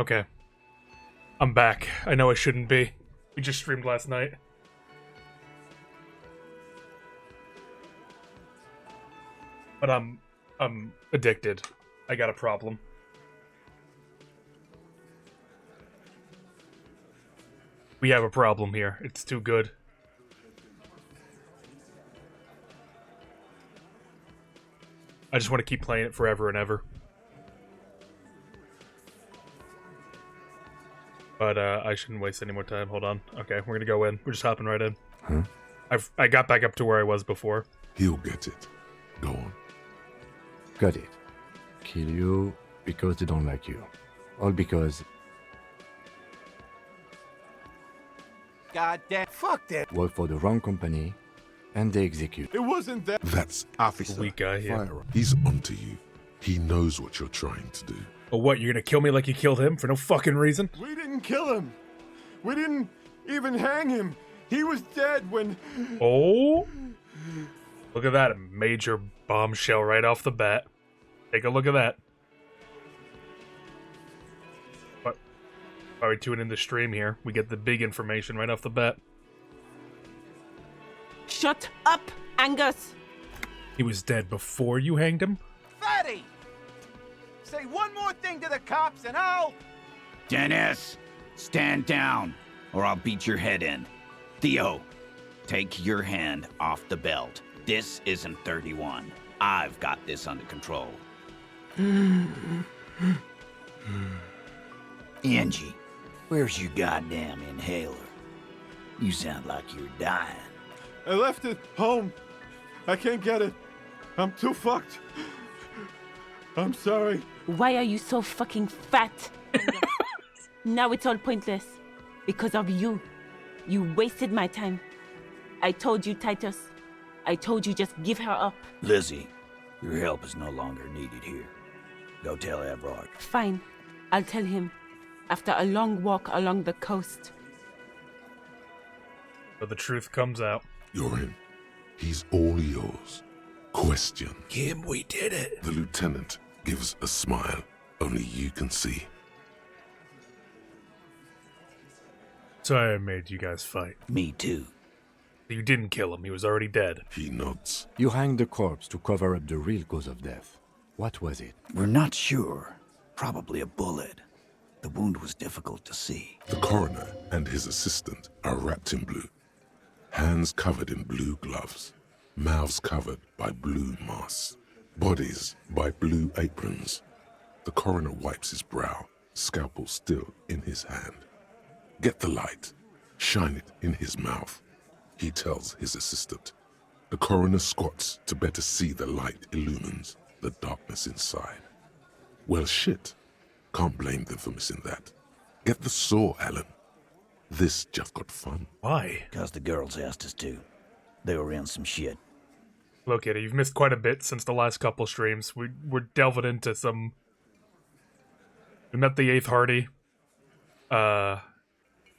Okay. I'm back. I know I shouldn't be. We just streamed last night. But I'm addicted. I got a problem. We have a problem here. It's too good. I just want to keep playing it forever and ever. But I shouldn't waste any more time. Hold on. Okay, we're gonna go in. We're just hopping right in. Huh? I got back up to where I was before. He'll get it. Go on. Got it. Kill you because they don't like you. All because God damn. Fuck that. work for the wrong company and they execute. It wasn't that. That's Officer. Weak guy here. fire. He's onto you. He knows what you're trying to do. But what, you're gonna kill me like you killed him for no fucking reason? We didn't kill him. We didn't even hang him. He was dead when... Oh? Look at that, a major bombshell right off the bat. Take a look at that. What? Why are we tuning in the stream here? We get the big information right off the bat. Shut up, Angus! He was dead before you hanged him? Fatty! Say one more thing to the cops and I'll... Dennis, stand down, or I'll beat your head in. Theo, take your hand off the belt. This isn't 31. I've got this under control. Angie, where's your goddamn inhaler? You sound like you're dying. I left it home. I can't get it. I'm too fucked. I'm sorry. Why are you so fucking fat? Now it's all pointless. Because of you. You wasted my time. I told you, Titus. I told you just give her up. Lizzie, your help is no longer needed here. Go tell Everard. Fine. I'll tell him. After a long walk along the coast. But the truth comes out. You're in. He's all yours. Question. Kim, we did it. The lieutenant gives a smile only you can see. Sorry I made you guys fight. Me too. You didn't kill him, he was already dead. He nods. You hanged the corpse to cover up the real cause of death. What was it? We're not sure. Probably a bullet. The wound was difficult to see. The coroner and his assistant are wrapped in blue. Hands covered in blue gloves. Mouths covered by blue masks. Bodies by blue aprons. The coroner wipes his brow, scalpel still in his hand. Get the light. Shine it in his mouth. He tells his assistant. The coroner squats to better see the light illumines the darkness inside. Well, shit. Can't blame them for missing that. Get the saw, Alan. This just got fun. Why? Because the girls asked us to. They were in some shit. Look, Eddie, you've missed quite a bit since the last couple streams. We're delving into some... We met the 8th Hardy. Well,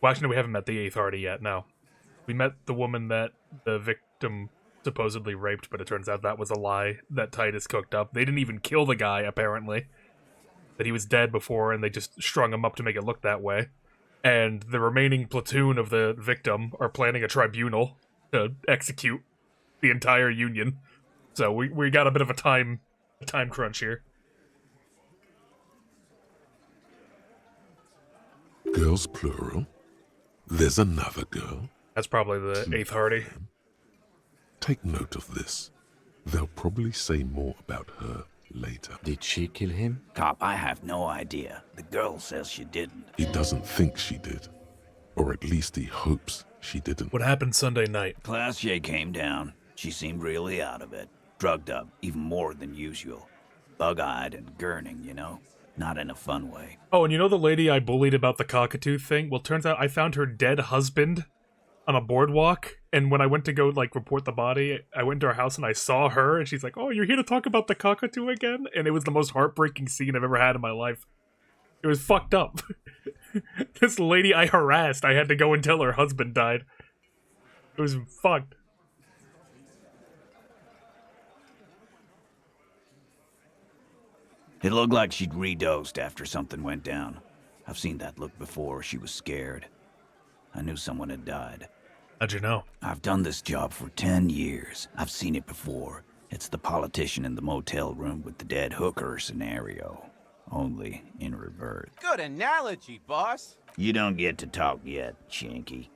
actually, no, we haven't met the 8th Hardy yet, no. We met the woman that the victim supposedly raped, but it turns out that was a lie that Titus cooked up. They didn't even kill the guy, apparently. That he was dead before, and they just strung him up to make it look that way. And the remaining platoon of the victim are planning a tribunal to execute the entire union. So we got a bit of a time crunch here. Girls plural. There's another girl. That's probably the 8th Hardy. Take note of this. They'll probably say more about her later. Did she kill him? Cop, I have no idea. The girl says she didn't. He doesn't think she did. Or at least he hopes she didn't. What happened Sunday night? Class J came down. She seemed really out of it. Drugged up, even more than usual. Bug-eyed and gurning, you know? Not in a fun way. Oh, and you know the lady I bullied about the cockatoo thing? Well, turns out I found her dead husband on a boardwalk, and when I went to go, like, report the body, I went to her house and I saw her, and she's like, oh, you're here to talk about the cockatoo again? And it was the most heartbreaking scene I've ever had in my life. It was fucked up. This lady I harassed, I had to go and tell her husband died. It was fucked. It looked like she'd redosed after something went down. I've seen that look before. She was scared. I knew someone had died. How'd you know? I've done this job for 10 years. I've seen it before. It's the politician in the motel room with the dead hooker scenario. Only in reverse. Good analogy, boss. You don't get to talk yet, Shanky.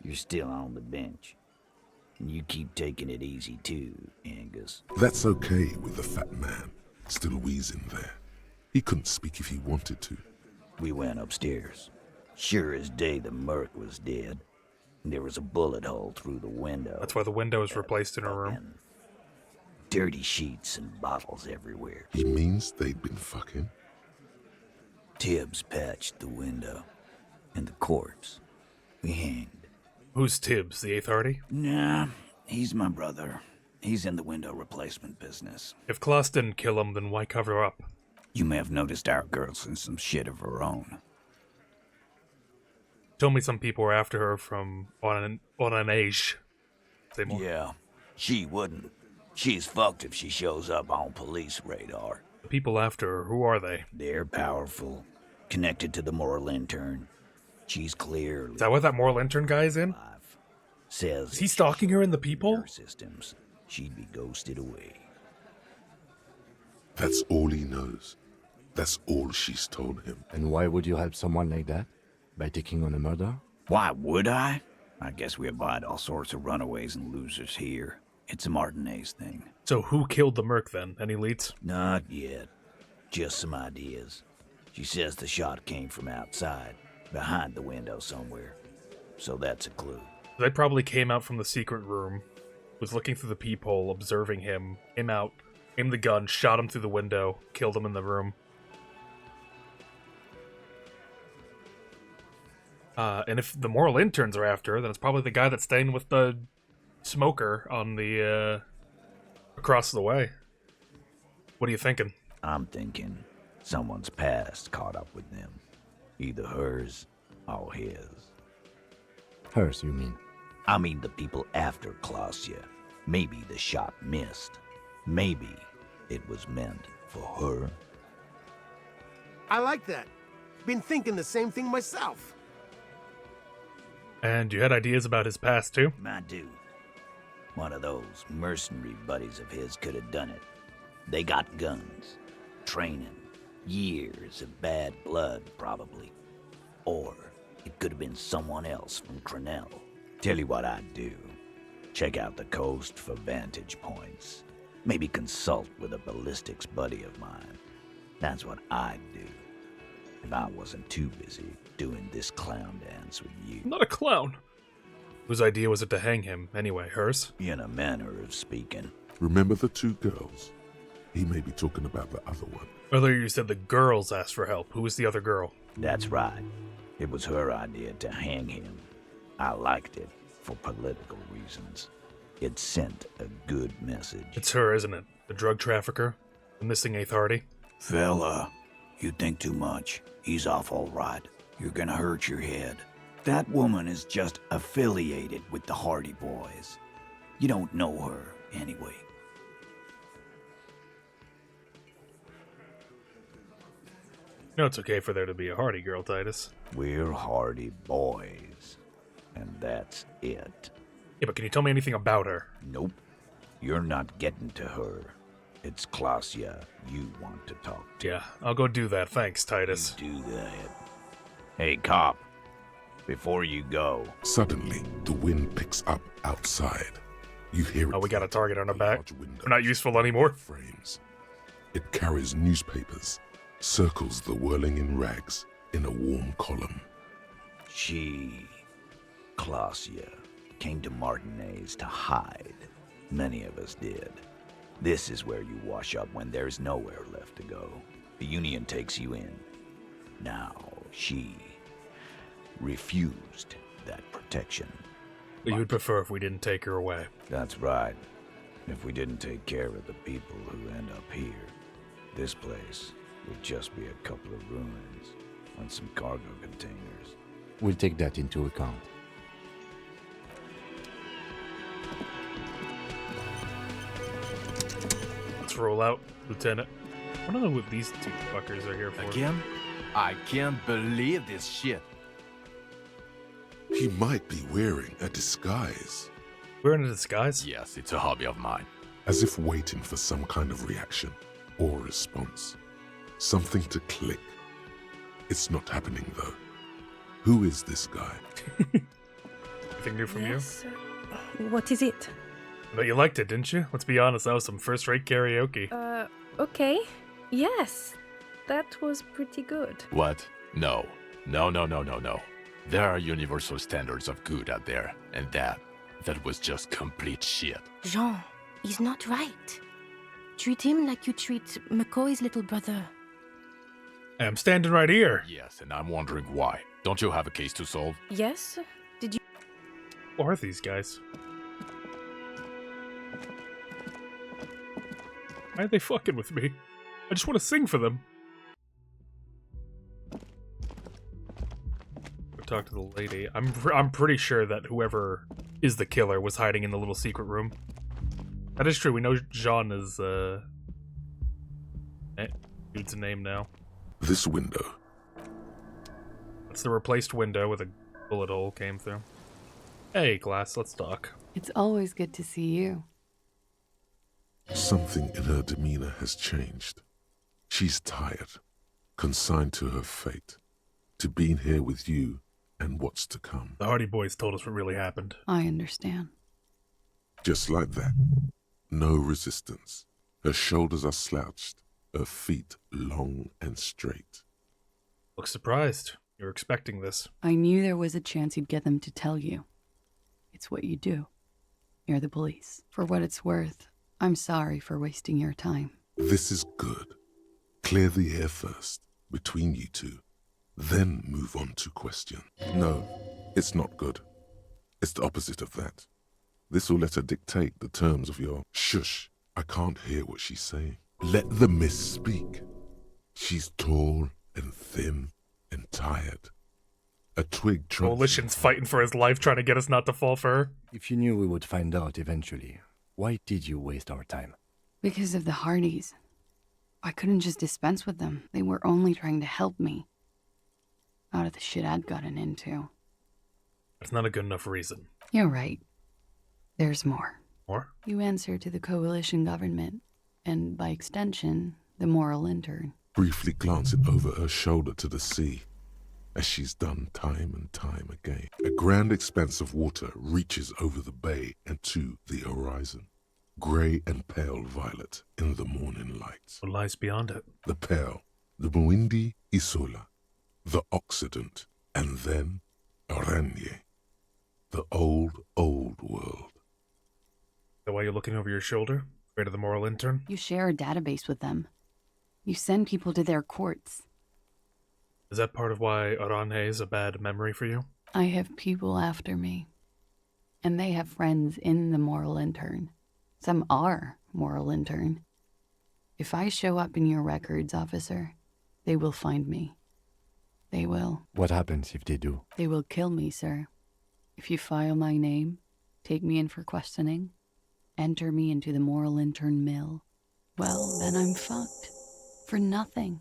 You're still on the bench. And you keep taking it easy too, Angus. That's okay with the fat man, still wheezing there. He couldn't speak if he wanted to. We went upstairs. Sure as day the merc was dead. There was a bullet hole through the window. That's why the window was replaced in her room. And dirty sheets and bottles everywhere. He means they'd been fucking? Tibbs patched the window. And the corpse. We hanged. Who's Tibbs, the 8th Hardy? Nah, he's my brother. He's in the window replacement business. If Klaus didn't kill him, then why cover up? You may have noticed our girl's in some shit of her own. Told me some people were after her from on an age. Say more. Yeah, she wouldn't. She's fucked if she shows up on police radar. The people after her, who are they? They're powerful, connected to the moral intern. She's clearly Is that what that moral intern guy is in? alive. Says Is he stalking her in the people? her systems, she'd be ghosted away. That's all he knows. That's all she's told him. And why would you help someone like that? By taking on a murder? Why would I? I guess we abide all sorts of runaways and losers here. It's a Martinez thing. So who killed the merc then? Any leads? Not yet. Just some ideas. She says the shot came from outside, behind the window somewhere. So that's a clue. They probably came out from the secret room, was looking through the peephole, observing him, came out, aimed the gun, shot him through the window, killed him in the room. And if the moral interns are after her, then it's probably the guy that's staying with the smoker on the, across the way. What are you thinking? I'm thinking someone's past caught up with them. Either hers or his. Hers, you mean? I mean the people after Klausya. Maybe the shot missed. Maybe it was meant for her. I like that. Been thinking the same thing myself. And you had ideas about his past, too? My dude. One of those mercenary buddies of his could have done it. They got guns, training, years of bad blood, probably. Or it could have been someone else from Crenell. Tell you what I'd do. Check out the coast for vantage points. Maybe consult with a ballistics buddy of mine. That's what I'd do. If I wasn't too busy doing this clown dance with you. Not a clown. Whose idea was it to hang him, anyway? Hers? In a manner of speaking. Remember the two girls? He may be talking about the other one. Earlier you said the girls asked for help. Who was the other girl? That's right. It was her idea to hang him. I liked it for political reasons. It sent a good message. It's her, isn't it? The drug trafficker? The missing 8th Hardy? Fella, you think too much. He's off all right. You're gonna hurt your head. That woman is just affiliated with the Hardy Boys. You don't know her, anyway. No, it's okay for there to be a Hardy girl, Titus. We're Hardy Boys. And that's it. Yeah, but can you tell me anything about her? Nope. You're not getting to her. It's Klausya you want to talk to. Yeah, I'll go do that. Thanks, Titus. Do that. Hey, cop. Before you go, Suddenly, the wind picks up outside. You hear it. Oh, we got a target on our back. large windows, We're not useful anymore. frames. It carries newspapers, circles the whirling in rags in a warm column. Klausya, came to Martinez to hide. Many of us did. This is where you wash up when there's nowhere left to go. The Union takes you in. Now, she refused that protection. But you would prefer if we didn't take her away. That's right. If we didn't take care of the people who end up here, this place would just be a couple of ruins and some cargo containers. We'll take that into account. Let's roll out, Lieutenant. I don't know what these two fuckers are here for. Again? I can't believe this shit. He might be wearing a disguise, We're in a disguise. Yes, it's a hobby of mine. as if waiting for some kind of reaction or response. Something to click. It's not happening though. Who is this guy? Anything new from Yes. What is it? you? But you liked it, didn't you? Let's be honest, that was some first-rate karaoke. Okay. Yes. That was pretty good. What? No. No, no, no, no, no. There are universal standards of good out there, and that was just complete shit. Jean, he's not right. Treat him like you treat McCoy's little brother. I'm standing right here. Yes, and I'm wondering why. Don't you have a case to solve? Yes? Did you? Who are these guys? Why are they fucking with me? I just want to sing for them. Talk to the lady. I'm pretty sure that whoever is the killer was hiding in the little secret room. That is true. We know Jean is dude's name now. This window. It's the replaced window with a bullet hole came through. Hey, Glass, let's talk. It's always good to see you. Something in her demeanor has changed. She's tired, consigned to her fate, to being here with you and what's to come. The Hardy Boys told us what really happened. I understand. Just like that. No resistance. Her shoulders are slouched, her feet long and straight. Look surprised. You're expecting this. I knew there was a chance you'd get them to tell you. It's what you do. You're the police. For what it's worth, I'm sorry for wasting your time. This is good. Clear the air first, between you two. Then move on to question. No, it's not good. It's the opposite of that. This will let her dictate the terms of your shush. I can't hear what she's saying. Let the miss speak. She's tall and thin and tired. A twig trunks. Coalition's fighting for his life, trying to get us not to fall for her. If you knew we would find out eventually, why did you waste our time? Because of the Hardys. I couldn't just dispense with them. They were only trying to help me. Out of the shit I'd gotten into. That's not a good enough reason. You're right. There's more. More? You answer to the coalition government, and by extension, the moral intern. Briefly glancing over her shoulder to the sea, as she's done time and time again. A grand expanse of water reaches over the bay and to the horizon. Grey and pale violet in the morning light. What lies beyond it? The pale, the Mwindi Isola, the Occident, and then Oranje, the old, old world. Is that why you're looking over your shoulder? Afraid of the moral intern? You share a database with them. You send people to their courts. Is that part of why Oranje is a bad memory for you? I have people after me. And they have friends in the moral intern. Some are moral intern. If I show up in your records, officer, they will find me. They will. What happens if they do? They will kill me, sir. If you file my name, take me in for questioning, enter me into the moral intern mill, well, then I'm fucked. For nothing.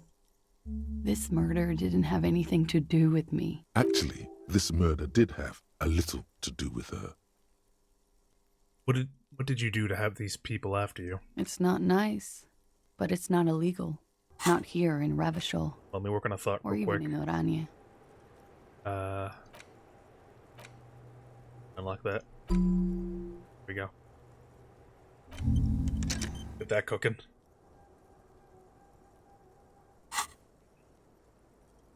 This murder didn't have anything to do with me. Actually, this murder did have a little to do with her. What did you do to have these people after you? It's not nice, but it's not illegal. Not here in Revachol. Let me work on a thought or real quick. Even in Oranje. Unlock that. Here we go. Get that cooking.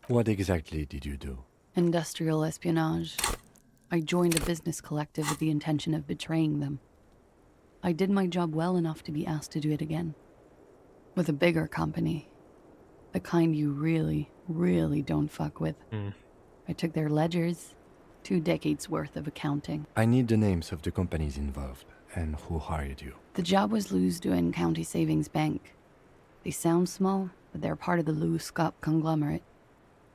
What exactly did you do? Industrial espionage. I joined a business collective with the intention of betraying them. I did my job well enough to be asked to do it again. With a bigger company. The kind you really, really don't fuck with. I took their ledgers, 2 decades worth of accounting. I need the names of the companies involved and who hired you. The job was Louis-Douin County Savings Bank. They sound small, but they're part of the Louis-Scop conglomerate.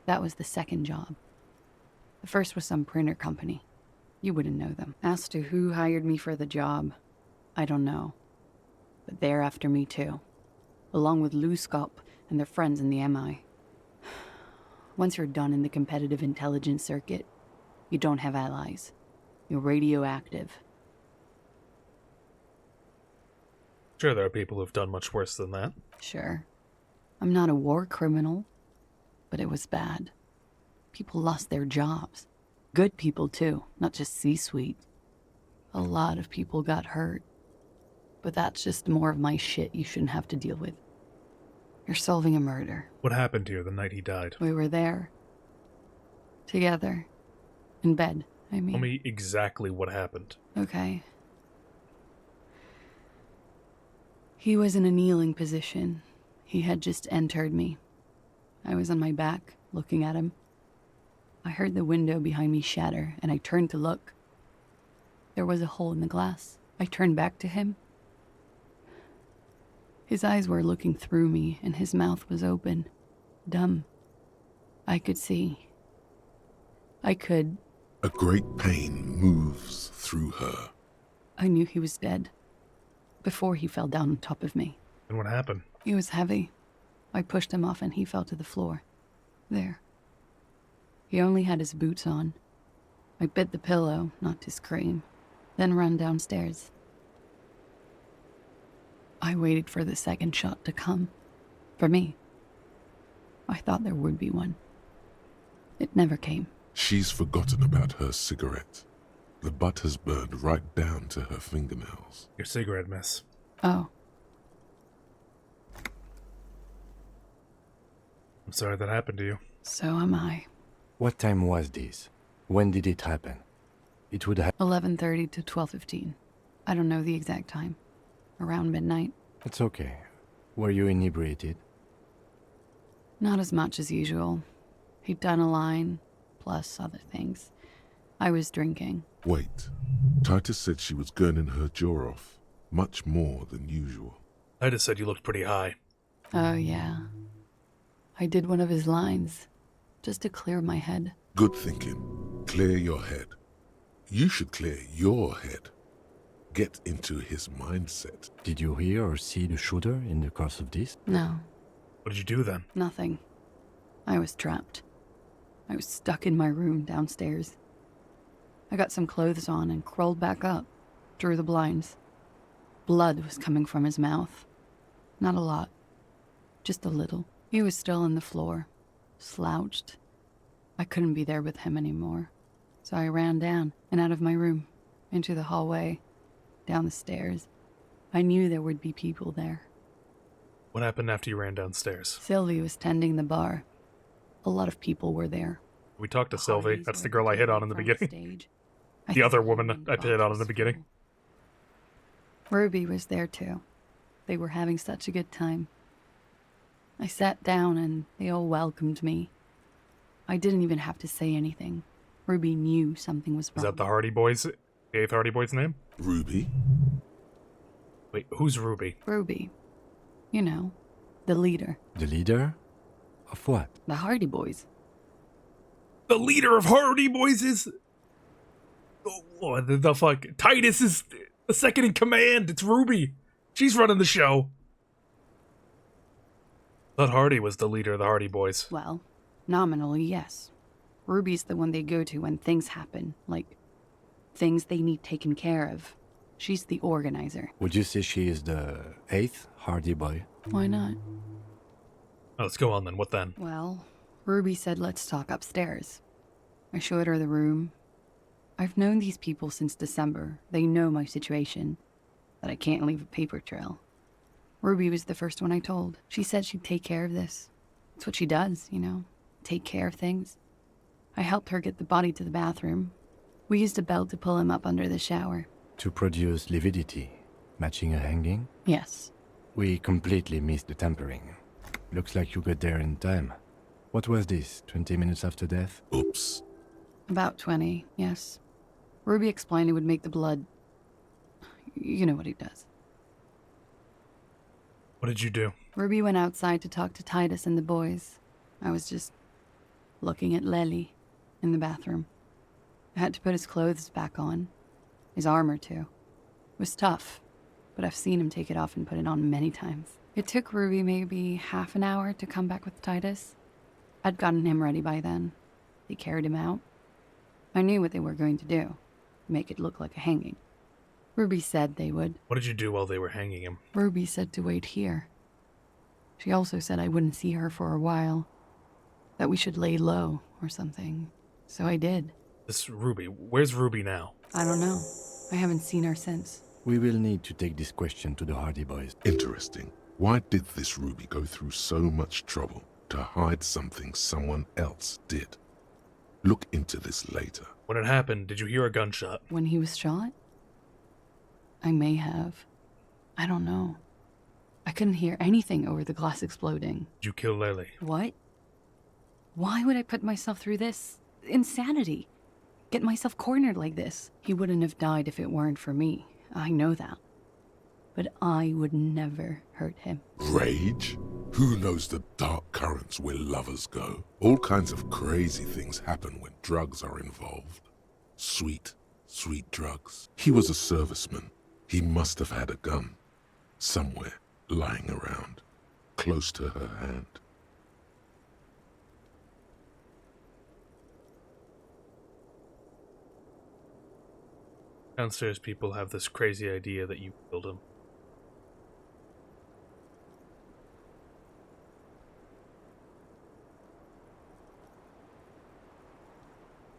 That was the second job. The first was some printer company. You wouldn't know them. As to who hired me for the job, I don't know. But they're after me too. Along with Louis-Scop and their friends in the MI. Once you're done in the competitive intelligence circuit, you don't have allies. You're radioactive. Sure, there are people who've done much worse than that. Sure. I'm not a war criminal, but it was bad. People lost their jobs. Good people, too, not just C-suite. A lot of people got hurt. But that's just more of my shit you shouldn't have to deal with. You're solving a murder. What happened to you the night he died? We were there. Together. In bed, I mean. Tell me exactly what happened. Okay. He was in a kneeling position. He had just entered me. I was on my back, looking at him. I heard the window behind me shatter, and I turned to look. There was a hole in the glass. I turned back to him. His eyes were looking through me, and his mouth was open. Dumb. I could see. I could. A great pain moves through her. I knew he was dead. Before he fell down on top of me. And what happened? He was heavy. I pushed him off and he fell to the floor. There. He only had his boots on. I bit the pillow, not to scream, then ran downstairs. I waited for the second shot to come. For me. I thought there would be one. It never came. She's forgotten about her cigarette. The butt has burned right down to her fingernails. Your cigarette, miss. Oh. I'm sorry that happened to you. So am I. What time was this? When did it happen? It would have... 11:30 to 12:15. I don't know the exact time. Around midnight. It's okay. Were you inebriated? Not as much as usual. He'd done a line, plus other things. I was drinking. Wait. Titus said she was gurning her jaw off. Much more than usual. Titus said you looked pretty high. Oh, yeah. I did one of his lines. Just to clear my head. Good thinking. Clear your head. You should clear your head. Get into his mindset. Did you hear or see the shooter in the course of this? No. What did you do then? Nothing. I was trapped. I was stuck in my room downstairs. I got some clothes on and crawled back up, drew the blinds. Blood was coming from his mouth. Not a lot. Just a little. He was still on the floor, slouched. I couldn't be there with him anymore. So I ran down and out of my room, into the hallway, down the stairs. I knew there would be people there. What happened after you ran downstairs? Sylvie was tending the bar. A lot of people were there. We talked to Sylvie. That's the girl I hit on in the beginning. The other woman I hit on in the beginning. Ruby was there too. They were having such a good time. I sat down and they all welcomed me. I didn't even have to say anything. Ruby knew something was wrong. Is that the Hardy Boys? The 8th Hardy Boys name? Ruby? Wait, who's Ruby? Ruby. You know, the leader. The leader? Of what? The Hardy Boys. The leader of Hardy Boys is... Oh, the fuck? Titus is the second in command. It's Ruby. She's running the show. Thought Hardy was the leader of the Hardy Boys. Well, nominally, yes. Ruby's the one they go to when things happen, like things they need taken care of. She's the organizer. Would you say she is the 8th Hardy Boy? Why not? Oh, let's go on then. What then? Well, Ruby said let's talk upstairs. I showed her the room. I've known these people since December. They know my situation, that I can't leave a paper trail. Ruby was the first one I told. She said she'd take care of this. It's what she does, you know, take care of things. I helped her get the body to the bathroom. We used a belt to pull him up under the shower. To produce lividity, matching a hanging? Yes. We completely missed the tampering. Looks like you got there in time. What was this, 20 minutes after death? Oops. About 20, yes. Ruby explained it would make the blood... You know what he does. What did you do? Ruby went outside to talk to Titus and the boys. I was just looking at Lely in the bathroom. I had to put his clothes back on. His armor, too. It was tough, but I've seen him take it off and put it on many times. It took Ruby maybe half an hour to come back with Titus. I'd gotten him ready by then. They carried him out. I knew what they were going to do. Make it look like a hanging. Ruby said they would. What did you do while they were hanging him? Ruby said to wait here. She also said I wouldn't see her for a while. That we should lay low or something. So I did. This Ruby, where's Ruby now? I don't know. I haven't seen her since. We will need to take this question to the Hardy Boys. Interesting. Why did this Ruby go through so much trouble to hide something someone else did? Look into this later. When it happened, did you hear a gunshot? When he was shot? I may have. I don't know. I couldn't hear anything over the glass exploding. Did you kill Lily? What? Why would I put myself through this? Insanity. Get myself cornered like this. He wouldn't have died if it weren't for me. I know that. But I would never hurt him. Rage? Who knows the dark currents where lovers go? All kinds of crazy things happen when drugs are involved. Sweet, sweet drugs. He was a serviceman. He must have had a gun. Somewhere, lying around, close to her hand. Downstairs people have this crazy idea that you killed him.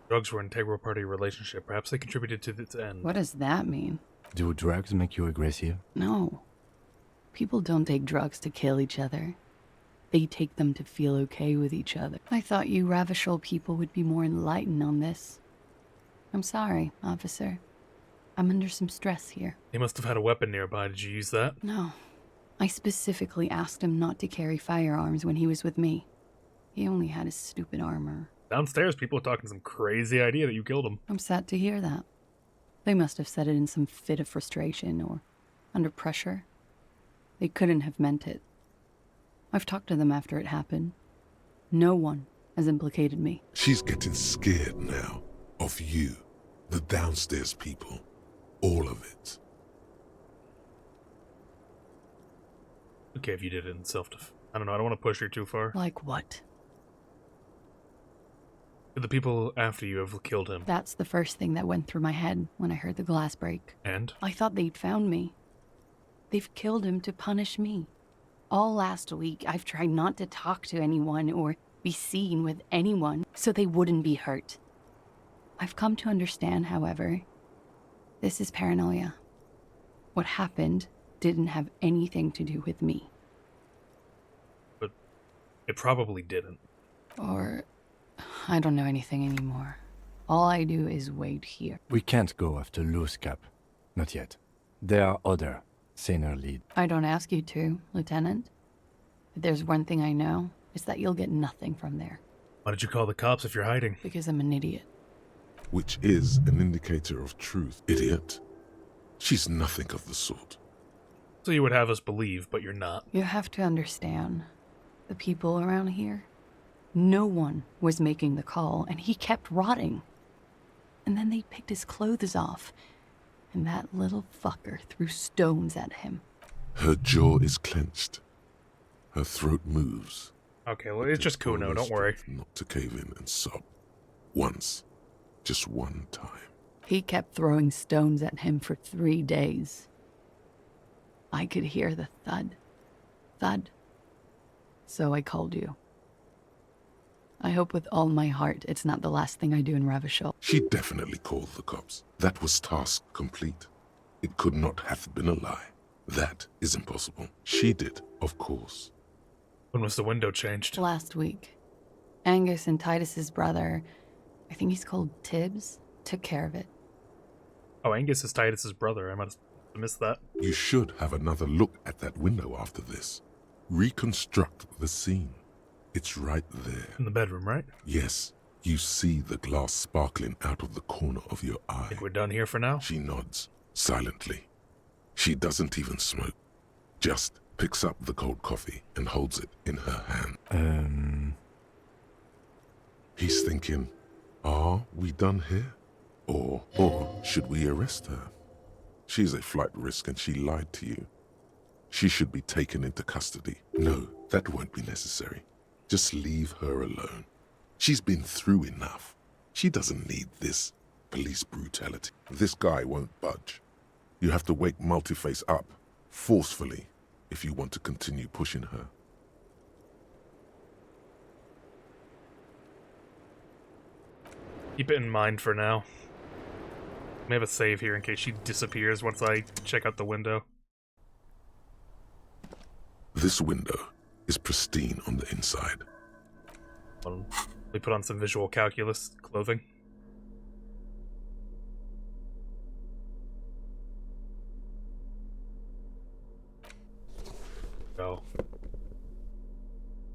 Drugs were an integral part of your relationship. Perhaps they contributed to its end. What does that mean? Do drugs make you aggressive? No. People don't take drugs to kill each other. They take them to feel okay with each other. I thought you Ravishol people would be more enlightened on this. I'm sorry, officer. I'm under some stress here. He must have had a weapon nearby. Did you use that? No. I specifically asked him not to carry firearms when he was with me. He only had his stupid armor. Downstairs, people are talking some crazy idea that you killed him. I'm sad to hear that. They must have said it in some fit of frustration or under pressure. They couldn't have meant it. I've talked to them after it happened. No one has implicated me. She's getting scared now. Of you. The downstairs people. All of it. Okay, if you did it in self-defense. I don't know, I don't want to push her too far. Like what? Could the people after you have killed him? That's the first thing that went through my head when I heard the glass break. And? I thought they'd found me. They've killed him to punish me. All last week, I've tried not to talk to anyone or be seen with anyone so they wouldn't be hurt. I've come to understand, however, this is paranoia. What happened didn't have anything to do with me. But it probably didn't. Or I don't know anything anymore. All I do is wait here. We can't go after Loose Cap. Not yet. There are other, saner lead. I don't ask you to, Lieutenant. If there's one thing I know, it's that you'll get nothing from there. Why did you call the cops if you're hiding? Because I'm an idiot. Which is an indicator of truth, idiot. She's nothing of the sort. So you would have us believe, but you're not. You have to understand, the people around here, no one was making the call, and he kept rotting. And then they picked his clothes off, and that little fucker threw stones at him. Her jaw is clenched. Her throat moves. Okay, well, it's just Kuno, don't worry. Not to cave in and sob. Once. Just one time. He kept throwing stones at him for 3 days. I could hear the thud. Thud. So I called you. I hope with all my heart it's not the last thing I do in Ravishol. She definitely called the cops. That was task complete. It could not have been a lie. That is impossible. She did, of course. When was the window changed? Last week. Angus and Titus's brother, I think he's called Tibbs, took care of it. Oh, Angus is Titus's brother. I must have missed that. You should have another look at that window after this. Reconstruct the scene. It's right there. In the bedroom, right? Yes. You see the glass sparkling out of the corner of your eye. Think we're done here for now? She nods, silently. She doesn't even smoke. Just picks up the cold coffee and holds it in her hand. He's thinking, are we done here? Or should we arrest her? She's a flight risk and she lied to you. She should be taken into custody. No, that won't be necessary. Just leave her alone. She's been through enough. She doesn't need this police brutality. This guy won't budge. You have to wake Multiface up, forcefully, if you want to continue pushing her. Keep it in mind for now. I have a save here in case she disappears once I check out the window. This window is pristine on the inside. We put on some visual calculus clothing. So,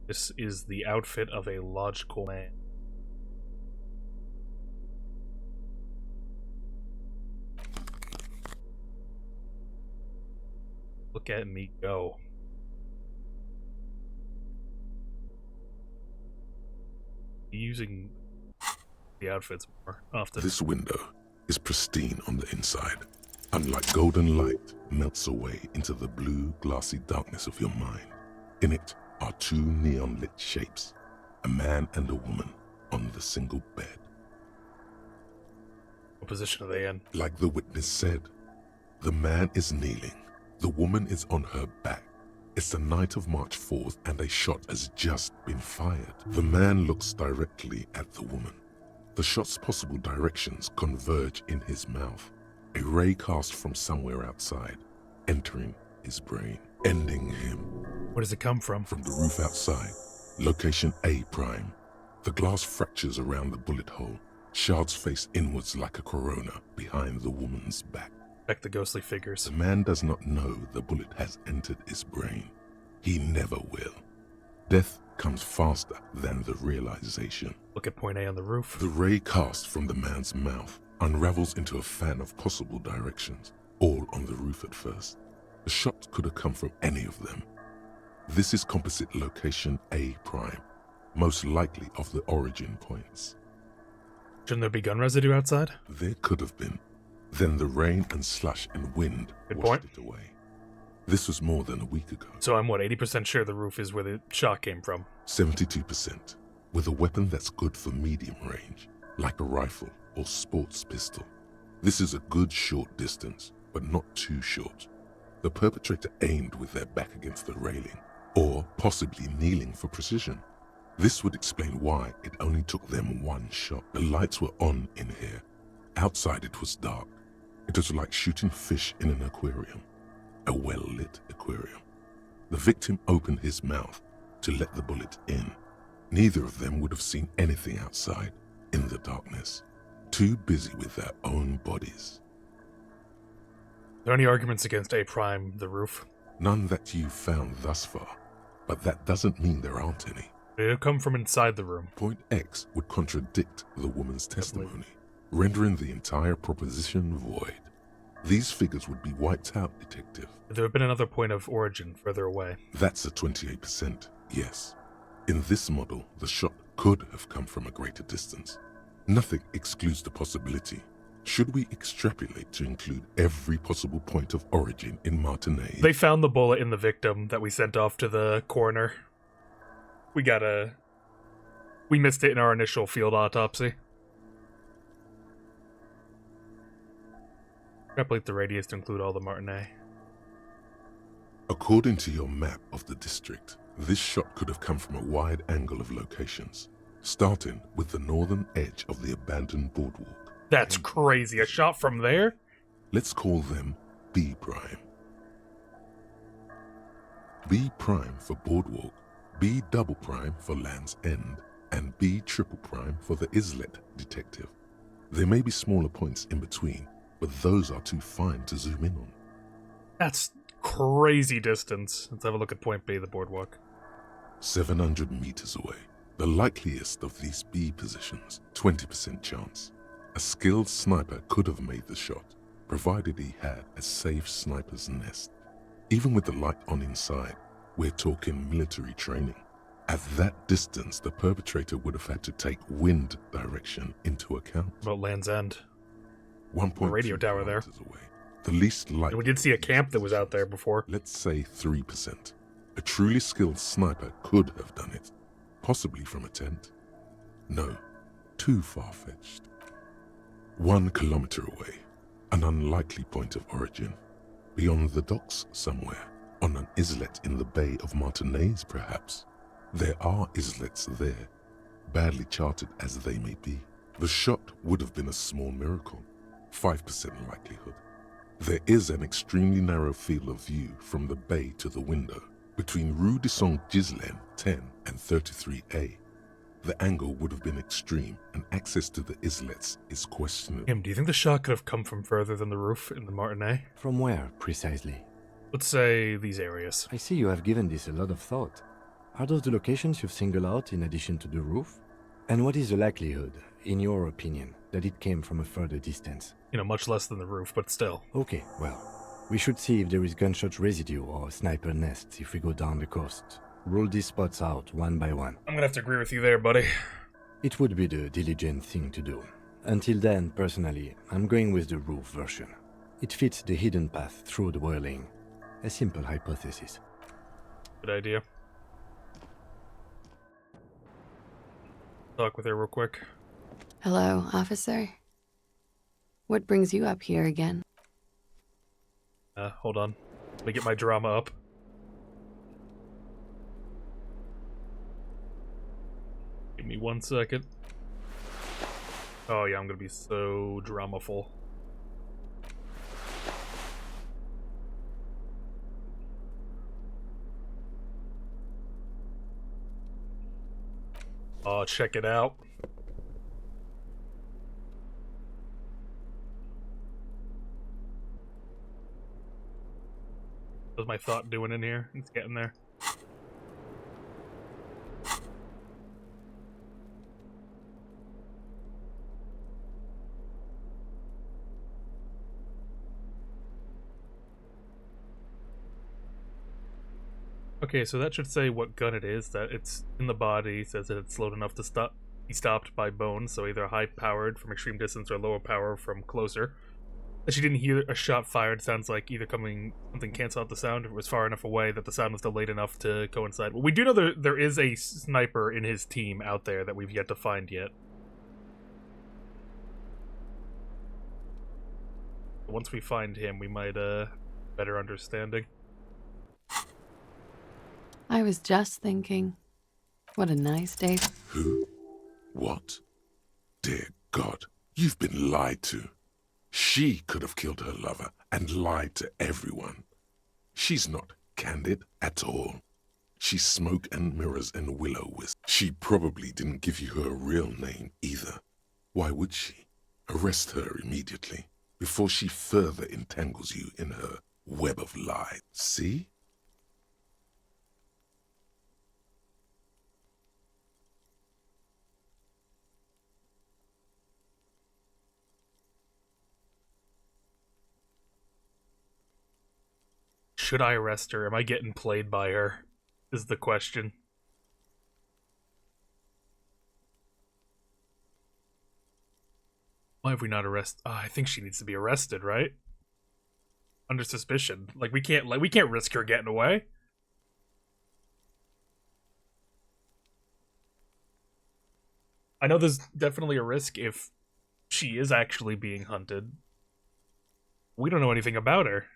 this is the outfit of a logical man. Look at me go. Using the outfits more often. This window is pristine on the inside. Unlike golden light melts away into the blue, glassy darkness of your mind. In it are two neon-lit shapes, a man and a woman on the single bed. What position are they in? Like the witness said, the man is kneeling, the woman is on her back. It's the night of March 4th and a shot has just been fired. The man looks directly at the woman. The shot's possible directions converge in his mouth. A ray cast from somewhere outside, entering his brain, ending him. Where does it come from? From the roof outside, location A prime. The glass fractures around the bullet hole. Shards face inwards like a corona behind the woman's back. Check the ghostly figures. The man does not know the bullet has entered his brain. He never will. Death comes faster than the realization. Look at point A on the roof. The ray cast from the man's mouth unravels into a fan of possible directions, all on the roof at first. The shot could have come from any of them. This is composite location A prime, most likely of the origin points. Shouldn't there be gun residue outside? There could have been. Then the rain and slush and wind washed it away. This was more than a week ago. So I'm, 80% sure the roof is where the shot came from? 72%. With a weapon that's good for medium range, like a rifle or sports pistol. This is a good short distance, but not too short. The perpetrator aimed with their back against the railing, or possibly kneeling for precision. This would explain why it only took them one shot. The lights were on in here. Outside it was dark. It was like shooting fish in an aquarium, a well-lit aquarium. The victim opened his mouth to let the bullet in. Neither of them would have seen anything outside, in the darkness, too busy with their own bodies. Are there any arguments against A prime, the roof? None that you've found thus far, but that doesn't mean there aren't any. Did it come from inside the room? Point X would contradict the woman's testimony, rendering the entire proposition void. These figures would be wiped out, Detective. Could there have been another point of origin further away? That's a 28%, yes. In this model, the shot could have come from a greater distance. Nothing excludes the possibility. Should we extrapolate to include every possible point of origin in Martinez? They found the bullet in the victim that we sent off to the coroner. We missed it in our initial field autopsy. Extrapolate the radius to include all the Martinez. According to your map of the district, this shot could have come from a wide angle of locations, starting with the northern edge of the abandoned boardwalk. That's crazy. A shot from there? Let's call them B prime. B prime for boardwalk, B double prime for Land's End, and B triple prime for the Islet Detective. There may be smaller points in between, but those are too fine to zoom in on. That's crazy distance. Let's have a look at point B, the boardwalk. 700 meters away. The likeliest of these B positions, 20% chance. A skilled sniper could have made the shot, provided he had a safe sniper's nest. Even with the light on inside, we're talking military training. At that distance, the perpetrator would have had to take wind direction into account. About Land's End. 1.2 radio tower there. Away. The least likely. And we did see a camp that was out there before. Let's say 3%. A truly skilled sniper could have done it. Possibly from a tent. No, too far-fetched. 1 kilometer away, an unlikely point of origin. Beyond the docks somewhere, on an islet in the Bay of Martinez perhaps. There are islets there, badly charted as they may be. The shot would have been a small miracle, 5% likelihood. There is an extremely narrow field of view from the bay to the window, between Rue de Saint-Ghislain 10 and 33A. The angle would have been extreme, and access to the islets is questionable. Do you think the shot could have come from further than the roof in the Martinet? From where, precisely? Let's say these areas. I see you have given this a lot of thought. Are those the locations you've singled out in addition to the roof? And what is the likelihood, in your opinion, that it came from a further distance? Much less than the roof, but still. Okay, well, we should see if there is gunshot residue or sniper nests if we go down the coast. Rule these spots out one by one. I'm gonna have to agree with you there, buddy. It would be the diligent thing to do. Until then, personally, I'm going with the roof version. It fits the hidden path through the whirling. A simple hypothesis. Good idea. Talk with her real quick. Hello, officer. What brings you up here again? Hold on. Let me get my drama up. Give me 1 second. Oh yeah, I'm gonna be so dramaful. Oh, check it out. What's my thought doing in here? It's getting there. Okay, so that should say what gun it is, that it's in the body, says that it's slowed enough to be stopped by bones, so either high-powered from extreme distance or lower power from closer. That she didn't hear a shot fired sounds like either something canceled out the sound, or it was far enough away that the sound was delayed enough to coincide. Well, we do know there is a sniper in his team out there that we've yet to find yet. Once we find him, we might, better understanding. I was just thinking, what a nice day. Who? What? Dear God, you've been lied to. She could have killed her lover and lied to everyone. She's not candid at all. She's smoke and mirrors and willow-wisp. She probably didn't give you her real name either. Why would she? Arrest her immediately, before she further entangles you in her web of lies. See? Should I arrest her? Am I getting played by her? Is the question. Why have we not arrested? I think she needs to be arrested, right? Under suspicion. Like we can't risk her getting away. I know there's definitely a risk if she is actually being hunted. We don't know anything about her.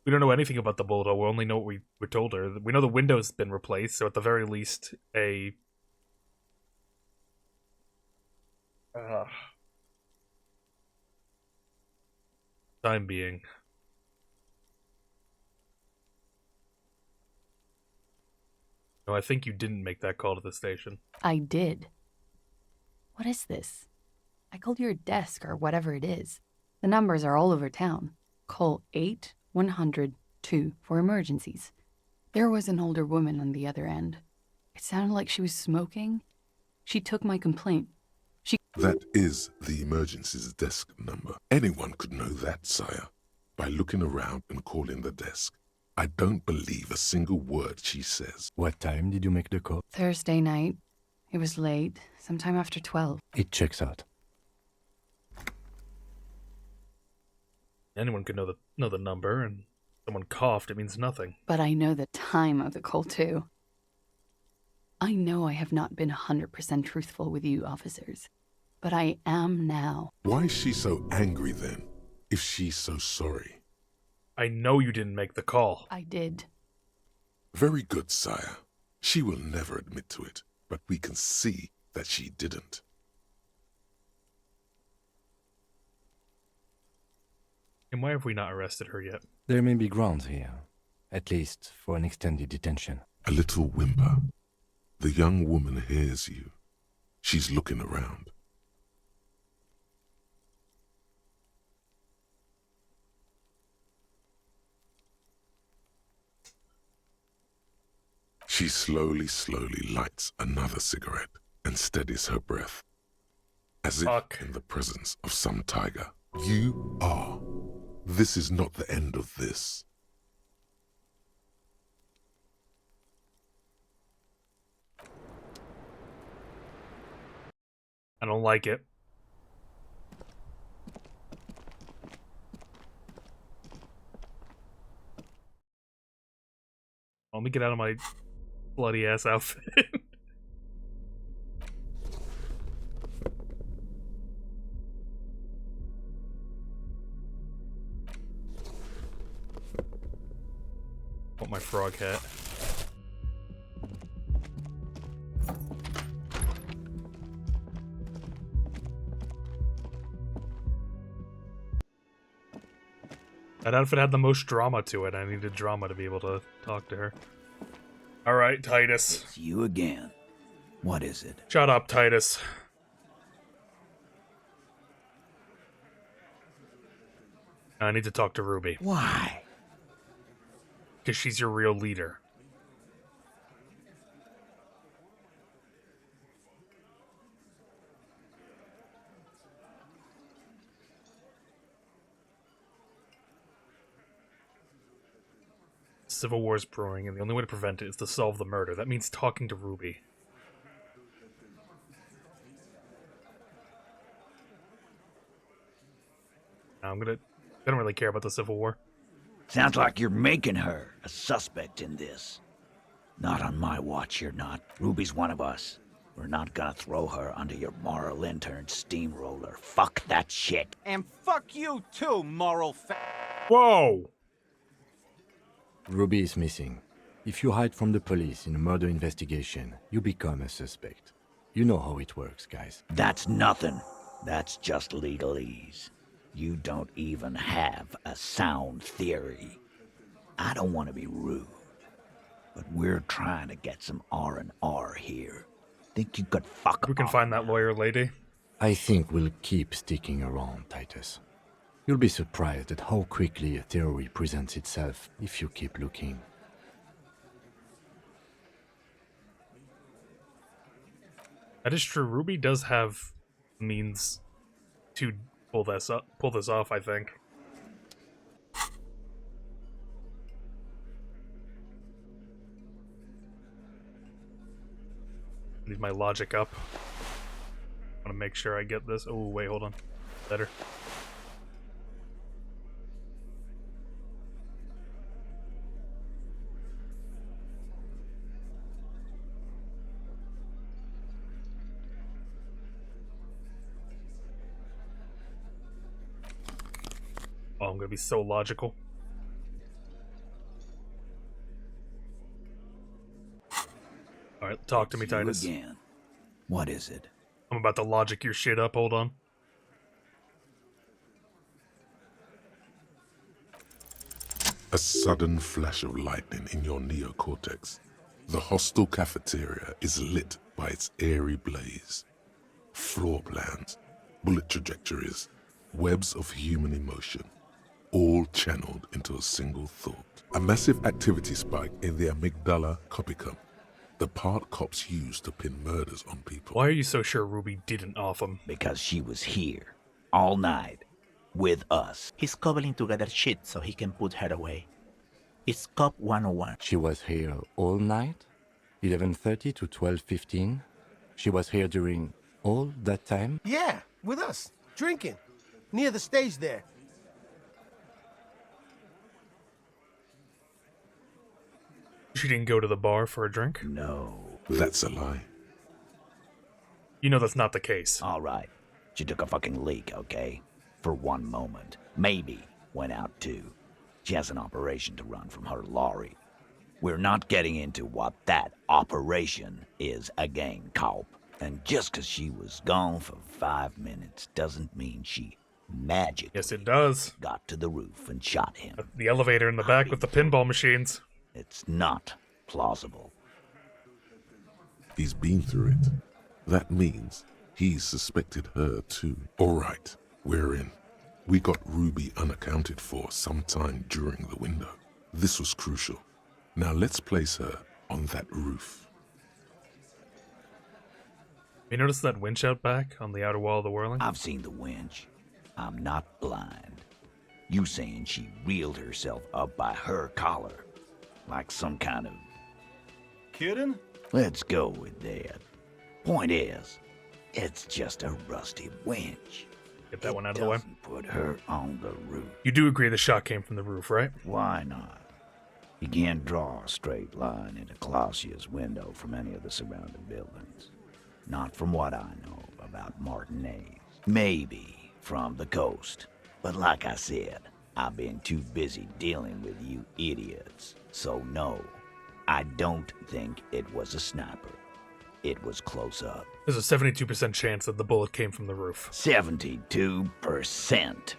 We don't know anything about the bullet hole. We only know what we were told her. We know the window's been replaced, so at the very least, time being. No, I think you didn't make that call to the station. I did. What is this? I called your desk or whatever it is. The numbers are all over town. Call 8-100-2 for emergencies. There was an older woman on the other end. It sounded like she was smoking. She took my complaint. That is the emergencies desk number. Anyone could know that, sire, by looking around and calling the desk. I don't believe a single word she says. What time did you make the call? Thursday night. It was late, sometime after 12. It checks out. Anyone could know the number, and Someone coughed, it means nothing. But I know the time of the call, too. I know I have not been 100% truthful with you, officers. But I am now. Why is she so angry then, if she's so sorry? I know you didn't make the call. I did. Very good, sire. She will never admit to it, but we can see that she didn't. And why have we not arrested her yet? There may be grounds here, at least for an extended detention. A little whimper. The young woman hears you. She's looking around. She slowly lights another cigarette and steadies her breath, as if in the presence of some tiger. You are. This is not the end of this. I don't like it. Let me get out of my bloody ass outfit. Want my frog hat. That outfit had the most drama to it. I needed drama to be able to talk to her. Alright, Titus. It's you again. What is it? Shut up, Titus. I need to talk to Ruby. Why? Because she's your real leader. Civil War is brewing, and the only way to prevent it is to solve the murder. That means talking to Ruby. I don't really care about the Civil War. Sounds like you're making her a suspect in this. Not on my watch, you're not. Ruby's one of us. We're not gonna throw her under your moral intern steamroller. Fuck that shit. And fuck you too, moral Whoa! Ruby is missing. If you hide from the police in a murder investigation, you become a suspect. You know how it works, guys. That's nothing. That's just legalese. You don't even have a sound theory. I don't want to be rude, but we're trying to get some R&R here. Think you could fuck We can find that lawyer lady. I think we'll keep sticking around, Titus. You'll be surprised at how quickly a theory presents itself if you keep looking. That is true. Ruby does have means to pull this off, I think. Need my logic up. I want to make sure I get this. Oh, wait, hold on. Better. Oh, I'm gonna be so logical. Alright, talk to me, Titus. Again. What is it? I'm about to logic your shit up, hold on. A sudden flash of lightning in your neocortex. The hostel cafeteria is lit by its airy blaze. Floor plans, bullet trajectories, webs of human emotion, all channeled into a single thought. A massive activity spike in the amygdala copicum, the part cops use to pin murders on people. Why are you so sure Ruby didn't off him? Because she was here, all night, with us. He's cobbling together shit so he can put her away. It's Cop 101. She was here all night? 11:30 to 12:15? She was here during all that time? Yeah, with us, drinking, near the stage there. She didn't go to the bar for a drink? No. That's a lie. You know that's not the case. All right. She took a fucking leak, okay? For one moment. Maybe went out too. She has an operation to run from her lorry. We're not getting into what that operation is again, Cop. And just 'cause she was gone for 5 minutes doesn't mean she magically Yes, it does. got to the roof and shot him. The elevator in the back with the pinball machines. It's not plausible. He's been through it. That means he's suspected her too. All right, we're in. We got Ruby unaccounted for sometime during the window. This was crucial. Now let's place her on that roof. You notice that winch out back on the outer wall of the whirling? I've seen the winch. I'm not blind. You saying she reeled herself up by her collar. Like some kind of... Kidding? Let's go with that. Point is, it's just a rusty winch. Get that one out of the way. Doesn't put her on the roof. You do agree the shot came from the roof, right? Why not? You can't draw a straight line into Clausia's window from any of the surrounding buildings. Not from what I know about Martinez. Maybe from the coast. But like I said, I've been too busy dealing with you idiots. So no, I don't think it was a sniper. It was close up. There's a 72% chance that the bullet came from the roof. 72%.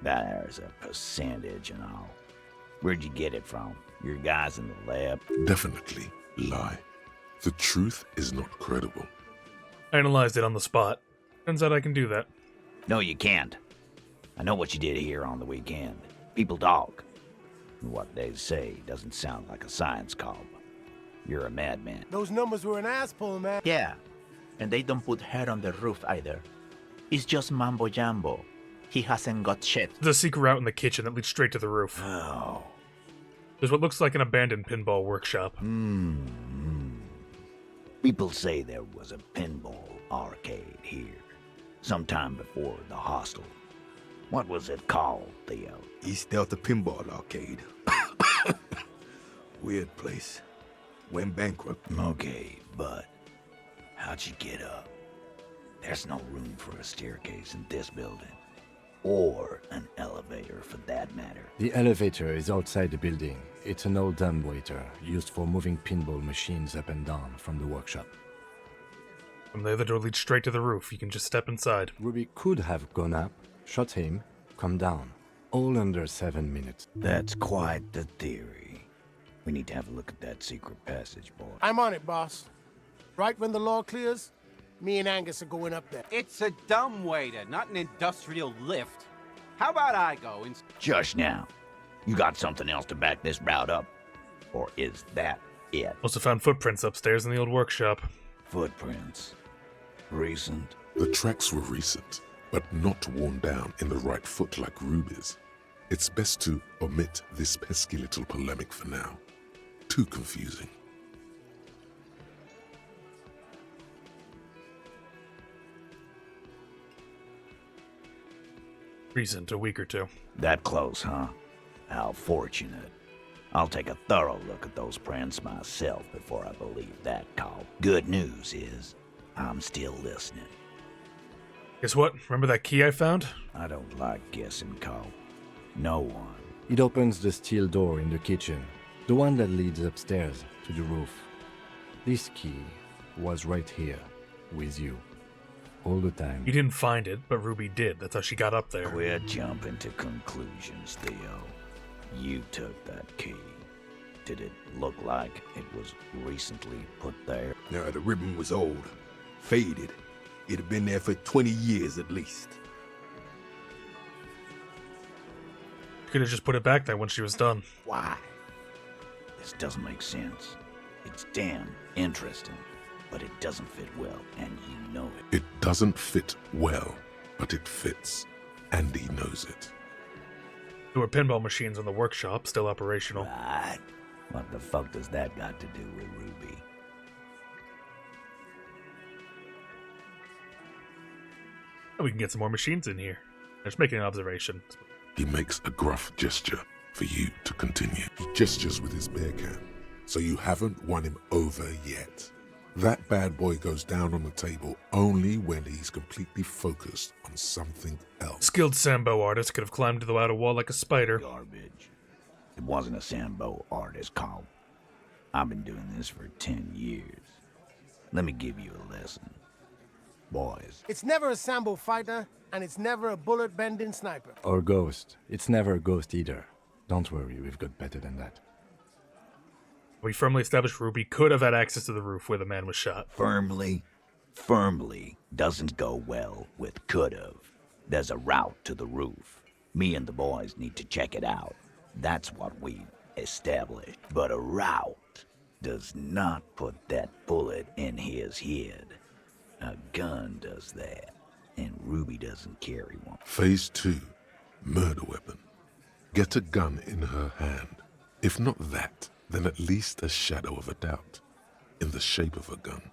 There's a percentage and all. Where'd you get it from? Your guys in the lab? Definitely lie. The truth is not credible. I analyzed it on the spot. Turns out I can do that. No, you can't. I know what you did here on the weekend. People talk. And what they say doesn't sound like a science column. You're a madman. Those numbers were an asshole, man. Yeah, and they don't put her on the roof either. It's just mambo jumbo. He hasn't got shit. There's a secret route in the kitchen that leads straight to the roof. Oh. There's what looks like an abandoned pinball workshop. People say there was a pinball arcade here. Sometime before the hostel. What was it called, Theo? East Delta Pinball Arcade. Weird place. Went bankrupt. Okay, but how'd you get up? There's no room for a staircase in this building. Or an elevator, for that matter. The elevator is outside the building. It's an old dumbwaiter used for moving pinball machines up and down from the workshop. From there, the door leads straight to the roof. You can just step inside. Ruby could have gone up, shot him, come down. All under 7 minutes. That's quite the theory. We need to have a look at that secret passage, boy. I'm on it, boss. Right when the law clears, me and Angus are going up there. It's a dumbwaiter, not an industrial lift. How about I go and... Just now. You got something else to back this route up? Or is that it? Must have found footprints upstairs in the old workshop. Footprints. Recent. The tracks were recent, but not worn down in the right foot like Ruby's. It's best to omit this pesky little polemic for now. Too confusing. Recent, a week or two. That close, huh? How fortunate. I'll take a thorough look at those prints myself before I believe that call. Good news is, I'm still listening. Guess what? Remember that key I found? I don't like guessing, Cole. No one. It opens the steel door in the kitchen, the one that leads upstairs to the roof. This key was right here, with you, all the time. You didn't find it, but Ruby did. That's how she got up there. Quit jumping to conclusions, Theo. You took that key. Did it look like it was recently put there? No, the ribbon was old, faded. It had been there for 20 years at least. Could have just put it back there when she was done. Why? This doesn't make sense. It's damn interesting, but it doesn't fit well, and you know it. It doesn't fit well, but it fits, and he knows it. There were pinball machines in the workshop, still operational. Right. What the fuck does that got to do with Ruby? We can get some more machines in here. Just making an observation. He makes a gruff gesture for you to continue. He gestures with his bear can. so you haven't won him over yet. That bad boy goes down on the table only when he's completely focused on something else. Skilled Sambo artist could have climbed to the outer wall like a spider. Garbage. It wasn't a Sambo artist, Carl. I've been doing this for 10 years. Let me give you a lesson. Boys. It's never a Sambo fighter, and it's never a bullet-bending sniper. Or ghost. It's never a ghost either. Don't worry, we've got better than that. We firmly established Ruby could have had access to the roof where the man was shot. Firmly doesn't go well with could've. There's a route to the roof. Me and the boys need to check it out. That's what we've established. But a route does not put that bullet in his head. A gun does that, and Ruby doesn't carry one. Phase 2. Murder weapon. Get a gun in her hand. If not that, then at least a shadow of a doubt. In the shape of a gun.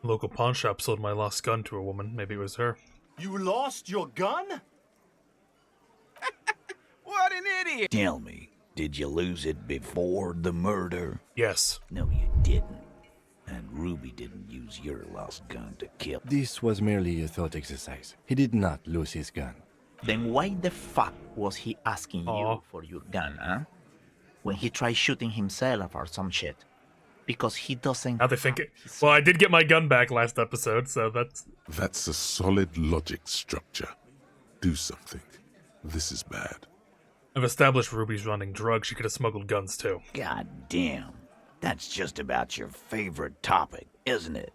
Local pawn shop sold my lost gun to a woman. Maybe it was her. You lost your gun? What an idiot! Tell me, did you lose it before the murder? Yes. No, you didn't. And Ruby didn't use your lost gun to kill. This was merely a thought exercise. He did not lose his gun. Then why the fuck was he asking you for your gun, huh? When he tried shooting himself or some shit. Because he doesn't... Now they think it... Well, I did get my gun back last episode, so that's... That's a solid logic structure. Do something. This is bad. I've established Ruby's running drugs. She could have smuggled guns, too. God damn. That's just about your favorite topic, isn't it?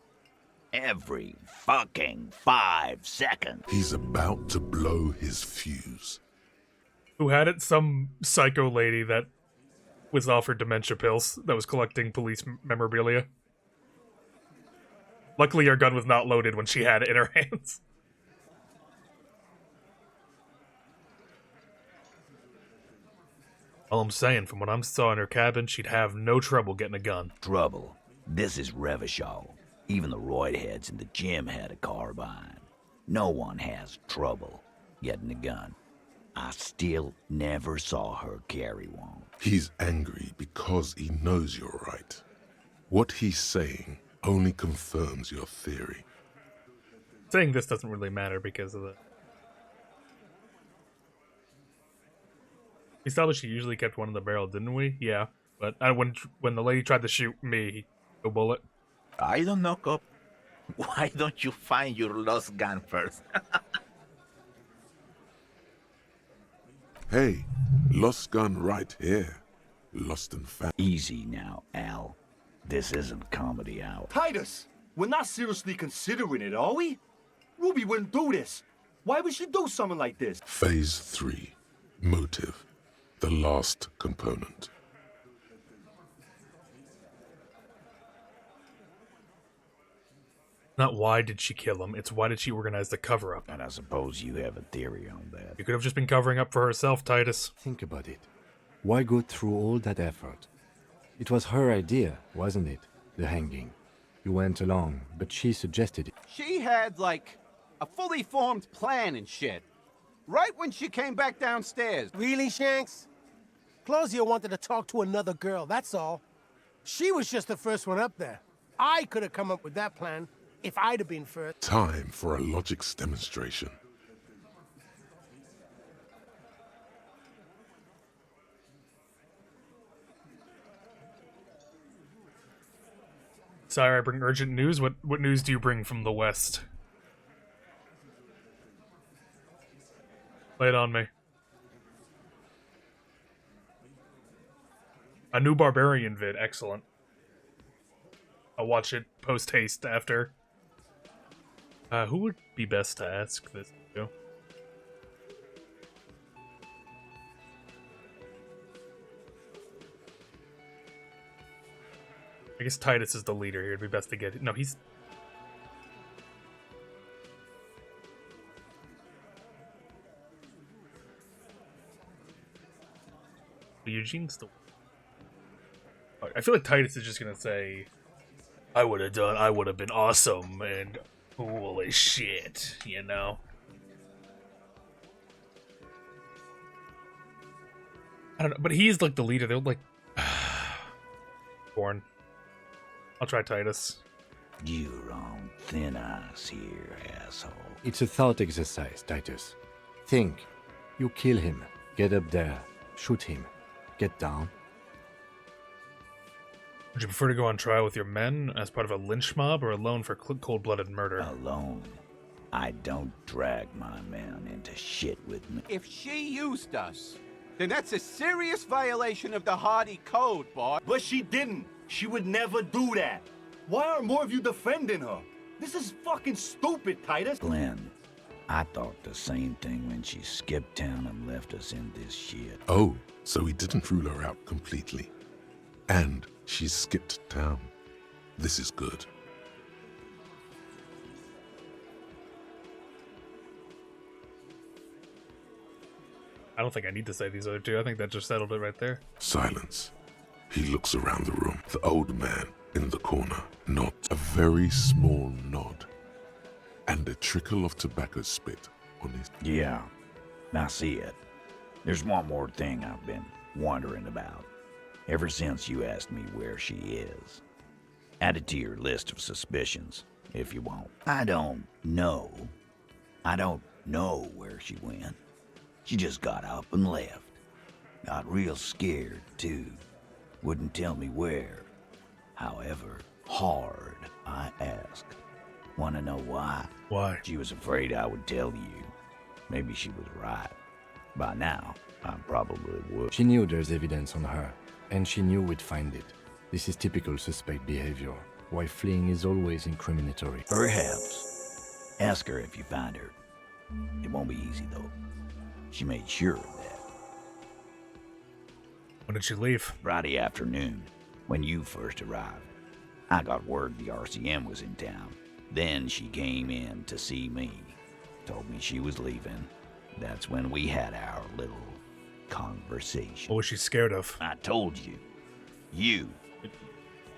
Every fucking 5 seconds. He's about to blow his fuse. Who had it? Some psycho lady that was offered dementia pills that was collecting police memorabilia. Luckily, her gun was not loaded when she had it in her hands. All I'm saying, from what I saw in her cabin, she'd have no trouble getting a gun. Trouble. This is Revachol. Even the roid heads in the gym had a carbine. No one has trouble getting a gun. I still never saw her carry one. He's angry because he knows you're right. What he's saying only confirms your theory. Saying this doesn't really matter because of the... We established he usually kept one in the barrel, didn't we? Yeah. But when the lady tried to shoot me, a bullet. I don't know, Cop. Why don't you find your lost gun first? Hey, lost gun right here. Lost and found. Easy now, Al. This isn't comedy hour. Titus, we're not seriously considering it, are we? Ruby wouldn't do this. Why would she do something like this? Phase 3. Motive. The last component. Not why did she kill him, it's why did she organize the cover-up. And I suppose you have a theory on that. You could have just been covering up for herself, Titus. Think about it. Why go through all that effort? It was her idea, wasn't it? The hanging. You went along, but she suggested it. She had, like, a fully formed plan and shit. Right when she came back downstairs. Really, Shanks? Claudia wanted to talk to another girl, that's all. She was just the first one up there. I could have come up with that plan if I'd have been first. Time for a logics demonstration. Sire, I bring urgent news. What news do you bring from the West? Lay it on me. A new Barbarian vid. Excellent. I'll watch it post-haste after. Who would be best to ask this to? I guess Titus is the leader here. It'd be best to get it. No, he's... Eugene's the... I feel like Titus is just gonna say, I would have been awesome and cool as shit, you know? I don't know, but he's like the leader. They're like... Torn. I'll try Titus. You're on thin ice here, asshole. It's a thought exercise, Titus. Think. You kill him. Get up there. Shoot him. Get down. Would you prefer to go on trial with your men as part of a lynch mob or alone for cold-blooded murder? Alone. I don't drag my men into shit with me. If she used us, then that's a serious violation of the Hardy Code, boy. But she didn't. She would never do that. Why aren't more of you defending her? This is fucking stupid, Titus. Glenn, I thought the same thing when she skipped town and left us in this shit. Oh, so he didn't rule her out completely. And she skipped town. This is good. I don't think I need to say these other two. I think that just settled it right there. Silence. He looks around the room. The old man in the corner nods. A very small nod. And a trickle of tobacco spit on his... Yeah, I see it. There's one more thing I've been wondering about. Ever since you asked me where she is. Add it to your list of suspicions, if you want. I don't know where she went. She just got up and left. Got real scared, too. Wouldn't tell me where. However, hard I asked. Want to know why? Why? She was afraid I would tell you. Maybe she was right. By now, I probably would. She knew there's evidence on her, and she knew we'd find it. This is typical suspect behavior. Why fleeing is always incriminatory. Perhaps. Ask her if you find her. It won't be easy, though. She made sure of that. When did she leave? Friday afternoon, when you first arrived. I got word the RCM was in town. Then she came in to see me. Told me she was leaving. That's when we had our little conversation. What was she scared of? I told you. You.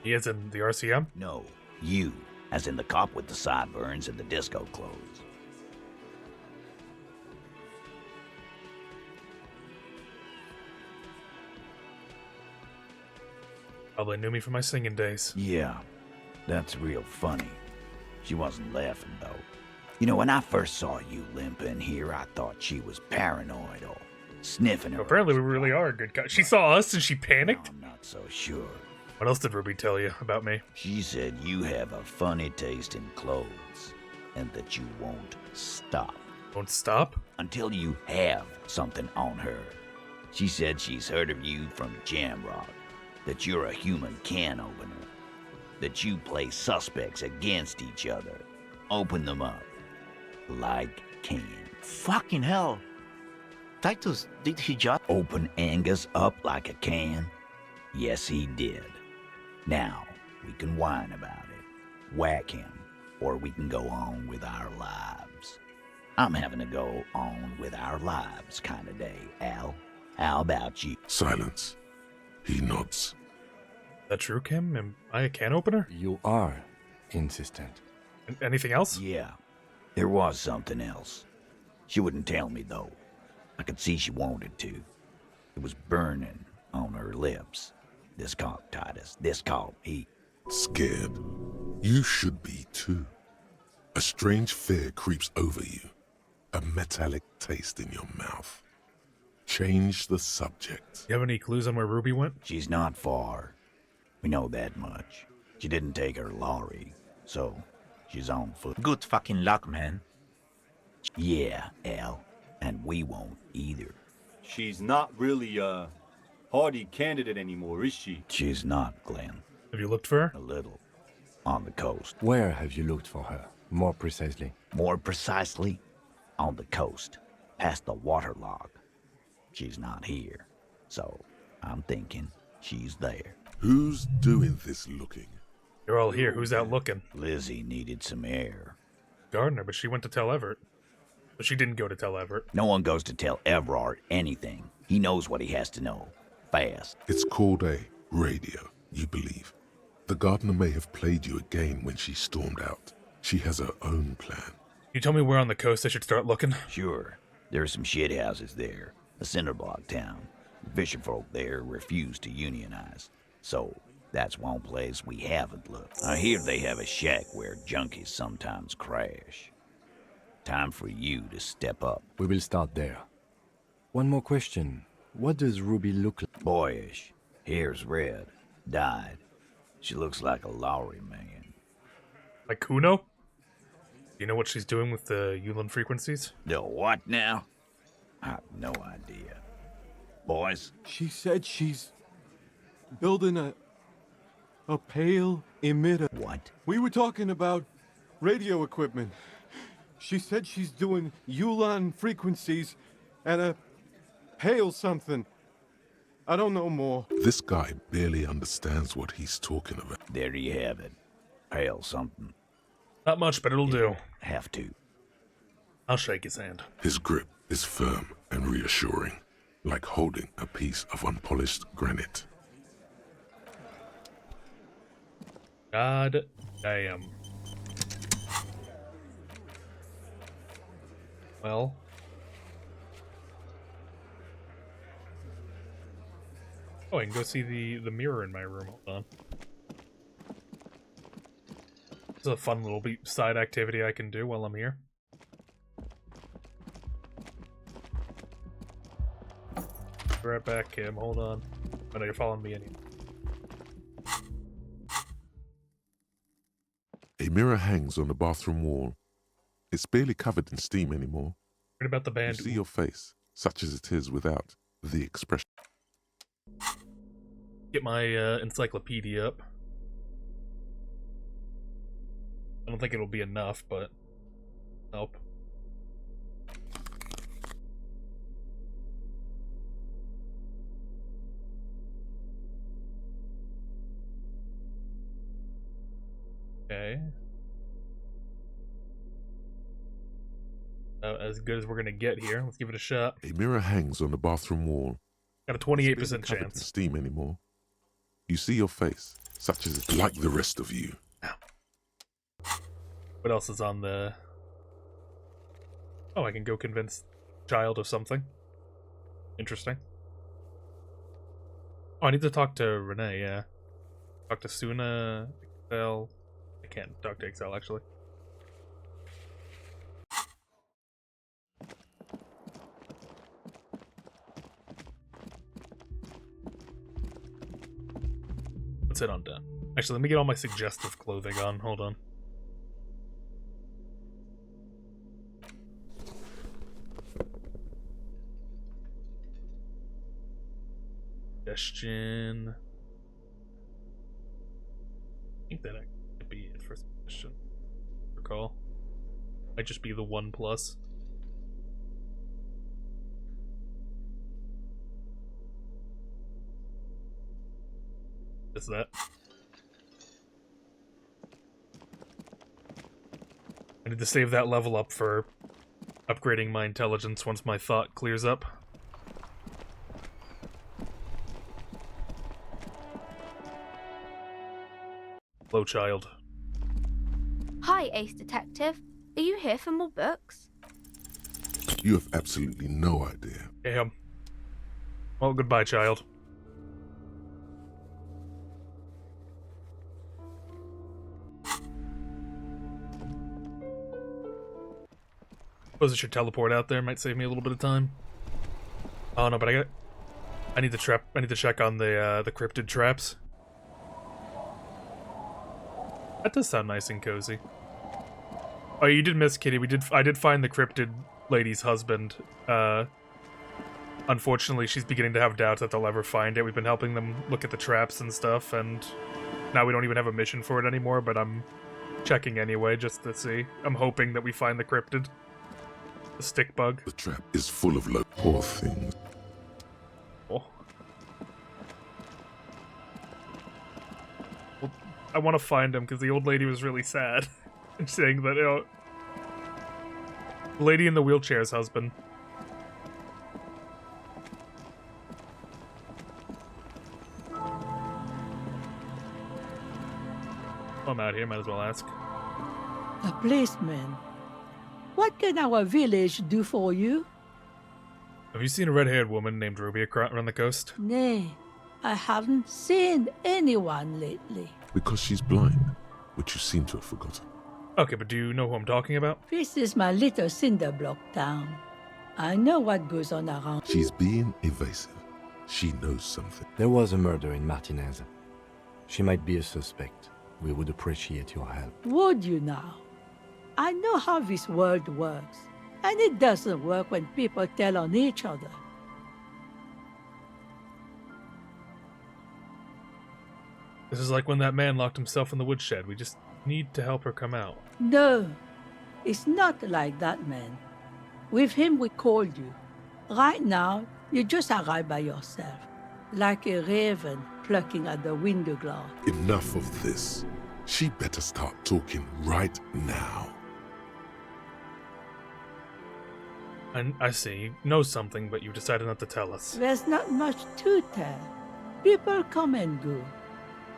He is in the RCM? No, you. As in the cop with the sideburns and the disco clothes. Probably knew me from my singing days. Yeah, that's real funny. She wasn't laughing, though. You know, when I first saw you limping here, I thought she was paranoid or sniffing her. Apparently we really are a good guy. She saw us and she panicked? I'm not so sure. What else did Ruby tell you about me? She said you have a funny taste in clothes and that you won't stop. Won't stop? Until you have something on her. She said she's heard of you from Jamrock, that you're a human can opener, that you play suspects against each other, open them up like cans. Fucking hell. Titus, did he just open Angus up like a can? Yes, he did. Now, we can whine about it, whack him, or we can go on with our lives. I'm having a go on with our lives kind of day, Al. How about you? Silence. He nods. That true, Kim? Am I a can opener? You are insistent. Anything else? Yeah, there was something else. She wouldn't tell me, though. I could see she wanted to. It was burning on her lips. This caught Titus. This caught me. Scared. You should be, too. A strange fear creeps over you. A metallic taste in your mouth. Change the subject. You have any clues on where Ruby went? She's not far. We know that much. She didn't take her lorry, so she's on foot. Good fucking luck, man. Yeah, Al. And we won't either. She's not really a Hardy candidate anymore, is she? She's not, Glenn. Have you looked for her? A little. On the coast. Where have you looked for her? More precisely. More precisely, on the coast, past the waterlock. She's not here, so I'm thinking she's there. Who's doing this looking? You're all here. Who's out looking? Lizzie needed some air. Gardner, but she went to tell Everett. But she didn't go to tell Everett. No one goes to tell Everard anything. He knows what he has to know. Fast. It's called a radio, you believe. The gardener may have played you a game when she stormed out. She has her own plan. You tell me where on the coast I should start looking? Sure. There are some shit houses there. A cinder block town. The fisherfolk there refuse to unionize. So, That's one place we haven't looked. I hear they have a shack where junkies sometimes crash. Time for you to step up. We will start there. One more question. What does Ruby look like? Boyish. Hair's red. Dyed. She looks like a Lowry man. Like Kuno? Do you know what she's doing with the Yulin frequencies? The what now? I have no idea. Boys? She said she's building a pale emitter. What? We were talking about radio equipment. She said she's doing Yulon frequencies and a pale something. I don't know more. This guy barely understands what he's talking about. There you have it. Pale something. Not much, but it'll do. Have to. I'll shake his hand. His grip is firm and reassuring, like holding a piece of unpolished granite. God damn. Well. Oh, I can go see the mirror in my room. Hold on. This is a fun little side activity I can do while I'm here. Be right back, Kim. Hold on. I know you're following me anyway. A mirror hangs on the bathroom wall. It's barely covered in steam anymore. What about the band? You see your face, such as it is without the expression. Get my encyclopedia up. I don't think it'll be enough, but help. Okay. As good as we're gonna get here. Let's give it a shot. A mirror hangs on the bathroom wall. Got a 28% It's barely covered in chance. steam anymore. You see your face, such as it's like the rest of you. What else is on the... Oh, I can go convince child of something. Interesting. Oh, I need to talk to Renee, yeah. Talk to Suna, Excel. I can't talk to Excel, actually. Let's hit on done. Actually, let me get all my suggestive clothing on. Hold on. Suggestion. I think that could be it for suggestion. Recall. Might just be the 1+. Is that? I need to save that level up for upgrading my intelligence once my thought clears up. Hello, child. Hi, Ace Detective. Are you here for more books? You have absolutely no idea. Damn. Well, goodbye, child. Suppose I should teleport out there. Might save me a little bit of time. Oh no, but I need to check on the cryptid traps. That does sound nice and cozy. Oh, you did miss Kitty. I did find the cryptid lady's husband. Unfortunately, she's beginning to have doubts that they'll ever find it. We've been helping them look at the traps and stuff, and now we don't even have a mission for it anymore, but I'm checking anyway, just to see. I'm hoping that we find the cryptid. The stick bug. The trap is full of poor things. Oh. Well, I want to find him, because the old lady was really sad. And saying that, you know... The lady in the wheelchair's husband. I'm out here, might as well ask. A policeman. What can our village do for you? Have you seen a red-haired woman named Ruby around the coast? Nay, I haven't seen anyone lately. Because she's blind, which you seem to have forgotten. Okay, but do you know who I'm talking about? This is my little cinder block town. I know what goes on around. She's being evasive. She knows something. There was a murder in Martinez. She might be a suspect. We would appreciate your help. Would you now? I know how this world works, and it doesn't work when people tell on each other. This is like when that man locked himself in the woodshed. We just need to help her come out. No, it's not like that, man. With him, we called you. Right now, you just arrived by yourself, like a raven plucking at the window glass. Enough of this. She better start talking right now. I see. You know something, but you decided not to tell us. There's not much to tell. People come and go.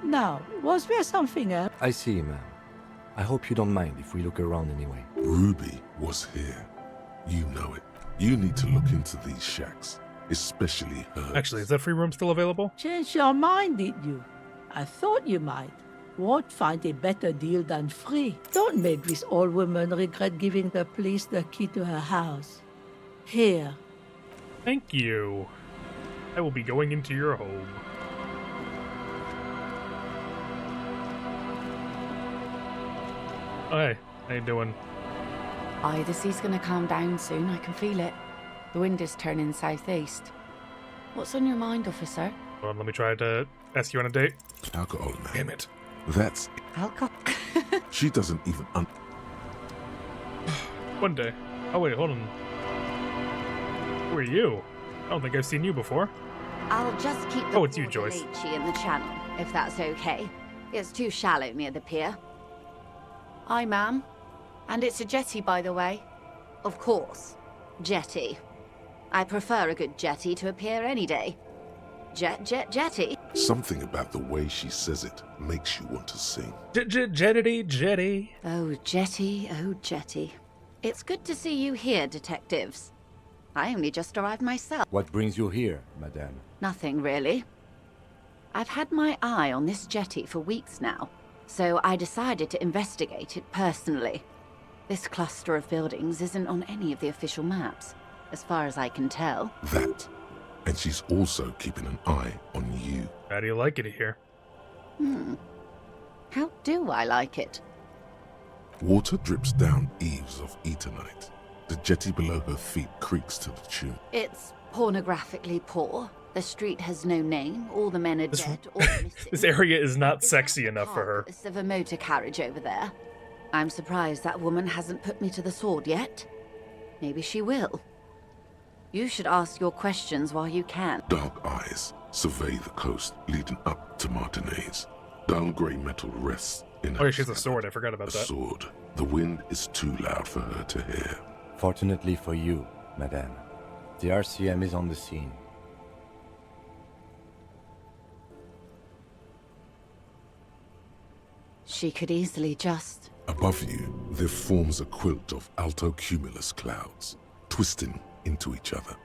Now, was there something else? I see, ma'am. I hope you don't mind if we look around anyway. Ruby was here. You know it. You need to look into these shacks, especially hers. Actually, is that free room still available? Change your mind, did you? I thought you might. Won't find a better deal than free. Don't make this old woman regret giving the police the key to her house. Here. Thank you. I will be going into your home. Oh, hey, how you doing? Aye, the sea's gonna calm down soon, I can feel it. The wind is turning southeast. What's on your mind, officer? Well, let me try to ask you on a date. Alcohol, man. Damn it. That's... Alcohol? She doesn't even One day. Oh, wait, hold on. Who are you? I don't think I've seen you before. I'll just keep the it's you, Joyce. Bordelecci in the channel, if that's okay. It's too shallow near the pier. Aye, ma'am. And it's a jetty, by the way. Of course. Jetty. I prefer a good jetty to a pier any day. Jetty. Something about the way she says it makes you want to sing. Jetty. Oh, jetty. It's good to see you here, detectives. I only just arrived myself. What brings you here, madame? Nothing, really. I've had my eye on this jetty for weeks now, so I decided to investigate it personally. This cluster of buildings isn't on any of the official maps, as far as I can tell. That. And she's also keeping an eye on you. How do you like it here? How do I like it? Water drips down eaves of Eternite. The jetty below her feet creaks to the tune. It's pornographically poor. The street has no name. All the men are dead or missing. This area is not sexy enough for her. Of a motor carriage over there. I'm surprised that woman hasn't put me to the sword yet. Maybe she will. You should ask your questions while you can. Dark eyes survey the coast leading up to Martinez. Dull grey metal rests in her. Oh, she has a sword. I forgot about that. A sword. The wind is too loud for her to hear. Fortunately for you, madame, the RCM is on the scene. She could easily just... Above you, there forms a quilt of altocumulus clouds, twisting into each other.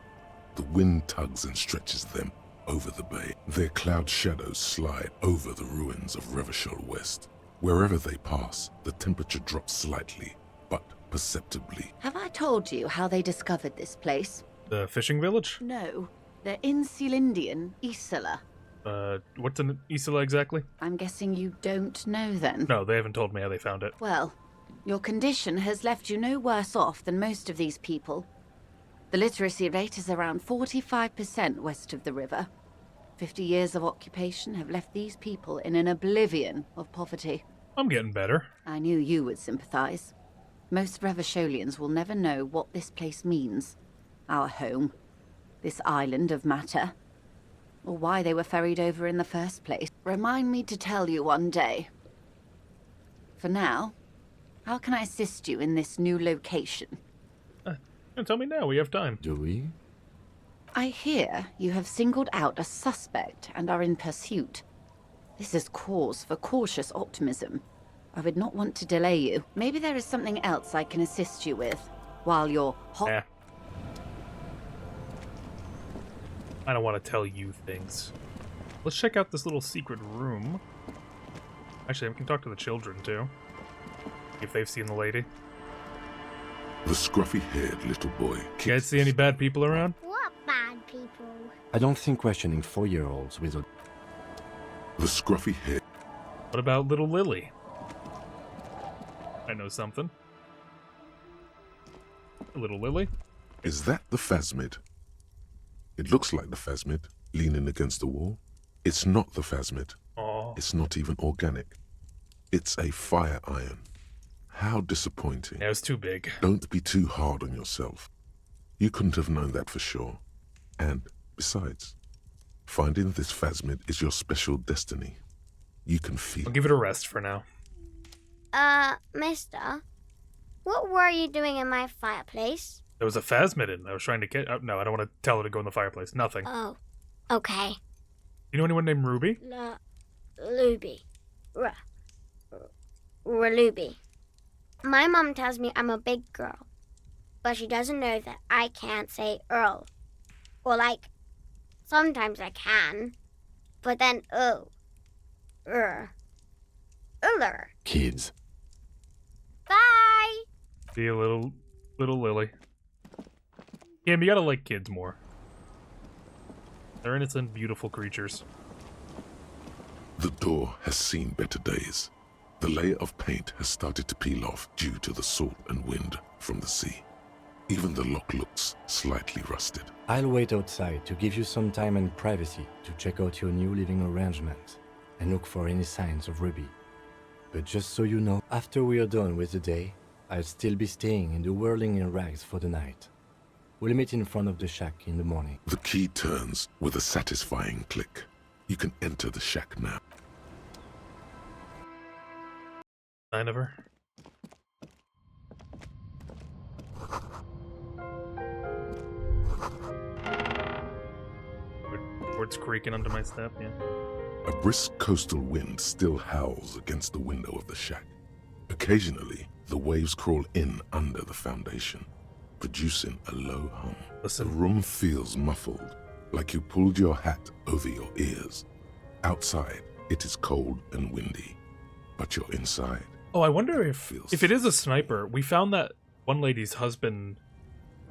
The wind tugs and stretches them over the bay. Their cloud shadows slide over the ruins of Revachol West. Wherever they pass, the temperature drops slightly, but perceptibly. Have I told you how they discovered this place? The fishing village? No. They're in Celindian, Isola. What's an Isola exactly? I'm guessing you don't know then? No, they haven't told me how they found it. Well, your condition has left you no worse off than most of these people. The literacy rate is around 45% west of the river. 50 years of occupation have left these people in an oblivion of poverty. I'm getting better. I knew you would sympathize. Most Revacholians will never know what this place means. Our home. This island of matter. Or why they were ferried over in the first place. Remind me to tell you one day. For now, how can I assist you in this new location? Tell me now, we have time. Do we? I hear you have singled out a suspect and are in pursuit. This is cause for cautious optimism. I would not want to delay you. Maybe there is something else I can assist you with while you're hot. Yeah. I don't want to tell you things. Let's check out this little secret room. Actually, we can talk to the children, too. If they've seen the lady. The scruffy-haired little boy. You guys see any bad people around? What bad people? I don't think questioning 4-year-olds with a... The scruffy-haired... What about little Lily? I know something. Little Lily? Is that the phasmid? It looks like the phasmid, leaning against the wall. It's not the phasmid. Oh. It's not even organic. It's a fire iron. How disappointing. Yeah, it was too big. Don't be too hard on yourself. You couldn't have known that for sure. And, besides, finding this phasmid is your special destiny. You can feel... I'll give it a rest for now. Mister, what were you doing in my fireplace? There was a phasmid in. I was trying to get... Oh, no, I don't want to tell her to go in the fireplace. Nothing. Oh, okay. You know anyone named Ruby? Ruby. Ruby. My mom tells me I'm a big girl, but she doesn't know that I can't say Earl. Or sometimes I can, but then Uller. Kids. Bye! See you, little Lily. Cam, you gotta like kids more. They're innocent, beautiful creatures. The door has seen better days. The layer of paint has started to peel off due to the salt and wind from the sea. Even the lock looks slightly rusted. I'll wait outside to give you some time and privacy to check out your new living arrangements and look for any signs of Ruby. But just so you know, after we are done with the day, I'll still be staying in the Whirling in Rags for the night. We'll meet in front of the shack in the morning. The key turns with a satisfying click. You can enter the shack now. Sign of her. Board's creaking under my step, yeah. A brisk coastal wind still howls against the window of the shack. Occasionally, the waves crawl in under the foundation, producing a low hum. Listen. The room feels muffled, like you pulled your hat over your ears. Outside, it is cold and windy, but you're inside. Oh, I wonder if it is a sniper. We found that one lady's husband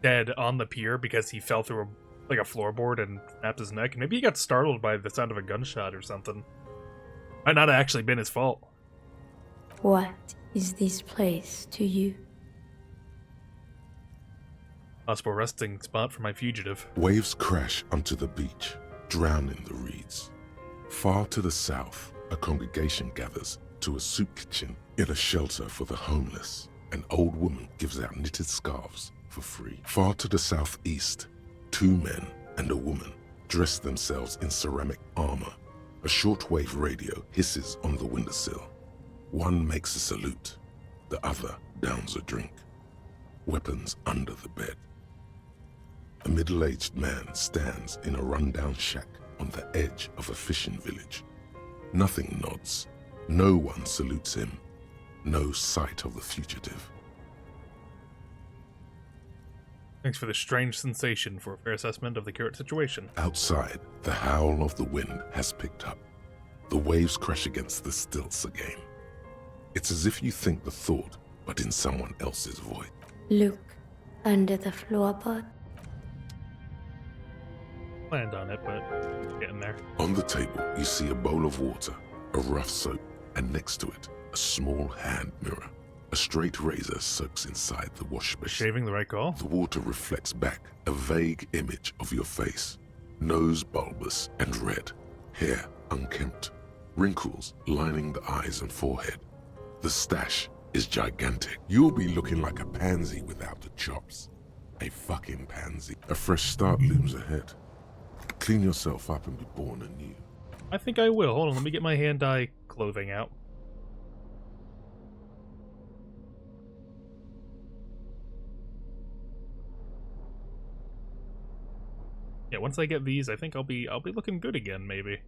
dead on the pier because he fell through a floorboard and snapped his neck. Maybe he got startled by the sound of a gunshot or something. Might not have actually been his fault. What is this place to you? Possible resting spot for my fugitive. Waves crash onto the beach, drowning the reeds. Far to the south, a congregation gathers to a soup kitchen in a shelter for the homeless. An old woman gives out knitted scarves for free. Far to the southeast, 2 men and a woman dress themselves in ceramic armor. A shortwave radio hisses on the windowsill. One makes a salute, the other downs a drink. Weapons under the bed. A middle-aged man stands in a rundown shack on the edge of a fishing village. Nothing nods. No one salutes him. No sight of the fugitive. Thanks for the strange sensation for a fair assessment of the current situation. Outside, the howl of the wind has picked up. The waves crash against the stilts again. It's as if you think the thought, but in someone else's voice. Look under the floorboard. Planned on it, but getting there. On the table, you see a bowl of water, a rough soap, and next to it, a small hand mirror. A straight razor soaks inside the wash basin. Shaving the right call? The water reflects back a vague image of your face. Nose bulbous and red, hair unkempt, wrinkles lining the eyes and forehead. The stash is gigantic. You'll be looking like a pansy without the chops. A fucking pansy. A fresh start looms ahead. Clean yourself up and be born anew. I think I will. Hold on, let me get my hand-dye clothing out. Yeah, once I get these, I think I'll be looking good again, maybe.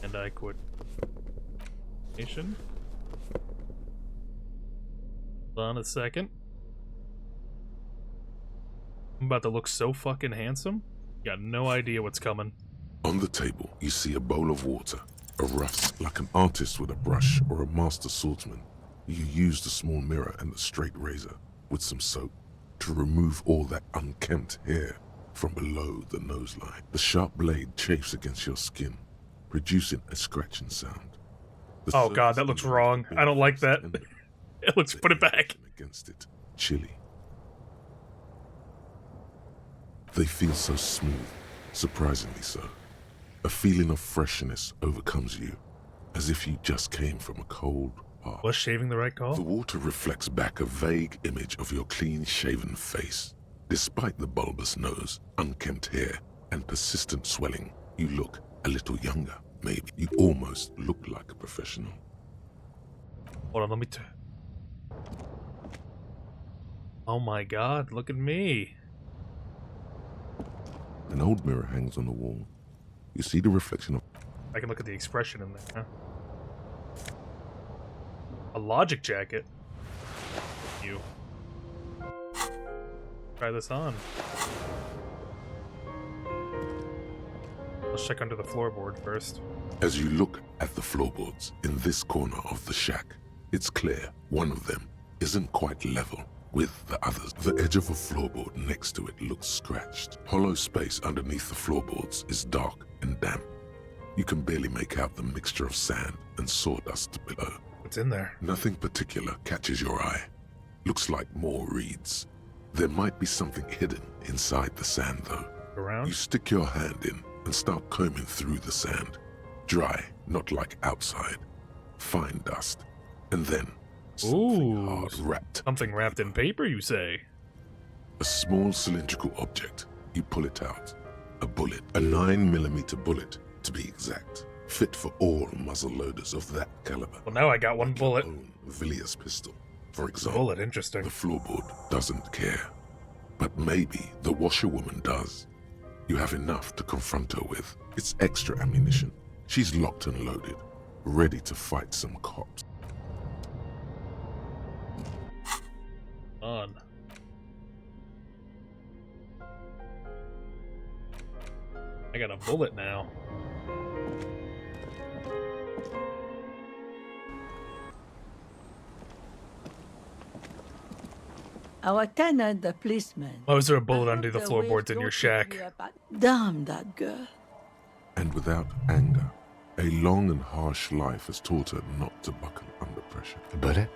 And I quit. Nation. Hold on a second. I'm about to look so fucking handsome. Got no idea what's coming. On the table, you see a bowl of water, a rough, like an artist with a brush or a master swordsman. You use the small mirror and the straight razor with some soap to remove all that unkempt hair from below the nose line. The sharp blade chafes against your skin, producing a scratching sound. Oh god, that looks wrong. I don't like that. It looks. Put it back. Against it, chilly. They feel so smooth, surprisingly so. A feeling of freshness overcomes you, as if you just came from a cold bath. Was shaving the right call? The water reflects back a vague image of your clean-shaven face. Despite the bulbous nose, unkempt hair, and persistent swelling, you look a little younger. Maybe you almost look like a professional. Hold on, let me oh my god, look at me. An old mirror hangs on the wall. You see the reflection of... I can look at the expression in there. Huh? A logic jacket. You. Try this on. Let's check under the floorboard first. As you look at the floorboards in this corner of the shack, it's clear one of them isn't quite level with the others. The edge of a floorboard next to it looks scratched. Hollow space underneath the floorboards is dark and damp. You can barely make out the mixture of sand and sawdust below. What's in there? Nothing particular catches your eye. Looks like more reeds. There might be something hidden inside the sand though. Around? You stick your hand in and start combing through the sand. Dry, not like outside. Fine dust. And then something hard wrapped. Something wrapped in paper, you say? A small cylindrical object. You pull it out. A bullet. A 9mm bullet, to be exact. Fit for all muzzle loaders of that caliber. Well, now I got one bullet. Villiers pistol, for example. Bullet, interesting. The floorboard doesn't care. But maybe the washerwoman does. You have enough to confront her with. It's extra ammunition. She's locked and loaded, ready to fight some cops. On. I got a bullet now. Our tenant, the policeman. Why was there a bullet under the floorboards in your shack? Damn that girl. And without anger, a long and harsh life has taught her not to buckle under pressure. But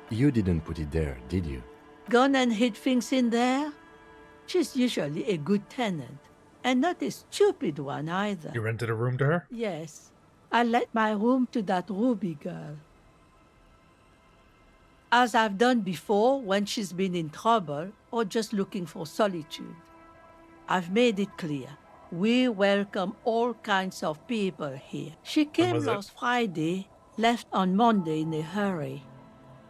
you didn't put it there, did you? Gone and hid things in there? She's usually a good tenant, and not a stupid one either. You rented a room to her? Yes. I let my room to that Ruby girl. As I've done before when she's been in trouble or just looking for solitude. I've made it clear. We welcome all kinds of people here. She came last Friday, left on Monday in a hurry.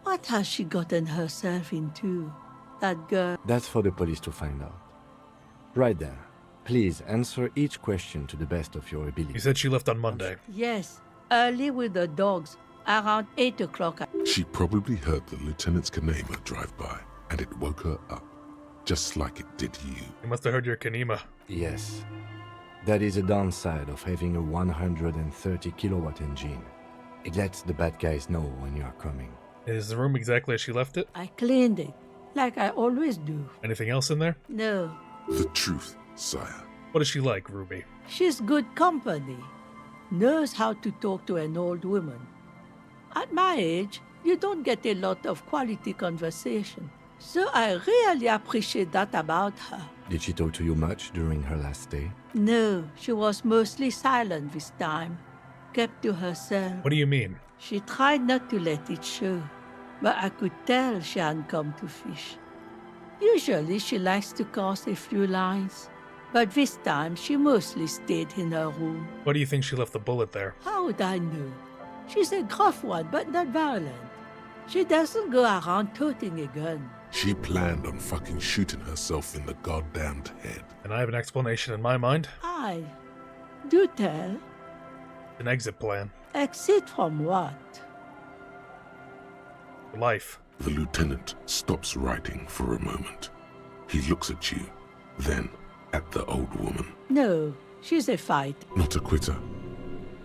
What has she gotten herself into, that girl? That's for the police to find out. Right there. Please answer each question to the best of your ability. You said she left on Monday. Yes, early with the dogs, around 8 o'clock. She probably heard the lieutenant's Kanema drive by, and it woke her up, just like it did you. You must have heard your Kanema. Yes. That is a downside of having a 130 kilowatt engine. It lets the bad guys know when you are coming. Is the room exactly as she left it? I cleaned it, like I always do. Anything else in there? No. The truth, sire. What is she like, Ruby? She's good company. Knows how to talk to an old woman. At my age, you don't get a lot of quality conversation. So I really appreciate that about her. Did she talk to you much during her last stay? No, she was mostly silent this time. Kept to herself. What do you mean? She tried not to let it show, but I could tell she hadn't come to fish. Usually she likes to cast a few lines, but this time she mostly stayed in her room. Why do you think she left the bullet there? How would I know? She's a gruff one, but not violent. She doesn't go around toting a gun. She planned on fucking shooting herself in the goddamned head. And I have an explanation in my mind. Aye. Do tell. An exit plan. Exit from what? Life. The lieutenant stops writing for a moment. He looks at you, then at the old woman. No, she's a fighter. Not a quitter.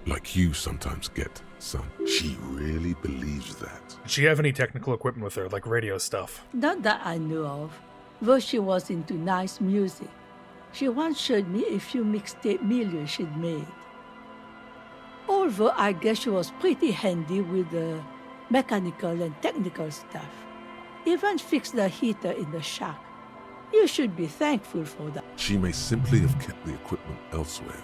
Like you sometimes get, son. She really believes that. Did she have any technical equipment with her, like radio stuff? Not that I know of, though she was into nice music. She once showed me a few mixtape millions she'd made. Although I guess she was pretty handy with the mechanical and technical stuff. Even fixed the heater in the shack. You should be thankful for that. She may simply have kept the equipment elsewhere.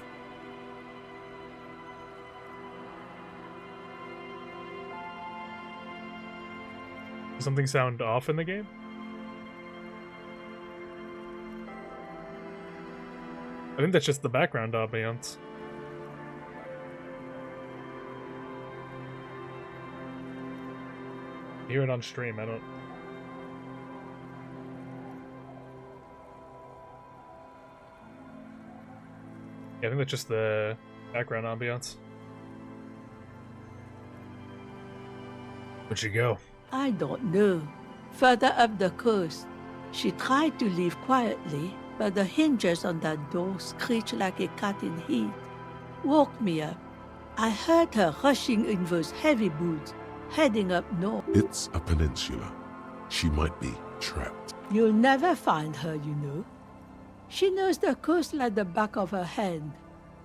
Does something sound off in the game? I think that's just the background ambiance. Hear it on stream, I don't... Yeah, I think that's just the background ambiance. Where'd she go? I don't know. Further up the coast, she tried to leave quietly, but the hinges on that door screeched like a cat in heat. Woke me up. I heard her rushing in those heavy boots, heading up north. It's a peninsula. She might be trapped. You'll never find her, you know. She knows the coast like the back of her hand.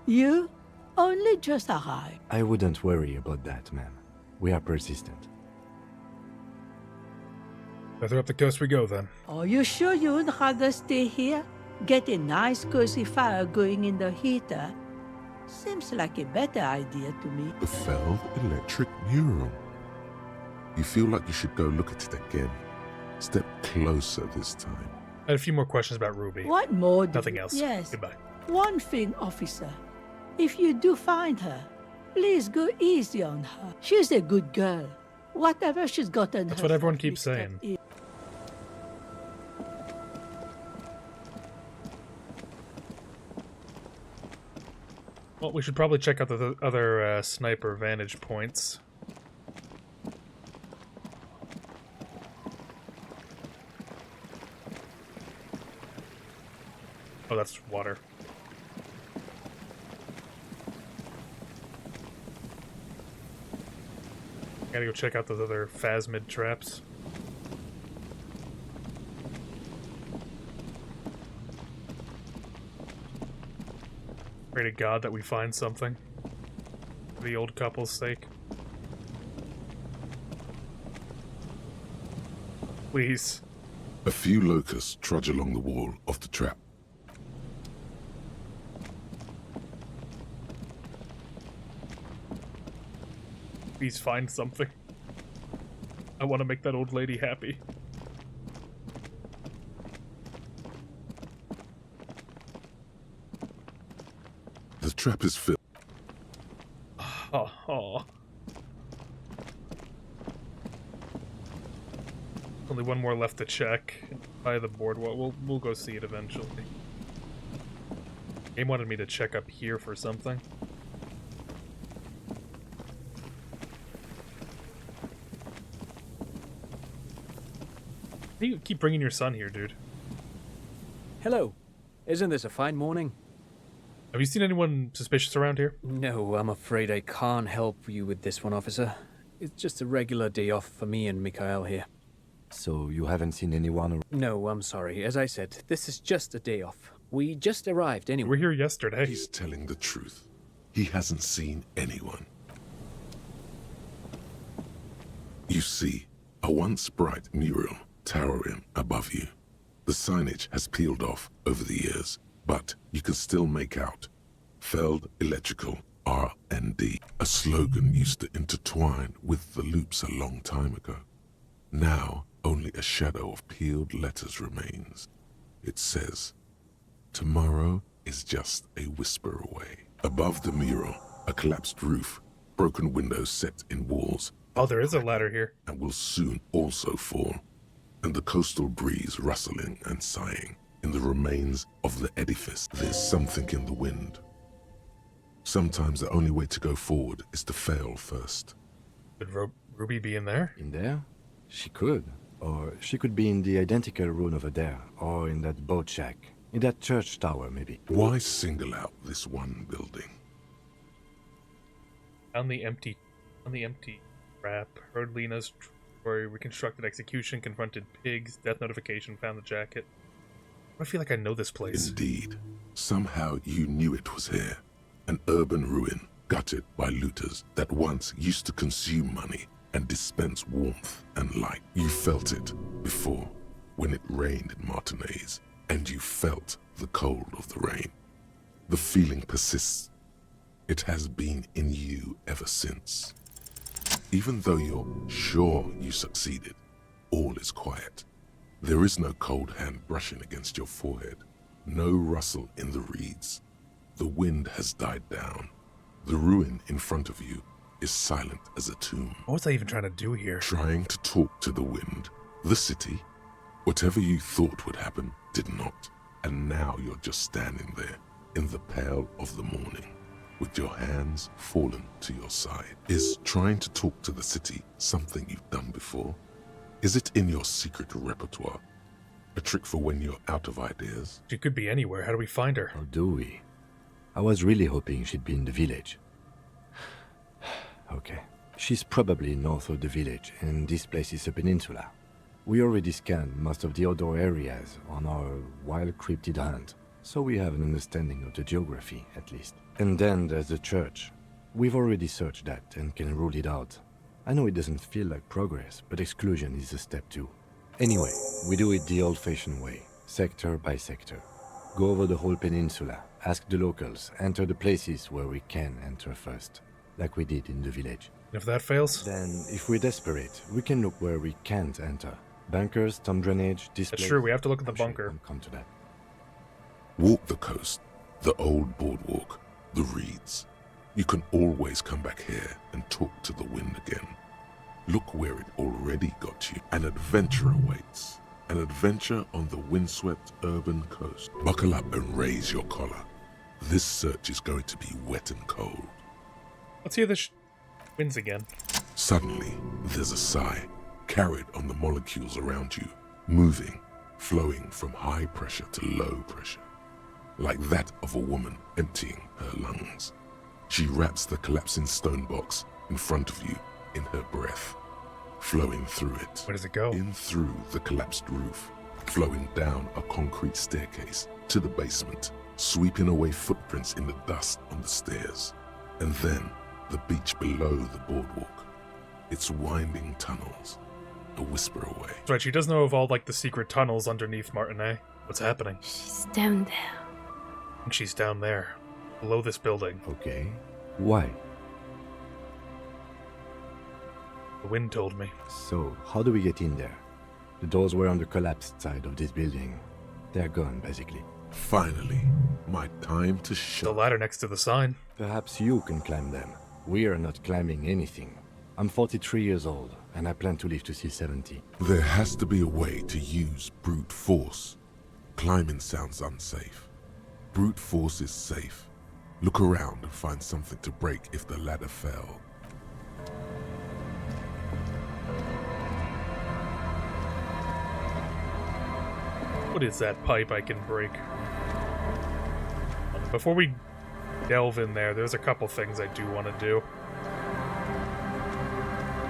You only just arrived. I wouldn't worry about that, ma'am. We are persistent. Further up the coast we go, then. Are you sure you would rather stay here? Get a nice cozy fire going in the heater? Seems like a better idea to me. The failed electric mural. You feel like you should go look at it again. Step closer this time. I had a few more questions about Ruby. What more? Nothing else. Yes. Goodbye. One thing, officer. If you do find her, please go easy on her. She's a good girl. Whatever she's gotten That's what everyone keeps saying. Well, we should probably check out the other sniper vantage points. Oh, that's water. Gotta go check out those other phasmid traps. Pray to God that we find something. For the old couple's sake. Please. A few locusts trudge along the wall of the trap. Please find something. I want to make that old lady happy. The trap is filled. Oh. Only one more left to check. By the boardwalk. We'll go see it eventually. Game wanted me to check up here for something. Why do you keep bringing your son here, dude? Hello. Isn't this a fine morning? Have you seen anyone suspicious around here? No, I'm afraid I can't help you with this one, officer. It's just a regular day off for me and Mikhail here. So you haven't seen anyone? No, I'm sorry. As I said, this is just a day off. We just arrived anyway. We were here yesterday. He's telling the truth. He hasn't seen anyone. You see, a once bright mural towering above you. The signage has peeled off over the years, but you can still make out Feld Electrical R&D. A slogan used to intertwine with the loops a long time ago. Now, only a shadow of peeled letters remains. It says, "Tomorrow is just a whisper away." Above the mural, a collapsed roof, broken windows set in walls. Oh, there is a ladder here. And will soon also fall. And the coastal breeze rustling and sighing. In the remains of the edifice, there's something in the wind. Sometimes the only way to go forward is to fail first. Could Ruby be in there? In there? She could. Or she could be in the identical room over there, or in that boat shack. In that church tower, maybe. Why single out this one building? On the empty trap. Heard Lena's story. Reconstructed execution. Confronted pigs. Death notification. Found the jacket. I feel like I know this place. Indeed. Somehow you knew it was here. An urban ruin, gutted by looters that once used to consume money and dispense warmth and light. You felt it before, when it rained in Martinez, and you felt the cold of the rain. The feeling persists. It has been in you ever since. Even though you're sure you succeeded, all is quiet. There is no cold hand brushing against your forehead, no rustle in the reeds. The wind has died down. The ruin in front of you is silent as a tomb. What was I even trying to do here? Trying to talk to the wind, the city. Whatever you thought would happen did not. And now you're just standing there in the pale of the morning, with your hands fallen to your side. Is trying to talk to the city something you've done before? Is it in your secret repertoire? A trick for when you're out of ideas? She could be anywhere. How do we find her? How do we? I was really hoping she'd be in the village. Okay. She's probably north of the village, and this place is a peninsula. We already scanned most of the outdoor areas on our wild cryptid hunt, so we have an understanding of the geography, at least. And then there's the church. We've already searched that and can rule it out. I know it doesn't feel like progress, but exclusion is a step too. Anyway, we do it the old-fashioned way, sector by sector. Go over the whole peninsula, ask the locals, enter the places where we can enter first, like we did in the village. If that fails? Then, if we're desperate, we can look where we can't enter. Bunkers, storm drainage, displays... That's true, we have to look at the bunker. Come to that. Walk the coast, the old boardwalk, the reeds. You can always come back here and talk to the wind again. Look where it already got you. An adventure awaits. An adventure on the windswept urban coast. Buckle up and raise your collar. This search is going to be wet and cold. Let's hear the winds again. Suddenly, there's a sigh, carried on the molecules around you, moving, flowing from high pressure to low pressure, like that of a woman emptying her lungs. She wraps the collapsing stone box in front of you in her breath, flowing through it. Where does it go? In through the collapsed roof, flowing down a concrete staircase to the basement, sweeping away footprints in the dust on the stairs, and then the beach below the boardwalk, its winding tunnels, a whisper away. That's right, she does know of all, like, the secret tunnels underneath Martinet. What's happening? She's down there. I think she's down there, below this building. Okay. Why? The wind told me. So, how do we get in there? The doors were on the collapsed side of this building. They're gone, basically. Finally, my time to shine. The ladder next to the sign. Perhaps you can climb them. We are not climbing anything. I'm 43 years old, and I plan to live to see 70. There has to be a way to use brute force. Climbing sounds unsafe. Brute force is safe. Look around and find something to break if the ladder fell. What is that pipe I can break? Before we delve in there, there's a couple things I do want to do.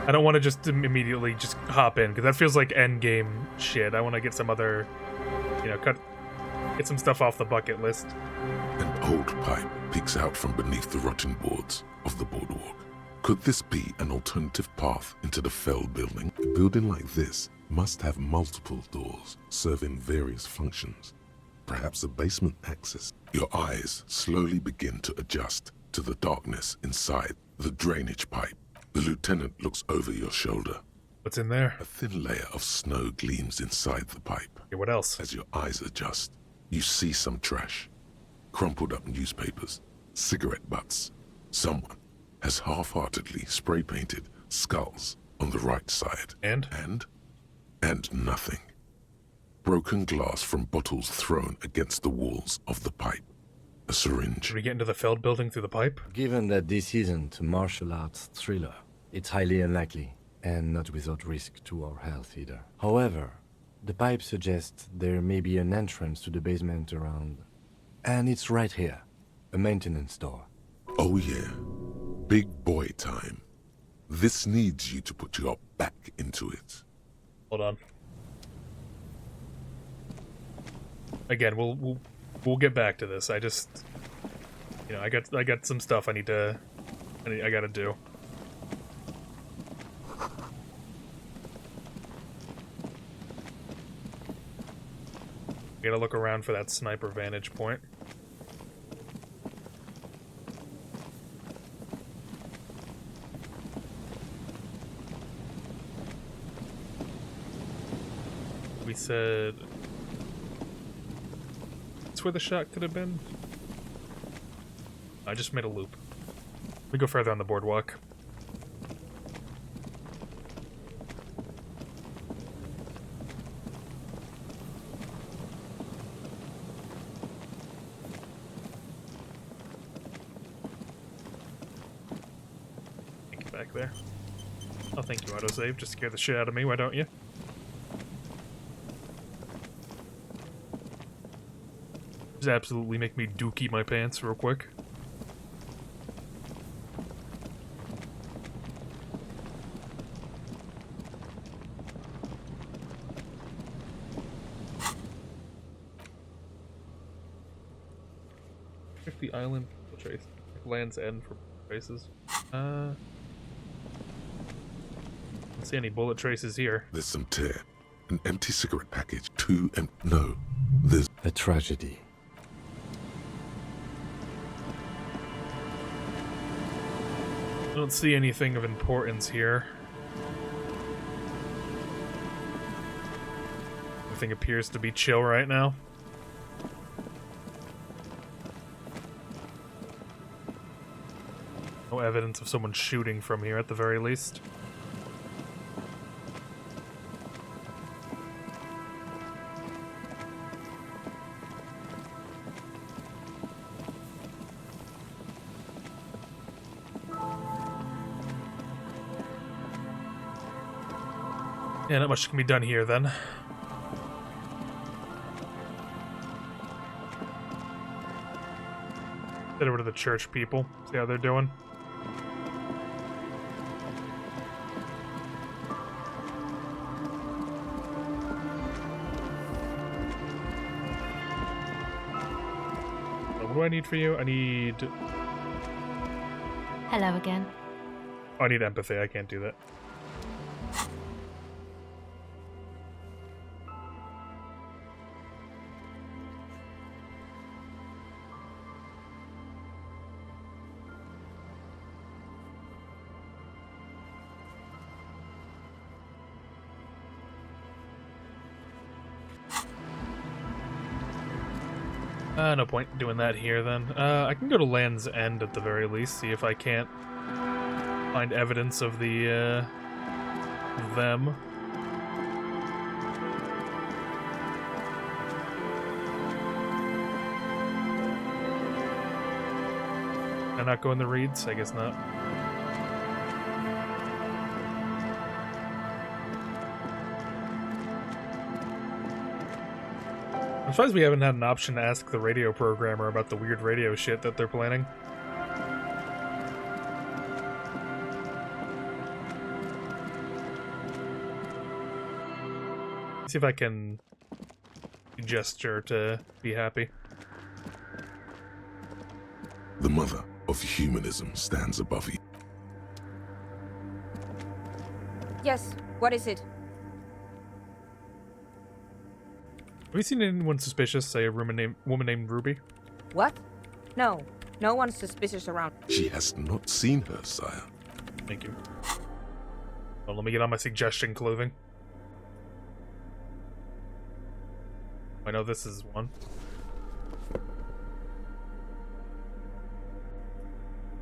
I don't want to just immediately just hop in, because that feels like endgame shit. I want to get some other, get some stuff off the bucket list. An old pipe peeks out from beneath the rotting boards of the boardwalk. Could this be an alternative path into the fell building? A building like this must have multiple doors serving various functions. Perhaps a basement access. Your eyes slowly begin to adjust to the darkness inside the drainage pipe. The lieutenant looks over your shoulder. What's in there? A thin layer of snow gleams inside the pipe. Okay, what else? As your eyes adjust, you see some trash. Crumpled up newspapers, cigarette butts. Someone has half-heartedly spray-painted skulls on the right side. And nothing. Broken glass from bottles thrown against the walls of the pipe. A syringe. Should we get into the Feld building through the pipe? Given that this isn't a martial arts thriller, it's highly unlikely, and not without risk to our health either. However, The pipe suggests there may be an entrance to the basement around. And it's right here. A maintenance door. Oh yeah. Big boy time. This needs you to put your back into it. Hold on. Again, we'll get back to this. I just, you know, I got some stuff I gotta do. Gotta look around for that sniper vantage point. We said that's where the shot could have been. I just made a loop. We go further on the boardwalk. Take it back there. Oh, thank you, autosave. Just scare the shit out of me, why don't you? Just absolutely make me dookie my pants real quick. Check the island trace. Land's End for traces. Don't see any bullet traces here. There's some tear. An empty cigarette package. No. There's a tragedy. I don't see anything of importance here. Everything appears to be chill right now. No evidence of someone shooting from here at the very least. Yeah, not much can be done here then. Head over to the church people, see how they're doing. What do I need for you? I need... Hello again. Oh, I need empathy, I can't do that. No point doing that here then. I can go to Land's End at the very least, see if I can't find evidence of the, them. Can I not go in the reeds? I guess not. I'm surprised we haven't had an option to ask the radio programmer about the weird radio shit that they're planning. See if I can gesture to be happy. the mother of humanism stands above you. Yes, what is it? Have you seen anyone suspicious, say a woman named Ruby? What? No, no one's suspicious around. She has not seen her, sire. Thank you. Well, let me get on my suggestion clothing. I know this is one.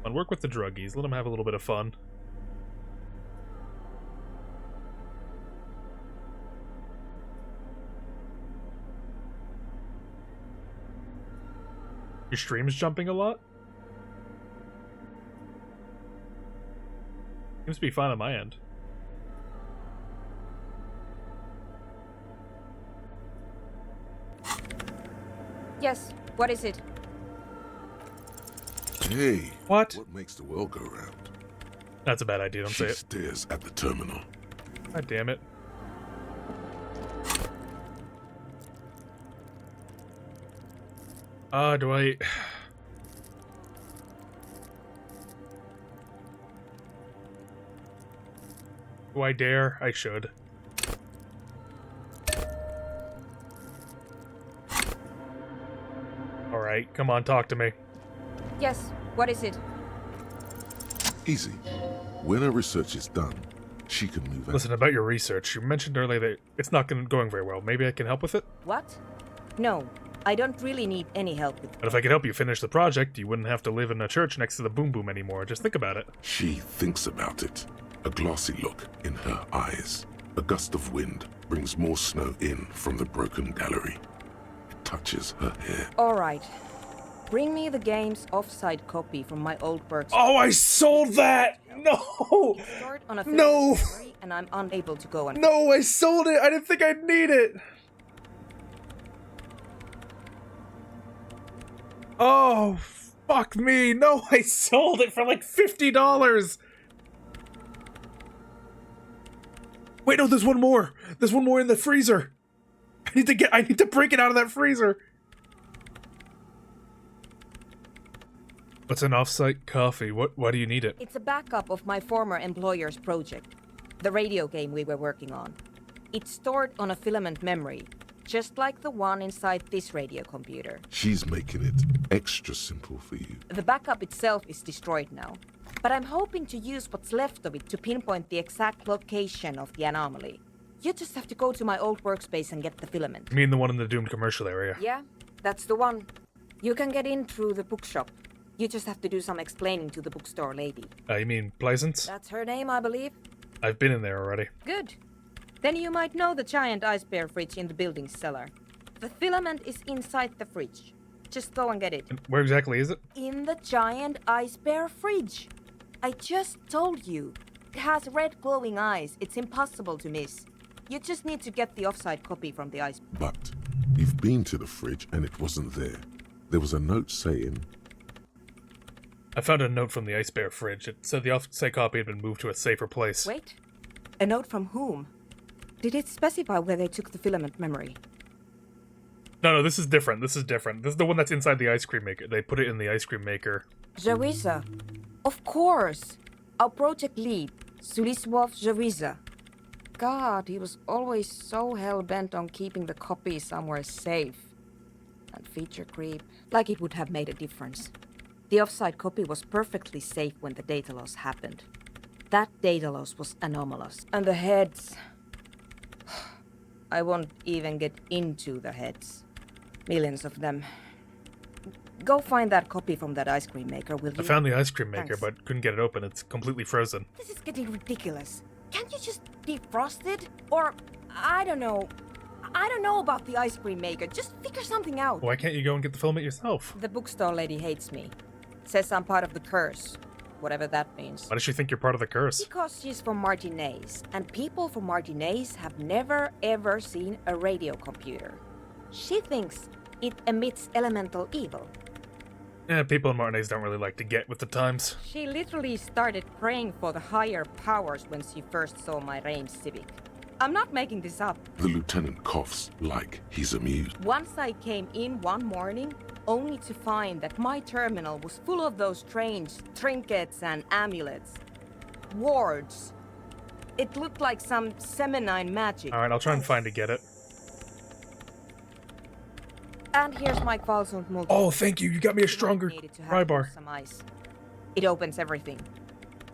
And work with the druggies. Let them have a little bit of fun. Your stream's jumping a lot? Seems to be fine on my end. Yes, what is it? Hey. What? What makes the world go round? That's a bad idea, don't say She it. stares at the terminal. God damn it. Do I... Do I dare? I should. Alright, come on, talk to me. Yes, what is it? Easy. When her research is done, she can move out. Listen, about your research, you mentioned earlier that it's not going very well. Maybe I can help with it? What? No, I don't really need any help with it. But if I could help you finish the project, you wouldn't have to live in a church next to the Boom Boom anymore. Just think about it. She thinks about it. A glassy look in her eyes. A gust of wind brings more snow in from the broken gallery. It touches her hair. All right. Bring me the game's offside copy from my old works. Oh, I sold that! No! It's stored on a No! memory, and I'm unable to go on. No, I sold it! I didn't think I'd need it! Oh, fuck me! No, I sold it for like $50! Wait, no, there's one more! There's one more in the freezer! I need to break it out of that freezer! What's an off-site coffee? Why do you need it? It's a backup of my former employer's project, the radio game we were working on. It's stored on a filament memory, just like the one inside this radio computer. She's making it extra simple for you. The backup itself is destroyed now, but I'm hoping to use what's left of it to pinpoint the exact location of the anomaly. You just have to go to my old workspace and get the filament. You mean the one in the doomed commercial area? Yeah, that's the one. You can get in through the bookshop. You just have to do some explaining to the bookstore lady. You mean Pleasance? That's her name, I believe. I've been in there already. Good. Then you might know the giant ice bear fridge in the building cellar. The filament is inside the fridge. Just go and get it. And where exactly is it? In the giant ice bear fridge. I just told you. It has red glowing eyes. It's impossible to miss. You just need to get the offside copy from the ice. But you've been to the fridge and it wasn't there. There was a note saying... I found a note from the Ice Bear fridge. It said the offsite copy had been moved to a safer place. Wait. A note from whom? Did it specify where they took the filament memory? No, this is different. This is the one that's inside the ice cream maker. They put it in the ice cream maker. Jawiza. Of course. Our project lead, Suliswov Jawiza. God, he was always so hell-bent on keeping the copy somewhere safe. And feature creep. Like it would have made a difference. The offside copy was perfectly safe when the data loss happened. That data loss was anomalous. And the heads... I won't even get into the heads. Millions of them. Go find that copy from that ice cream maker, will you? I found the ice cream maker, Thanks. but couldn't get it open. It's completely frozen. This is getting ridiculous. Can't you just defrost it? Or, I don't know. I don't know about the ice cream maker. Just figure something out. Why can't you go and get the filament yourself? The bookstore lady hates me. Says I'm part of the curse. Whatever that means. Why does she think you're part of the curse? Because she's from Martinez, and people from Martinez have never ever seen a radio computer. She thinks it emits elemental evil. Yeah, people in Martinez don't really like to get with the times. She literally started praying for the higher powers when she first saw my range civic. I'm not making this up. The lieutenant coughs like he's amused. Once I came in one morning, only to find that my terminal was full of those strange trinkets and amulets. Wards. It looked like some Semenine magic. Alright, I'll try and find to get it. And here's my Kvalsund multi. Oh, thank you. You got me a stronger pry bar. Some ice. It opens everything.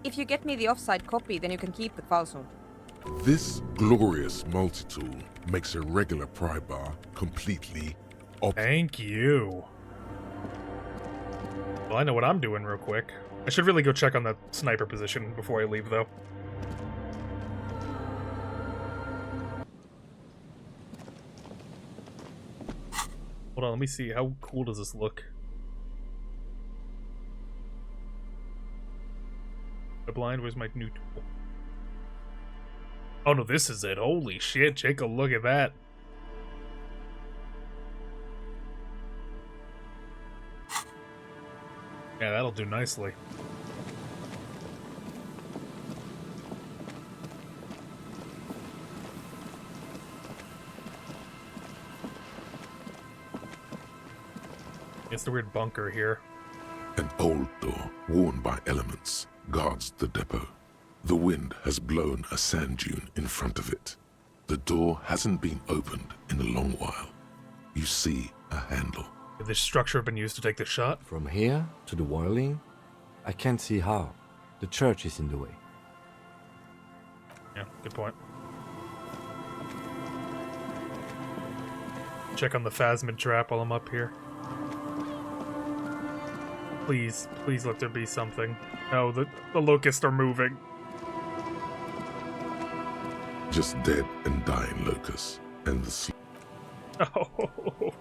If you get me the offside copy, then you can keep the Kvalsund. This glorious multi-tool makes a regular pry bar completely Thank you. Well, I know what I'm doing real quick. I should really go check on that sniper position before I leave, though. Hold on, let me see. How cool does this look? The blind, where's my new tool? Oh no, this is it. Holy shit, take a look at that. that'll do nicely. It's the weird bunker here. An old door, worn by elements, guards the depot. The wind has blown a sand dune in front of it. The door hasn't been opened in a long while. You see a handle. Could this structure have been used to take the shot? From here to the whirling, I can't see how. The church is in the way. Yeah, good point. Check on the phasmid trap while I'm up here. Please, please let there be something. No, the locusts are moving. Just dead and dying locusts, and the Oh.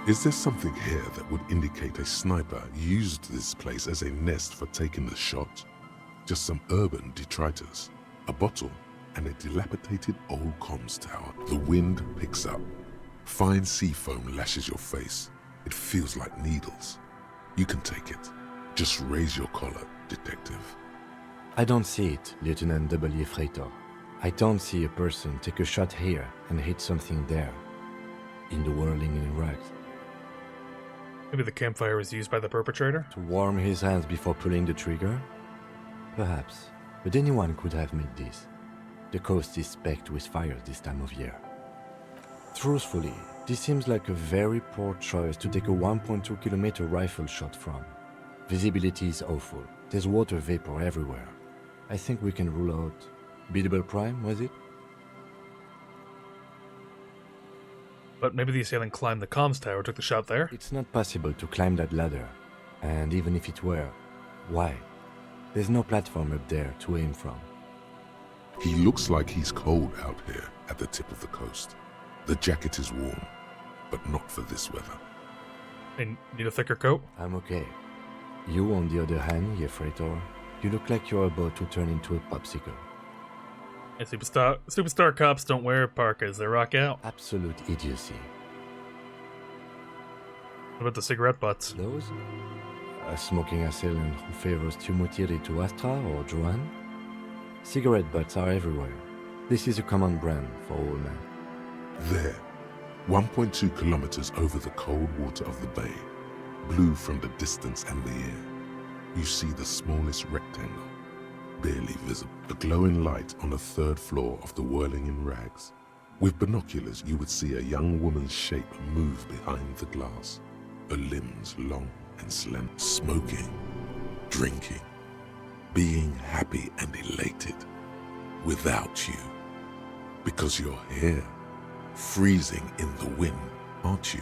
Is there something here that would indicate a sniper used this place as a nest for taking the shot? Just some urban detritus, a bottle, and a dilapidated old comms tower. The wind picks up. Fine sea foam lashes your face. It feels like needles. You can take it. Just raise your collar, detective. I don't see it, Lieutenant W. Freighter. I don't see a person take a shot here and hit something there. In the whirling in rags. Maybe the campfire was used by the perpetrator? To warm his hands before pulling the trigger? Perhaps. But anyone could have made this. The coast is specked with fires this time of year. Truthfully, this seems like a very poor choice to take a 1.2 kilometer rifle shot from. Visibility is awful. There's water vapor everywhere. I think we can rule out biddable prime, was it? But maybe the assailant climbed the comms tower, took the shot there? It's not possible to climb that ladder. And even if it were, why? There's no platform up there to aim from. He looks like he's cold out here at the tip of the coast. The jacket is warm, but not for this weather. They need a thicker coat? I'm okay. You, on the other hand, ye freighter, you look like you're about to turn into a popsicle. And superstar cops don't wear parkas, they rock out. Absolute idiocy. What about the cigarette butts? Those? A smoking assailant who favors Tumutiri to Astra or Joan? Cigarette butts are everywhere. This is a common brand for all men. There, 1.2 kilometers over the cold water of the bay, blue from the distance and the air, you see the smallest rectangle, barely visible, a glowing light on the third floor of the whirling in rags. With binoculars, you would see a young woman's shape move behind the glass, her limbs long and slender, smoking, drinking, being happy and elated, without you, because you're here, freezing in the wind, aren't you?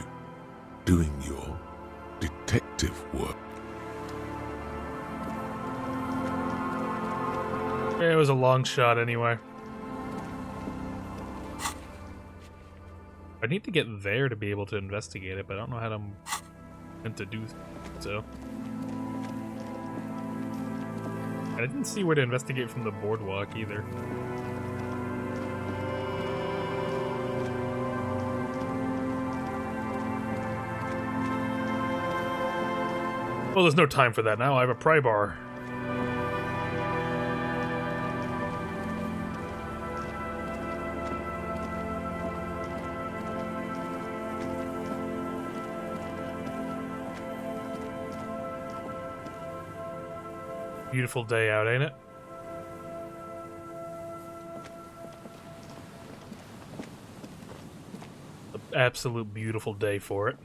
Doing your detective work. It was a long shot anyway. I need to get there to be able to investigate it, but I don't know how I'm meant to do so. I didn't see where to investigate from the boardwalk either. Well, there's no time for that now. I have a pry bar. Beautiful day out, ain't it? An absolute beautiful day for it.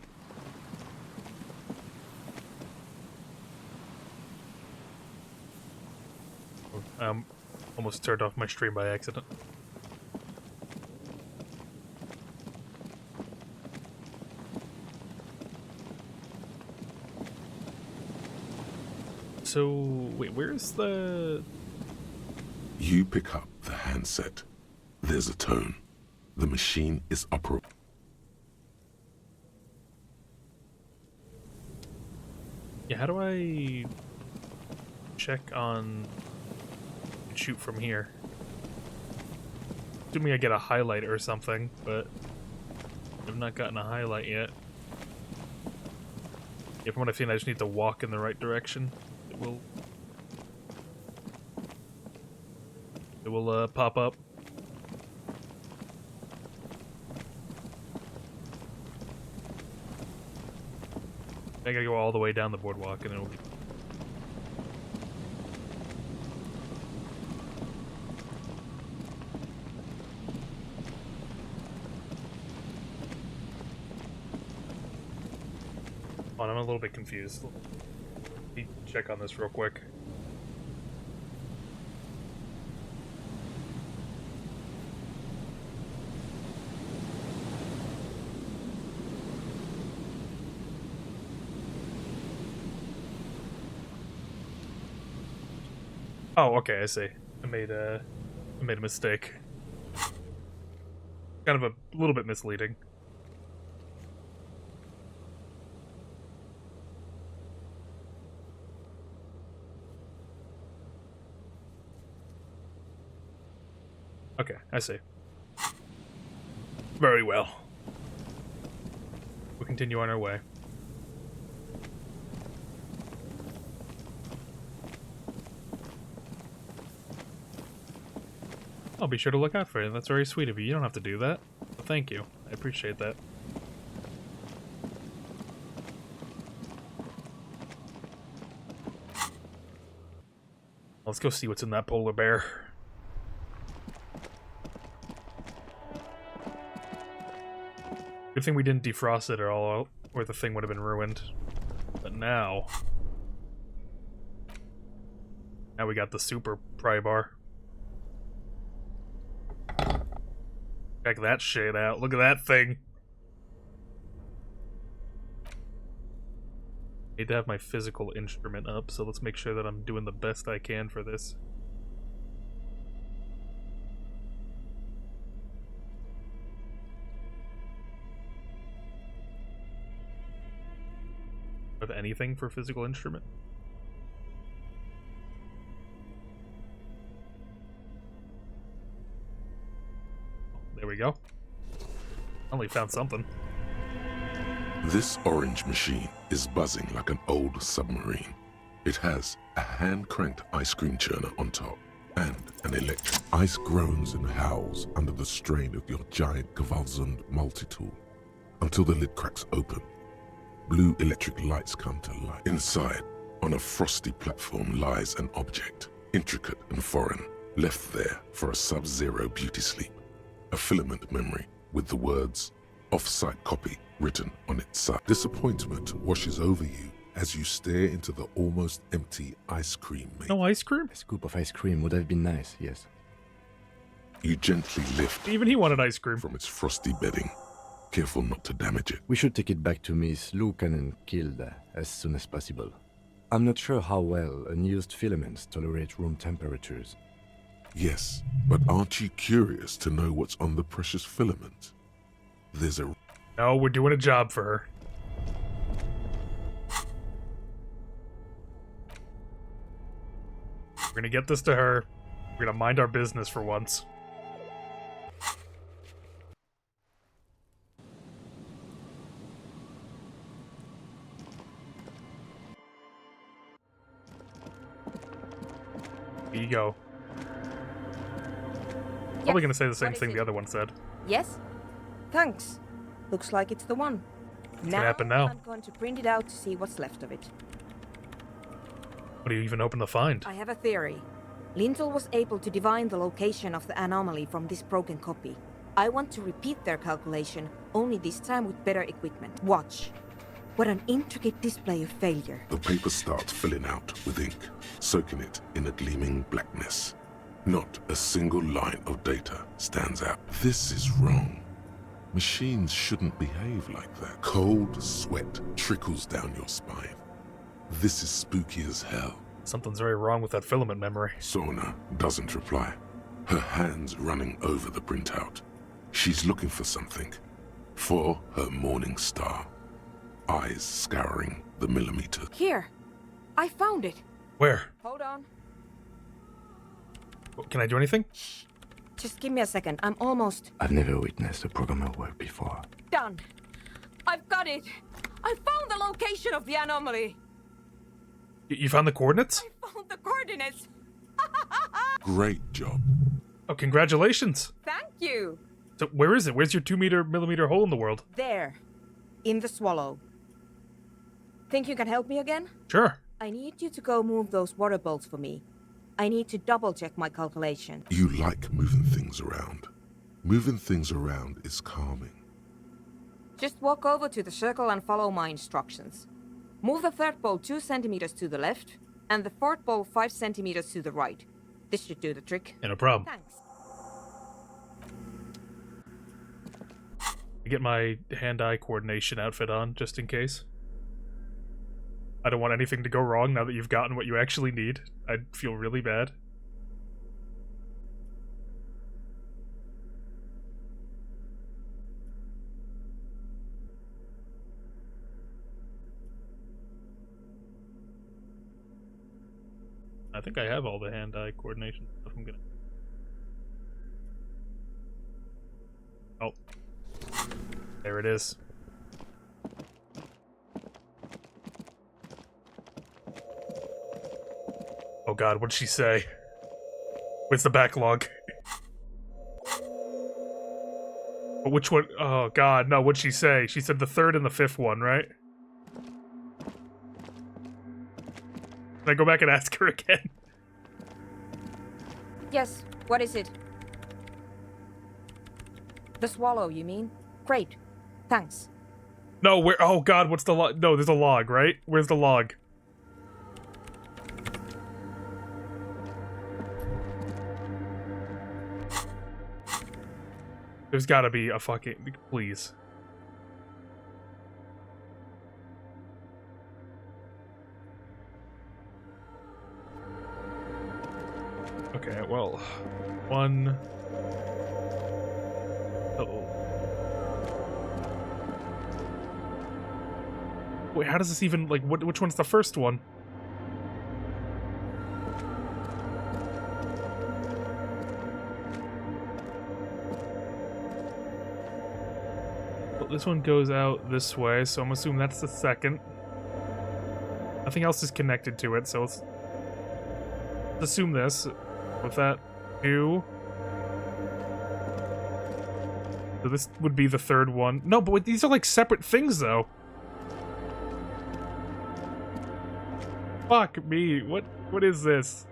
Almost turned off my stream by accident. So, wait, where's the... You pick up the handset. There's a tone. The machine is operable. Yeah, how do I check on... shoot from here? assuming I get a highlight or something, but I've not gotten a highlight yet. Yeah, from what I've seen, I just need to walk in the right direction. It will pop up. I gotta go all the way down the boardwalk and it'll... I'm a little bit confused. Let me check on this real quick. Oh, okay, I see. I made a mistake. Kind of a little bit misleading. Okay, I see. Very well. We'll continue on our way. I'll be sure to look out for you. That's very sweet of you. You don't have to do that. But thank you. I appreciate that. Let's go see what's in that polar bear. Good thing we didn't defrost it at all, or the thing would have been ruined. But now we got the super pry bar. Check that shit out. Look at that thing. Need to have my physical instrument up, so let's make sure that I'm doing the best I can for this. With anything for physical instrument? There we go. Only found something. This orange machine is buzzing like an old submarine. It has a hand-cranked ice cream churner on top and an electric. Ice groans and howls under the strain of your giant Gewalzund multi-tool until the lid cracks open. Blue electric lights come to life. Inside, on a frosty platform, lies an object, intricate and foreign, left there for a sub-zero beauty sleep. A filament memory with the words, off-site copy, written on its side. Disappointment washes over you as you stare into the almost empty ice cream maker. No ice cream? A scoop of ice cream would have been nice, yes. You gently lift. Even he wanted ice cream. From its frosty bedding, careful not to damage it. We should take it back to Miss Lukanen Kilda as soon as possible. I'm not sure how well unused filaments tolerate room temperatures. Yes, but aren't you curious to know what's on the precious filament? There's a... No, we're doing a job for her. We're gonna get this to her. We're gonna mind our business for once. Here you go. Probably gonna say the same thing the other one said. Yes? Thanks. Looks like it's the one. What's gonna happen now? I'm going to print it out to see what's left of it. What are you even hoping to find? I have a theory. Lintel was able to divine the location of the anomaly from this broken copy. I want to repeat their calculation, only this time with better equipment. Watch. What an intricate display of failure. The paper starts filling out with ink, soaking it in a gleaming blackness. Not a single line of data stands out. This is wrong. Machines shouldn't behave like that. Cold sweat trickles down your spine. This is spooky as hell. Something's very wrong with that filament memory. Sona doesn't reply, her hands running over the printout. She's looking for something. For her morning star. Eyes scouring the millimeter. Here. I found it. Where? Hold on. Can I do anything? Just give me a second. I'm almost I've never witnessed a programmer work before. done. I've got it. I found the location of the anomaly. You found the coordinates? I found the coordinates. Great job. Oh, congratulations. Thank you. So where is it? Where's your 2 millimeter hole in the world? There. In the swallow. Think you can help me again? Sure. I need you to go move those water bolts for me. I need to double check my calculation. You like moving things around. Moving things around is calming. Just walk over to the circle and follow my instructions. Move the third bolt 2 centimeters to the left, and the fourth bolt 5 centimeters to the right. This should do the trick. Yeah, no problem. Thanks. I get my hand-eye coordination outfit on, just in case. I don't want anything to go wrong now that you've gotten what you actually need. I'd feel really bad. I think I have all the hand-eye coordination stuff. I'm gonna... Oh. There it is. Oh god, what'd she say? Where's the backlog? But which one? Oh god, no, what'd she say? She said the third and the fifth one, right? Can I go back and ask her again? Yes, what is it? The swallow, you mean? Great. Thanks. No, where? Oh god, what's the log? No, there's a log, right? Where's the log? There's gotta be a fucking... Please. Okay, well... One... Uh-oh. Wait, how does this even... Like, which one's the first one? This one goes out this way, so I'm assuming that's the second. Nothing else is connected to it, so let's assume this. With that, 2. So this would be the third one. No, but wait, these are like separate things, though. Fuck me, what is this?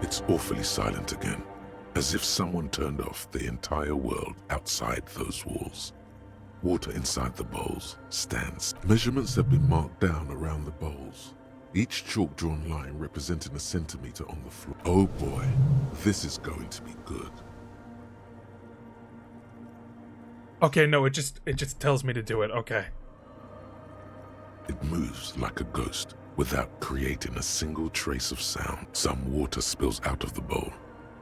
It's awfully silent again. As if someone turned off the entire world outside those walls. Water inside the bowls stands. Measurements have been marked down around the bowls. Each chalk-drawn line representing a centimeter on the floor. Oh boy, this is going to be good. Okay, no, it just tells me to do it, okay. It moves like a ghost without creating a single trace of sound. Some water spills out of the bowl,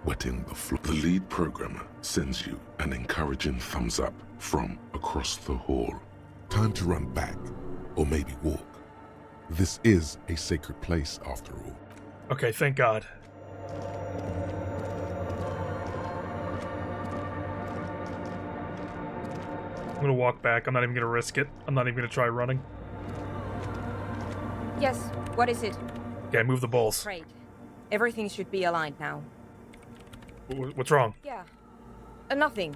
wetting the floor. The lead programmer sends you an encouraging thumbs up from across the hall. Time to run back, or maybe walk. This is a sacred place, after all. Okay, thank God. I'm gonna walk back. I'm not even gonna risk it. I'm not even gonna try running. Yes, what is it? Okay, move the bowls. Great. Everything should be aligned now. What's wrong? Yeah. Nothing.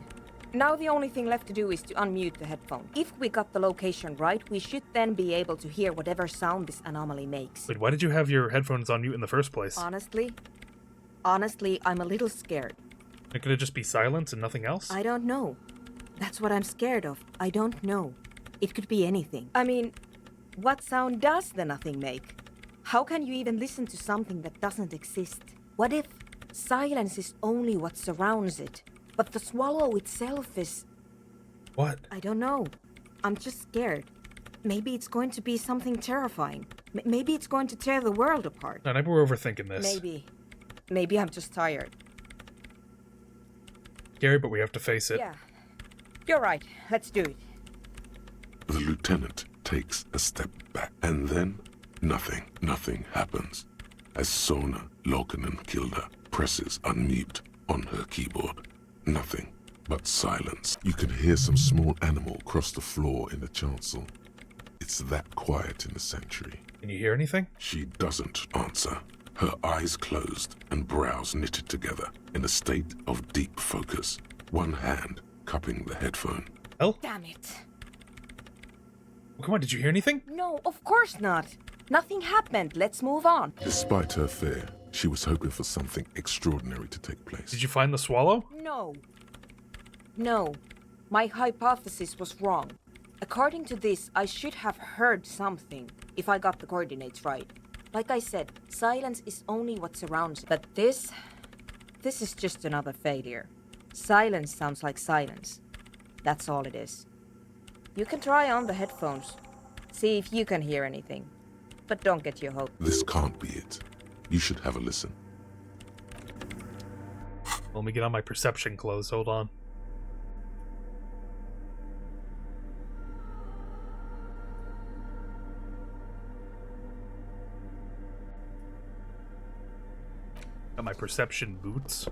Now the only thing left to do is to unmute the headphone. If we got the location right, we should then be able to hear whatever sound this anomaly makes. Wait, why did you have your headphones on mute in the first place? Honestly, I'm a little scared. Could it just be silence and nothing else? I don't know. That's what I'm scared of. I don't know. It could be anything. I mean, what sound does the nothing make? How can you even listen to something that doesn't exist? What if silence is only what surrounds it, but the swallow itself is... What? I don't know. I'm just scared. Maybe it's going to be something terrifying. Maybe it's going to tear the world apart. No, maybe we're overthinking this. Maybe. Maybe I'm just tired. Scary, but we have to face it. Yeah. You're right. Let's do it. The lieutenant takes a step back, and then nothing happens. As Sona, Loken, and Kilda presses unmute on her keyboard. Nothing but silence. You can hear some small animal cross the floor in the chancel. It's that quiet in the sanctuary. Can you hear anything? She doesn't answer. Her eyes closed and brows knitted together in a state of deep focus. One hand cupping the headphone. Oh? Damn it. Well, come on, did you hear anything? No, of course not. Nothing happened. Let's move on. Despite her fear, she was hoping for something extraordinary to take place. Did you find the swallow? No. No. My hypothesis was wrong. According to this, I should have heard something, if I got the coordinates right. Like I said, silence is only what surrounds it. But this is just another failure. Silence sounds like silence. That's all it is. You can try on the headphones. See if you can hear anything. But don't get your hope. This can't be it. You should have a listen. Let me get on my perception clothes, hold on. Got my perception boots.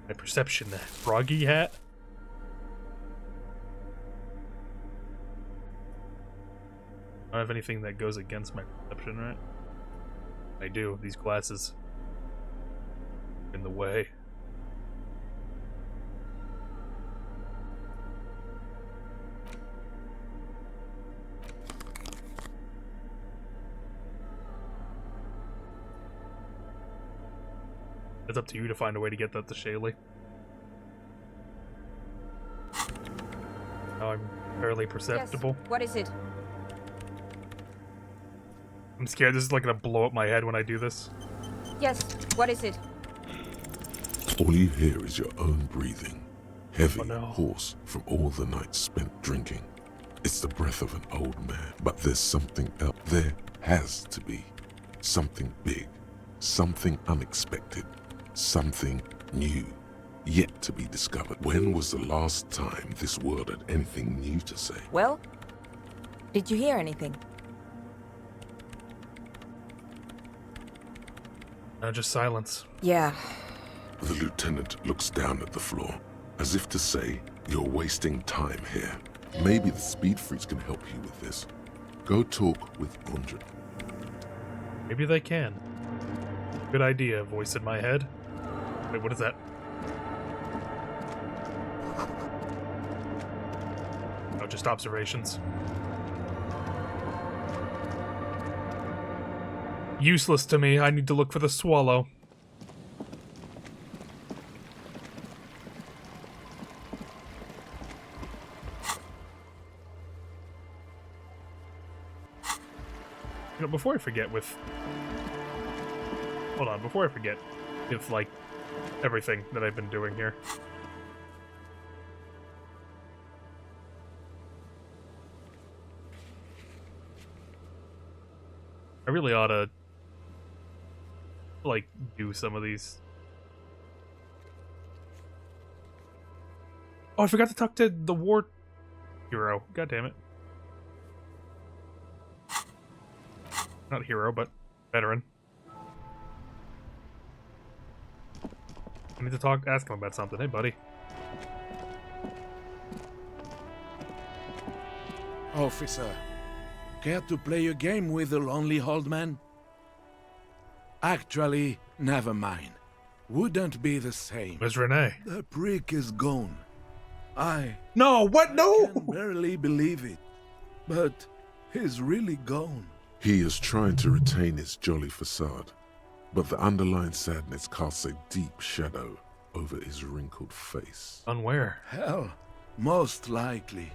My perception froggy hat. I don't have anything that goes against my perception, right? I do. These glasses in the way. It's up to you to find a way to get that to Shaylee. Now I'm fairly perceptible. Yes. What is it? I'm scared this is like gonna blow up my head when I do this. Yes. What is it? All you hear is your own breathing. Heavy, hoarse from all the nights spent drinking. It's the breath of an old man. But there's something else. There has to be. Something big. Something unexpected. Something new, yet to be discovered. When was the last time this world had anything new to say? Well, did you hear anything? Just silence. Yeah. The lieutenant looks down at the floor, as if to say, you're wasting time here. Maybe the speed freaks can help you with this. Go talk with Gundren. Maybe they can. Good idea, voice in my head. Wait, what is that? Oh, just observations. Useless to me. I need to look for the swallow. You know, before I forget with... Hold on, before I forget, with, like, everything that I've been doing here. I really ought to, like, do some of these. Oh, I forgot to talk to the war hero. God damn it. Not hero, but veteran. I need to ask him about something. Hey, buddy. Officer, care to play a game with the lonely old man? Actually, never mind. Wouldn't be the same. Where's Renee? The prick is gone. No, what? No! I can barely believe it. But he's really gone. He is trying to retain his jolly facade, but the underlying sadness casts a deep shadow over his wrinkled face. Unwhere? Hell, most likely.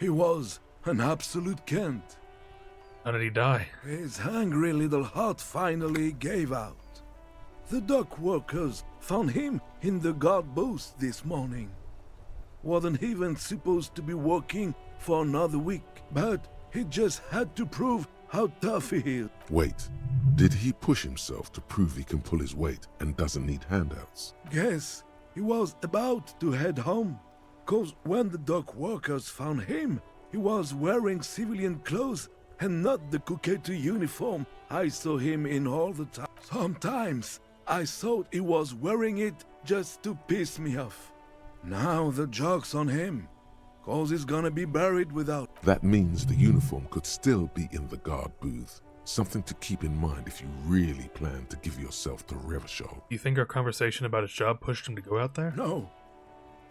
He was an absolute Kent. How did he die? His hungry little heart finally gave out. The dock workers found him in the guard booth this morning. Wasn't even supposed to be working for another week, but he just had to prove how tough he is. Wait, did he push himself to prove he can pull his weight and doesn't need handouts? Yes, he was about to head home. 'Cause when the dock workers found him, he was wearing civilian clothes and not the coquette uniform I saw him in all the time. Sometimes I thought he was wearing it just to piss me off. Now the joke's on him, cause he's gonna be buried without. That means the uniform could still be in the guard booth. Something to keep in mind if you really plan to give yourself to Revachol. You think our conversation about his job pushed him to go out there? No.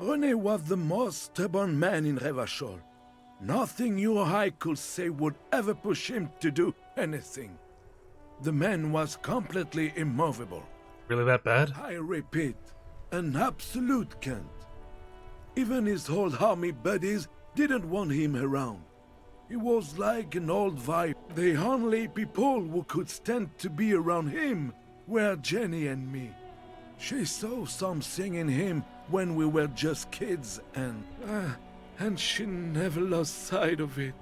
René was the most stubborn man in Revachol. Nothing you or I could say would ever push him to do anything. The man was completely immovable. Really that bad? I repeat, an absolute cunt. Even his old army buddies didn't want him around. He was like an old vibe. The only people who could stand to be around him were Jenny and me. She saw something in him when we were just kids, and she never lost sight of it.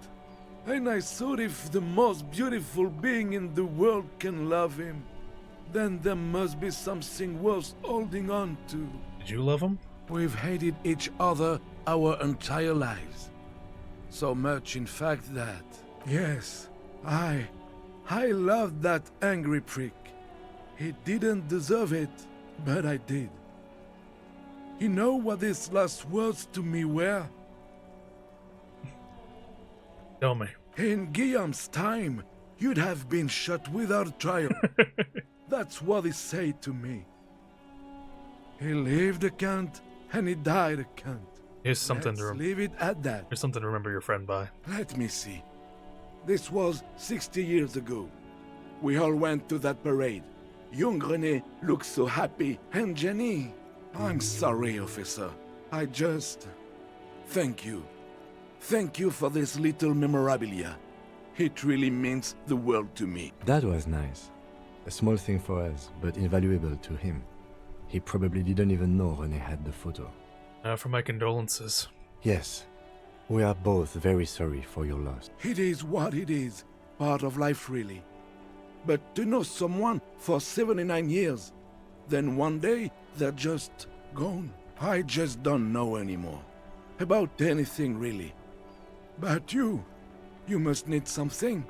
And I thought if the most beautiful being in the world can love him, then there must be something worth holding on to. Did you love him? We've hated each other our entire lives. So much, in fact, that... Yes, I loved that angry prick. He didn't deserve it, but I did. You know what his last words to me were? Tell me. In Guillaume's time, you'd have been shot without trial. That's what he said to me. He lived a cunt, and he died a cunt. Here's something Let's leave it at that. Here's something to remember your friend by. Let me see. This was 60 years ago. We all went to that parade. Young René looked so happy, and Jenny... I'm sorry, officer. I just... Thank you. Thank you for this little memorabilia. It really means the world to me. That was nice. A small thing for us, but invaluable to him. He probably didn't even know René had the photo. For my condolences. Yes. We are both very sorry for your loss. It is what it is. Part of life, really. But to know someone for 79 years, then one day they're just gone. I just don't know anymore. About anything, really. But you must need something.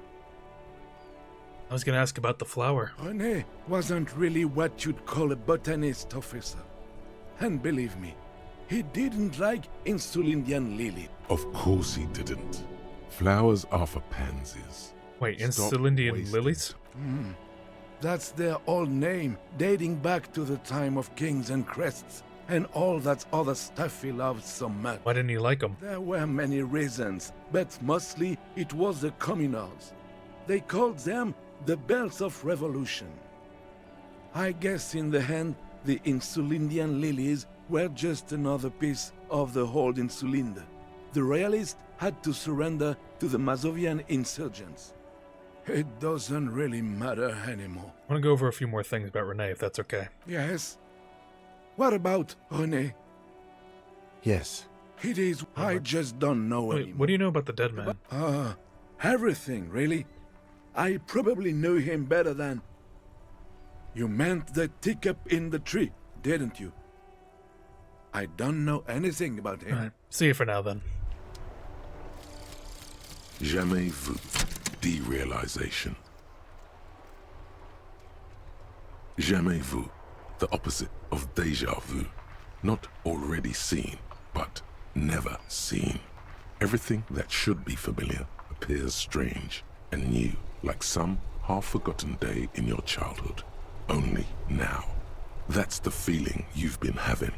I was gonna ask about the flower. René wasn't really what you'd call a botanist, officer. And believe me, he didn't like Insulindian lily. Of course he didn't. Flowers are for pansies. Wait, Stop Insulindian wasting lilies? That's their old name, dating back to the time of kings and crests, and all that other stuff he loved so much. Why didn't he like them? There were many reasons, but mostly it was the communals. They called them the Bells of Revolution. I guess in the end, the Insulindian lilies were just another piece of the whole Insulinde. The royalists had to surrender to the Mazovian insurgents. It doesn't really matter anymore. I want to go over a few more things about René, if that's okay. Yes? What about René? Yes. It is... I just don't know anymore. What do you know about the dead man? Everything, really. I probably knew him better than... You meant the teacup in the tree, didn't you? I don't know anything about him. Alright, see you for now then. Jamais vu. Derealization. Jamais vu. The opposite of déjà vu. Not already seen, but never seen. Everything that should be familiar appears strange and new, like some half-forgotten day in your childhood. Only now. That's the feeling you've been having.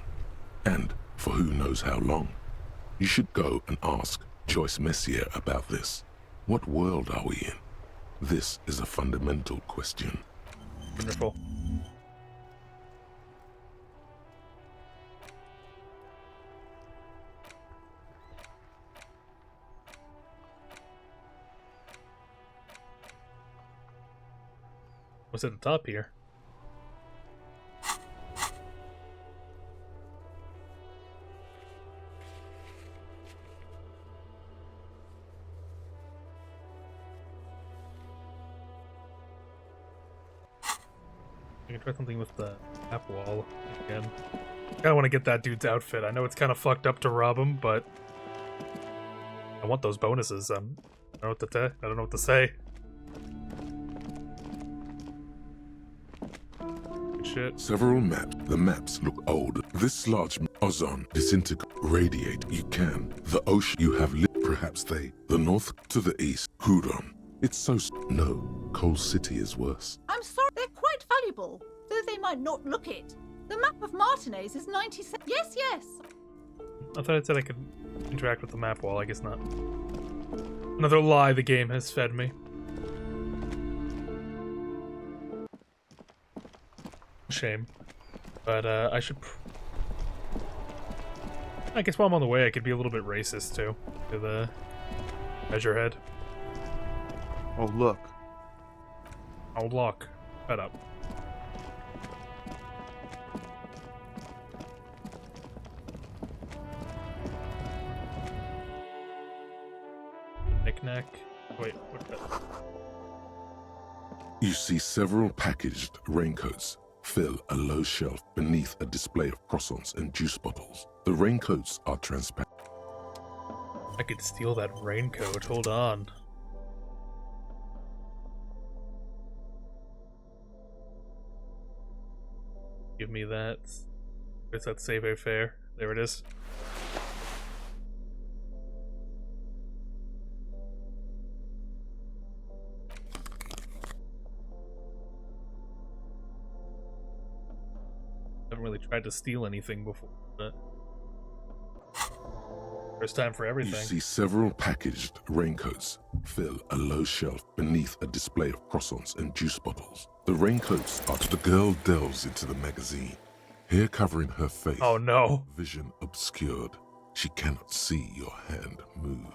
And for who knows how long. You should go and ask Joyce Messier about this. What world are we in? This is a fundamental question. Wonderful. What's at the top here? I can try something with the map wall again. I kinda want to get that dude's outfit. I know it's kind of fucked up to rob him, but I want those bonuses. I don't know what to say. Shit. Several maps. The maps look old. This large ozone disintegrate, radiate. You can. The ocean you have lit. Perhaps they. The north to the east. Hudon. It's so. No. Coal City is worse. I'm sorry, they're quite valuable, though they might not look it. The map of Martinez is 97. Yes, yes. I thought it said I could interact with the map wall. I guess not. Another lie the game has fed me. Shame. But I should... I guess while I'm on the way I could be a little bit racist too. To the Measurehead. Oh look. Oh look. Shut up. Knick-knack. Wait, what's that? You see several packaged raincoats fill a low shelf beneath a display of croissants and juice bottles. The raincoats are transparent. I could steal that raincoat. Hold on. Give me that. Where's that save fare? There it is. Haven't really tried to steal anything before, but first time for everything. You see several packaged raincoats fill a low shelf beneath a display of croissants and juice bottles. The raincoats are the girl delves into the magazine, hair covering her face. Oh no. Vision obscured. She cannot see your hand move.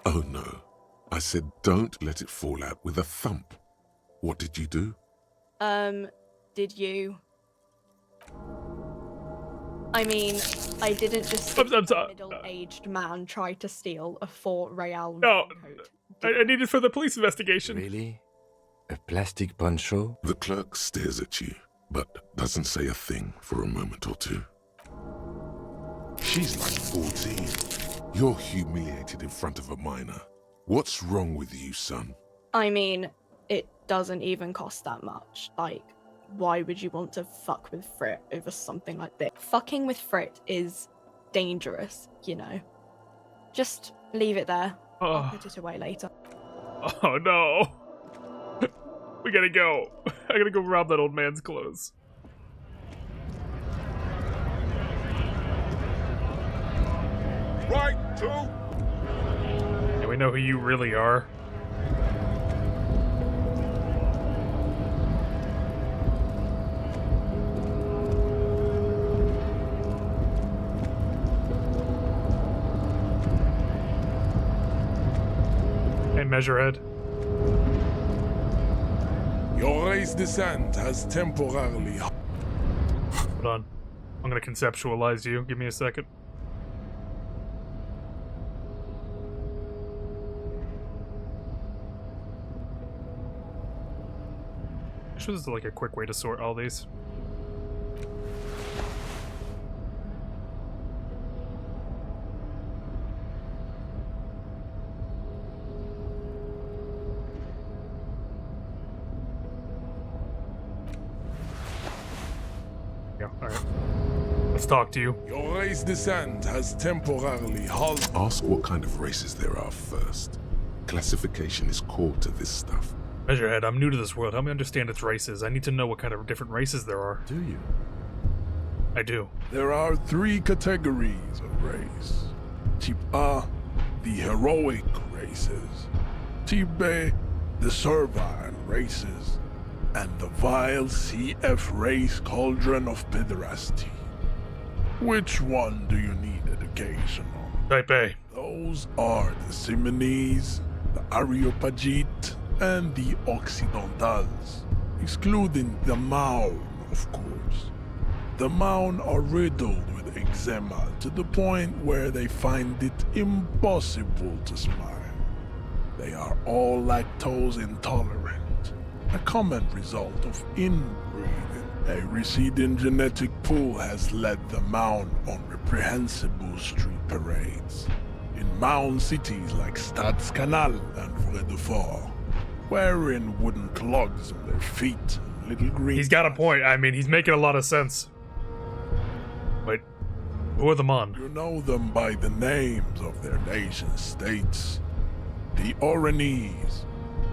Oh no. I said don't let it fall out with a thump. What did you do? Did you? I mean, I didn't just see a middle-aged man try to steal a Fort Real raincoat. I need it for the police investigation. Really? A plastic poncho? The clerk stares at you, but doesn't say a thing for a moment or two. She's like 14. You're humiliated in front of a minor. What's wrong with you, son? I mean, it doesn't even cost that much. Like, why would you want to fuck with Frit over something like this? Fucking with Frit is dangerous, you know. Just leave it there. I'll put it away later. Oh no. We gotta go. I gotta go rob that old man's clothes. Right, two. Yeah, we know who you really are. Hey, Measurehead. Your race descent has temporarily... Hold on. I'm gonna conceptualize you. Give me a second. I'm sure there's like a quick way to sort all these. Yeah, alright. Let's talk to you. Your race descent has temporarily halted. Ask what kind of races there are first. Classification is core to this stuff. Measurehead, I'm new to this world. Help me understand its races. I need to know what kind of different races there are. Do you? I do. There are 3 categories of race. Type A, the heroic races. Type B, the servile races. And the vile CF race cauldron of pederasty. Which one do you need education on? Type A. Those are the Simonese, the Areopagite, and the Occidentals, excluding the Maun, of course. The Maun are riddled with eczema to the point where they find it impossible to smile. They are all lactose intolerant, a common result of inbreeding A receding genetic pool has led the Mound on reprehensible street parades. In Mound cities like Stadskanal and Vredefort, wearing wooden clogs on their feet and little green... He's got a point. I mean, he's making a lot of sense. Wait, who are the Mon? You know them by the names of their nation-states. The Oranese,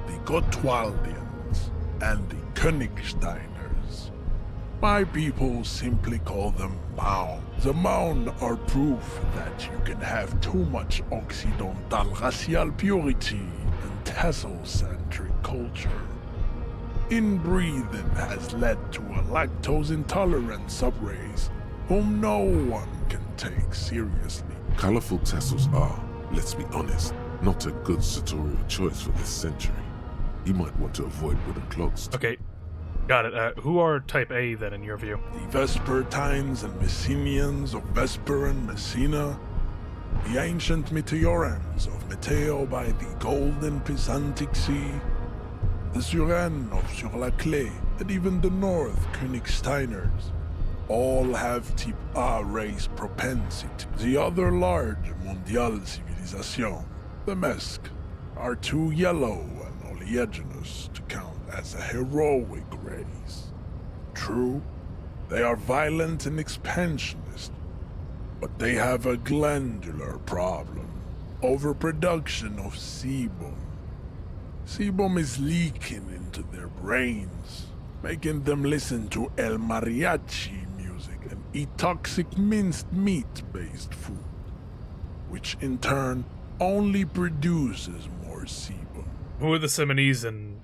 the Gotwaldians, and the Königsteiners. My people simply call them Maun. The Maun are proof that you can have too much Occidental racial purity and Tasso-centric culture. Inbreeding has led to a lactose-intolerant subrace whom no one can take seriously. Colorful tassels are, let's be honest, not a good sartorial choice for this century. You might want to avoid wooden clogs. Okay, got it. Who are Type A then, in your view? The Vespertines and Messenians of Vesper and Messina, the ancient Meteorans of Meteo by the golden Pisantic Sea, the Suren of Sur-la-Clé, and even the North Königsteiners, all have Type A race propensity. The other large Mondial civilization, the Mesk, are too yellow and oleaginous to count as a heroic race. True, they are violent and expansionist, but they have a glandular problem. Overproduction of sebum. Sebum is leaking into their brains, making them listen to El Mariachi music and eat toxic minced meat-based food, which in turn only produces more sebum. Who are the Simonese and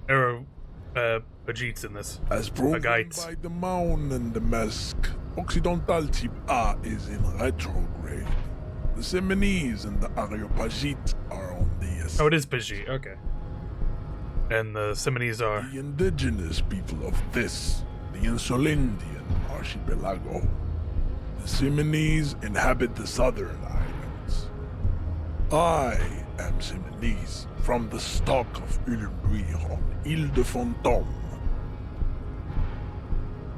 Bajits in this? As proven Agaits. by the Maun and the Mesk, Occidental Type A is in retrograde. The Simonese and the Areopagite are on the... Oh, it is Bajit, okay. And the Simonese are? The indigenous people of this, the Insulindian archipelago. The Simonese inhabit the southern islands. I am Simonese, from the stock of Ulumbuir on Ile de Fantôme.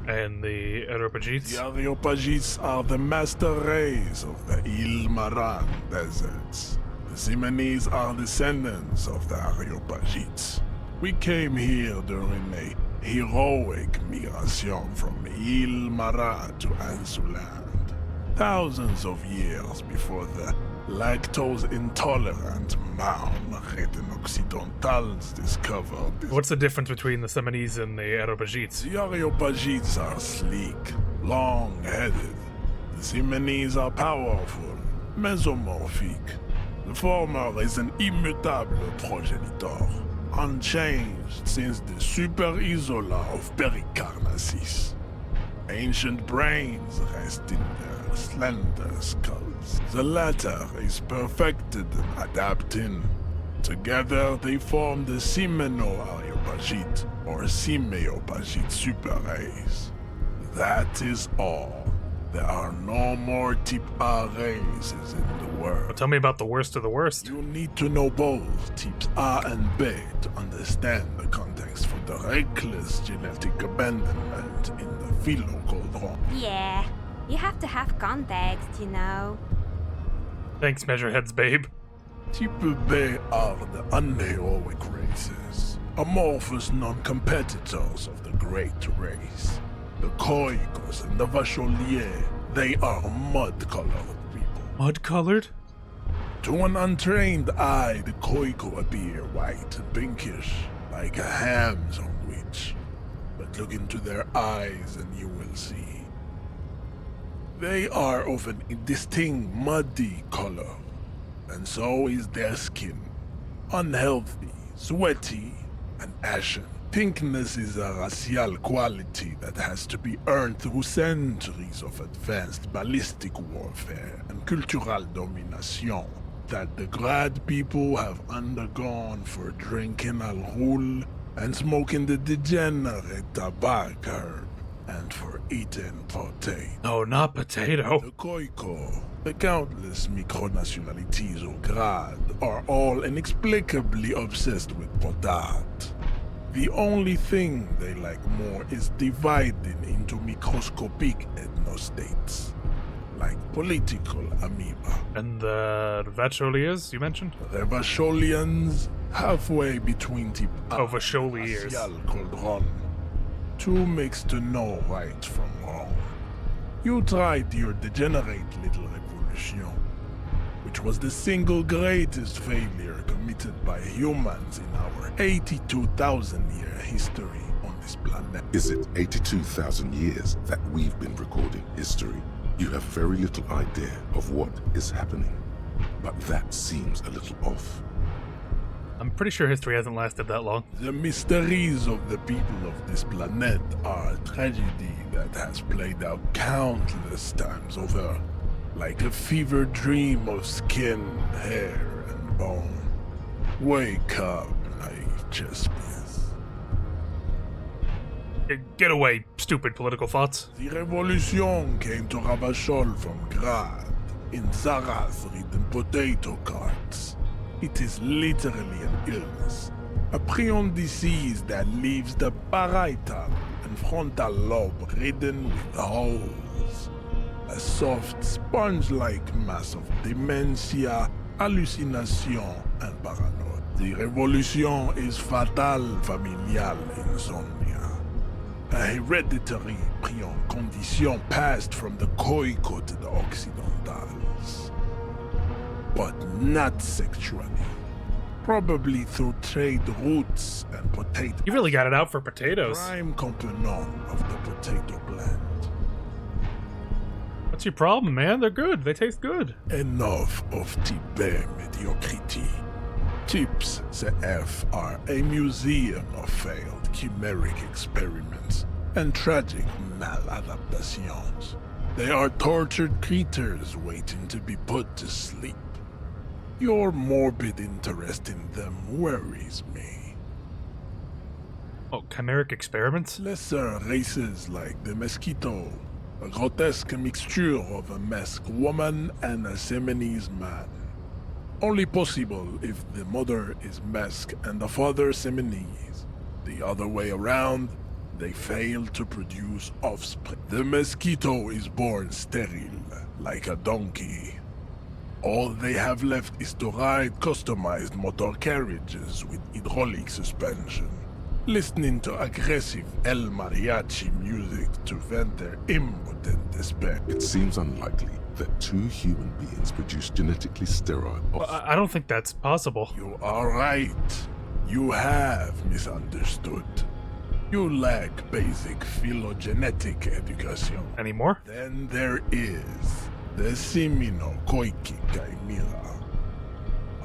And the Areopagites? The Areopagites are the master race of the Ile Maran deserts. The Simonese are descendants of the Areopagites. We came here during a heroic migration from Ile Maran to Ansuland, thousands of years before the lactose-intolerant Maun Occidentals discovered this. What's the difference between the Simonese and the Areopagites? The Areopagites are sleek, long-headed. The Simonese are powerful, mesomorphic. The former is an immutable progenitor, unchanged since the Super Isola of Pericarnassus. Ancient brains rest in their slender skulls. The latter is perfected and adapting. Together they form the Simeno-Areopagite or Simeopagite super race. That is all. There are no more Type A races in the world. Well, tell me about the worst of the worst. You need to know both Types A and B to understand the context for the reckless genetic abandonment in the Philo-Cauldron. Yeah, you have to have context, you know. Thanks, Measureheads, babe. Type B are the unheroic races, amorphous non-competitors of the great race. The Koikos and the Vacholiers, they are mud-colored people. Mud-colored? To an untrained eye, the Koiko appear white and pinkish, like a ham sandwich. But look into their eyes and you will see. They are of an indistinct muddy color, and so is their skin. Unhealthy, sweaty, and ashen. Pinkness is a racial quality that has to be earned through centuries of advanced ballistic warfare and cultural domination that the Grad people have undergone for drinking alcohol and smoking the degenerate tobacco herb and for eating protein. No, not potato. The Koiko, the countless micronationalities of Grad are all inexplicably obsessed with potat. The only thing they like more is dividing into microscopic ethnostates, like political amoeba. And the Vacholiers you mentioned? The Vacholians, halfway between type A and Vacholiers. racial cauldron. Two mixed to know right from wrong. You tried your degenerate little revolution, which was the single greatest failure committed by humans in our 82,000-year history on this planet. Is it 82,000 years that we've been recording history? You have very little idea of what is happening, but that seems a little off. I'm pretty sure history hasn't lasted that long. The mysteries of the people of this planet are a tragedy that has played out countless times over, like a fever dream of skin, hair, and bone. Wake up, naive chess. Get away, stupid political thoughts. The revolution came to Ravachol from Grad, in Zarath ridden potato carts. It is literally an illness, a prion disease that leaves the parietal and frontal lobe ridden with holes. A soft, sponge-like mass of dementia, hallucination, and paranoia. The revolution is fatal familial insomnia. A hereditary prion condition passed from the Khoico to the Occidentals. But not sexually. Probably through trade routes and potato. You really got it out for potatoes. Prime component of the potato plant. What's your problem, man? They're good. They taste good. Enough of type mediocrity. Tips CF are a museum of failed chimeric experiments and tragic maladaptations. They are tortured creatures waiting to be put to sleep. Your morbid interest in them worries me. Oh, chimeric experiments? Lesser races like the mosquito, a grotesque mixture of a masked woman and a Seminese man. Only possible if the mother is masked and the father Seminese. The other way around, they fail to produce offspring. The mosquito is born sterile, like a donkey. All they have left is to ride customized motor carriages with hydraulic suspension, listening to aggressive El Mariachi music to vent their impotent despair. It seems unlikely that two human beings produce genetically sterile. I don't think that's possible. You are right. You have misunderstood. You lack basic phylogenetic education. Anymore? Then there is the Seminokoiki Chimera.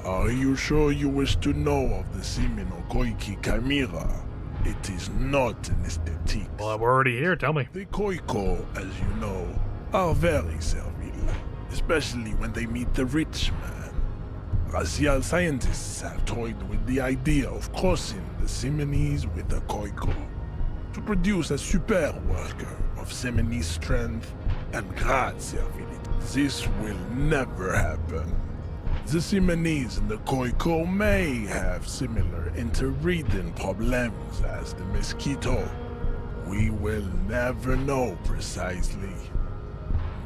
Are you sure you wish to know of the Seminokoiki Chimera? It is not an aesthetic. Well, we're already here, tell me. The Khoico, as you know, are very servile, especially when they meet the rich man. Racial scientists have toyed with the idea of crossing the Seminese with the Khoico to produce a super worker of Seminese strength and Grad servility. This will never happen. The Seminese and the Khoico may have similar interbreeding problems as the mosquito. We will never know precisely.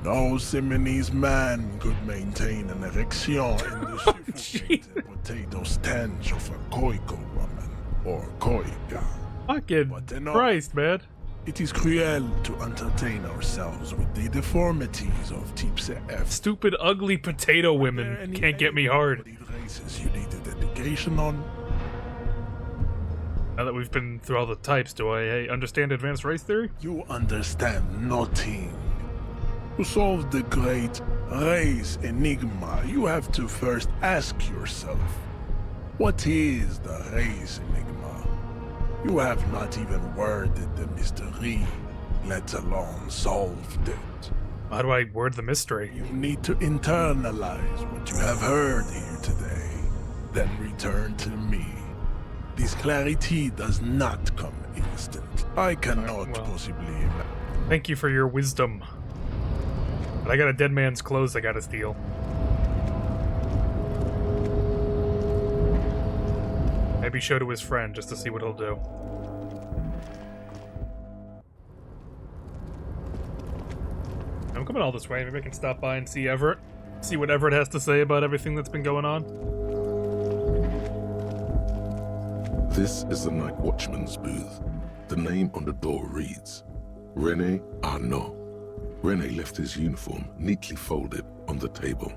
No Seminese man could maintain an erection in the suffocated potato stench of a Khoico woman or Khoika. Fucking Christ, man. It is cruel to entertain ourselves with the deformities of Type CF. Stupid, ugly potato women can't get me hard. Races you needed education on? Now that we've been through all the types, do I understand advanced race theory? You understand nothing. To solve the great race enigma, you have to first ask yourself, what is the race enigma? You have not even worded the mystery, let alone solved it. How do I word the mystery? You need to internalize what you have heard here today, then return to me. This clarity does not come instant. I cannot possibly imagine. Thank you for your wisdom. But I got a dead man's clothes I gotta steal. Maybe show to his friend just to see what he'll do. I'm coming all this way. Maybe I can stop by and see Everett. See what Everett has to say about everything that's been going on. This is the night watchman's booth. The name on the door reads, René Arnaud. René left his uniform neatly folded on the table.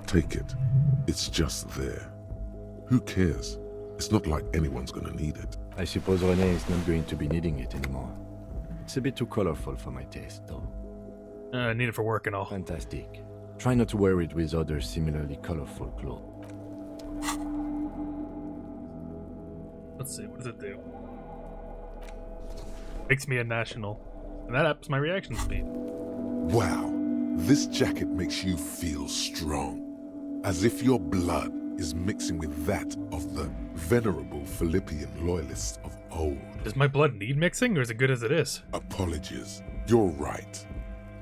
Take it. It's just there. Who cares? It's not like anyone's gonna need it. I suppose René is not going to be needing it anymore. It's a bit too colorful for my taste, though. I need it for work and all. Fantastic. Try not to wear it with other similarly colorful clothes. Let's see, what does it do? Makes me a national. And that ups my reaction speed. Wow, this jacket makes you feel strong. As if your blood is mixing with that of the venerable Philippian loyalists of old. Does my blood need mixing, or is it good as it is? Apologies, you're right.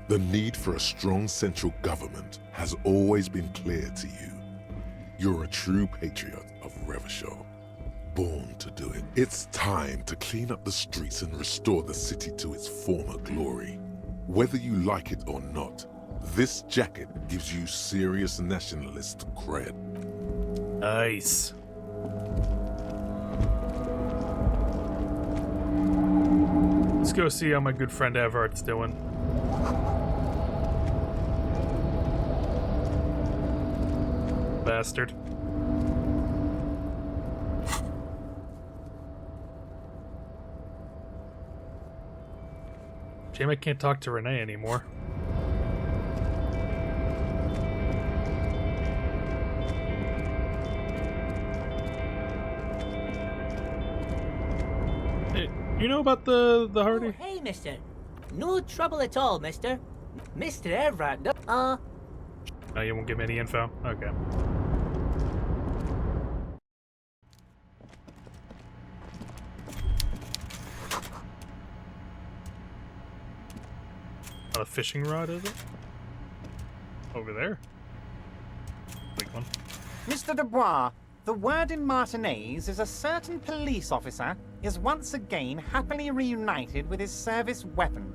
The need for a strong central government has always been clear to you. You're a true patriot of Revachol, born to do it. It's time to clean up the streets and restore the city to its former glory. Whether you like it or not, this jacket gives you serious nationalist cred. Nice. Let's go see how my good friend Everett's doing. Bastard. Shame I can't talk to René anymore. Hey, you know about the Hardy? Oh, hey, mister. No trouble at all, mister. Mr. Everett, Oh, you won't give me any info? Okay. Not a fishing rod, is it? Over there? Big one. Mr. Dubois, the word in Martinez is a certain police officer is once again happily reunited with his service weapon.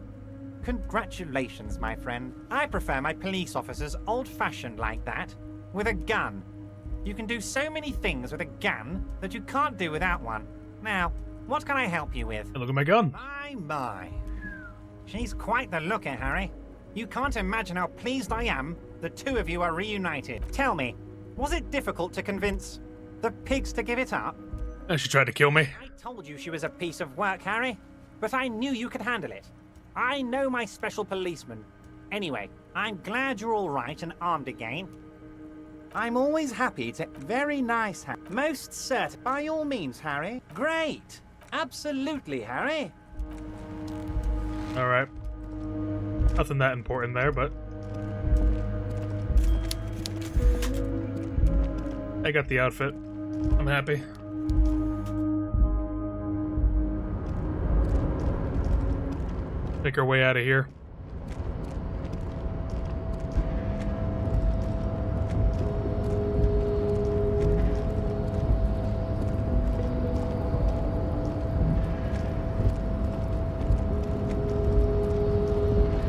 Congratulations, my friend. I prefer my police officers old-fashioned like that, with a gun. You can do so many things with a gun that you can't do without one. Now, what can I help you with? Hey, look at my gun. My. She's quite the looker, Harry. You can't imagine how pleased I am the two of you are reunited. Tell me, was it difficult to convince the pigs to give it up? She tried to kill me. I told you she was a piece of work, Harry, but I knew you could handle it. I know my special policeman. Anyway, I'm glad you're all right and armed again. I'm always happy to... Very nice, Harry. Most certain. By all means, Harry. Great. Absolutely, Harry. Alright. Nothing that important there, but... I got the outfit. I'm happy. Make our way out of here.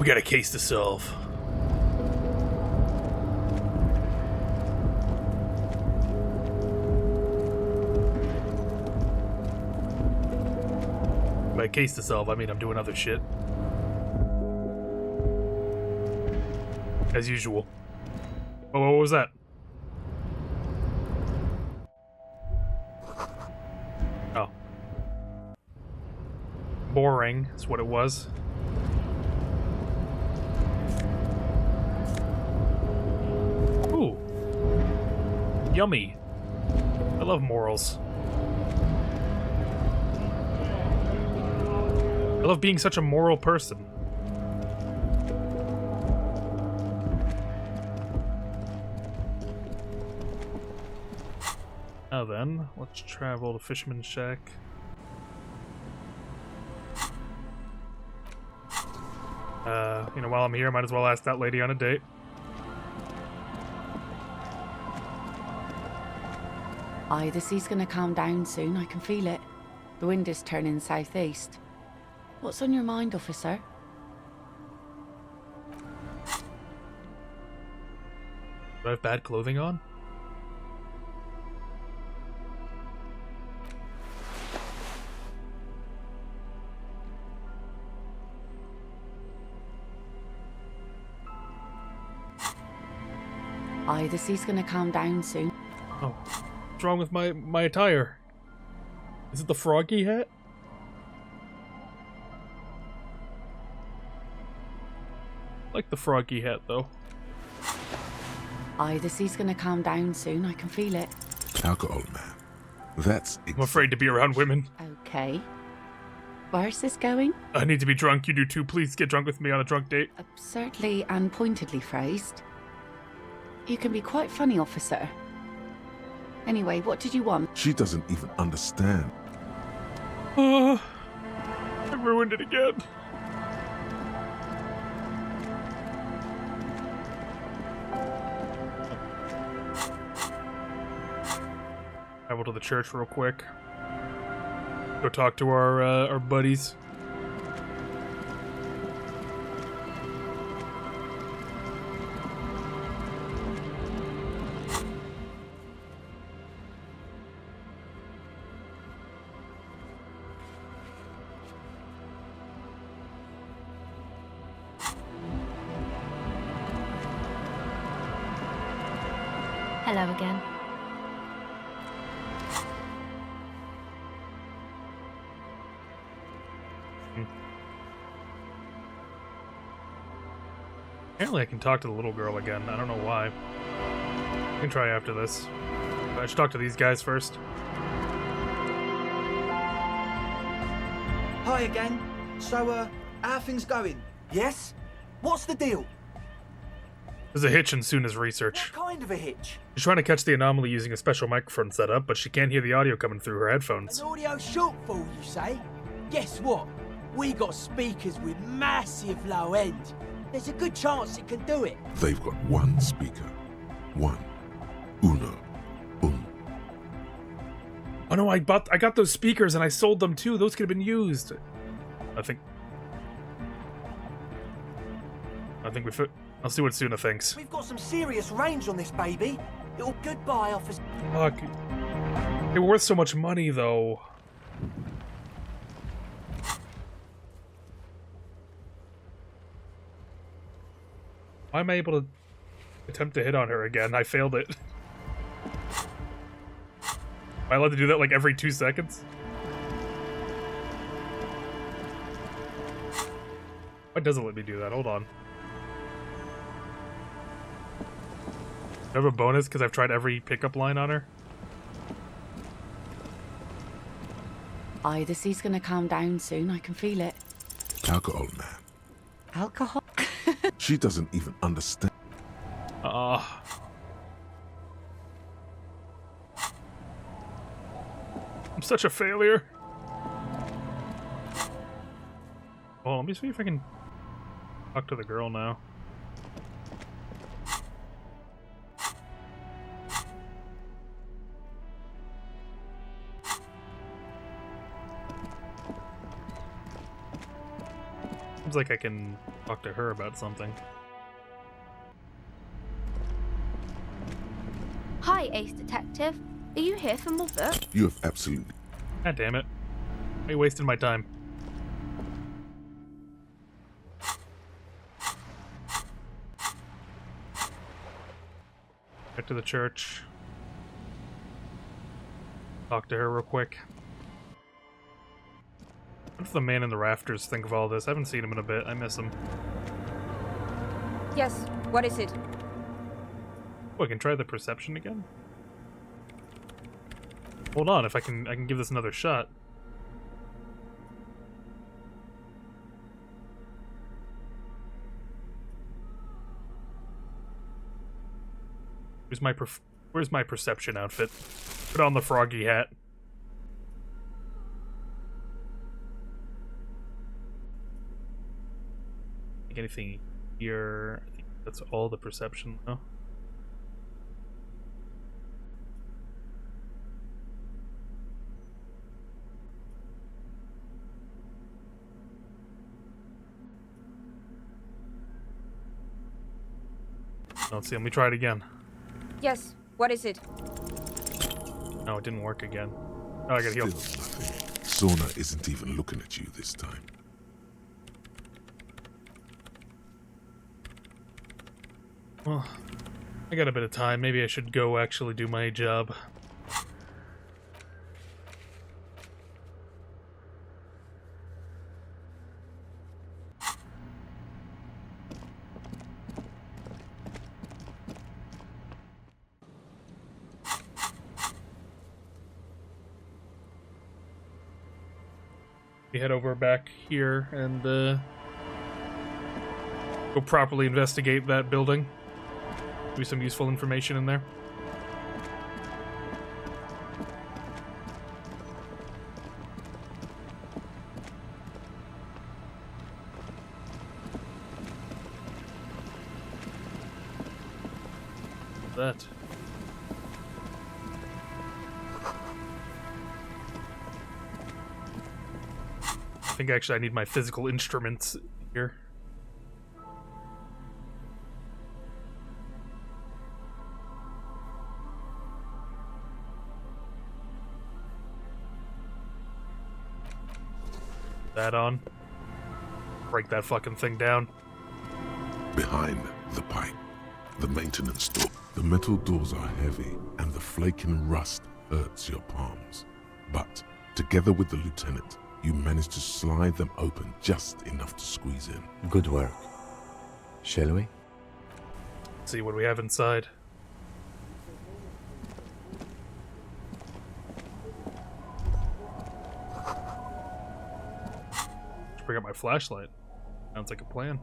We got a case to solve. By a case to solve, I mean I'm doing other shit. As usual. Oh, what was that? Oh. Boring is what it was. Ooh. Yummy. I love morals. I love being such a moral person. Now then, let's travel to Fisherman's Shack. You know, while I'm here, might as well ask that lady on a date. Aye, the sea's gonna calm down soon, I can feel it. The wind is turning southeast. What's on your mind, officer? Do I have bad clothing on? Aye, the sea's gonna calm down soon. Oh, what's wrong with my attire? Is it the froggy hat? I like the froggy hat though. Aye, the sea's gonna calm down soon, I can feel it. Alcohol, man. That's I'm afraid to be around women. Okay. Where's this going? I need to be drunk, you do too. Please get drunk with me on a drunk date. Absurdly and pointedly phrased. You can be quite funny, officer. Anyway, what did you want? She doesn't even understand. I ruined it again. Travel to the church real quick. Go talk to our buddies. Hello again. Apparently I can talk to the little girl again. I don't know why. I can try after this. But I should talk to these guys first. Hi again. So, how are things going? Yes? What's the deal? There's a hitch in Suna's research. What kind of a hitch? She's trying to catch the anomaly using a special microphone setup, but she can't hear the audio coming through her headphones. An audio shortfall, you say? Guess what? We got speakers with massive low end. There's a good chance it can do it. They've got one speaker. One. Uno. Oh no, I got those speakers and I sold them too. Those could have been used. I think we fit. I'll see what Suna thinks. We've got some serious range on this baby. It'll goodbye, officer. Fuck. They were worth so much money though. Why am I able to attempt to hit on her again? I failed it. Am I allowed to do that like every 2 seconds? Why doesn't it let me do that? Hold on. Do I have a bonus because I've tried every pickup line on her? Aye, the sea's gonna calm down soon, I can feel it. Alcohol, man. Alcohol? She doesn't even understand. I'm such a failure. Oh, let me see if I can talk to the girl now. Seems like I can talk to her about something. Hi, Ace Detective. Are you here for more book? You have absolutely... God damn it. Why are you wasting my time? Get to the church. Talk to her real quick. What if the man in the rafters think of all this? I haven't seen him in a bit. I miss him. Yes, what is it? Oh, I can try the perception again? Hold on, if I can give this another shot. Where's my perception outfit? Put on the froggy hat. Think anything here? I think that's all the perception though. Let's see, let me try it again. Yes, what is it? No, it didn't work again. Oh, I gotta heal. Still nothing. Sauna isn't even looking at you this time. Well, I got a bit of time. Maybe I should go actually do my job. We head over back here and go properly investigate that building. Maybe some useful information in there. That. I think actually I need my physical instruments here. That on. Break that fucking thing down. Behind the pipe, the maintenance door. The metal doors are heavy, and the flaking rust hurts your palms. But together with the lieutenant, you manage to slide them open just enough to squeeze in. Good work. Shall we? Let's see what we have inside. Let's bring up my flashlight. Sounds like a plan.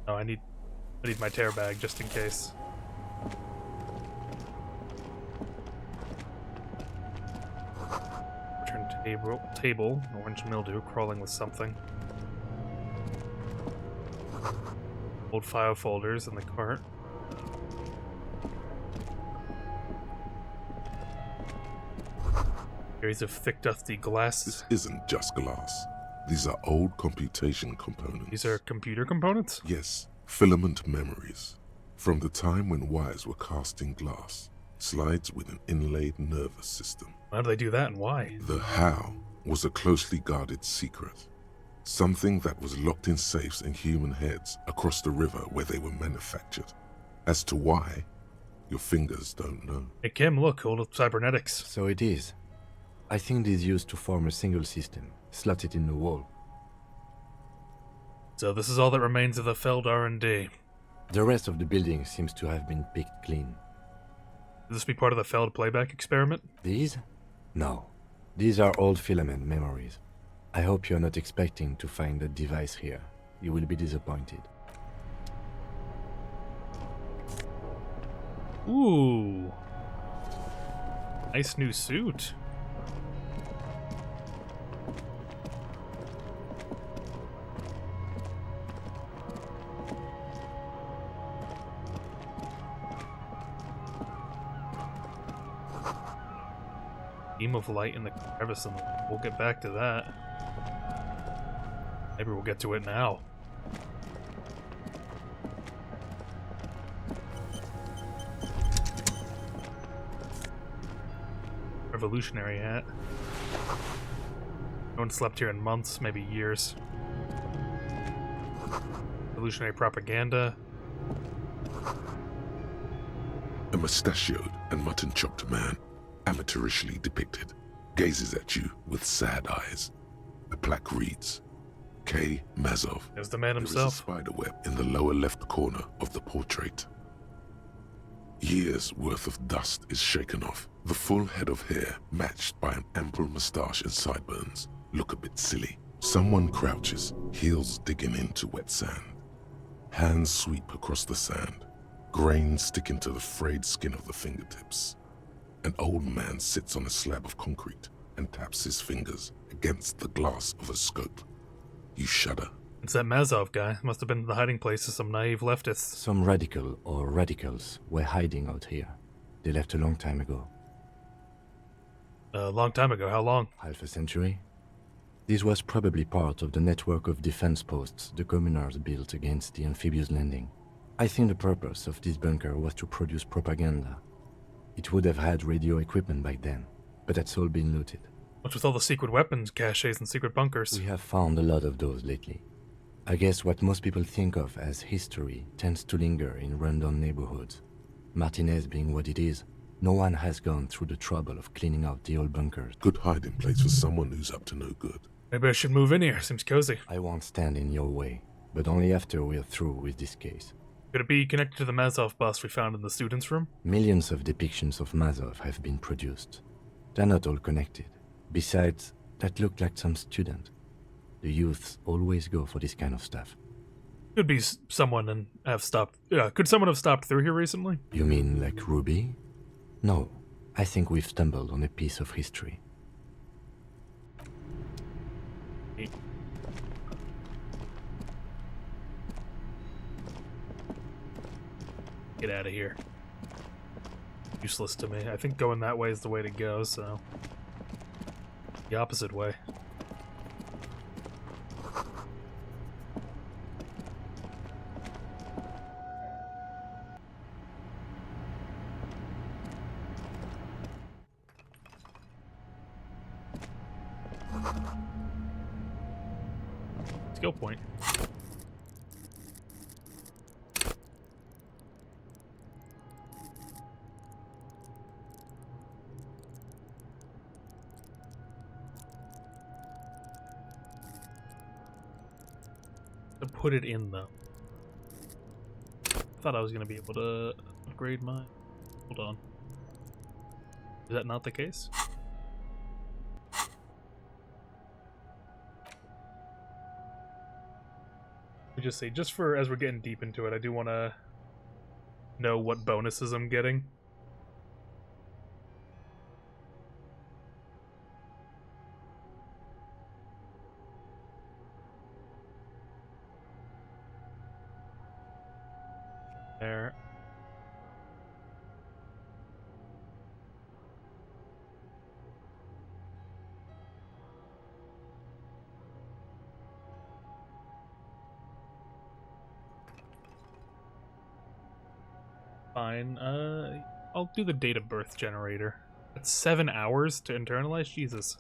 Oh, I need my tear bag just in case. Return table. Orange mildew crawling with something. Old file folders in the cart. Series of thick, dusty glass. This isn't just glass. These are old computation components. These are computer components? Yes, filament memories. From the time when wires were cast in glass, slides with an inlaid nervous system. How do they do that and why? The how was a closely guarded secret. Something that was locked in safes in human heads across the river where they were manufactured. As to why, your fingers don't know. Hey Kim, look, old cybernetics. So it is. I think these used to form a single system, slotted in the wall. So this is all that remains of the failed R&D. The rest of the building seems to have been picked clean. Could this be part of the failed playback experiment? These? No. These are old filament memories. I hope you're not expecting to find a device here. You will be disappointed. Ooh. Nice new suit. Beam of light in the crevice, and we'll get back to that. Maybe we'll get to it now. Revolutionary hat. No one slept here in months, maybe years. Revolutionary propaganda. A mustachioed and mutton-chopped man, amateurishly depicted, gazes at you with sad eyes. The plaque reads, K. Mazov. There's the man There is himself. a spiderweb in the lower left corner of the portrait. Years' worth of dust is shaken off. The full head of hair, matched by an ample moustache and sideburns, look a bit silly. Someone crouches, heels digging into wet sand. Hands sweep across the sand, grains sticking to the frayed skin of the fingertips. An old man sits on a slab of concrete and taps his fingers against the glass of a scope. You shudder. It's that Mazov guy. Must have been the hiding place of some naive leftists. Some radical or radicals were hiding out here. They left a long time ago. A long time ago. How long? Half a century. This was probably part of the network of defense posts the communers built against the amphibious landing. I think the purpose of this bunker was to produce propaganda. It would have had radio equipment back then, but that's all been looted. What's with all the secret weapons caches and secret bunkers? We have found a lot of those lately. I guess what most people think of as history tends to linger in rundown neighborhoods. Martinez being what it is, no one has gone through the trouble of cleaning out the old bunkers. Good hiding place for someone who's up to no good. Maybe I should move in here. Seems cozy. I won't stand in your way, but only after we're through with this case. Could it be connected to the Mazov bust we found in the students' room? Millions of depictions of Mazov have been produced. They're not all connected. Besides, that looked like some student. The youths always go for this kind of stuff. Could be someone and have stopped. Could someone have stopped through here recently? You mean like Ruby? No, I think we've stumbled on a piece of history. Get out of here. Useless to me. I think going that way is the way to go, so... The opposite way. Skill point. To put it in though. I thought I was gonna be able to upgrade my. Hold on. Is that not the case? We just say, just for as we're getting deep into it, I do want to know what bonuses I'm getting. There. Fine. I'll do the date of birth generator. That's 7 hours to internalize? Jesus.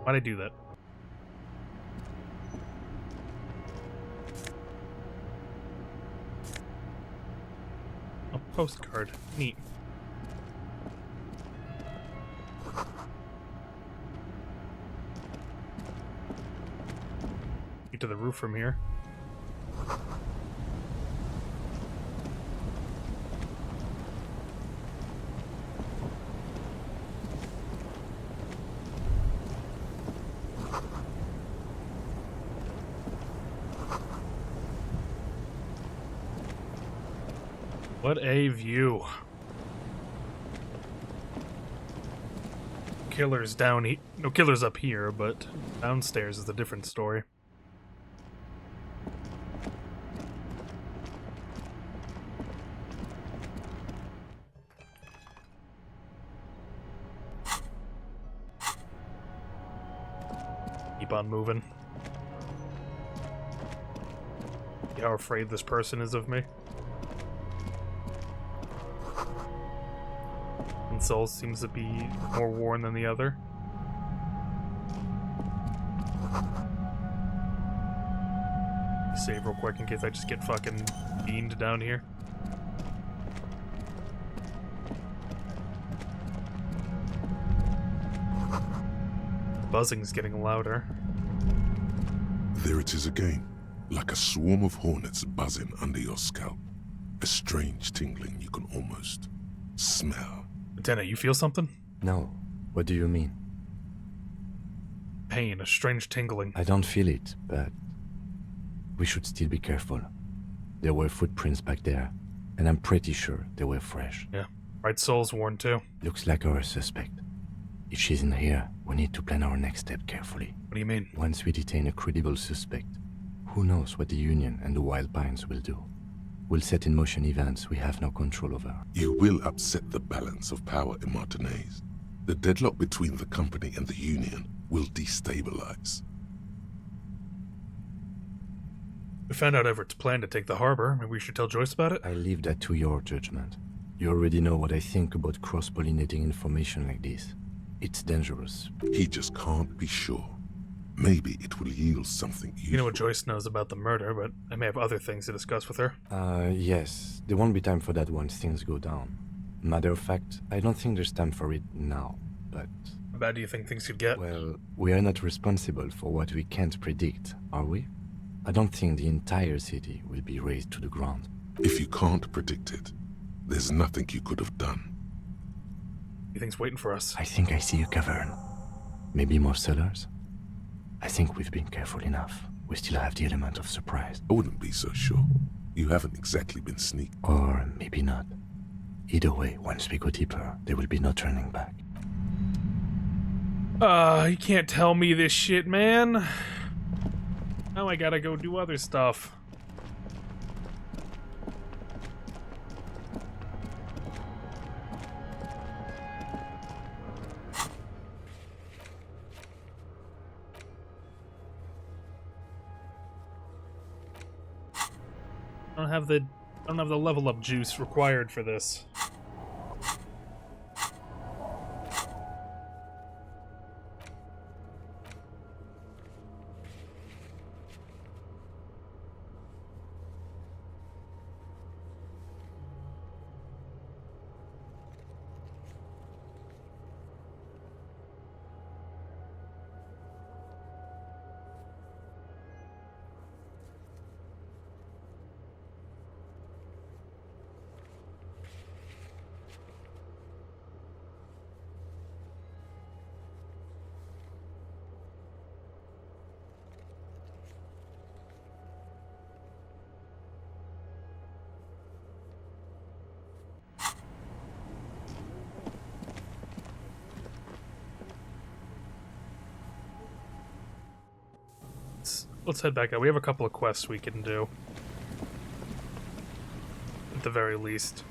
Why'd I do that? A postcard. Neat. Get to the roof from here. What a view. Killers down here. No killers up here, but downstairs is a different story. Keep on moving. See how afraid this person is of me. One soul seems to be more worn than the other. Save real quick in case I just get fucking beamed down here. Buzzing's getting louder. There it is again, like a swarm of hornets buzzing under your scalp. A strange tingling you can almost smell. Lieutenant, you feel something? No. What do you mean? Pain, a strange tingling. I don't feel it, but we should still be careful. There were footprints back there, and I'm pretty sure they were fresh. Yeah, right soul's worn too. Looks like our suspect. If she's in here, we need to plan our next step carefully. What do you mean? Once we detain a credible suspect, who knows what the Union and the Wild Pines will do? will set in motion events we have no control over. You will upset the balance of power in Martinez. The deadlock between the company and the Union will destabilize. We found out Everett's plan to take the harbor. Maybe we should tell Joyce about it? I leave that to your judgment. You already know what I think about cross-pollinating information like this. It's dangerous. He just can't be sure. Maybe it will yield something useful. You know what Joyce knows about the murder, but I may have other things to discuss with her. Yes. There won't be time for that once things go down. Matter of fact, I don't think there's time for it now, but... How bad do you think things could get? Well, we are not responsible for what we can't predict, are we? I don't think the entire city will be razed to the ground. If you can't predict it, there's nothing you could have done. Anything's waiting for us. I think I see a cavern. Maybe more cellars? I think we've been careful enough. We still have the element of surprise. I wouldn't be so sure. You haven't exactly been sneaky. Or maybe not. Either way, once we go deeper, there will be no turning back. You can't tell me this shit, man. Now I gotta go do other stuff. I don't have the level up juice required for this. Let's head back out. We have a couple of quests we can do. At the very least.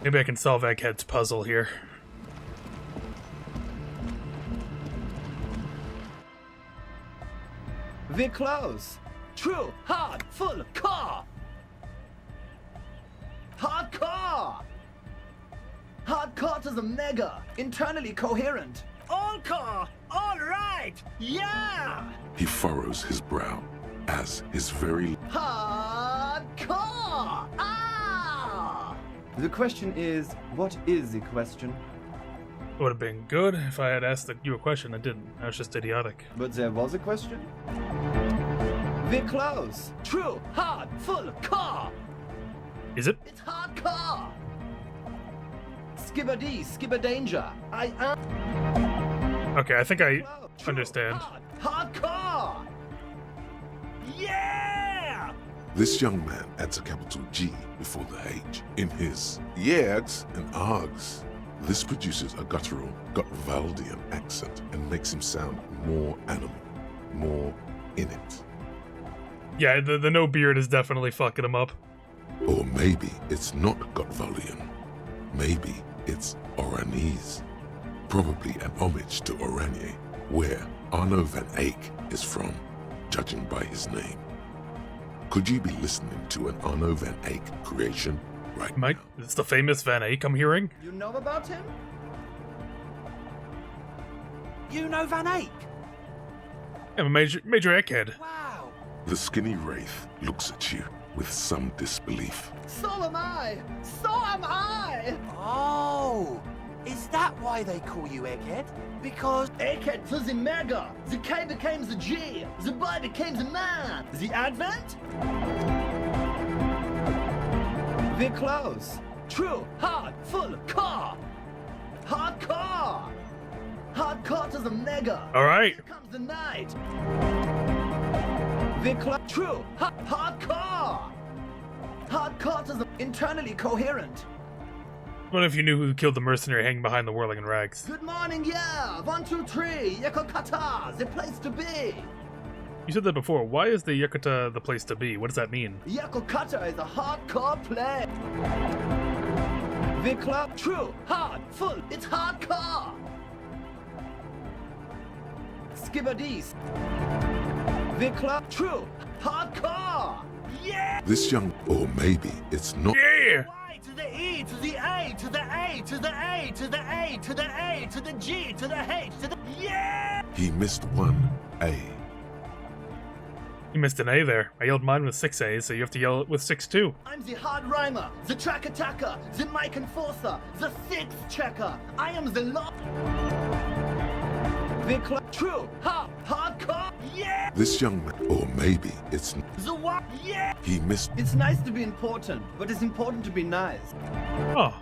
Maybe I can solve Egghead's puzzle here. We're close. True, hard, full, car. Hardcore. Hardcore to the mega. Internally coherent. All car. All right. Yeah. He furrows his brow as his very... Hardcore. Ah. The question is, what is the question? It would have been good if I had asked you a question. I didn't. I was just idiotic. But there was a question? We're close. True, hard, full, car. Is it? It's hardcore. Skibber-dee, skibber danger. I am... Okay, I think I understand. Hardcore. Yeah! This young man adds a capital G before the H in his yegs and args. This produces a guttural, Gotwaldian accent and makes him sound more animal, more in it. Yeah, the no beard is definitely fucking him up. Or maybe it's not Gotwaldian. Maybe it's Oranese. Probably an homage to Oranje, where Arno van Eyck is from, judging by his name. Could you be listening to an Arno van Eyck creation right Mike, it's the famous Van Eyck I'm hearing. You know about him? You know Van Eyck? I'm a major Egghead. Wow. The skinny wraith looks at you with some disbelief. So am I! So am I! Oh, is that why they call you Egghead? Because Egghead was the mega, the K became the G, the boy became the man, the advent? We're close. True, hard, full, car. Hardcore. Hardcore to the mega. All right. Here comes the night. True. Hardcore. Hardcore to the internally coherent. I wonder if you knew who killed the mercenary hanging behind the whirling in rags. Good morning, yeah. 1, 2, 3. Yakokata, the place to be. You said that before. Why is the Yakuta the place to be? What does that mean? Yakokata is a hardcore play. The club, true, hard, full, it's hardcore. Skibberdis. The club, true, hardcore. Yeah! This young, or maybe it's not. Yeah! Y to the E to the A to the A to the A to the A to the A to the G to the H to the. Yeah! He missed one A. You missed an A there. I yelled mine with 6 A's, so you have to yell it with 6 too. I'm the hard rhymer, the track attacker, the mic enforcer, the sixth checker. I am the law. The true, hardcore, yeah! This young man, or maybe it's the what, yeah! He missed. It's nice to be important, but it's important to be nice. Oh.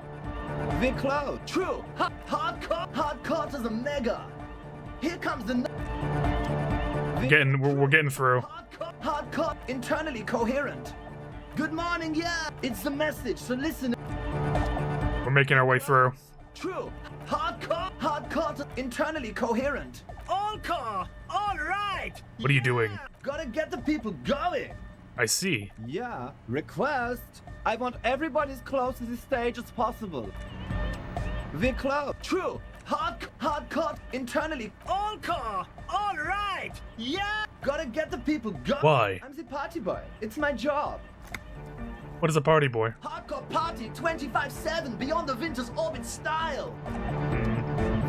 The cloud, true, hardcore to the mega. Here comes the. We're getting through. Hardcore, internally coherent. Good morning, yeah. It's the message, so listen. We're making our way through. True. Hardcore to internally coherent. All core, all right. What are you doing? Gotta get the people going. I see. Yeah. Request. I want everybody as close to the stage as possible. The cloud. True. Hardcore, internally. All core, all right. Yeah. Gotta get the people going. Why? I'm the party boy. It's my job. What is a party boy? Hardcore party 25/7 beyond the winter's orbit style.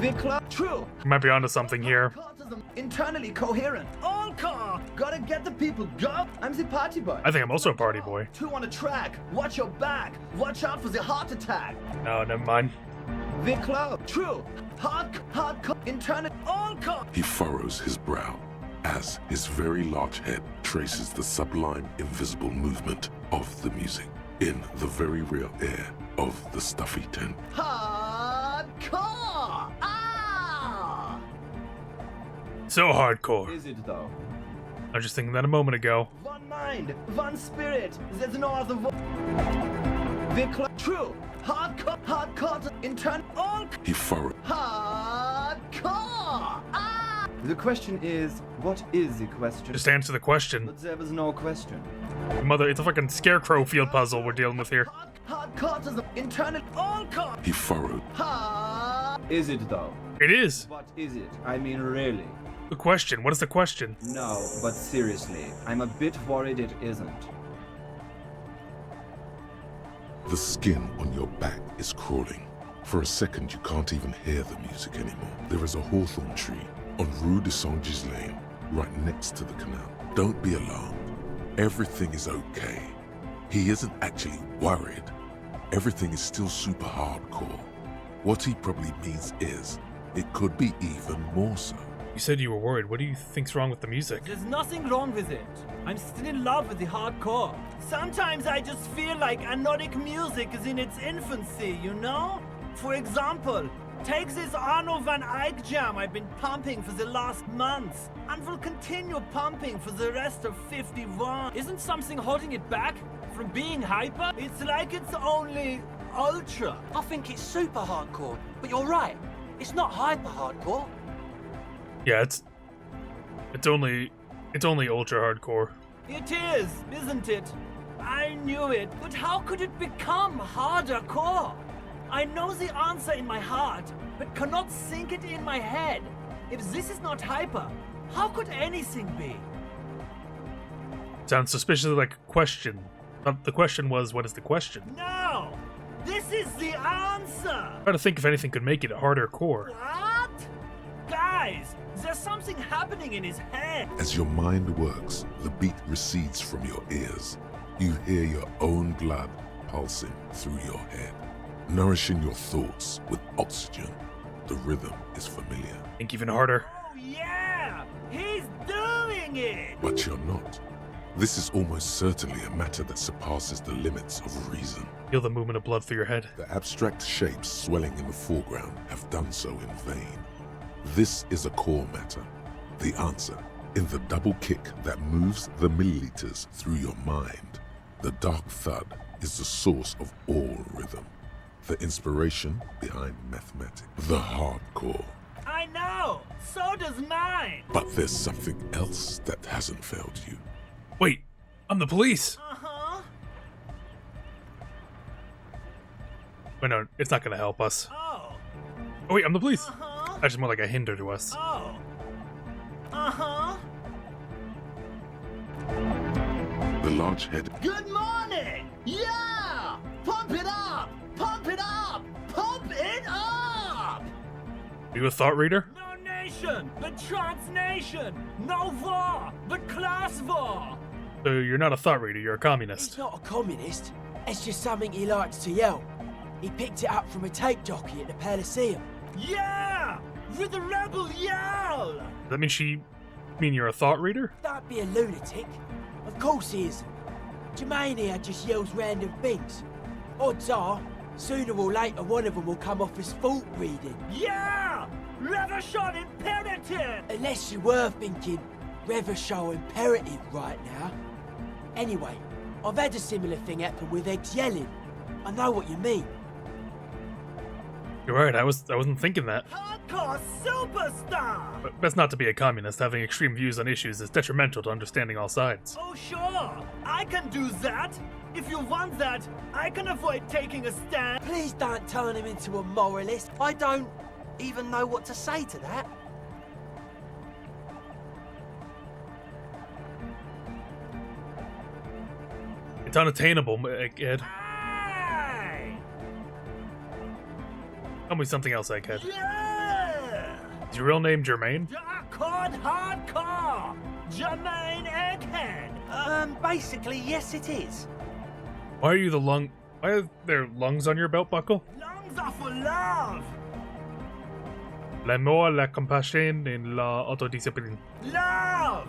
The club, true. You might be onto something here. Internally coherent. All car. Gotta get the people go. I'm the party boy. I think I'm also a party boy. 2 on a track. Watch your back. Watch out for the heart attack. No, never mind. The club, true. Hardcore, internal. All car. He furrows his brow as his very large head traces the sublime invisible movement of the music in the very real air of the stuffy tent. Hardcore! Ah! So hardcore. Is it though? I was just thinking that a moment ago. One mind, one spirit. There's no other the true. Hardcore to intern. All. He furrowed. Hardcore! Ah! The question is, what is the question? Just answer the question. But there was no question. Mother, it's a fucking scarecrow field puzzle we're dealing with here. Hardcore to the internal. All car. He furrowed. Is it though? It is. What is it? I mean, really? The question. What is the question? No, but seriously, I'm a bit worried it isn't. The skin on your back is crawling. For a second, you can't even hear the music anymore. There is a hawthorn tree on Rue de Saint-Ghislain, right next to the canal. Don't be alarmed. Everything is okay. He isn't actually worried. Everything is still super hardcore. What he probably means is, it could be even more so. You said you were worried. What do you think's wrong with the music? There's nothing wrong with it. I'm still in love with the hardcore. Sometimes I just feel like anodic music is in its infancy, you know? For example, take this Arno van Eyck jam I've been pumping for the last month, and will continue pumping for the rest of 51. Isn't something holding it back from being hyper? It's like it's only ultra. I think it's super hardcore, but you're right. It's not hyper hardcore. Yeah, it's only ultra hardcore. It is, isn't it? I knew it, but how could it become harder core? I know the answer in my heart, but cannot think it in my head. If this is not hyper, how could anything be? Sounds suspiciously like a question. The question was, what is the question? No! This is the answer! Try to think if anything could make it harder core. What? Guys, there's something happening in his head. As your mind works, the beat recedes from your ears. You hear your own blood pulsing through your head, nourishing your thoughts with oxygen. The rhythm is familiar. Think even harder. Oh yeah! He's doing it! But you're not. This is almost certainly a matter that surpasses the limits of reason. Feel the movement of blood through your head. The abstract shapes swelling in the foreground have done so in vain. This is a core matter. The answer in the double kick that moves the milliliters through your mind. The dark thud is the source of all rhythm. The inspiration behind mathematics. The hardcore. I know! So does mine! But there's something else that hasn't failed you. Wait, I'm the police! Uh-huh. Wait, no, it's not gonna help us. Oh. Oh wait, I'm the police! Actually, more like a hinder to us. Oh. Uh-huh. The large head. Good morning! Yeah! Pump it up! Pump it up! Pump it up! Are you a thought reader? No nation, but transnation! No war, but class war! So you're not a thought reader, you're a communist. He's not a communist. It's just something he likes to yell. He picked it up from a tape jockey at the Elysium. Yeah! With the rebel yell! Does that mean you're a thought reader? Don't be a lunatic. Of course he isn't. Jermaine here just yells random things. Odds are, sooner or later one of them will come off as thought reading. Yeah! Reversion imperative! Unless you were thinking Reversion imperative right now. Anyway, I've had a similar thing happen with eggs yelling. I know what you mean. You're right, I wasn't thinking that. Hardcore superstar! But best not to be a communist. Having extreme views on issues is detrimental to understanding all sides. Oh sure, I can do that. If you want that, I can avoid taking a stand. Please don't turn him into a moralist. I don't even know what to say to that. It's unattainable, Egghead. Tell me something else, Egghead. Yeah! Is your real name Jermaine? Dark hardcore! Jermaine Egghead! Basically, yes it is. Why are there lungs on your belt buckle? Lungs are for love! L'amour, la compassion, and la autodiscipline. Love!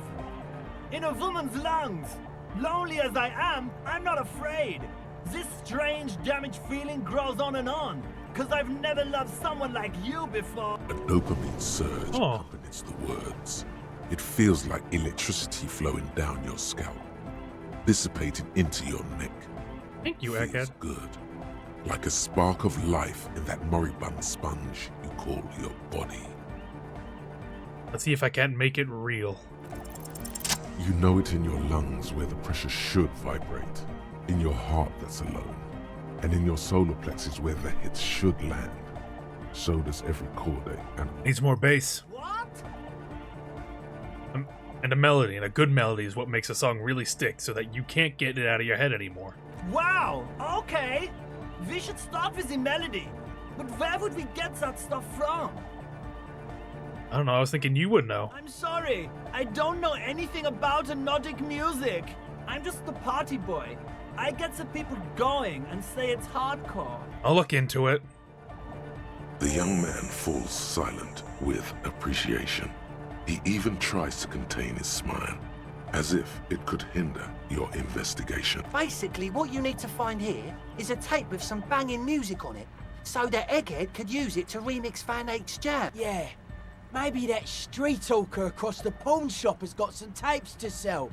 In a woman's lungs. Lonely as I am, I'm not afraid. This strange, damaged feeling grows on and on. Cause I've never loved someone like you before. A dopamine surge accompanies the words. It feels like electricity flowing down your scalp, dissipating into your neck. Thank you, Egghead. Good. Like a spark of life in that moribund sponge you call your body. Let's see if I can't make it real. You know it in your lungs where the pressure should vibrate, in your heart that's alone, and in your solar plexus where the hits should land. So does every chord and needs more bass. What? And a melody, and a good melody is what makes a song really stick so that you can't get it out of your head anymore. Wow, okay. We should start with the melody. But where would we get that stuff from? I don't know, I was thinking you would know. I'm sorry, I don't know anything about Nordic music. I'm just the party boy. I get the people going and say it's hardcore. I'll look into it. The young man falls silent with appreciation. He even tries to contain his smile, as if it could hinder your investigation. Basically, what you need to find here is a tape with some banging music on it, so that Egghead could use it to remix Van Eyck's jam. Yeah, maybe that street talker across the pawn shop has got some tapes to sell.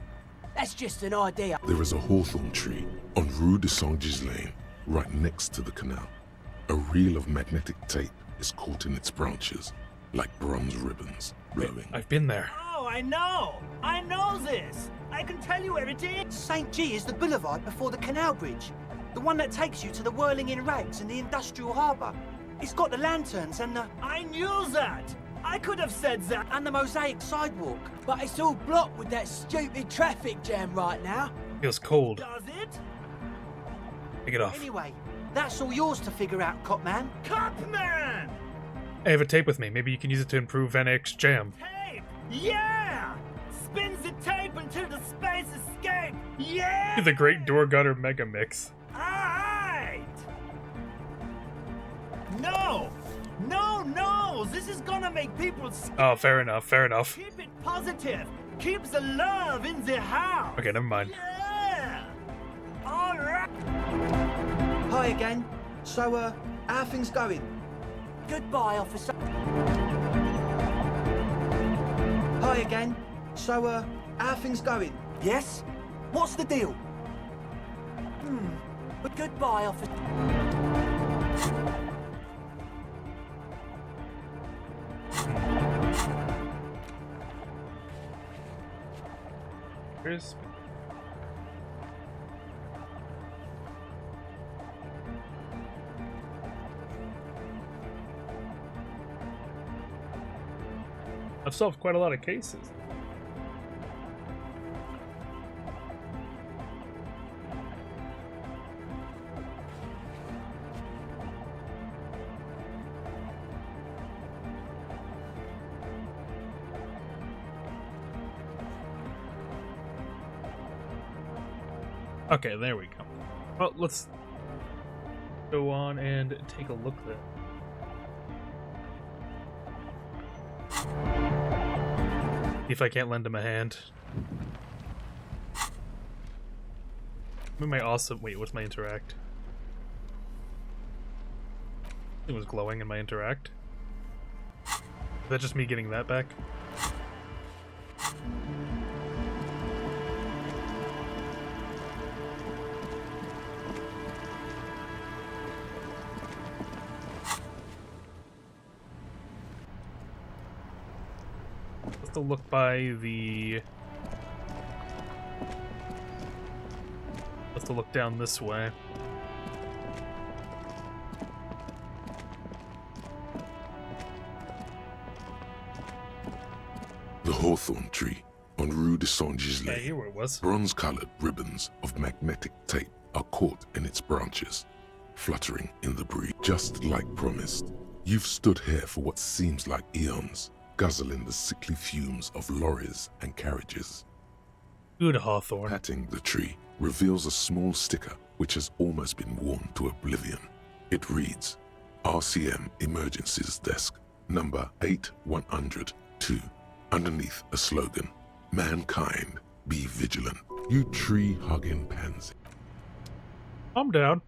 That's just an idea. There is a hawthorn tree on Rue de Saint-Ghislain, right next to the canal. A reel of magnetic tape is caught in its branches, like bronze ribbons, blowing. I've been there. Oh, I know! I know this! I can tell you where it is! St. G is the boulevard before the canal bridge. The one that takes you to the whirling in rags and the industrial harbour. It's got the lanterns and the... I knew that! I could have said that! And the mosaic sidewalk. But it's all blocked with that stupid traffic jam right now. Feels cold. Does it? Take it off. Anyway, that's all yours to figure out, Copman. Copman! I have a tape with me. Maybe you can use it to improve Van Eyck's jam. Tape! Yeah! Spins the tape until the space escape! Yeah! The Great Door Gutter Mega Mix. Alright! No! No, no! This is gonna make people Oh, fair enough, fair enough. Keep it positive! Keep the love in the house! Okay, never mind. Yeah! Alright! Hi again. So, how are things going? Goodbye, officer. G'day again. So, how are things going? Yes? What's the deal? But goodbye, officer. Here's... I've solved quite a lot of cases. Okay, there we go. Well, let's go on and take a look there. If I can't lend him a hand. We may also... Wait, what's my interact? It was glowing in my interact. Is that just me getting that back? To look by the... Let's look down this way. The hawthorn tree on Rue de Saint-Gisley. Yeah, here it was. Bronze-colored ribbons of magnetic tape are caught in its branches, fluttering in the breeze. Just like promised, you've stood here for what seems like eons, guzzling the sickly fumes of lorries and carriages. Good hawthorn. Patting the tree reveals a small sticker which has almost been worn to oblivion. It reads, RCM Emergencies Desk, number 8102. Underneath a slogan, mankind, be vigilant. You tree-hugging pansy. I'm down.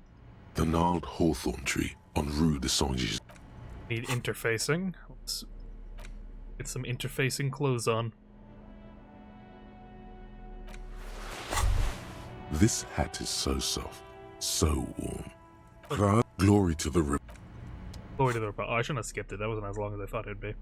The gnarled hawthorn tree on Rue de Saint-Gisley. Need interfacing. Let's get some interfacing clothes on. This hat is so soft, so warm. Glory to the rip. Glory to the Republic. Oh, I shouldn't have skipped it. That wasn't as long as I thought it'd be.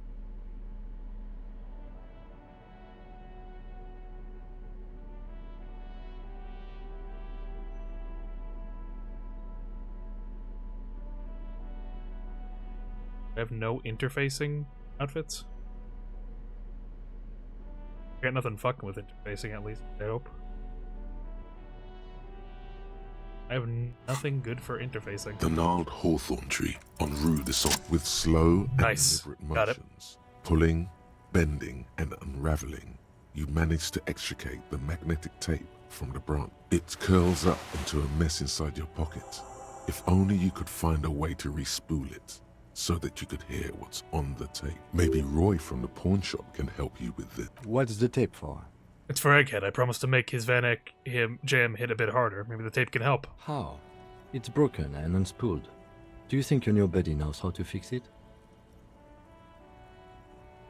I have no interfacing outfits. I got nothing fucking with interfacing, at least, I hope. I have nothing good for interfacing. The gnarled hawthorn tree on Rue de Saint with slow and deliberate motions. Pulling, bending, and unraveling, you manage to extricate the magnetic tape from the branch. It curls up into a mess inside your pocket. If only you could find a way to re-spool it, so that you could hear what's on the tape. Maybe Roy from the pawn shop can help you with it. What's the tape for? It's for Egghead. I promised to make his Van Eyck jam hit a bit harder. Maybe the tape can help. How? It's broken and unspooled. Do you think your new buddy knows how to fix it?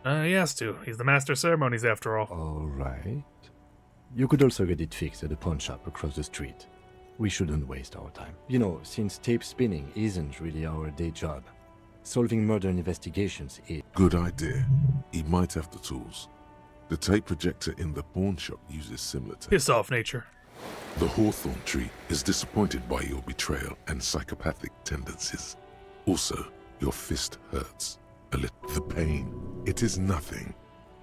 He has to. He's the master of ceremonies after all. Alright. You could also get it fixed at the pawn shop across the street. We shouldn't waste our time. You know, since tape spinning isn't really our day job, solving murder investigations is... Good idea. He might have the tools. The tape projector in the pawn shop uses similar tape. Piss off, nature. The hawthorn tree is disappointed by your betrayal and psychopathic tendencies. Also, your fist hurts a little. The pain, it is nothing.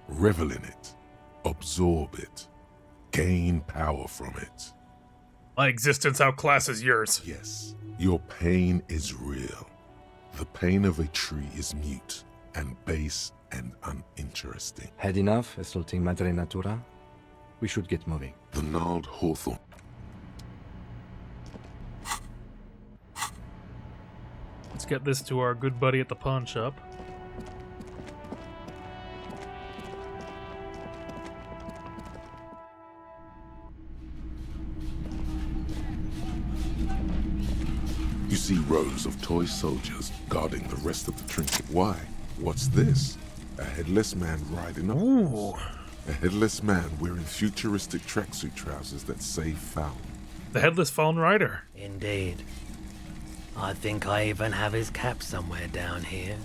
Revel in it. Absorb it. Gain power from it. My existence outclasses yours. Yes, your pain is real. The pain of a tree is mute and base and uninteresting. Had enough assaulting Madre Natura? We should get moving. The gnarled hawthorn. Let's get this to our good buddy at the pawn shop. You see rows of toy soldiers guarding the rest of the trinket. Why? What's this? A headless man riding a horse. A headless man wearing futuristic tracksuit trousers that say foul. The headless fallen rider. Indeed. I think I even have his cap somewhere down here.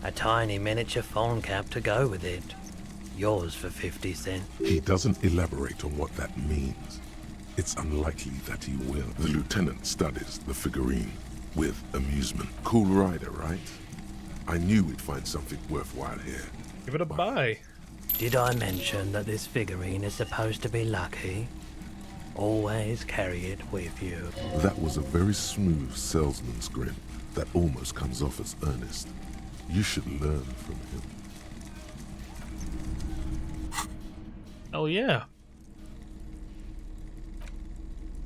A tiny miniature phone cap to go with it. Yours for 50 cents. He doesn't elaborate on what that means. It's unlikely that he will. The lieutenant studies the figurine with amusement. Cool rider, right? I knew we'd find something worthwhile here. Give it a buy. Did I mention that this figurine is supposed to be lucky? Always carry it with you. That was a very smooth salesman's grin that almost comes off as earnest. You should learn from him. Oh yeah.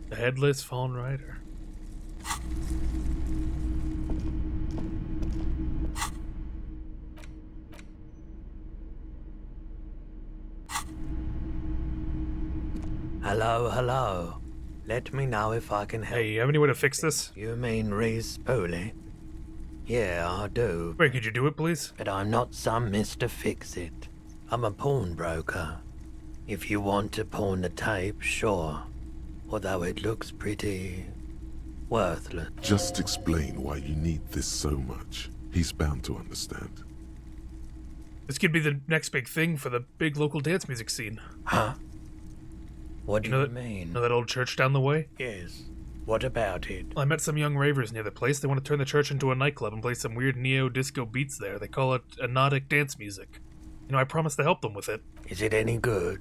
The headless fallen rider. Hello, hello. Let me know if I can help. Hey, you have any way to fix this? You mean Reese Pooley? Yeah, I do. Wait, could you do it, please? But I'm not some Mr. Fix-It. I'm a pawnbroker. If you want to pawn the tape, sure. Although it looks pretty worthless. Just explain why you need this so much. He's bound to understand. This could be the next big thing for the big local dance music scene. Huh? What do you mean? You know that old church down the way? Yes. What about it? Well, I met some young ravers near the place. They want to turn the church into a nightclub and play some weird neo-disco beats there. They call it hypnotic dance music. You know, I promised to help them with it. Is it any good?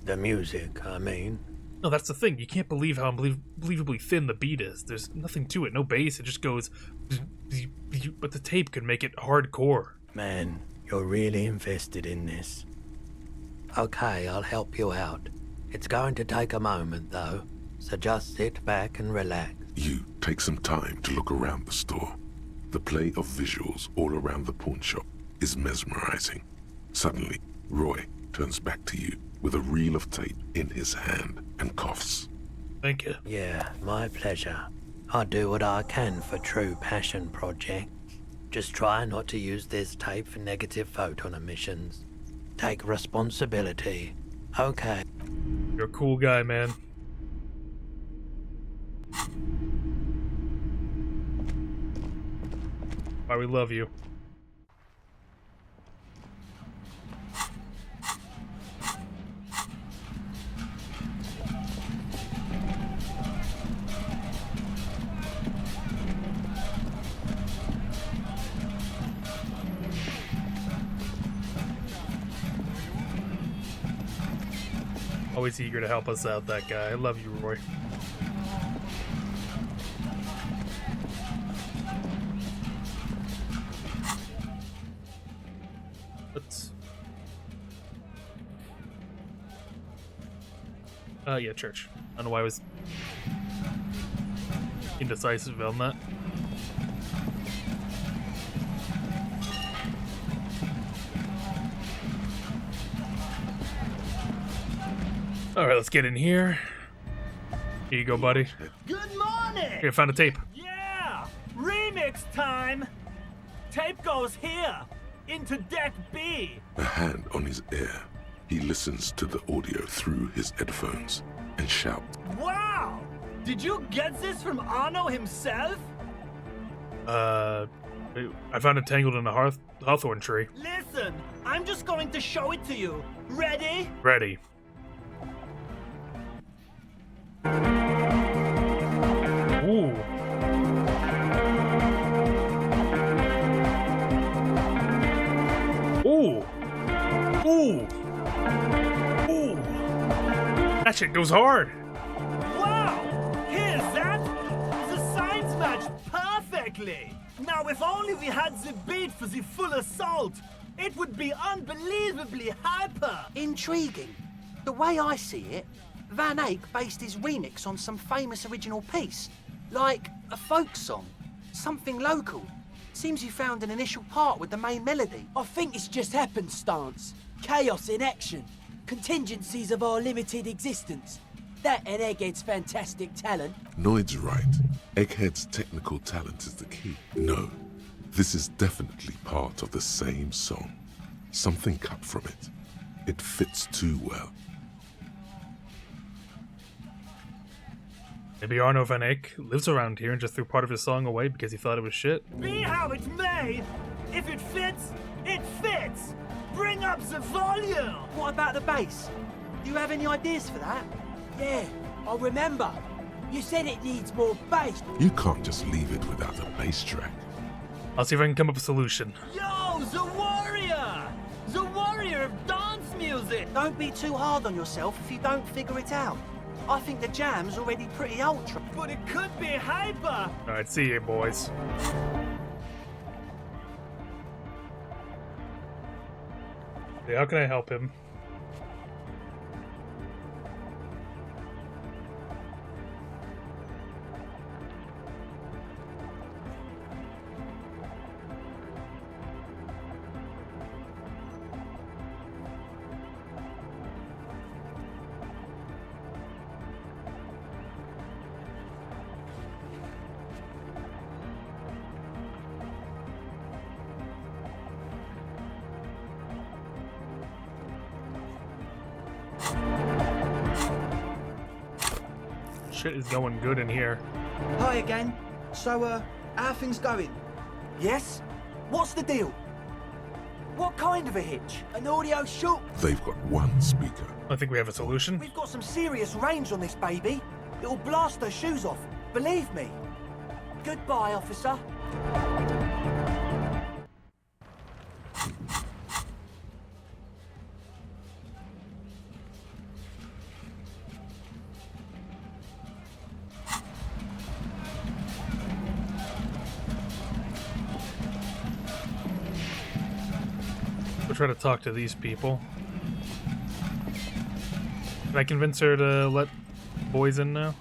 The music, I mean. No, that's the thing. You can't believe how unbelievably thin the beat is. There's nothing to it. No bass. It just goes... But the tape could make it hardcore. Man, you're really invested in this. Okay, I'll help you out. It's going to take a moment, though, so just sit back and relax. You take some time to look around the store. The play of visuals all around the pawn shop is mesmerizing. Suddenly, Roy turns back to you with a reel of tape in his hand and coughs. Thank you. Yeah, my pleasure. I do what I can for true passion projects. Just try not to use this tape for negative photon emissions. Take responsibility. Okay. You're a cool guy, man. Why we love you. Always eager to help us out, that guy. I love you, Roy. Let's... yeah, church. I don't know why I was indecisive on that. Alright, let's get in here. Here you go, buddy. Good morning! Here, I found a tape. Yeah! Remix time! Tape goes here, into deck B. A hand on his ear, he listens to the audio through his headphones and shouts. Wow! Did you get this from Arno himself? I found it tangled in a hawthorn tree. Listen, I'm just going to show it to you. Ready? Ready. Ooh. Ooh. Ooh. Ooh. That shit goes hard. Wow! Here's that! The signs match perfectly! Now, if only we had the beat for the full assault, it would be unbelievably hyper! Intriguing. The way I see it, Van Eyck based his remix on some famous original piece, like a folk song, something local. Seems you found an initial part with the main melody. I think it's just happenstance. Chaos in action. Contingencies of our limited existence. That and Egghead's fantastic talent. Noid's right. Egghead's technical talent is the key. No, this is definitely part of the same song. Something cut from it. It fits too well. Maybe Arno van Eyck lives around here and just threw part of his song away because he thought it was shit. Be how it's made. If it fits, it fits. Bring up the volume. What about the bass? Do you have any ideas for that? Yeah, I remember. You said it needs more bass. You can't just leave it without a bass track. I'll see if I can come up with a solution. Yo, the warrior! The warrior of dance music! Don't be too hard on yourself if you don't figure it out. I think the jam's already pretty ultra. But it could be hyper! Alright, see you, boys. Yeah, how can I help him? Shit is going good in here. Hi again. So, how things going? Yes? What's the deal? What kind of a hitch? An audio shoot? They've got one speaker. I think we have a solution. We've got some serious range on this baby. It'll blast her shoes off. Believe me. Goodbye, officer. We'll try to talk to these people. Can I convince her to let boys in now?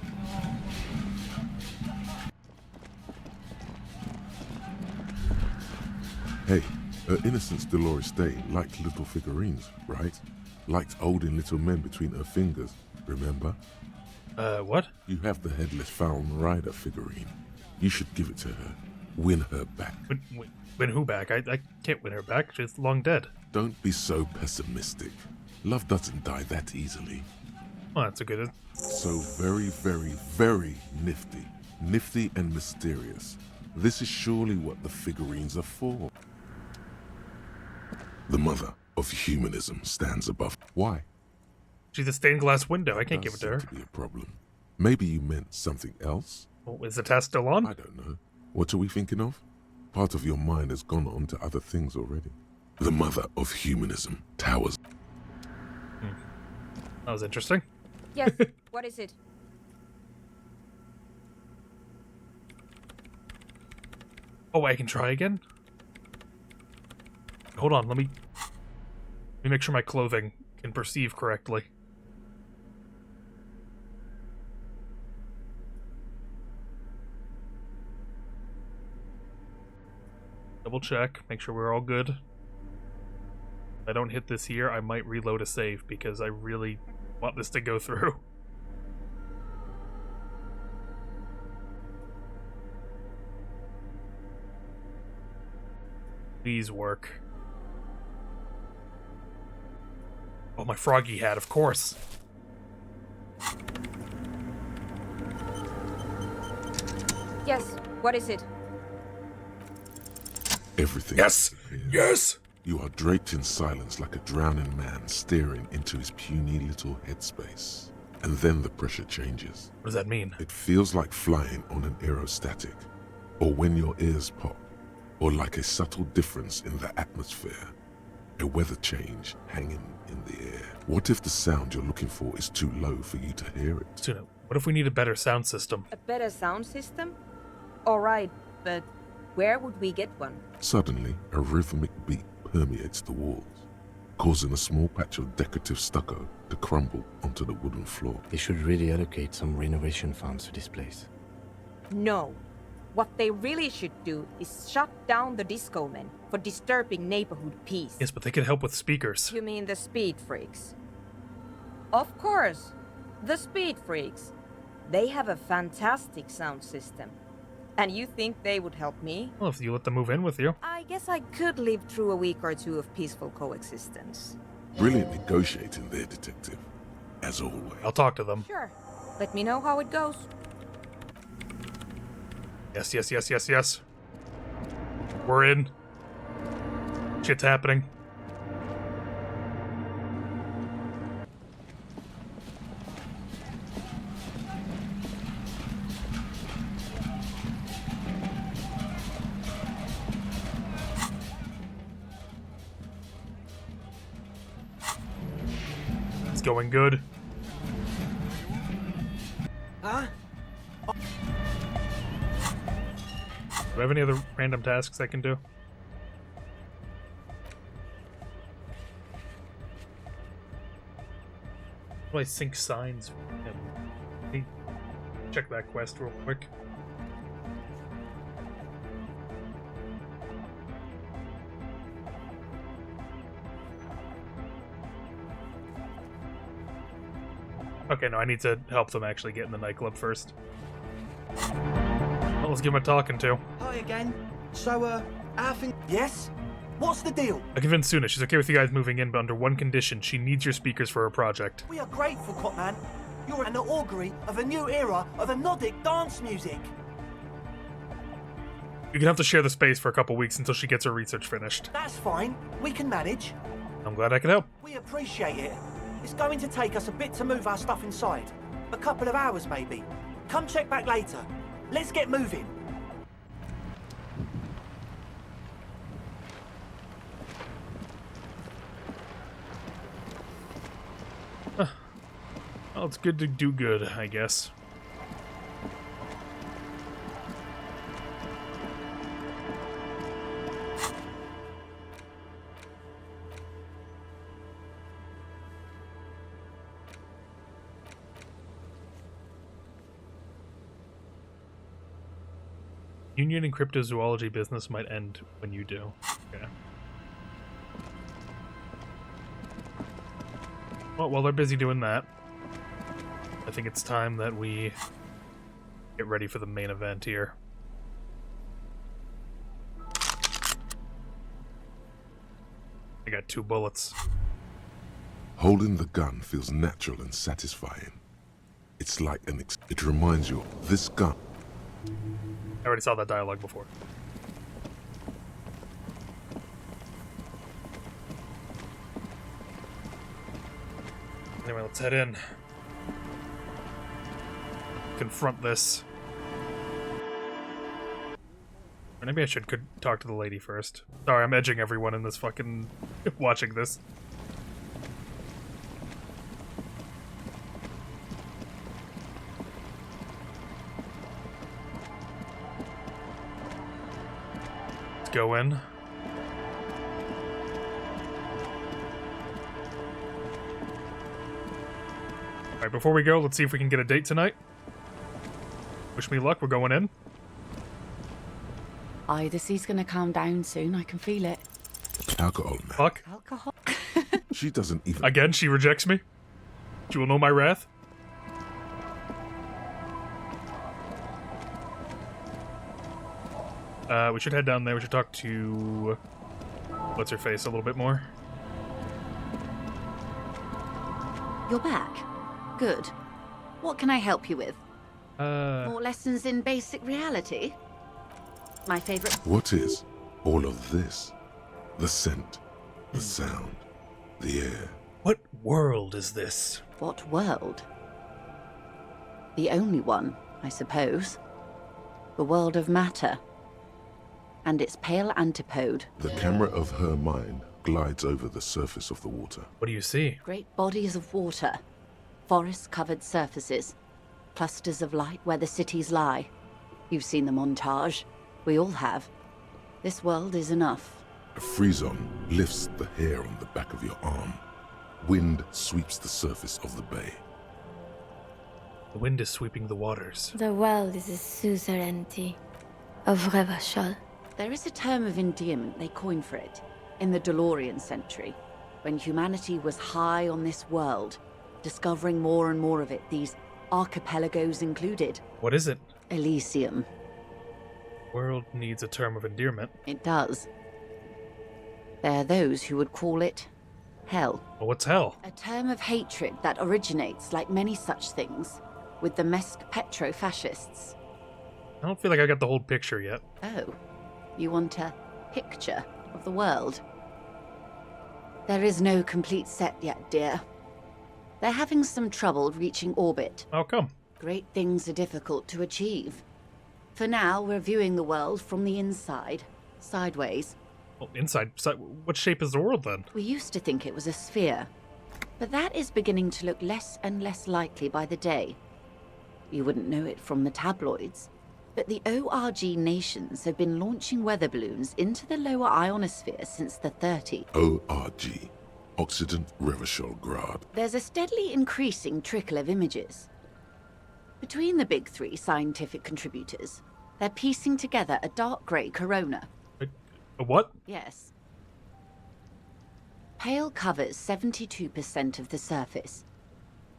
Hey, her Innocence Dolores Day liked little figurines, right? Liked holding little men between her fingers, remember? What? You have the Headless Fallen Rider figurine. You should give it to her. Win her back. Win who back? I can't win her back. She's long dead. Don't be so pessimistic. Love doesn't die that easily. Well, that's a good... So very, very, very nifty. Nifty and mysterious. This is surely what the figurines are for. The mother of humanism stands above. Why? She's a stained glass window. I can't give it to her. To be a problem. Maybe you meant something else? Well, is the test still on? I don't know. What are we thinking of? Part of your mind has gone on to other things already. The mother of humanism towers. That was interesting. Yes, what is it? Oh, I can try again? Hold on, let me make sure my clothing can perceive correctly. Double check, make sure we're all good. If I don't hit this here, I might reload a save because I really want this to go through. Please work. Oh, my froggy hat, of course. Yes, what is it? Everything. Yes! Yes! You are draped in silence like a drowning man staring into his puny little headspace. And then the pressure changes. What does that mean? It feels like flying on an aerostatic, or when your ears pop, or like a subtle difference in the atmosphere. A weather change hanging in the air. What if the sound you're looking for is too low for you to hear it? Tuna, what if we need a better sound system? A better sound system? Alright, but where would we get one? Suddenly, a rhythmic beat permeates the walls, causing a small patch of decorative stucco to crumble onto the wooden floor. They should really allocate some renovation funds to this place. No. What they really should do is shut down the disco men for disturbing neighborhood peace. Yes, but they could help with speakers. You mean the speed freaks? Of course. The speed freaks. They have a fantastic sound system. And you think they would help me? Well, if you let them move in with you. I guess I could live through a week or two of peaceful coexistence. Brilliant negotiating there, Detective. As always. I'll talk to them. Sure. Let me know how it goes. Yes, yes, yes, yes, yes. We're in. Shit's happening. It's going good. Huh? Do I have any other random tasks I can do? How do I sync signs? Let me check that quest real quick. Okay, no, I need to help them actually get in the nightclub first. Well, let's give him a talking to. Hi again. So, I think... Yes? What's the deal? I convinced Suna she's okay with you guys moving in, but under one condition. She needs your speakers for her project. We are grateful, Cotman. You're an augury of a new era of Nordic dance music. You're gonna have to share the space for a couple weeks until she gets her research finished. That's fine. We can manage. I'm glad I could help. We appreciate it. It's going to take us a bit to move our stuff inside. A couple of hours, maybe. Come check back later. Let's get moving. Well, it's good to do good, I guess. Union and cryptozoology business might end when you do. Okay. Well, while they're busy doing that, I think it's time that we get ready for the main event here. I got 2 bullets. Holding the gun feels natural and satisfying. It's like it reminds you of this gun. I already saw that dialogue before. Anyway, let's head in. Confront this. Or maybe I should talk to the lady first. Sorry, I'm edging everyone in this fucking... watching this. Let's go in. Alright, before we go, let's see if we can get a date tonight. Wish me luck, we're going in. Aye, the sea's gonna calm down soon, I can feel it. Alcohol, man. Fuck. Alcohol? She doesn't even... Again, she rejects me. She will know my wrath. We should head down there. We should talk to... what's her face a little bit more. You're back. Good. What can I help you with? More lessons in basic reality? My favorite... What is all of this? The scent, the sound, the air. What world is this? What world? The only one, I suppose. The world of matter. And its pale antipode. The camera of her mind glides over the surface of the water. What do you see? Great bodies of water. Forest-covered surfaces. Clusters of light where the cities lie. You've seen the montage. We all have. This world is enough. A frisson lifts the hair on the back of your arm. Wind sweeps the surface of the bay. The wind is sweeping the waters. The world is a suzerainty of Revachol. There is a term of endearment they coined for it in the DeLorean century, when humanity was high on this world, discovering more and more of it, these archipelagos included. What is it? Elysium. World needs a term of endearment. It does. There are those who would call it Hell. Well, what's hell? A term of hatred that originates, like many such things, with the Mesk petro-fascists. I don't feel like I got the whole picture yet. Oh, you want a picture of the world? There is no complete set yet, dear. They're having some trouble reaching orbit. How come? Great things are difficult to achieve. For now, we're viewing the world from the inside, sideways. Well, inside, what shape is the world then? We used to think it was a sphere, but that is beginning to look less and less likely by the day. You wouldn't know it from the tabloids, but the ORG nations have been launching weather balloons into the lower ionosphere since the 30s. ORG, Occident Revachol Grad. There's a steadily increasing trickle of images. Between the big three scientific contributors, they're piecing together a dark grey corona. A what? Yes. Pale covers 72% of the surface.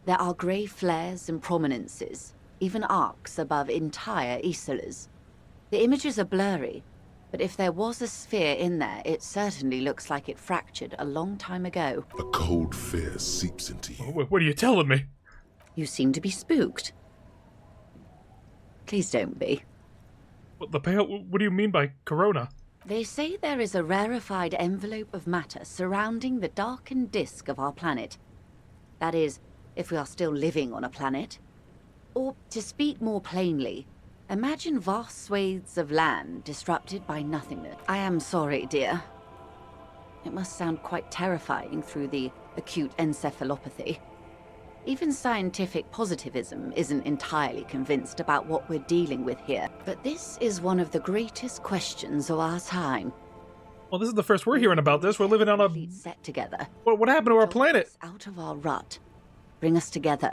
There are grey flares and prominences, even arcs above entire isolas. The images are blurry, but if there was a sphere in there, it certainly looks like it fractured a long time ago. A cold fear seeps into you. What are you telling me? You seem to be spooked. Please don't be. What do you mean by corona? They say there is a rarefied envelope of matter surrounding the darkened disk of our planet. That is, if we are still living on a planet. Or, to speak more plainly, imagine vast swathes of land disrupted by nothingness. I am sorry, dear. It must sound quite terrifying through the acute encephalopathy. Even scientific positivism isn't entirely convinced about what we're dealing with here. But this is one of the greatest questions of our time. Well, this is the first we're hearing about this. We're living on a... set together. What happened to our planet? Out of our rut. Bring us together.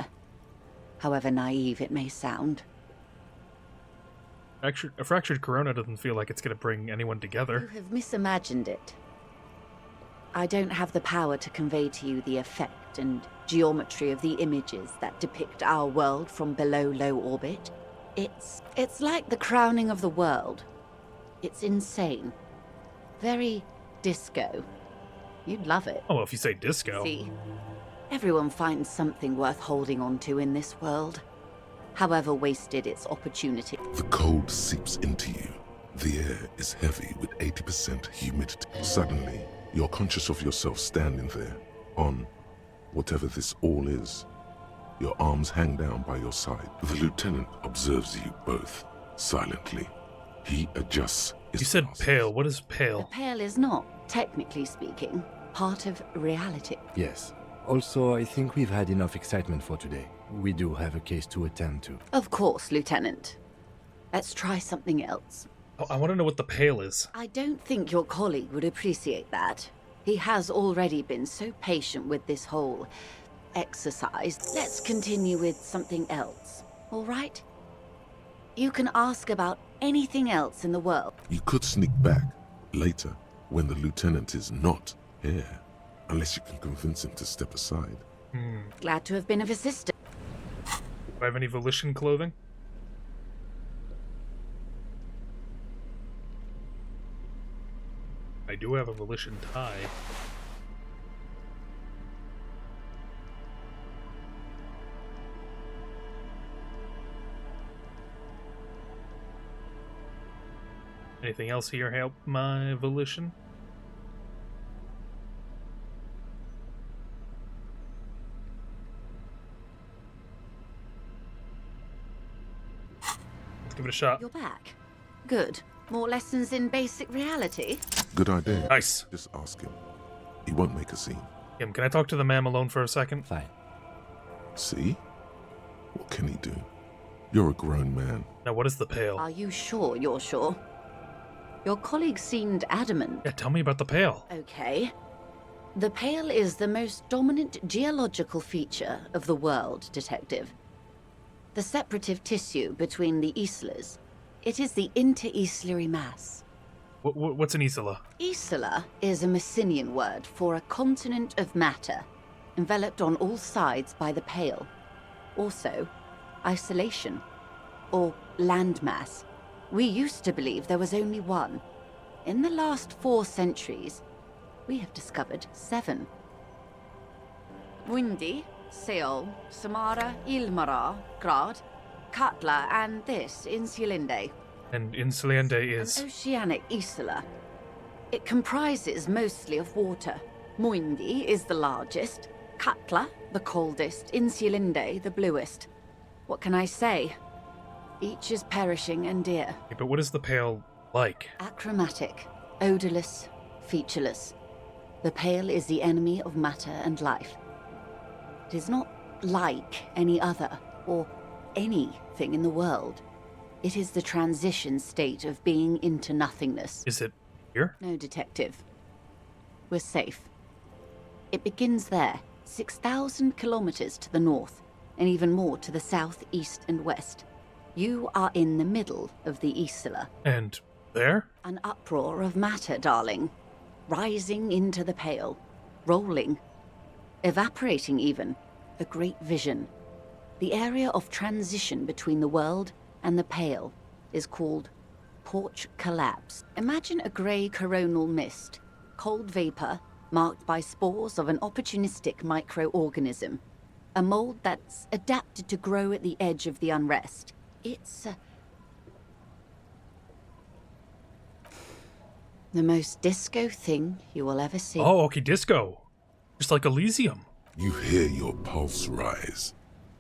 However naive it may sound. A fractured corona doesn't feel like it's going to bring anyone together. You have misimagined it. I don't have the power to convey to you the effect and geometry of the images that depict our world from below low orbit. It's like the crowning of the world. It's insane. Very disco. You'd love it. Oh, well, if you say disco. See, everyone finds something worth holding on to in this world, however wasted its opportunity. The cold seeps into you. The air is heavy with 80% humidity. Suddenly, you're conscious of yourself standing there, on whatever this all is. Your arms hang down by your side. The lieutenant observes you both, silently. He adjusts his You said glasses. pale. What is pale? The pale is not, technically speaking, part of reality. Yes. Also, I think we've had enough excitement for today. We do have a case to attend to. Of course, Lieutenant. Let's try something else. Oh, I want to know what the pale is. I don't think your colleague would appreciate that. He has already been so patient with this whole exercise. Let's continue with something else, all right? You can ask about anything else in the world. You could sneak back later when the lieutenant is not here, unless you can convince him to step aside. Glad to have been of assistance. Do I have any volition clothing? I do have a volition tie. Anything else here help my volition? Let's give it a shot. You're back. Good. More lessons in basic reality? Good idea. Nice. Just ask him. He won't make a scene. Kim, can I talk to the ma'am alone for a second? Fine. See? What can he do? You're a grown man. Now, what is the pale? Are you sure you're sure? Your colleague seemed adamant. Yeah, tell me about the pale. Okay. The pale is the most dominant geological feature of the world, Detective. The separative tissue between the islas. It is the interinsulary mass. What's an isla? Isla is a Messinian word for a continent of matter, enveloped on all sides by the pale. Also, isolation, or landmass. We used to believe there was only one. In the last 4 centuries, we have discovered 7. Muindi, Seol, Samara, Ilmara, Grad, Katla, and this, Insulinde. And Insulinde is... An oceanic isla. It comprises mostly of water. Muindi is the largest, Katla the coldest, Insulinde the bluest. What can I say? Each is perishing and dear. Okay, but what is the Pale like? Achromatic, odorless, featureless. The Pale is the enemy of matter and life. It is not like any other, or anything in the world. It is the transition state of being into nothingness. Is it here? No, detective. We're safe. It begins there, 6,000 kilometers to the north, and even more to the south, east, and west. You are in the middle of the Isla. And there? An uproar of matter, darling. Rising into the Pale. Rolling. Evaporating even. A great vision. The area of transition between the world and the Pale is called Porch Collapse. Imagine a grey coronal mist. Cold vapor, marked by spores of an opportunistic microorganism. A mold that's adapted to grow at the edge of the unrest. It's the most disco thing you will ever see. Oh, okay, disco. Just like Elysium. You hear your pulse rise.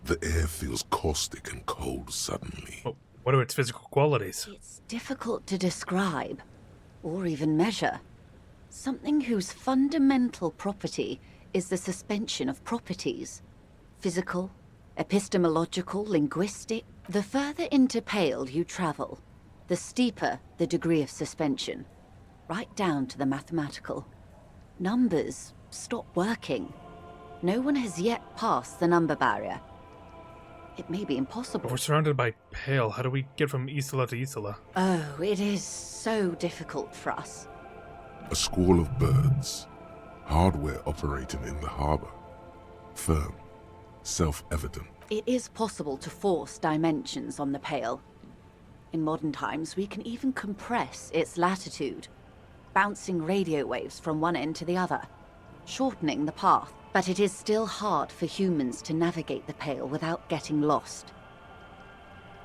The air feels caustic and cold suddenly. Well, what are its physical qualities? It's difficult to describe, or even measure. Something whose fundamental property is the suspension of properties. Physical, epistemological, linguistic. The further into Pale you travel, the steeper the degree of suspension. Right down to the mathematical. Numbers stop working. No one has yet passed the number barrier. It may be impossible. But we're surrounded by Pale. How do we get from Isla to Isla? Oh, it is so difficult for us. A squall of birds. Hardware operating in the harbor. Firm. Self-evident. It is possible to force dimensions on the Pale. In modern times, we can even compress its latitude, bouncing radio waves from one end to the other, shortening the path. But it is still hard for humans to navigate the Pale without getting lost.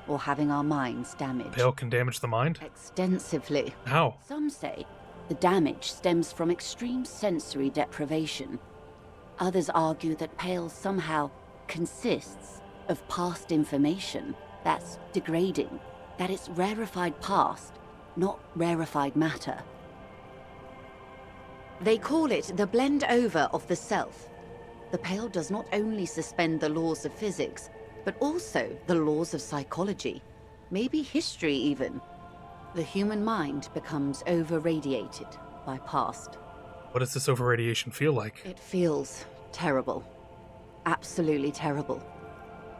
Or having our minds damaged. Pale can damage the mind? Extensively. How? Some say the damage stems from extreme sensory deprivation. Others argue that Pale somehow consists of past information that's degrading, that it's rarefied past, not rarefied matter. They call it the blend over of the self. The Pale does not only suspend the laws of physics, but also the laws of psychology, maybe history even. The human mind becomes over-radiated by past. What does this over-radiation feel like? It feels terrible. Absolutely terrible.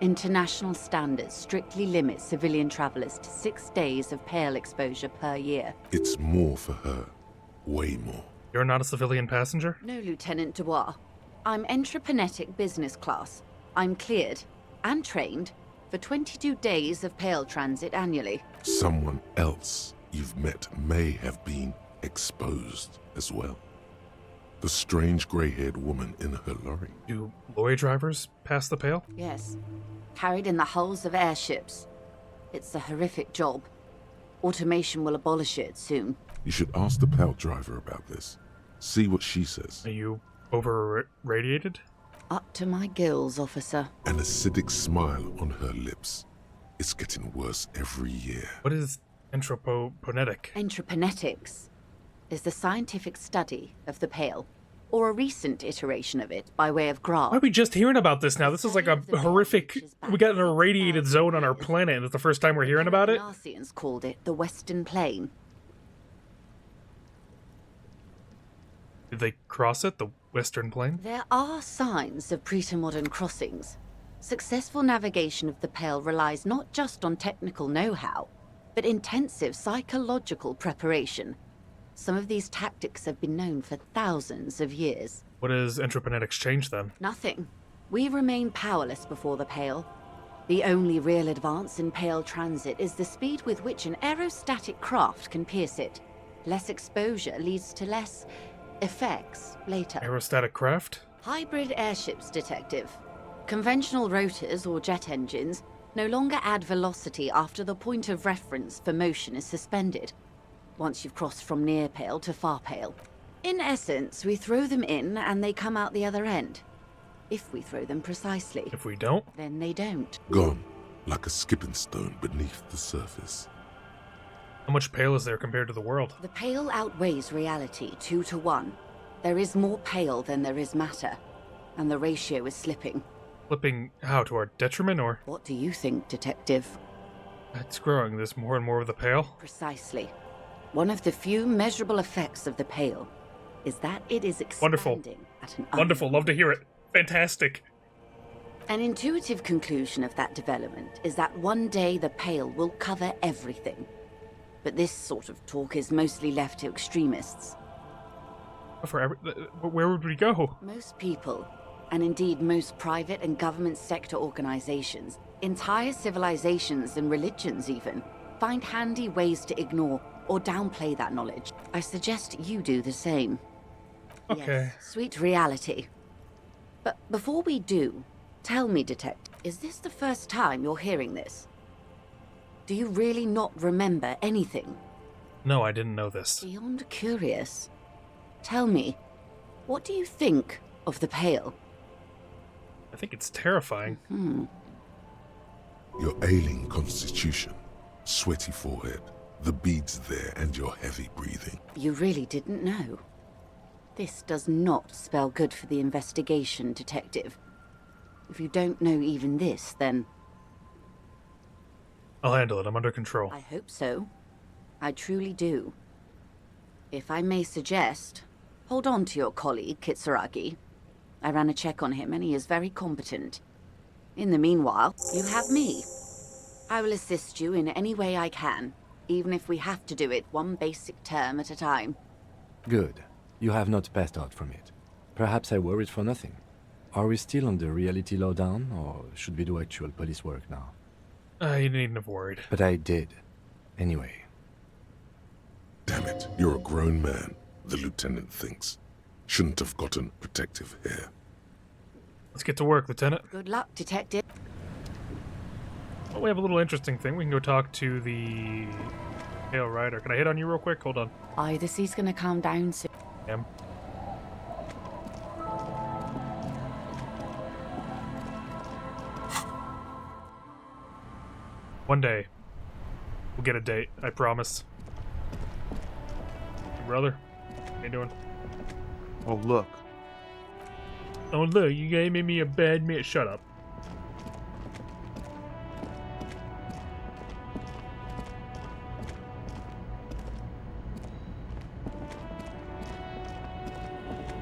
International standards strictly limit civilian travelers to 6 days of Pale exposure per year. It's more for her. Way more. You're not a civilian passenger? No, Lieutenant Dubois. I'm entreprenetic business class. I'm cleared and trained for 22 days of Pale transit annually. Someone else you've met may have been exposed as well. The strange grey-haired woman in her lorry. Do lorry drivers pass the Pale? Yes. Carried in the hulls of airships. It's a horrific job. Automation will abolish it soon. You should ask the Pale driver about this. See what she says. Are you over-radiated? Up to my gills, officer. An acidic smile on her lips. It's getting worse every year. What is anthroponetic? Anthroponetics is the scientific study of the Pale, or a recent iteration of it by way of Grad. Why are we just hearing about this now? This is like a horrific... We got an irradiated zone on our planet, and it's the first time we're hearing about it? Narcians called it the Western Plain. Did they cross it, the Western Plain? There are signs of pre-modern crossings. Successful navigation of the Pale relies not just on technical know-how, but intensive psychological preparation. Some of these tactics have been known for thousands of years. What does anthroponetics change then? Nothing. We remain powerless before the Pale. The only real advance in Pale transit is the speed with which an aerostatic craft can pierce it. Less exposure leads to less effects later. Aerostatic craft? Hybrid airships, Detective. Conventional rotors or jet engines no longer add velocity after the point of reference for motion is suspended, once you've crossed from near pale to far pale. In essence, we throw them in and they come out the other end. If we throw them precisely. If we don't? Then they don't. Gone, like a skipping stone beneath the surface. How much pale is there compared to the world? The pale outweighs reality 2 to 1. There is more pale than there is matter, and the ratio is slipping. Slipping how? To our detriment, or? What do you think, Detective? It's growing. There's more and more of the pale? Precisely. One of the few measurable effects of the pale is that it is expanding Wonderful. at an Wonderful. Love to hear it. Fantastic. An intuitive conclusion of that development is that one day the pale will cover everything. But this sort of talk is mostly left to extremists. Where would we go? Most people, and indeed most private and government sector organizations, entire civilizations and religions even, find handy ways to ignore or downplay that knowledge. I suggest you do the same. Okay. Yes, sweet reality. But before we do, tell me, Detective, is this the first time you're hearing this? Do you really not remember anything? No, I didn't know this. Beyond curious. Tell me, what do you think of the Pale? I think it's terrifying. Your ailing constitution, sweaty forehead, the beads there, and your heavy breathing. You really didn't know. This does not spell good for the investigation, Detective. If you don't know even this, then... I'll handle it. I'm under control. I hope so. I truly do. If I may suggest, hold on to your colleague, Kitsuragi. I ran a check on him and he is very competent. In the meanwhile, you have me. I will assist you in any way I can, even if we have to do it one basic term at a time. Good. You have not passed out from it. Perhaps I worried for nothing. Are we still on the reality lowdown, or should we do actual police work now? You needn't have worried. But I did. Anyway. Damn it, you're a grown man, the lieutenant thinks. Shouldn't have gotten protective hair. Let's get to work, Lieutenant. Good luck, Detective. Well, we have a little interesting thing. We can go talk to the Pale Rider. Can I hit on you real quick? Hold on. Aye, the sea's gonna calm down soon. Damn. One day, we'll get a date. I promise. Hey, brother, how you doing? Oh, look. Oh, look, you gave me a bad meal. Shut up.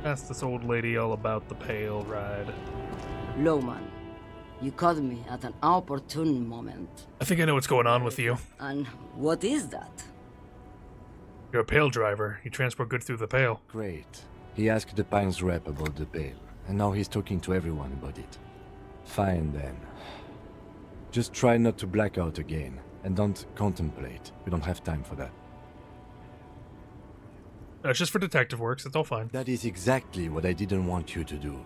Ask this old lady all about the Pale Ride. Lowman, you caught me at an opportune moment. I think I know what's going on with you. And what is that? You're a Pale driver. You transport goods through the Pale. Great. He asked the Pines rep about the Pale, and now he's talking to everyone about it. Fine then. Just try not to black out again, and don't contemplate. We don't have time for that. It's just for detective works. It's all fine. That is exactly what I didn't want you to do.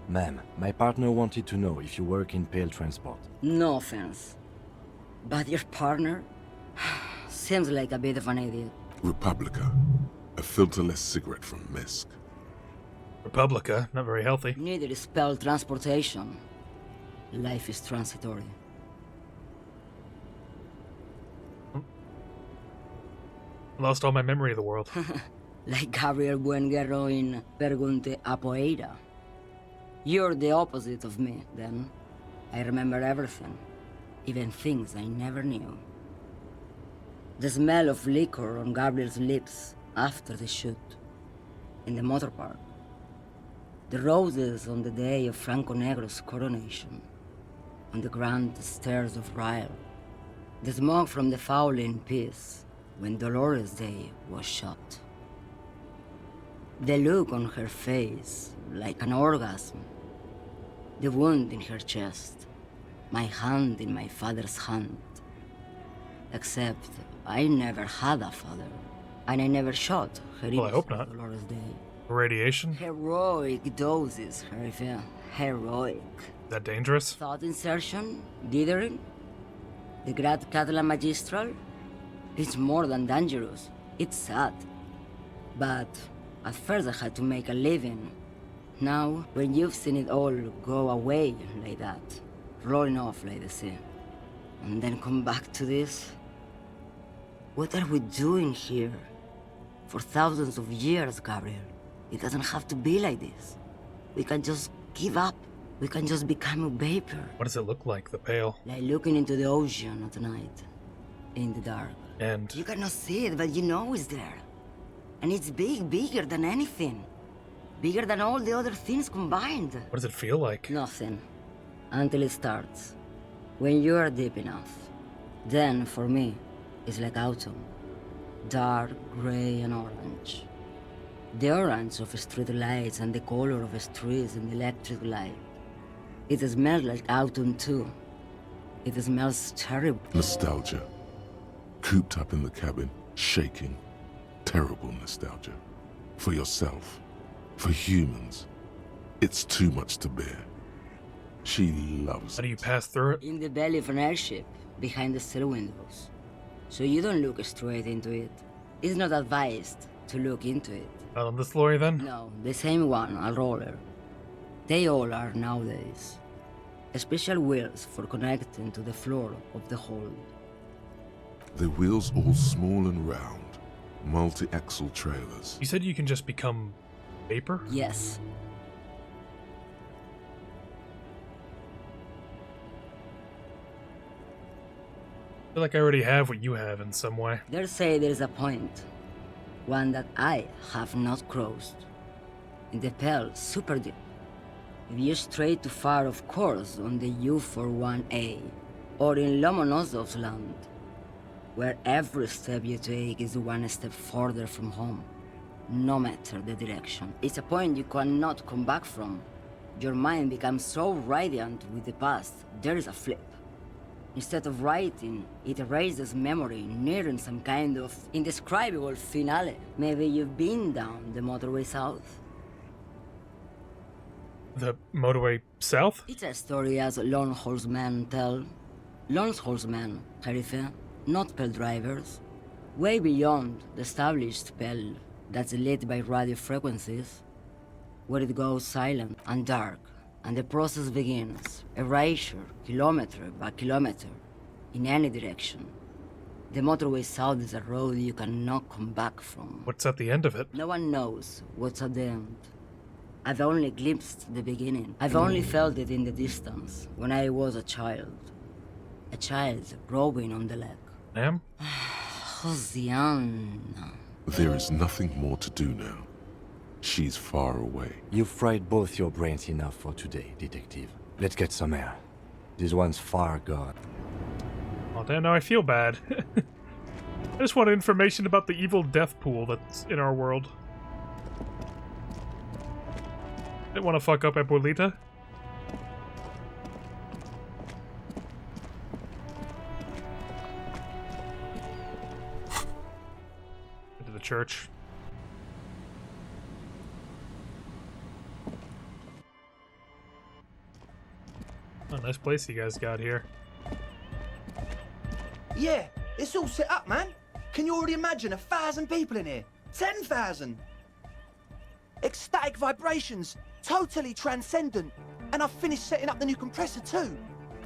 Ma'am, my partner wanted to know if you work in Pale transport. No offense. But your partner seems like a bit of an idiot. Republica, a filterless cigarette from Mesk. Republica, not very healthy. Neither is Pale transportation. Life is transitory. Lost all my memory of the world. Like Gabriel Buenguerro in Pergunte a Poeira. You're the opposite of me, then. I remember everything. Even things I never knew. The smell of liquor on Gabriel's lips after the shoot. In the motor park. The roses on the day of Franco Negro's coronation. On the grand stairs of Ryle. The smoke from the Fowling Peace when Dolores Day was shot. The look on her face, like an orgasm. The wound in her chest. My hand in my father's hand. Except I never had a father. And I never shot her Well, I hope not. Dolores Day. Radiation? Heroic doses, Harifia. Heroic. Is that dangerous? Thought insertion? Dithering? The Grad Catalan Magistral? It's more than dangerous. It's sad. But at first I had to make a living. Now, when you've seen it all go away like that, rolling off like the sea, and then come back to this? What are we doing here? For thousands of years, Gabriel. It doesn't have to be like this. We can just give up. We can just become a vapor. What does it look like, the Pale? Like looking into the ocean at night, in the dark. And? You cannot see it, but you know it's there. And it's big, bigger than anything. Bigger than all the other things combined. What does it feel like? Nothing. Until it starts. When you are deep enough. Then, for me, it's like autumn. Dark, grey and orange. The orange of street lights and the color of streets in the electric light. It smells like autumn too. It smells terrible. Nostalgia. Cooped up in the cabin, shaking. Terrible nostalgia. For yourself. For humans. It's too much to bear. She loves it. How do you pass through it? In the belly of an airship, behind the steel windows. So you don't look straight into it. It's not advised to look into it. Not on this lorry then? No, the same one, a roller. They all are nowadays. Special wheels for connecting to the floor of the hold. The wheels all small and round. Multi-axle trailers. You said you can just become vapor? Yes. I feel like I already have what you have in some way. They say there is a point. One that I have not crossed. In the Pale, super deep. If you stray too far, of course, on the U41A, or in Lomonosov's land, where every step you take is one step further from home, no matter the direction. It's a point you cannot come back from. Your mind becomes so radiant with the past, there is a flip. Instead of writing, it erases memory, nearing some kind of indescribable finale. Maybe you've been down the motorway south. The motorway south? It's a story as lone horsemen tell. Lone horsemen, Jerife, not Pale drivers. Way beyond the established Pale that's lit by radio frequencies, where it goes silent and dark, and the process begins. Erasure, kilometer by kilometer, in any direction. The motorway south is a road you cannot come back from. What's at the end of it? No one knows what's at the end. I've only glimpsed the beginning. I've only felt it in the distance, when I was a child. A child rowing on the lake. Ma'am? Josiana. There is nothing more to do now. She's far away. You've fried both your brains enough for today, detective. Let's get some air. This one's far gone. Oh, damn, now I feel bad. I just want information about the evil death pool that's in our world. Didn't want to fuck up Abuelita. Into the church. Oh, nice place you guys got here. Yeah, it's all set up, man. Can you already imagine 1,000 people in here? 10,000! Ecstatic vibrations, totally transcendent. And I've finished setting up the new compressor too.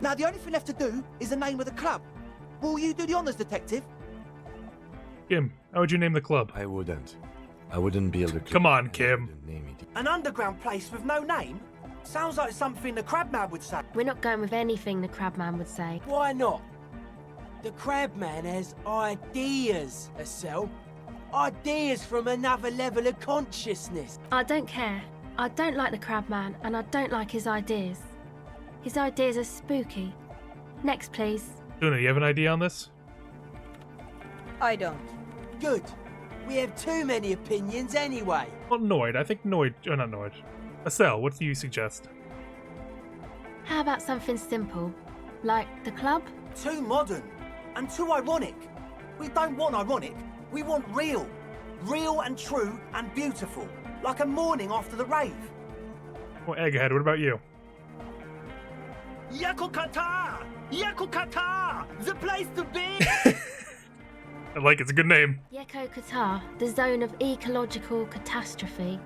Now the only thing left to do is the name of the club. Will you do the honors, detective? Kim, how would you name the club? I wouldn't. I wouldn't build a club. Come on, Kim. An underground place with no name? Sounds like something the Crabman would say. We're not going with anything the Crabman would say. Why not? The Crabman has ideas, Estelle. Ideas from another level of consciousness. I don't care. I don't like the Crabman, and I don't like his ideas. His ideas are spooky. Next, please. Tuna, you have an idea on this? I don't. Good. We have too many opinions anyway. Well, Noid. I think Noid... Oh, not Noid. Estelle, what do you suggest? How about something simple? Like the club? Too modern. And too ironic. We don't want ironic. We want real. Real and true and beautiful. like a morning after the rave. Well, Egghead, what about you? Yakukata! Yakukata! The place to be! I like it. It's a good name. Yeko Qatar, the zone of ecological catastrophe.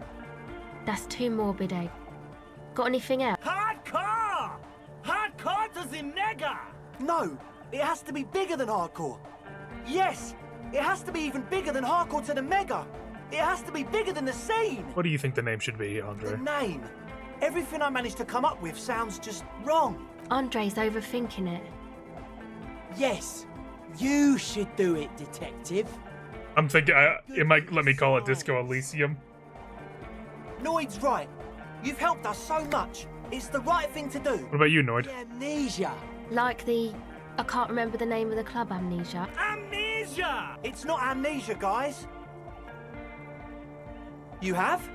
That's too morbid, Egg. Got anything else? Hardcore! Hardcore to the mega! No, it has to be bigger than hardcore. Yes, it has to be even bigger than hardcore to the mega. It has to be bigger than the scene. What do you think the name should be, Andre? The name. Everything I managed to come up with sounds just wrong. Andre's overthinking it. Yes, you should do it, detective. I'm thinking it might let me call it Disco Elysium. Noid's right. You've helped us so much. It's the right thing to do. What about you, Noid? Amnesia. Like I can't remember the name of the club, Amnesia. Amnesia! It's not amnesia, guys. You have?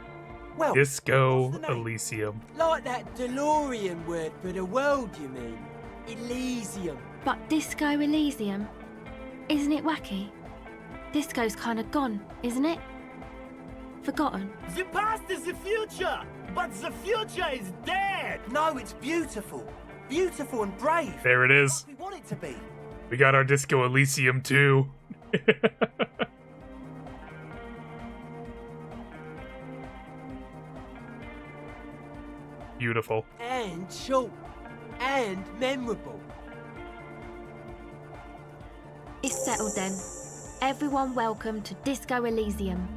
Well, Disco Elysium. Like that DeLorean word for the world, you mean? Elysium. But Disco Elysium? Isn't it wacky? Disco's kind of gone, isn't it? Forgotten. The past is the future, but the future is dead. No, it's beautiful. Beautiful and brave. There it is. We want it to be. We got our Disco Elysium too. Beautiful. And short. And memorable. It's settled then. Everyone welcome to Disco Elysium.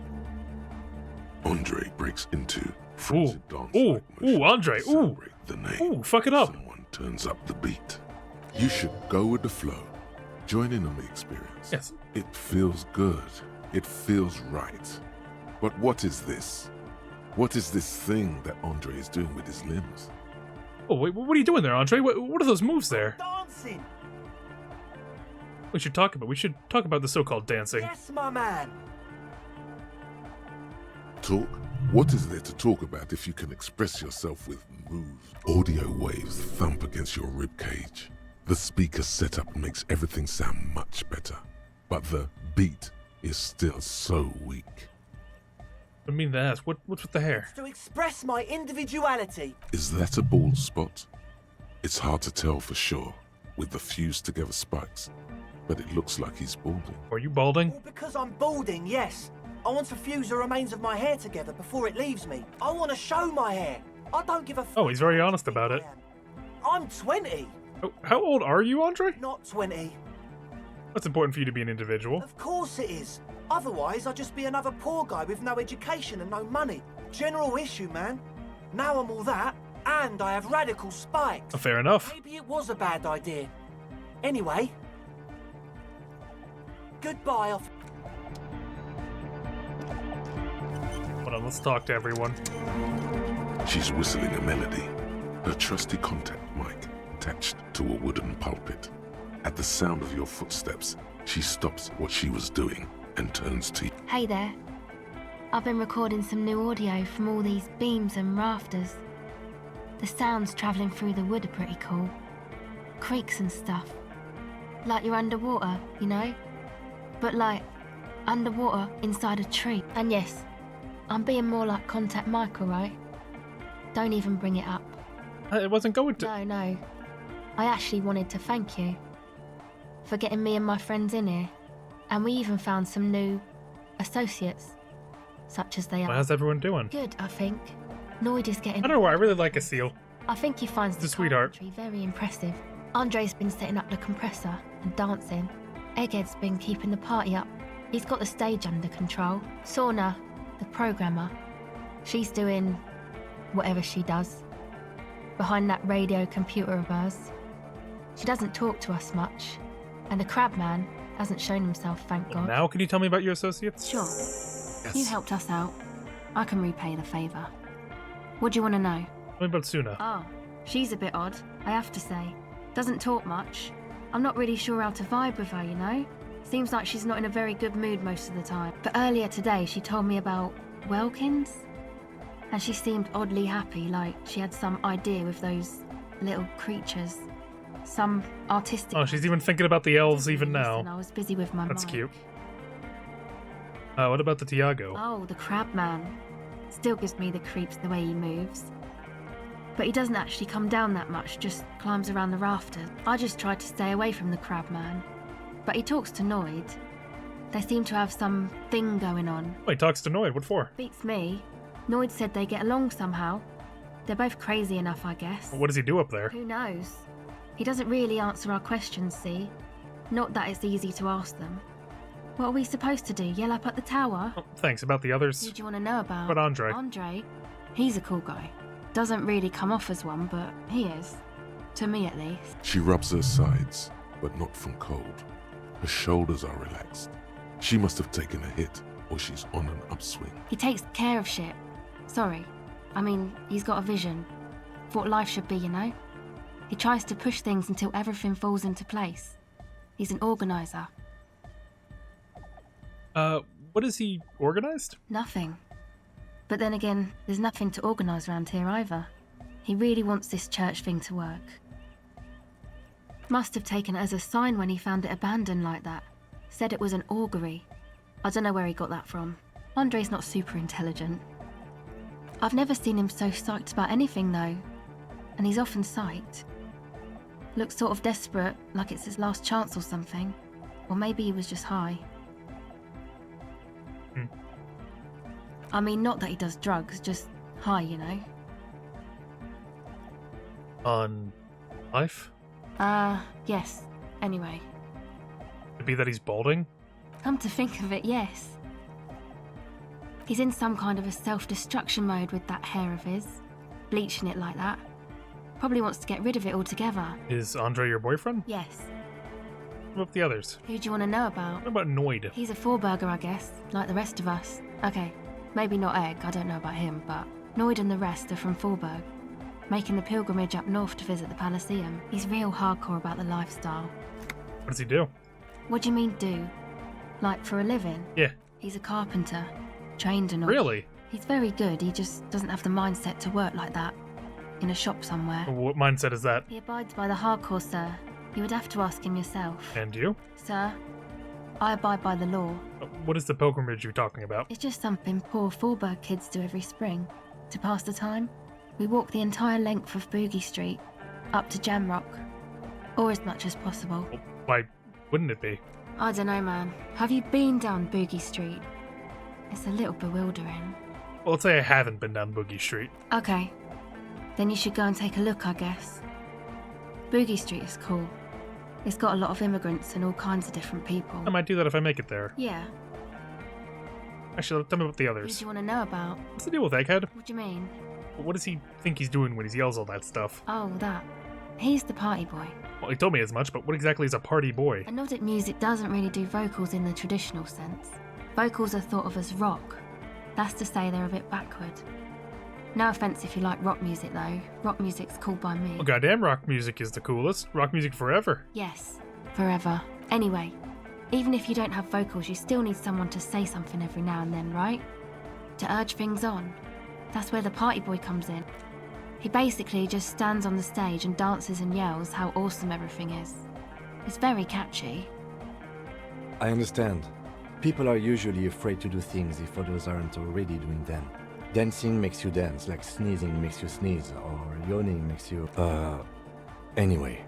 Andre breaks into Ooh, frenzied dance. ooh, Andre, ooh. Celebrate the name. Ooh, fuck it up. Someone turns up the beat. You should go with the flow. Join in on the experience. Yes. It feels good. It feels right. But what is this? What is this thing that Andre is doing with his limbs? Oh, wait, what are you doing there, Andre? What are those moves there? Dancing. We should talk about the so-called dancing. Yes, my man. Talk? What is there to talk about if you can express yourself with moves? Audio waves thump against your ribcage. The speaker setup makes everything sound much better. But the beat is still so weak. I mean to ask, what's with the hair? To express my individuality. Is that a bald spot? It's hard to tell for sure, with the fused together spikes. But it looks like he's balding. Are you balding? Well, because I'm balding, yes. I want to fuse the remains of my hair together before it leaves me. I want to show my hair. I don't give a Oh, he's very honest about it. I'm 20. Oh, how old are you, Andre? Not 20. That's important for you to be an individual. Of course it is. Otherwise, I'd just be another poor guy with no education and no money. General issue, man. Now I'm all that, and I have radical spikes. Oh, fair enough. Maybe it was a bad idea. Anyway, goodbye. Hold on, let's talk to everyone. She's whistling a melody, her trusty contact mic attached to a wooden pulpit. At the sound of your footsteps, she stops what she was doing and turns to you. Hey there. I've been recording some new audio from all these beams and rafters. The sounds travelling through the wood are pretty cool. Creaks and stuff. Like you're underwater, you know? But like, underwater inside a tree. And yes, I'm being more like Contact Mike, alright? Don't even bring it up. It wasn't going to. No. I actually wanted to thank you for getting me and my friends in here. And we even found some new associates, such as they are. How's everyone doing? Good, I think. Noid is getting... I don't know why, I really like a seal. I think he finds He's a the sweetheart. carpentry very impressive. Andre's been setting up the compressor and dancing. Egghead's been keeping the party up. He's got the stage under control. Sauna, the programmer, she's doing whatever she does behind that radio computer of hers. She doesn't talk to us much. And the crab man hasn't shown himself, thank God. Now can you tell me about your associates? Sure. Yes. You helped us out. I can repay the favour. What do you want to know? Tell me about Suna. Oh, she's a bit odd, I have to say. Doesn't talk much. I'm not really sure how to vibe with her, you know? Seems like she's not in a very good mood most of the time. But earlier today, she told me about Welkins. And she seemed oddly happy, like she had some idea with those little creatures. Some artistic... Oh, she's even thinking about the elves even now. I was busy with my That's mic. cute. What about the Tiago? Oh, the crab man. Still gives me the creeps the way he moves. But he doesn't actually come down that much, just climbs around the rafters. I just tried to stay away from the crab man. But he talks to Noid. They seem to have some thing going on. Oh, he talks to Noid. What for? Beats me. Noid said they get along somehow. They're both crazy enough, I guess. What does he do up there? Who knows? He doesn't really answer our questions, see? Not that it's easy to ask them. What are we supposed to do? Yell up at the tower? Oh, thanks. About the others? Who do you want to know about? About Andre. Andre? He's a cool guy. Doesn't really come off as one, but he is. To me, at least. She rubs her sides, but not from cold. Her shoulders are relaxed. She must have taken a hit, or she's on an upswing. He takes care of shit. Sorry. I mean, he's got a vision. For what life should be, you know? He tries to push things until everything falls into place. He's an organizer. What is he organized? Nothing. But then again, there's nothing to organise around here either. He really wants this church thing to work. Must have taken it as a sign when he found it abandoned like that. Said it was an augury. I don't know where he got that from. Andre's not super intelligent. I've never seen him so psyched about anything though. And he's often psyched. Looks sort of desperate, like it's his last chance or something. Or maybe he was just high. I mean, not that he does drugs, just high, you know? On life? Yes. Anyway. Could be that he's balding? Come to think of it, yes. He's in some kind of a self-destruction mode with that hair of his. Bleaching it like that. Probably wants to get rid of it altogether. Is Andre your boyfriend? Yes. What about the others? Who do you want to know about? What about Noid? He's a four-burger, I guess, like the rest of us. Okay, maybe not Egg, I don't know about him, but Noid and the rest are from Forburg, making the pilgrimage up north to visit the Elysium. He's real hardcore about the lifestyle. What does he do? What do you mean, do? Like, for a living? Yeah. He's a carpenter, trained and all. Really? He's very good, he just doesn't have the mindset to work like that. In a shop somewhere. What mindset is that? He abides by the hardcore, sir. You would have to ask him yourself. And you? Sir, I abide by the law. What is the pilgrimage you're talking about? It's just something poor Forburg kids do every spring. To pass the time, we walk the entire length of Boogie Street, up to Jamrock. Or as much as possible. Well, why wouldn't it be? I don't know, man. Have you been down Boogie Street? It's a little bewildering. Well, let's say I haven't been down Boogie Street. Okay. Then you should go and take a look, I guess. Boogie Street is cool. It's got a lot of immigrants and all kinds of different people. I might do that if I make it there. Yeah. Actually, tell me about the Who others. do you want to know about? What's the deal with Egghead? What do you mean? What does he think he's doing when he yells all that stuff? Oh, that. He's the party boy. Well, he told me as much, but what exactly is a party boy? And Nordic music doesn't really do vocals in the traditional sense. Vocals are thought of as rock. That's to say they're a bit backward. No offense if you like rock music though. Rock music's cool by me. Well, goddamn, rock music is the coolest. Rock music forever. Yes, forever. Anyway, even if you don't have vocals, you still need someone to say something every now and then, right? To urge things on. That's where the party boy comes in. He basically just stands on the stage and dances and yells how awesome everything is. It's very catchy. I understand. People are usually afraid to do things if others aren't already doing them. Dancing makes you dance, like sneezing makes you sneeze, or yawning makes you... Anyway.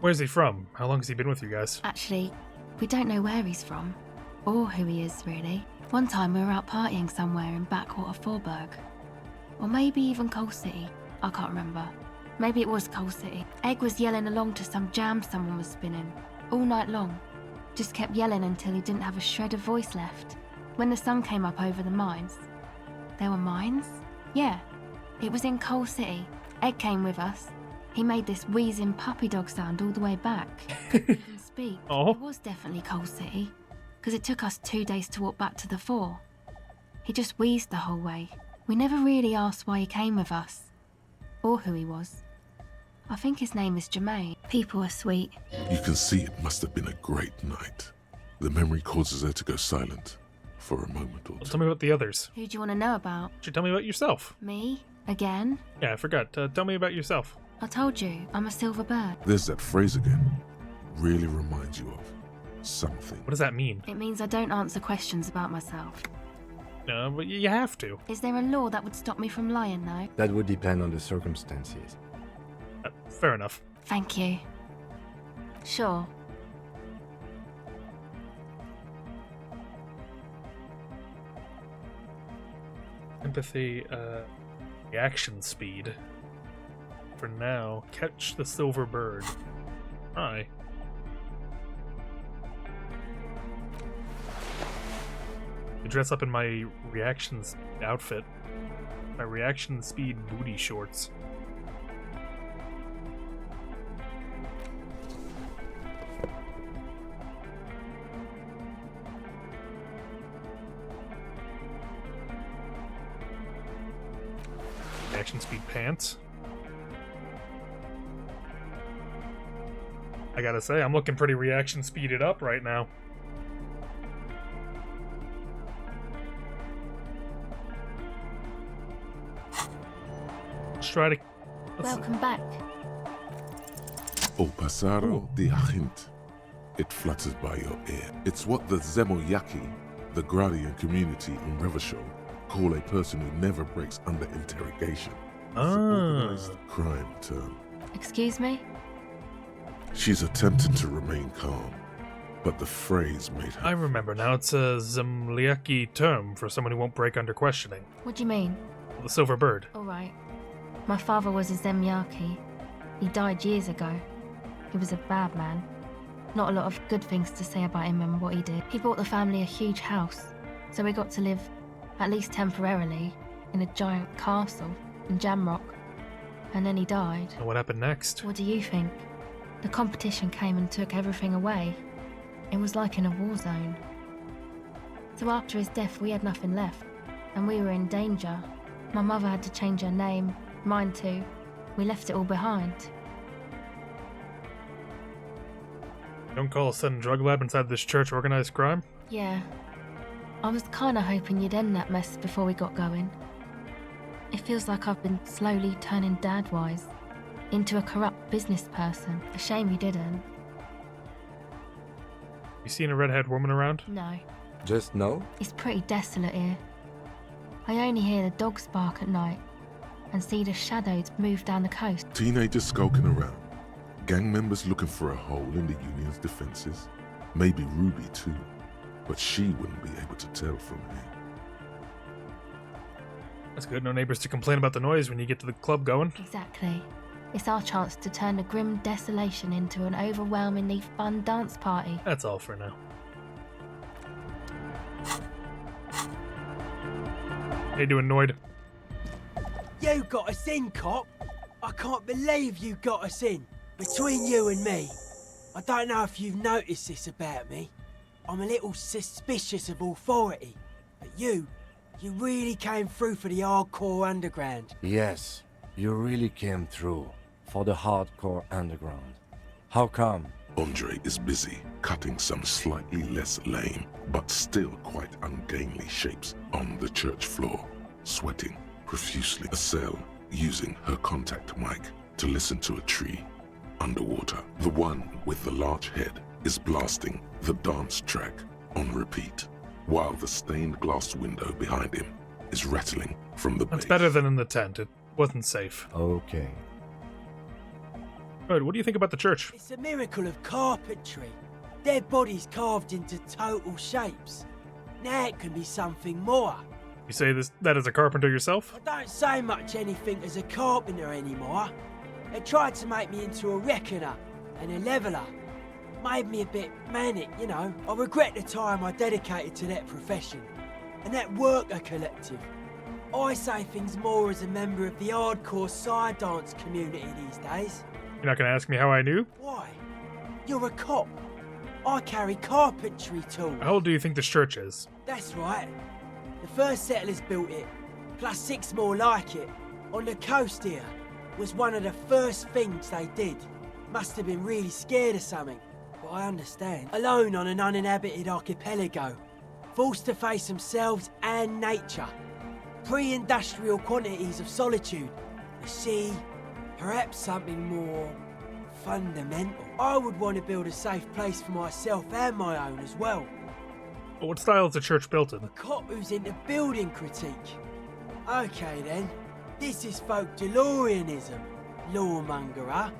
Where's he from? How long has he been with you guys? Actually, we don't know where he's from. Or who he is, really. One time we were out partying somewhere in backwater Forburg. Or maybe even Coal City. I can't remember. Maybe it was Coal City. Egg was yelling along to some jam someone was spinning. All night long. Just kept yelling until he didn't have a shred of voice left. When the sun came up over the mines... There were mines? Yeah. It was in Coal City. Egg came with us. He made this wheezing puppy dog sound all the way back. Couldn't even speak. Oh. It was definitely Coal City. Because it took us 2 days to walk back to the fort. He just wheezed the whole way. We never really asked why he came with us. Or who he was. I think his name is Jermaine. People are sweet. You can see it must have been a great night. The memory causes her to go silent for a moment or two. Well, tell me about the others. Who do you want to know about? Should tell me about yourself. Me? Again? Yeah, I forgot. Tell me about yourself. I told you, I'm a silver bird. There's that phrase again. Really reminds you of something. What does that mean? It means I don't answer questions about myself. No, but you have to. Is there a law that would stop me from lying, though? That would depend on the circumstances. Fair enough. Thank you. Sure. Empathy, reaction speed. For now, catch the silver bird. Hi. I dress up in my reactions outfit. My reaction speed booty shorts. Reaction speed pants. I gotta say, I'm looking pretty reaction speeded up right now. Let's try to... Welcome back. O pasaro di agint. It flutters by your ear. It's what the Zemoyaki, the Gradian community in Revachol, call a person who never breaks under interrogation. It's an organized crime term. Excuse me? She's attempting to remain calm, but the phrase made her... I remember now, it's a Zemliaki term for someone who won't break under questioning. What do you mean? The silver bird. All right. My father was a Zemyaki. He died years ago. He was a bad man. Not a lot of good things to say about him and what he did. He bought the family a huge house, so we got to live, at least temporarily, in a giant castle in Jamrock. And then he died. And what happened next? What do you think? The competition came and took everything away. It was like in a war zone. So after his death, we had nothing left, and we were in danger. My mother had to change her name, mine too. We left it all behind. Don't call a sudden drug lab inside this church organized crime? Yeah. I was kinda hoping you'd end that mess before we got going. It feels like I've been slowly turning dad-wise into a corrupt business person. A shame you didn't. You seen a redhead woman around? No. Just no? It's pretty desolate here. I only hear the dogs bark at night and see the shadows move down the coast. Teenagers skulking around. Gang members looking for a hole in the Union's defenses. Maybe Ruby too. But she wouldn't be able to tell from here. That's good. No neighbors to complain about the noise when you get to the club going. Exactly. It's our chance to turn the grim desolation into an overwhelmingly fun dance party. That's all for now. How you doing, Noid? You got us in, cop. I can't believe you got us in. Between you and me, I don't know if you've noticed this about me. I'm a little suspicious of authority. But you really came through for the hardcore underground. Yes, you really came through for the hardcore underground. How come? Andre is busy cutting some slightly less lame, but still quite ungainly shapes on the church floor, sweating profusely. Estelle using her contact mic to listen to a tree underwater. The one with the large head is blasting the dance track on repeat, while the stained glass window behind him is rattling from the That's better than in the tent. It wasn't safe. Okay. Good. What do you think about the church? It's a miracle of carpentry. Dead bodies carved into total shapes. Now it can be something more. You say that as a carpenter yourself? I don't say much anything as a carpenter anymore. They tried to make me into a reckoner and a leveller. Made me a bit manic, you know. I regret the time I dedicated to that profession and that worker collective. I say things more as a member of the hardcore side dance community these days. You're not going to ask me how I knew? Why? You're a cop. I carry carpentry tools. How old do you think this church is? That's right. The first settlers built it, plus 6 more like it, on the coast here. Was one of the first things they did. Must have been really scared of something, but I understand. Alone on an uninhabited archipelago, forced to face themselves and nature. Pre-industrial quantities of solitude, the sea, perhaps something more fundamental. I would want to build a safe place for myself and my own as well. What style is the church built in? A cop who's into building critique. Okay then, this is folk DeLoreanism, lawmonger, huh?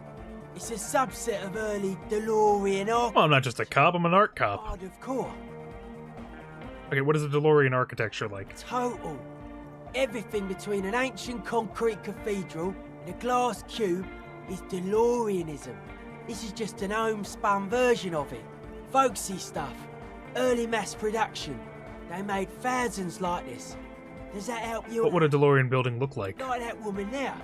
It's a subset of early DeLorean art. Well, I'm not just a cop, I'm an art cop. Of course. Okay, what is the DeLorean architecture like? Total. Everything between an ancient concrete cathedral and a glass cube is DeLoreanism. This is just an homespun version of it. Folksy stuff. Early mass production. They made thousands like this. Does that help you? What would a DeLorean building look like? Like that woman there.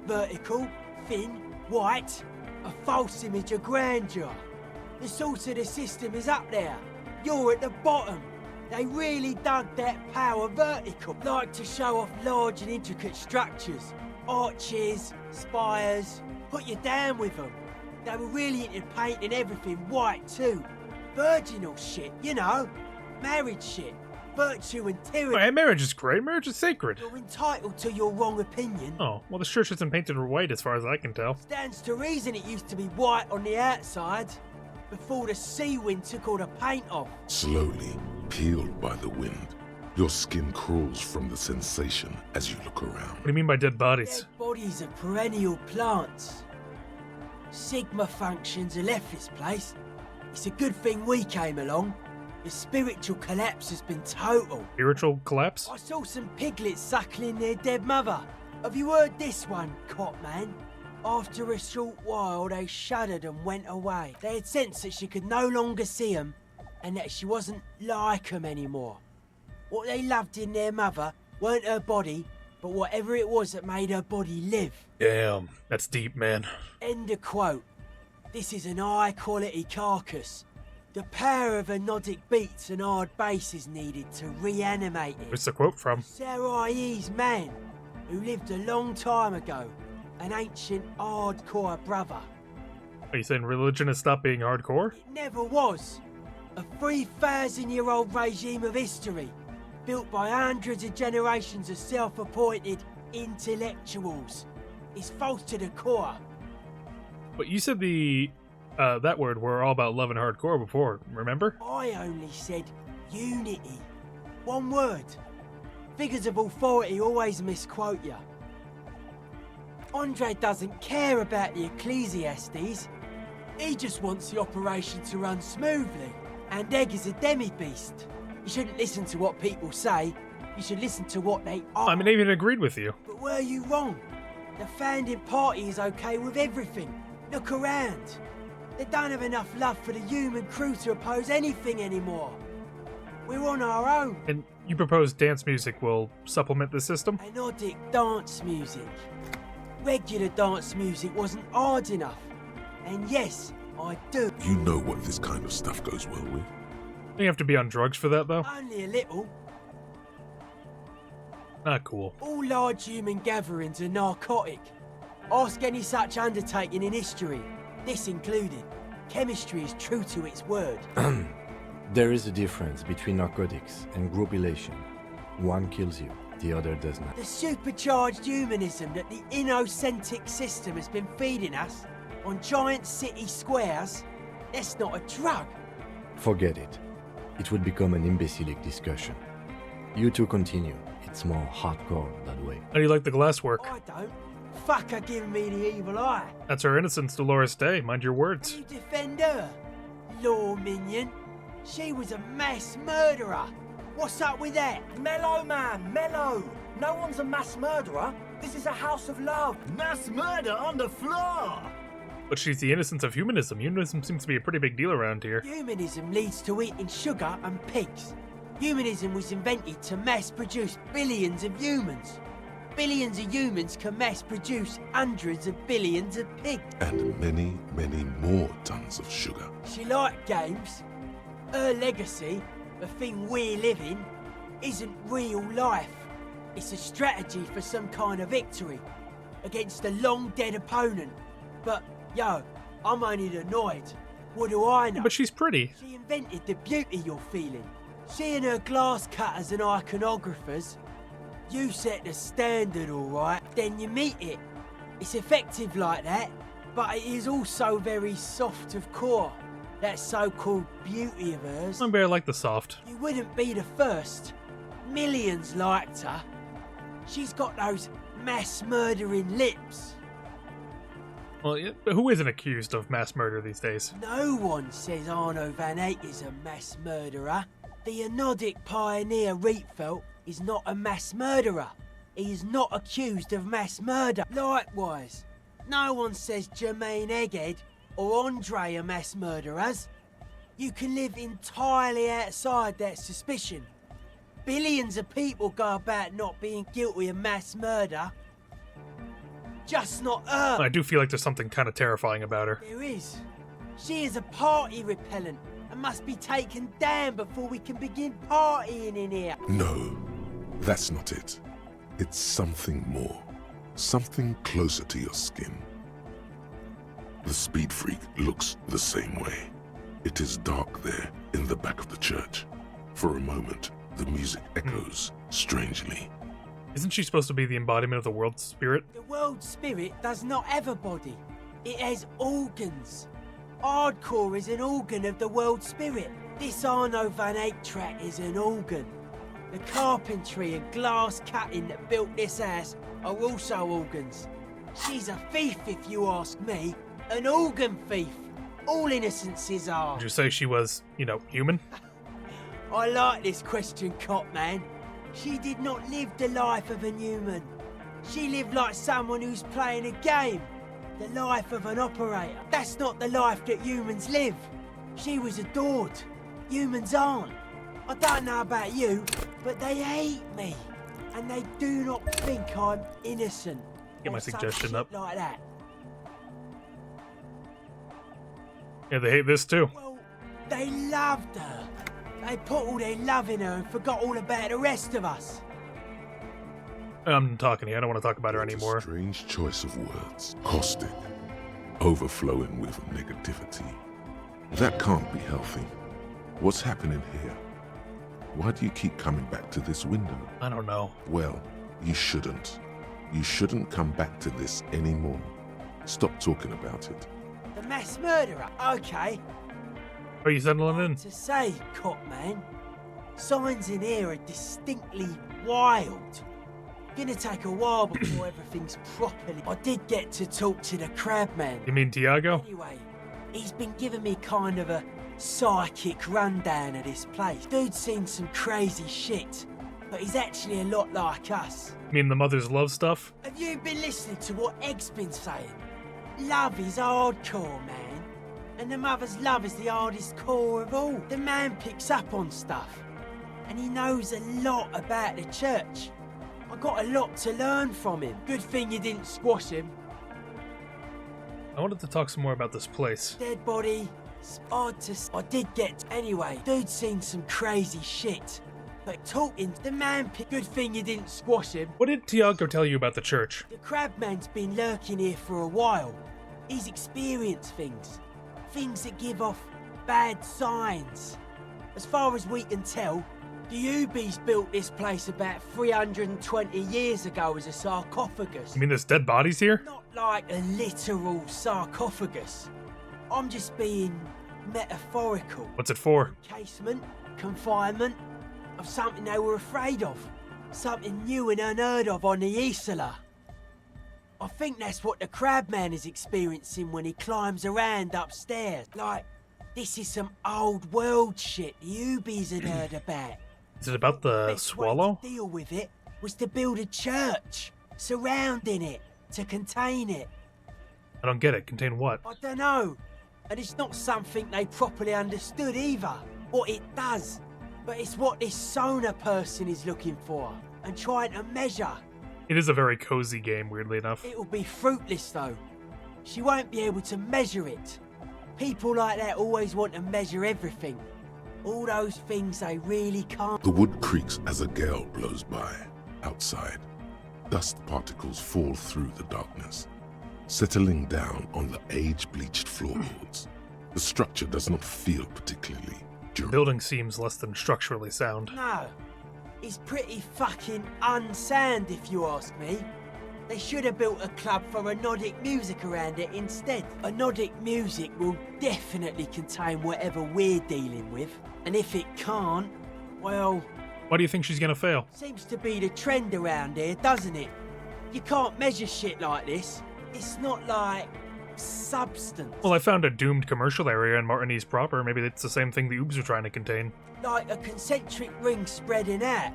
Vertical, thin, white, a false image of grandeur. The source of the system is up there. You're at the bottom. They really dug that power vertical. Like to show off large and intricate structures. Arches, spires. Put you down with them. They were really into painting everything white too. Virginal shit, you know. Marriage shit. Virtue and tyranny. Hey, marriage is great. Marriage is sacred. You're entitled to your wrong opinion. Oh, well, this church isn't painted white as far as I can tell. Stands to reason it used to be white on the outside before the sea wind took all the paint off. Slowly, peeled by the wind, your skin crawls from the sensation as you look around. What do you mean by dead bodies? Dead bodies are perennial plants. Sigma functions have left this place. It's a good thing we came along. The spiritual collapse has been total. Spiritual collapse? I saw some piglets suckling their dead mother. Have you heard this one, cop man? After a short while, they shuddered and went away. They had sensed that she could no longer see them, and that she wasn't like them anymore. What they loved in their mother weren't her body, but whatever it was that made her body live. Damn, that's deep, man. End of quote. This is an high-quality carcass. The power of anodic beats and hard bass is needed to reanimate it. Where's the quote from? Sarai's man, who lived a long time ago. An ancient hardcore brother. Are you saying religion has stopped being hardcore? It never was. A 3,000-year-old regime of history, built by hundreds of generations of self-appointed intellectuals. It's false to the core. But you said that word were all about love and hardcore before, remember? I only said unity. One word. Figures of authority always misquote you. Andre doesn't care about the Ecclesiastes. He just wants the operation to run smoothly. And Egg is a demi-beast. You shouldn't listen to what people say. You should listen to what they are. I mean, I even agreed with you. But were you wrong? The founding party is okay with everything. Look around. They don't have enough love for the human crew to oppose anything anymore. We're on our own. And you propose dance music will supplement the system? Anodic dance music. Regular dance music wasn't hard enough. And yes, I do. You know what this kind of stuff goes well with. You have to be on drugs for that, though? Only a little. Not cool. All large human gatherings are narcotic. Ask any such undertaking in history, this included. Chemistry is true to its word. There is a difference between narcotics and group elation. One kills you, the other does not. The supercharged humanism that the innocentric system has been feeding us on giant city squares, that's not a drug. Forget it. It would become an imbecilic discussion. You two continue. It's more hardcore that way. How do you like the glasswork? I don't. Fuck her giving me the evil eye. That's her innocence, Dolores Day. Mind your words. You defend her, law minion. She was a mass murderer. What's up with that? Mellow, man, mellow. No one's a mass murderer. This is a house of love. Mass murder on the floor. But she's the innocence of humanism. Humanism seems to be a pretty big deal around here. Humanism leads to eating sugar and pigs. Humanism was invented to mass produce billions of humans. Billions of humans can mass produce hundreds of billions of pigs. And many, many more tons of sugar. She liked games. Her legacy, the thing we live in, isn't real life. It's a strategy for some kind of victory against a long dead opponent. But, yo, I'm only annoyed. What do I know? But she's pretty. She invented the beauty you're feeling. She and her glass cutters and iconographers. You set the standard, alright, then you meet it. It's effective like that, but it is also very soft of core. that so-called beauty of hers. Maybe I like the soft. You wouldn't be the first. Millions liked her. She's got those mass murdering lips. Well, who isn't accused of mass murder these days? No one says Arno van Eyck is a mass murderer. The Anodic pioneer Rietveld is not a mass murderer. He is not accused of mass murder. Likewise, no one says Jermaine Egghead or Andre are mass murderers. You can live entirely outside that suspicion. Billions of people go about not being guilty of mass murder. Just not her. I do feel like there's something kind of terrifying about her. There is. She is a party repellent and must be taken down before we can begin partying in here. No, that's not it. It's something more. Something closer to your skin. The speed freak looks the same way. It is dark there in the back of the church. For a moment, the music echoes strangely. Isn't she supposed to be the embodiment of the world spirit? The world spirit does not have a body. It has organs. Hardcore is an organ of the world spirit. This Arno van Eyck track is an organ. The carpentry and glass cutting that built this house are also organs. She's a thief, if you ask me. An organ thief. All innocences are. Would you say she was, human? I like this question, Cop Man. She did not live the life of a human. She lived like someone who's playing a game. The life of an operator. That's not the life that humans live. She was adored. Humans aren't. I don't know about you, but they hate me. And they do not think I'm innocent. Get my or some suggestion shit up. like that. Yeah, they hate this too. They loved her. They put all their love in her and forgot all about the rest of us. I'm talking here. I don't want to talk about her anymore. Strange choice of words. Caustic. Overflowing with negativity. That can't be healthy. What's happening here? Why do you keep coming back to this window? I don't know. Well, you shouldn't. You shouldn't come back to this anymore. Stop talking about it. The mass murderer? Okay. Are you settling in? To say, Cop Man, signs in here are distinctly wild. Gonna take a while before everything's properly. I did get to talk to the Crabman. You mean Tiago? Anyway, he's been giving me kind of a psychic rundown of this place. Dude's seen some crazy shit, but he's actually a lot like us. You mean the mother's love stuff? Have you been listening to what Egg's been saying? Love is hardcore, man. And the mother's love is the hardest core of all. The man picks up on stuff. And he knows a lot about the church. I got a lot to learn from him. Good thing you didn't squash him. I wanted to talk some more about this place. Dead body. It's odd to... I did get... Anyway, dude's seen some crazy shit. But talking, the man picked... Good thing you didn't squash him. What did Tiago tell you about the church? The Crabman's been lurking here for a while. He's experienced things. Things that give off bad signs. As far as we can tell, the Ubies built this place about 320 years ago as a sarcophagus. You mean there's dead bodies here? Not like a literal sarcophagus. I'm just being metaphorical. What's it for? Encasement, confinement of something they were afraid of. Something new and unheard of on the Isola. I think that's what the Crabman is experiencing when he climbs around upstairs. Like, this is some old world shit the Ubies had heard about. Is it about the Best swallow? way to deal with it was to build a church surrounding it to contain it. I don't get it. Contain what? I don't know. And it's not something they properly understood either, what it does. But it's what this Sona person is looking for and trying to measure. It is a very cozy game, weirdly enough. It'll be fruitless though. She won't be able to measure it. People like that always want to measure everything. All those things they really can't. The wood creaks as a gale blows by. Outside, dust particles fall through the darkness, settling down on the age-bleached floorboards. The structure does not feel particularly The building seems less than structurally sound. No. It's pretty fucking unsound if you ask me. They should have built a club for anodic music around it instead. Anodic music will definitely contain whatever we're dealing with. And if it can't, well... Why do you think she's gonna fail? Seems to be the trend around here, doesn't it? You can't measure shit like this. It's not like... substance. Well, I found a doomed commercial area in Martinez proper. Maybe it's the same thing the Oobs are trying to contain. Like a concentric ring spreading out.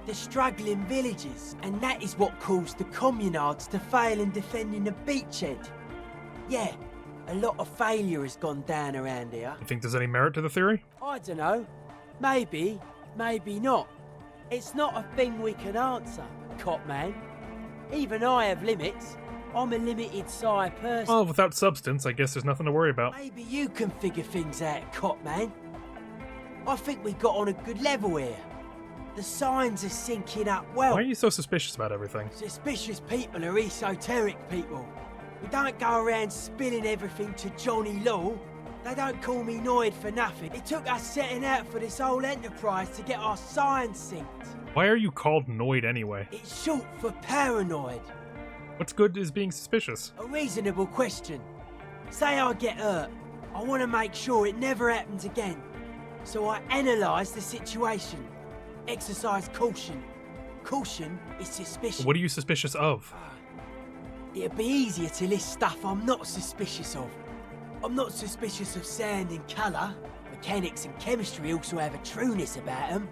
The struggling villages, and that is what caused the communards to fail in defending the beachhead. Yeah, a lot of failure has gone down around here. You think there's any merit to the theory? I don't know. Maybe, maybe not. It's not a thing we can answer, cop man. Even I have limits. I'm a limited psi person. Well, without substance, I guess there's nothing to worry about. Maybe you can figure things out, cop man. I think we got on a good level here. The signs are syncing up well. Why are you so suspicious about everything? Suspicious people are esoteric people. We don't go around spilling everything to Johnny Law. They don't call me Noid for nothing. It took us setting out for this whole enterprise to get our signs synced. Why are you called Noid anyway? It's short for paranoid. What's good is being suspicious? A reasonable question. Say I get hurt. I want to make sure it never happens again. So I analyse the situation. Exercise caution. Caution is suspicion. What are you suspicious of? It'd be easier to list stuff I'm not suspicious of. I'm not suspicious of sound and colour. Mechanics and chemistry also have a trueness about them.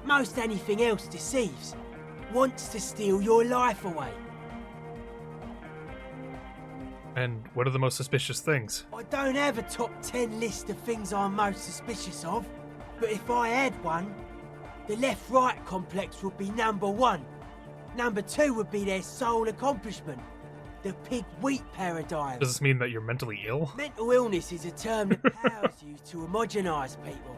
Most anything else deceives. Wants to steal your life away. And what are the most suspicious things? I don't have a top 10 list of things I'm most suspicious of, but if I had one, the left-right complex would be number 1. Number 2 would be their sole accomplishment, the pig-wheat paradigm. Does this mean that you're mentally ill? Mental illness is a term that powers used to homogenise people.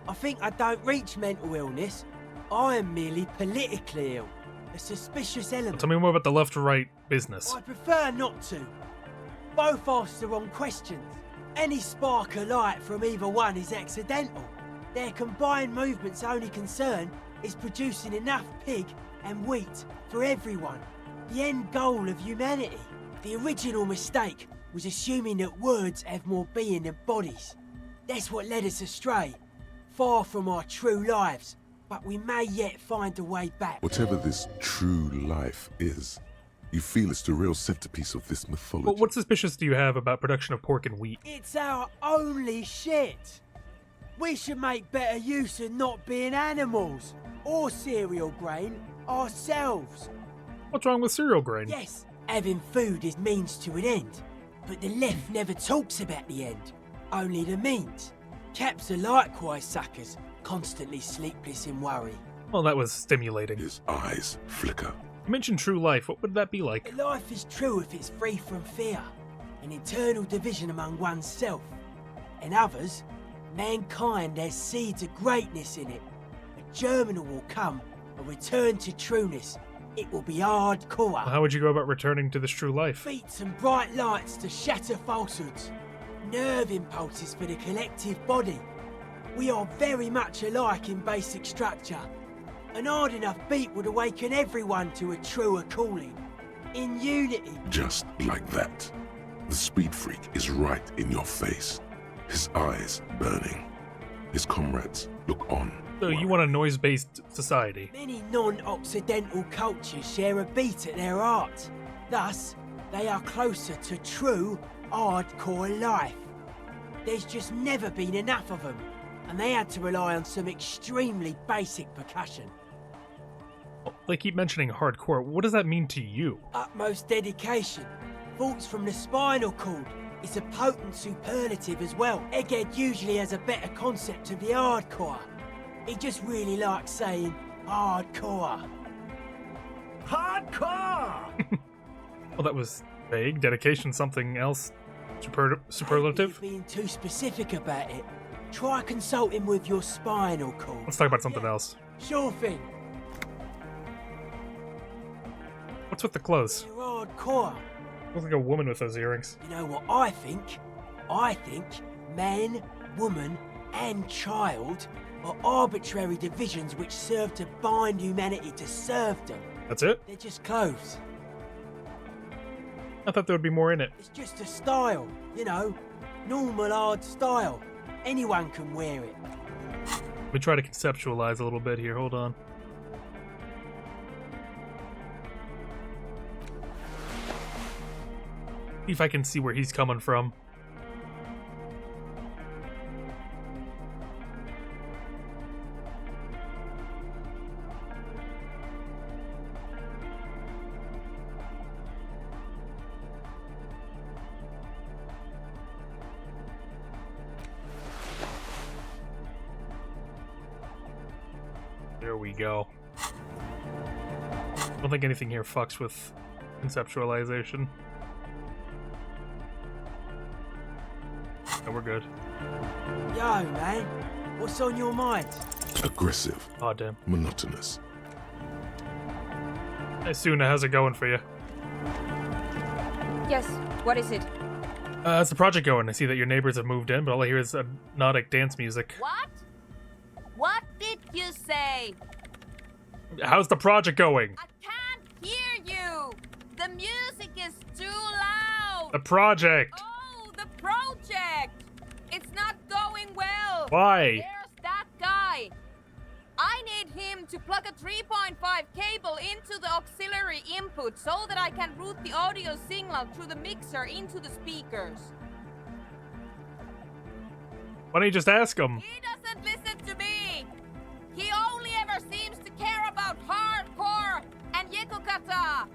I think I don't reach mental illness. I am merely politically ill, a suspicious element. Well, tell me more about the left-right business. I prefer not to. Both ask the wrong questions. Any spark of light from either one is accidental. Their combined movement's only concern is producing enough pig and wheat for everyone. The end goal of humanity. The original mistake was assuming that words have more being than bodies. That's what led us astray, far from our true lives, but we may yet find a way back. Whatever this true life is, you feel it's the real centerpiece of this mythology. Well, what suspicious do you have about production of pork and wheat? It's our only shit. We should make better use of not being animals or cereal grain ourselves. What's wrong with cereal grain? Yes, having food is means to an end, but the left never talks about the end, only the means. Caps are likewise suckers, constantly sleepless in worry. Well, that was stimulating. His eyes flicker. You mentioned true life. What would that be like? Life is true if it's free from fear, an internal division among oneself. And others, mankind has seeds of greatness in it. A germinal will come, a return to trueness. It will be hardcore. Well, how would you go about returning to this true life? Beats and bright lights to shatter falsehoods. Nerve impulses for the collective body. We are very much alike in basic structure. An hard enough beat would awaken everyone to a truer calling. In unity. Just like that. The speed freak is right in your face. His eyes burning. His comrades look on. So you want a noise-based society? Many non-Occidental cultures share a beat at their art. Thus, they are closer to true, hardcore life. There's just never been enough of them, and they had to rely on some extremely basic percussion. They keep mentioning hardcore. What does that mean to you? Utmost dedication. Thoughts from the spinal cord. It's a potent superlative as well. Egghead usually has a better concept of the hardcore. He just really likes saying hardcore. Hardcore! Well, that was vague. Dedication, something else? Superlative? You're being too specific about it. Try consulting with your spinal cord. Let's talk about something else. Sure thing. What's with the clothes? You're hardcore. Looks like a woman with those earrings. You know what I think? I think man, woman, and child are arbitrary divisions which serve to bind humanity to serfdom. That's it? They're just clothes. I thought there would be more in it. It's just a style, you know. Normal hard style. Anyone can wear it. Let me try to conceptualize a little bit here. Hold on. See if I can see where he's coming from. There we go. I don't think anything here fucks with conceptualization. No, we're good. Yo, man. What's on your mind? Aggressive. Oh, damn. Monotonous. Hey, Suna, how's it going for you? Yes, what is it? How's the project going? I see that your neighbors have moved in, but all I hear is hypnotic dance music. What? What did you say? How's the project going? I can't hear you. The music is too loud. The project. Oh, the project. It's not going well. Why? There's that guy. I need him to plug a 3.5 cable into the auxiliary input so that I can route the audio signal through the mixer into the speakers. Why don't you just ask him? He doesn't listen to me. He only ever seems to care about hardcore and Yekukata.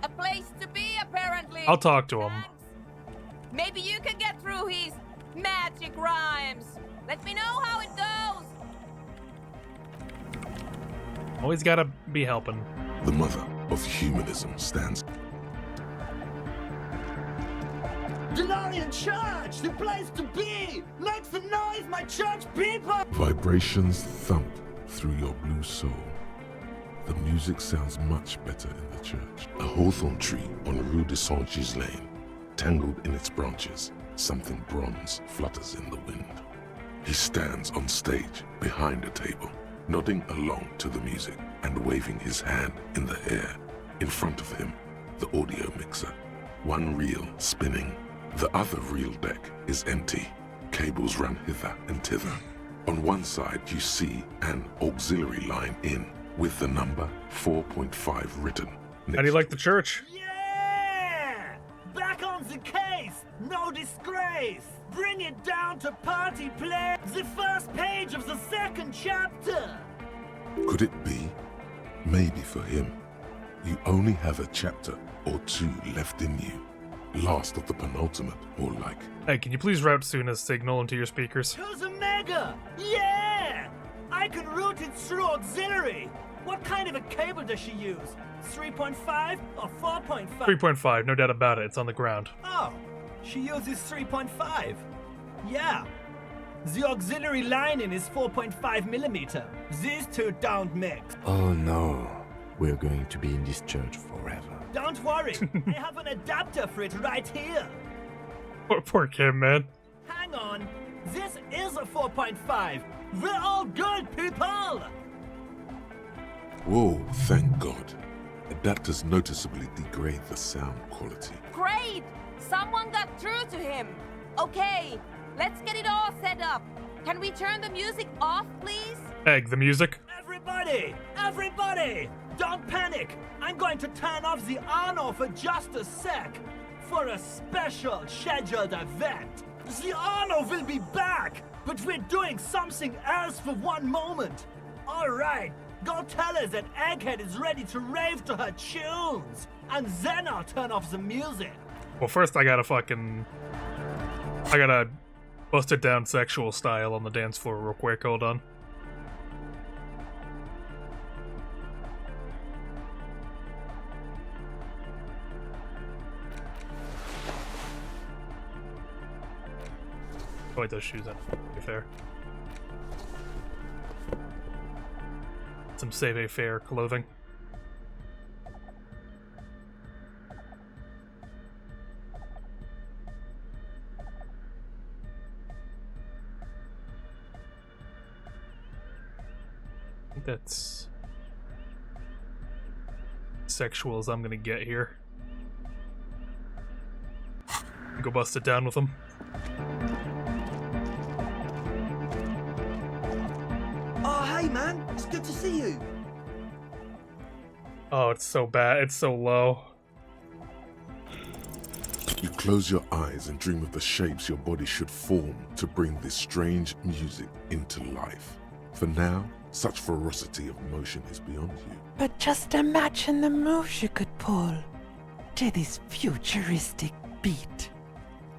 A place to be, apparently. I'll talk to him. Maybe you can get through his magic rhymes. Let me know how it goes. Always gotta be helping. The mother of humanism stands. Denarian Church, the place to be! Make some noise, my church people! Vibrations thump through your blue soul. The music sounds much better in the church. A hawthorn tree on Rue de Saint-Gilles Lane, tangled in its branches, something bronze flutters in the wind. He stands on stage behind a table, nodding along to the music and waving his hand in the air. In front of him, the audio mixer, one reel spinning. The other reel deck is empty. Cables run hither and thither. On one side, you see an auxiliary line in with the number 4.5 written. How do you like the church? Yeah! Back on the case! No disgrace! Bring it down to party play! The first page of the second chapter! Could it be? Maybe for him, you only have a chapter or two left in you. Last of the penultimate, more like. Hey, can you please route Suna's signal into your speakers? To the mega! Yeah! I can route it through auxiliary! What kind of a cable does she use? 3.5 or 4.5? 3.5, no doubt about it. It's on the ground. Oh, she uses 3.5. Yeah. The auxiliary lining is 4.5 millimeter. These two don't mix. Oh no, we're going to be in this church forever. Don't worry, I have an adapter for it right here. Poor kid, man. Hang on, this is a 4.5. We're all good, people! Whoa, thank God. Adapters noticeably degrade the sound quality. Great! Someone got through to him. Okay, let's get it all set up. Can we turn the music off, please? Egg, the music. Everybody! Don't panic! I'm going to turn off the honor for just a sec. For a special scheduled event. The honor will be back, but we're doing something else for one moment. Alright, go tell her that Egghead is ready to rave to her tunes. And then I'll turn off the music. Well, first I gotta bust it down sexual style on the dance floor real quick. Hold on. Oh wait, those shoes on. Fair. Some savoir-faire clothing. I think that's sexual as I'm gonna get here. go bust it down with him. Oh, hey, man. It's good to see you. Oh, it's so bad. It's so low. You close your eyes and dream of the shapes your body should form to bring this strange music into life. For now, such ferocity of motion is beyond you. But just imagine the moves you could pull to this futuristic beat.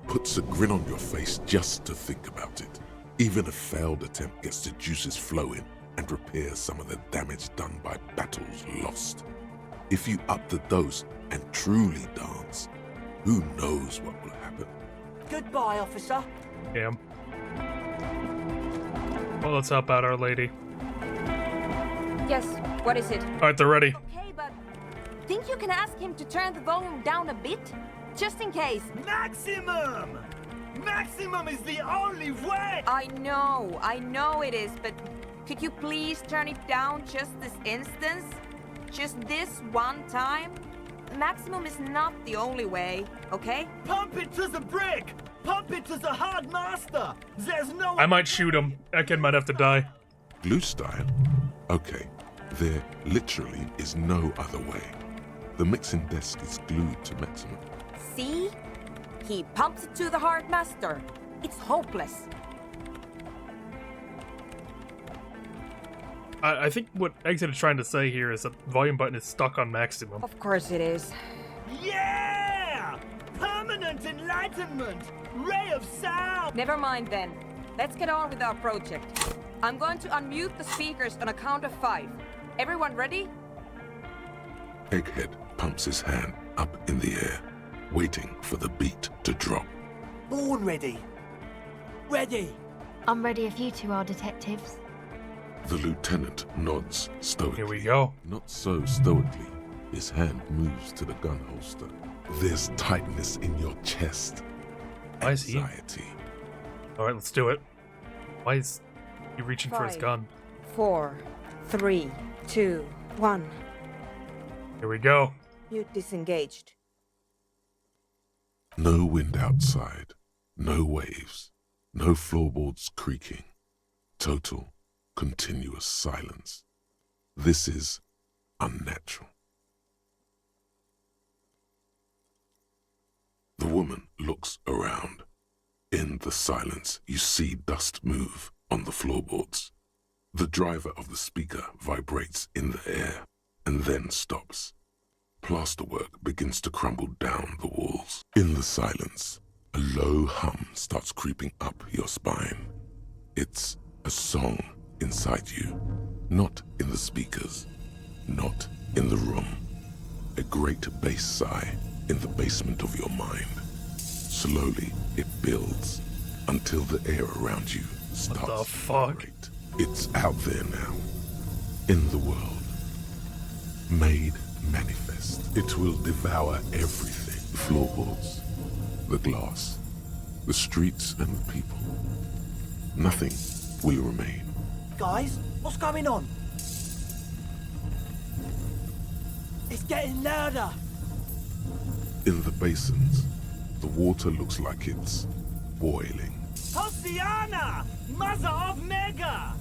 Puts a grin on your face just to think about it. Even a failed attempt gets the juices flowing and repairs some of the damage done by battles lost. If you up the dose and truly dance, who knows what will happen? Goodbye, officer. Damn. Well, let's help out Our Lady. Yes, what is it? Alright, they're ready. Okay, but think you can ask him to turn the volume down a bit? Just in case. Maximum! Maximum is the only way! I know it is, but could you please turn it down just this instance? Just this one time? Maximum is not the only way, okay? Pump it to the brick! Pump it to the hard master! There's no... I might shoot him. Eken might have to die. Glue style? Okay, there literally is no other way. The mixing desk is glued to maximum. See? He pumps it to the hard master. It's hopeless. I think what Exit is trying to say here is that the volume button is stuck on maximum. Of course it is. Yeah! Permanent enlightenment! Ray of sound! Never mind then. Let's get on with our project. I'm going to unmute the speakers on a count of 5. Everyone ready? Egghead pumps his hand up in the air, waiting for the beat to drop. Born ready. Ready. I'm ready if you two are detectives. The lieutenant nods stoically. Here we go. Not so stoically. His hand moves to the gun holster. There's tightness in your chest. Why is he? Anxiety. Alright, let's do it. Why is he reaching for his 5, gun? 4, 3, 2, 1. Here we go. Mute disengaged. No wind outside. No waves. No floorboards creaking. Total, continuous silence. This is unnatural. The woman looks around. In the silence, you see dust move on the floorboards. The driver of the speaker vibrates in the air and then stops. Plasterwork begins to crumble down the walls. In the silence, a low hum starts creeping up your spine. It's a song inside you, not in the speakers, not in the room. A great bass sigh in the basement of your mind. Slowly, it builds until the air around you starts What the fuck? to vibrate. It's out there now, in the world, made manifest. It will devour everything. The floorboards, the glass, the streets and the people. Nothing will remain. Guys, what's going on? It's getting louder. In the basins, the water looks like it's boiling. Hosiana! Mother of Mega!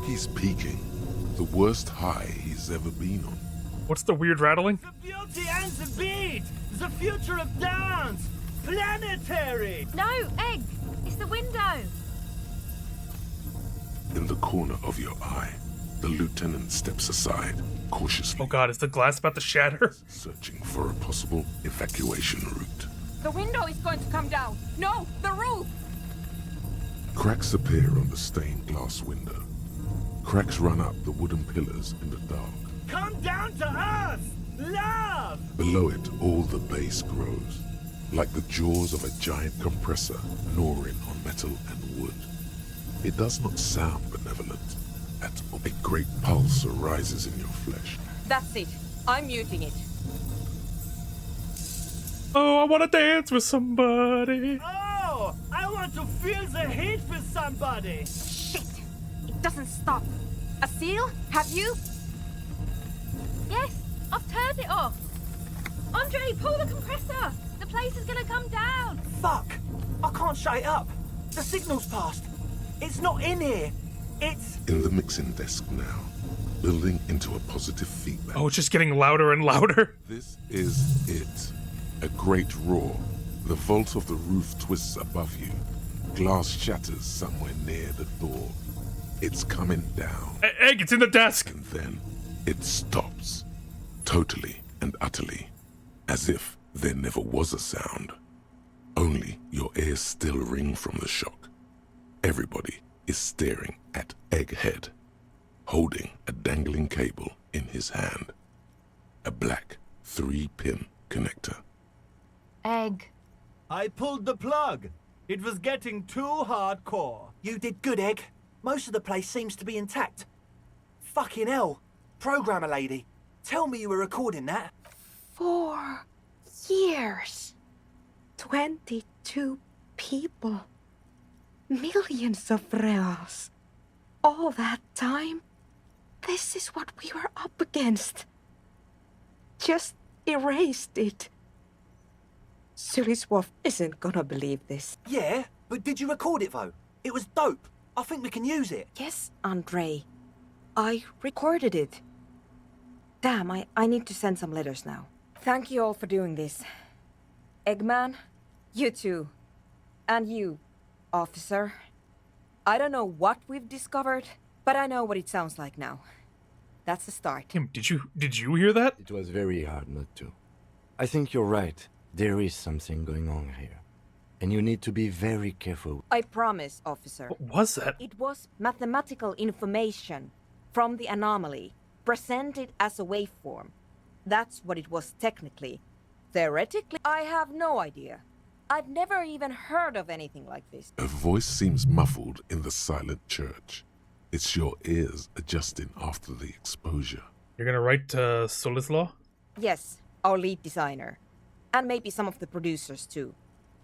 He's peaking, the worst high he's ever been on. What's the weird rattling? The beauty and the beat! The future of dance! Planetary! No, Egg! It's the window! In the corner of your eye, the lieutenant steps aside, cautiously. Oh god, is the glass about to shatter? Searching for a possible evacuation route. The window is going to come down! No, the roof! Cracks appear on the stained glass window. Cracks run up the wooden pillars in the dark. Come down to earth! Love! Below it, all the bass grows, like the jaws of a giant compressor gnawing on metal and wood. It does not sound benevolent at all. A great pulse arises in your flesh. That's it. I'm muting it. Oh, I want to dance with somebody. Oh! I want to feel the heat with somebody! Shit! It doesn't stop. A seal? Have you? Yes, I've turned it off. Andre, pull the compressor. The place is gonna come down! Fuck! I can't shut it up. The signal's passed. It's not in here. It's... In the mixing desk now, building into a positive feedback. Oh, it's just getting louder and louder. This is it. A great roar. The vault of the roof twists above you. Glass shatters somewhere near the door. It's coming down. Egg, it's in the desk! And then it stops. Totally and utterly. As if there never was a sound. Only your ears still ring from the shock. Everybody is staring at Egghead, holding a dangling cable in his hand. A black 3-pin connector. Egg. I pulled the plug. It was getting too hardcore. You did good, Egg. Most of the place seems to be intact. Fucking hell. Programmer lady, tell me you were recording that. 4 years. 22 people. Millions of reals. All that time? This is what we were up against. Just erased it. Suliswolf isn't gonna believe this. Yeah, but did you record it though? It was dope. I think we can use it. Yes, Andre. I recorded it. Damn, I need to send some letters now. Thank you all for doing this. Eggman, you too. And you, officer. I don't know what we've discovered, but I know what it sounds like now. That's the start. Tim, did you hear that? It was very hard not to. I think you're right. There is something going on here. And you need to be very careful. I promise, officer. What was that? It was mathematical information from the anomaly, presented as a waveform. That's what it was technically. Theoretically, I have no idea. I've never even heard of anything like this. A voice seems muffled in the silent church. It's your ears adjusting after the exposure. You're gonna write to Solislaw? Yes, our lead designer. And maybe some of the producers too.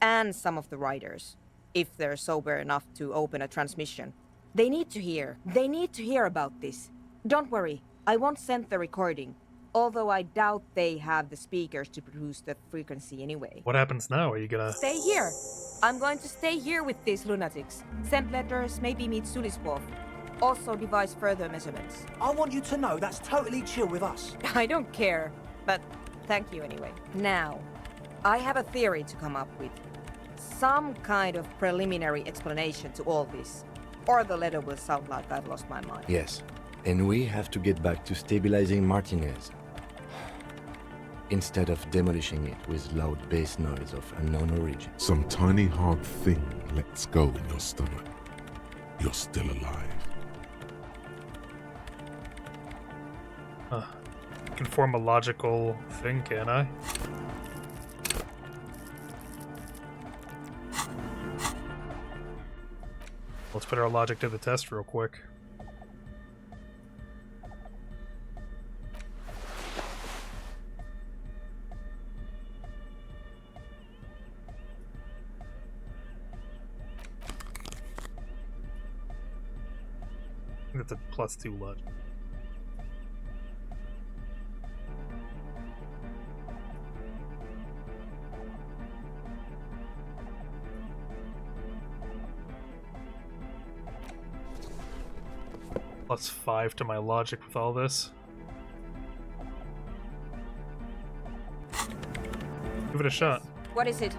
And some of the writers. If they're sober enough to open a transmission. They need to hear. They need to hear about this. Don't worry, I won't send the recording. Although I doubt they have the speakers to produce the frequency anyway. What happens now? Are you gonna... Stay here. I'm going to stay here with these lunatics. Send letters, maybe meet Suliswolf. Also devise further measurements. I want you to know that's totally chill with us. I don't care, but thank you anyway. Now, I have a theory to come up with. Some kind of preliminary explanation to all this. Or the letter will sound like I've lost my mind. Yes, and we have to get back to stabilizing Martinez. Instead of demolishing it with loud bass noise of unknown origin. Some tiny hard thing lets go in your stomach. You're still alive. I can form a logical thing, can I? Let's put our logic to the test real quick. That's a +2 logic. +5 to my logic with all this. Give it a shot. What is it?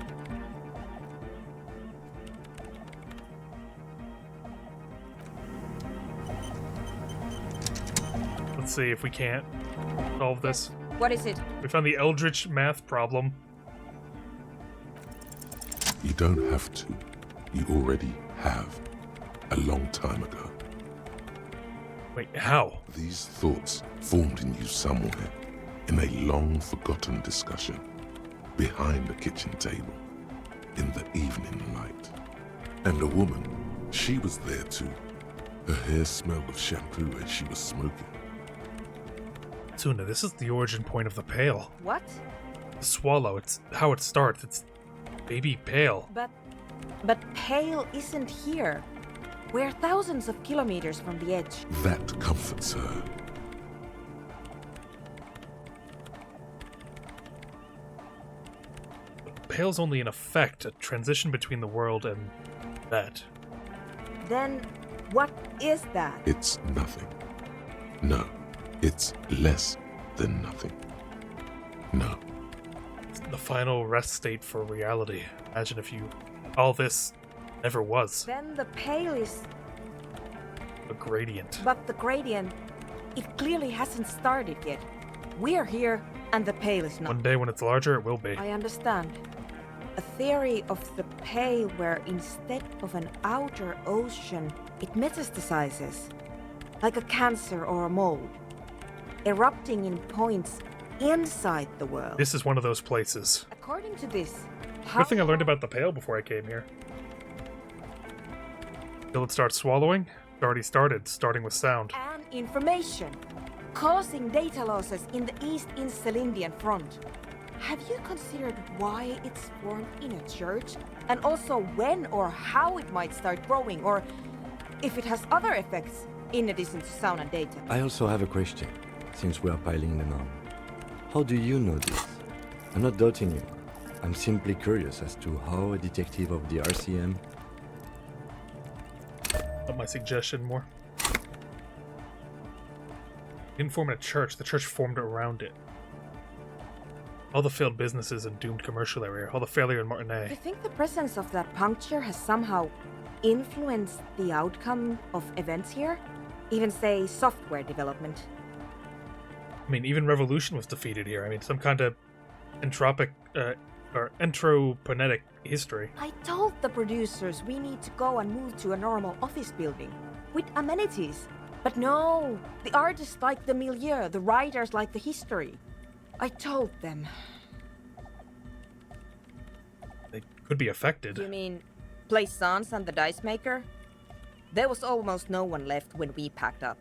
Let's see if we can't solve this. What is it? We found the Eldritch math problem. You don't have to. You already have. A long time ago. Wait, how? These thoughts formed in you somewhere, in a long-forgotten discussion, behind a kitchen table, in the evening light. And a woman, she was there too. Her hair smelled of shampoo as she was smoking. Tuna, this is the origin point of the Pale. What? The swallow, it's how it starts. It's baby Pale. But Pale isn't here. We're thousands of kilometers from the edge. That comforts her. pail's only an effect, a transition between the world and that. Then what is that? It's nothing. No, it's less than nothing. No. It's the final rest state for reality. Imagine if all this never was. Then the pail is... A gradient. But the gradient, it clearly hasn't started yet. We're here, and the pail is not. One day when it's larger, it will be. I understand. A theory of the pail where instead of an outer ocean, it metastasizes. Like a cancer or a mold. Erupting in points inside the world. This is one of those places. According to this, Good thing I learned about the pail before I came here. Till it starts swallowing, it already started, starting with sound. and information, causing data losses in the East Insulindian front. Have you considered why it's formed in a church? And also when or how it might start growing, or if it has other effects in addition to sound and data? I also have a question, since we are piling them on. How do you know this? I'm not doubting you. I'm simply curious as to how a detective of the RCM... Not my suggestion more. Didn't form in a church, the church formed around it. All the failed businesses and doomed commercial area, all the failure in Do you Martinet. think the presence of that puncture has somehow influenced the outcome of events here? Even say software development? I mean, even Revolution was defeated here. I mean, some kind of entropic, or entroponetic history. I told the producers we need to go and move to a normal office building with amenities. But no, the artists like the milieu, the writers like the history. I told them. They could be affected. You mean Plaisance and the Dice Maker? There was almost no one left when we packed up.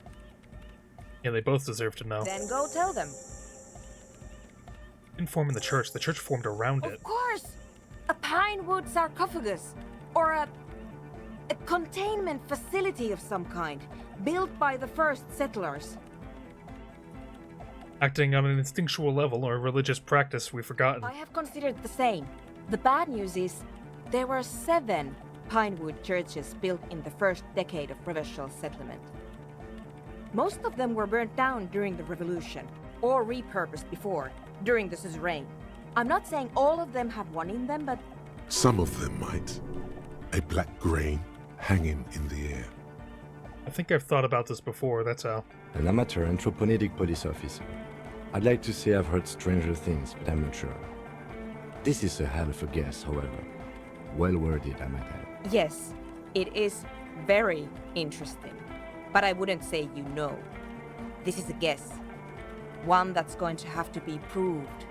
Yeah, they both deserve to know. Then go tell them. Didn't form in the church formed around it. Of course! A pinewood sarcophagus, or a containment facility of some kind, built by the first settlers. Acting on an instinctual level or a religious practice we've forgotten. I have considered the same. The bad news is, there were 7 pinewood churches built in the first decade of provincial settlement. Most of them were burnt down during the revolution, or repurposed before, during the suzerain. I'm not saying all of them have one in them, but... Some of them might. A black grain hanging in the air. I think I've thought about this before, that's how. An amateur anthroponic police officer. I'd like to say I've heard stranger things, but I'm not sure. This is a hell of a guess, however. Well worded, I might add. Yes, it is very interesting. But I wouldn't say you know. This is a guess. One that's going to have to be proved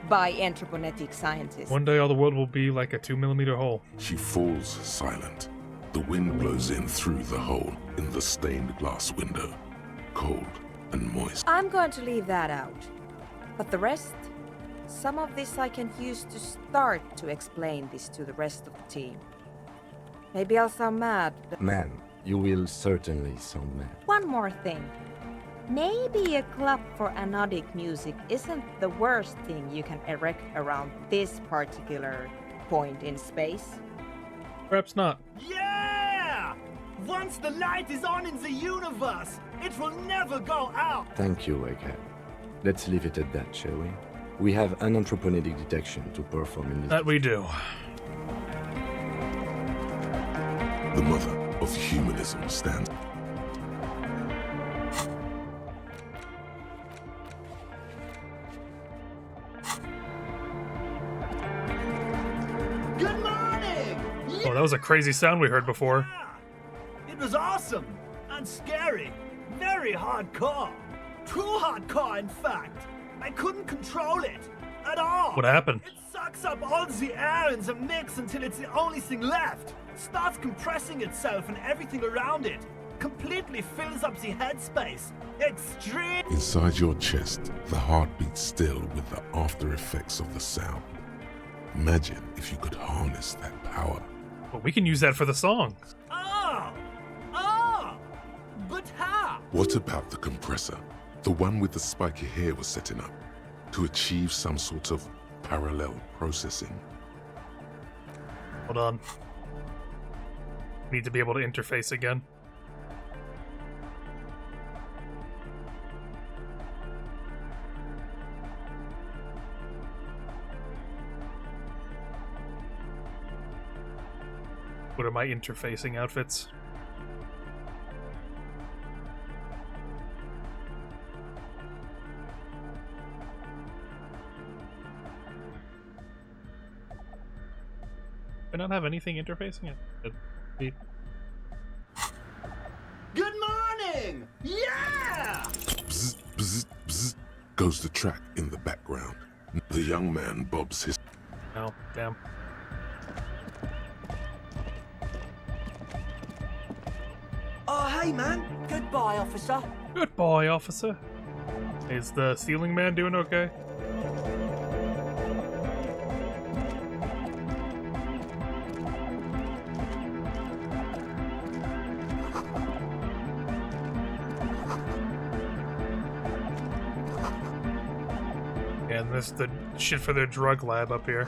by anthroponetic scientists. One day all the world will be like a 2mm hole. She falls silent. The wind blows in through the hole in the stained glass window. Cold and moist. I'm going to leave that out. But the rest, some of this I can use to start to explain this to the rest of the team. Maybe I'll sound mad, but... Man, you will certainly sound mad. One more thing. Maybe a club for anodic music isn't the worst thing you can erect around this particular point in space. Perhaps not. Yeah! Once the light is on in the universe, it will never go out! Thank you, Egghead. Let's leave it at that, shall we? We have an anthroponic detection to perform in this... That we do. The mother of humanism stands. Good morning! Oh, that was a crazy sound we heard before. It was awesome and scary. Very hardcore. Too hardcore, in fact. I couldn't control it at all. What happened? It sucks up all the air in the mix until it's the only thing left. Starts compressing itself and everything around it. Completely fills up the headspace. Extreme. Inside your chest, the heart beats still with the after effects of the sound. Imagine if you could harness that power. Well, we can use that for the song. But how? What about the compressor? The one with the spiky hair was setting up to achieve some sort of parallel processing. Hold on. Need to be able to interface again. What are my interfacing outfits? I don't have anything interfacing it. Good morning! Yeah! Bzz, bzz, bzz, goes the track in the background. The young man bobs his... Oh, damn. Oh, hey, man. Goodbye, officer. Goodbye, officer. Is the ceiling man doing okay? And this the shit for their drug lab up here.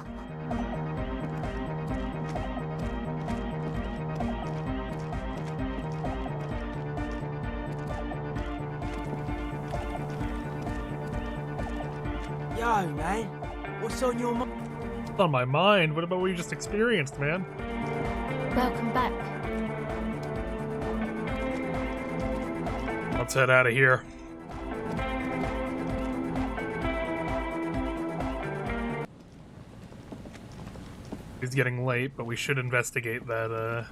Yo, man. What's on your mind? It's on my mind. What about what you just experienced, man? Welcome back. Let's head out of here. It's getting late, but we should investigate that,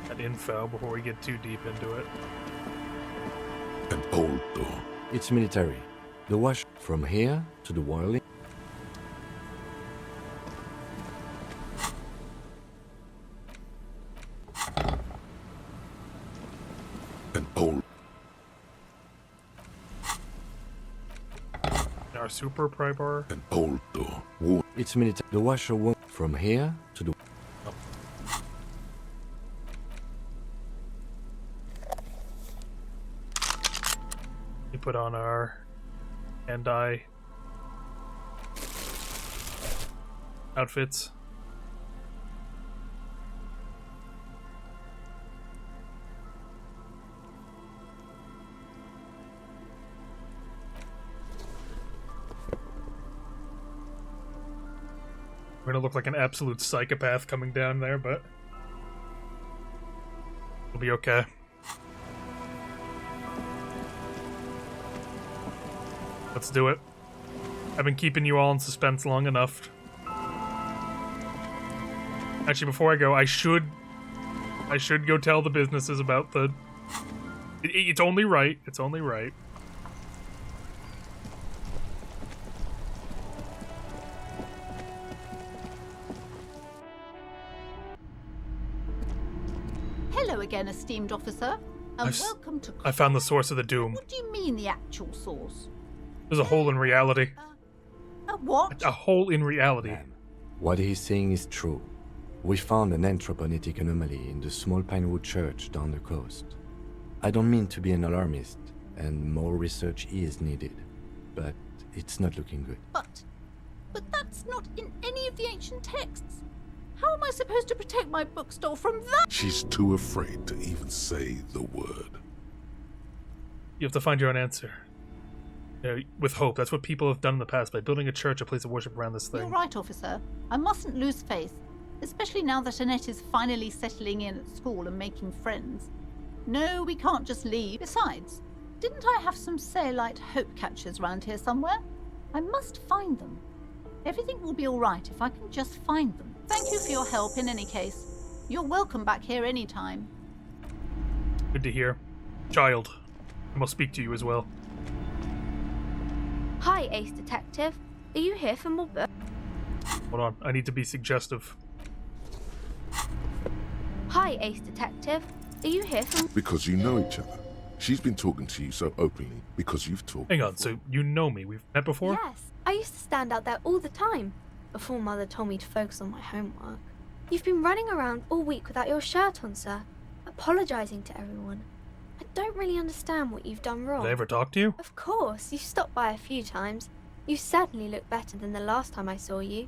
that info before we get too deep into it. An old door. It's military. The wash from here to the wireless. An old... Our super pry bar. An old door. It's military. The washer won't from here to the... We put on our hand-eye outfits. We're gonna look like an absolute psychopath coming down there, but we'll be okay. Let's do it. I've been keeping you all in suspense long enough. Actually, before I go, I should go tell the businesses about the... It's only right. It's only right. Hello again, esteemed officer, and welcome to... I found the source of the doom. What do you mean, the actual source? There's a hole in reality. A what? A hole in reality. What he's saying is true. We found an anthroponetic anomaly in the small Pinewood church down the coast. I don't mean to be an alarmist, and more research is needed, but it's not looking good. But that's not in any of the ancient texts. How am I supposed to protect my bookstore from that? She's too afraid to even say the word. You have to find your own answer. With hope. That's what people have done in the past by building a church, a place of worship around this thing. You're right, officer. I mustn't lose faith, especially now that Annette is finally settling in at school and making friends. No, we can't just leave. Besides, didn't I have some Sailite hope catchers round here somewhere? I must find them. Everything will be all right if I can just find them. Thank you for your help in any case. You're welcome back here anytime. Good to hear. Child, I must speak to you as well. Hi, Ace Detective. Are you here for more books? Hold on, I need to be suggestive. Hi, Ace Detective. Are you here for... Because you know each other. She's been talking to you so openly because you've talked. Hang on, so you know me? We've met before? Yes, I used to stand out there all the time, before Mother told me to focus on my homework. You've been running around all week without your shirt on, sir, apologising to everyone. I don't really understand what you've done wrong. Did I ever talk to you? Of course, you stopped by a few times. You certainly look better than the last time I saw you.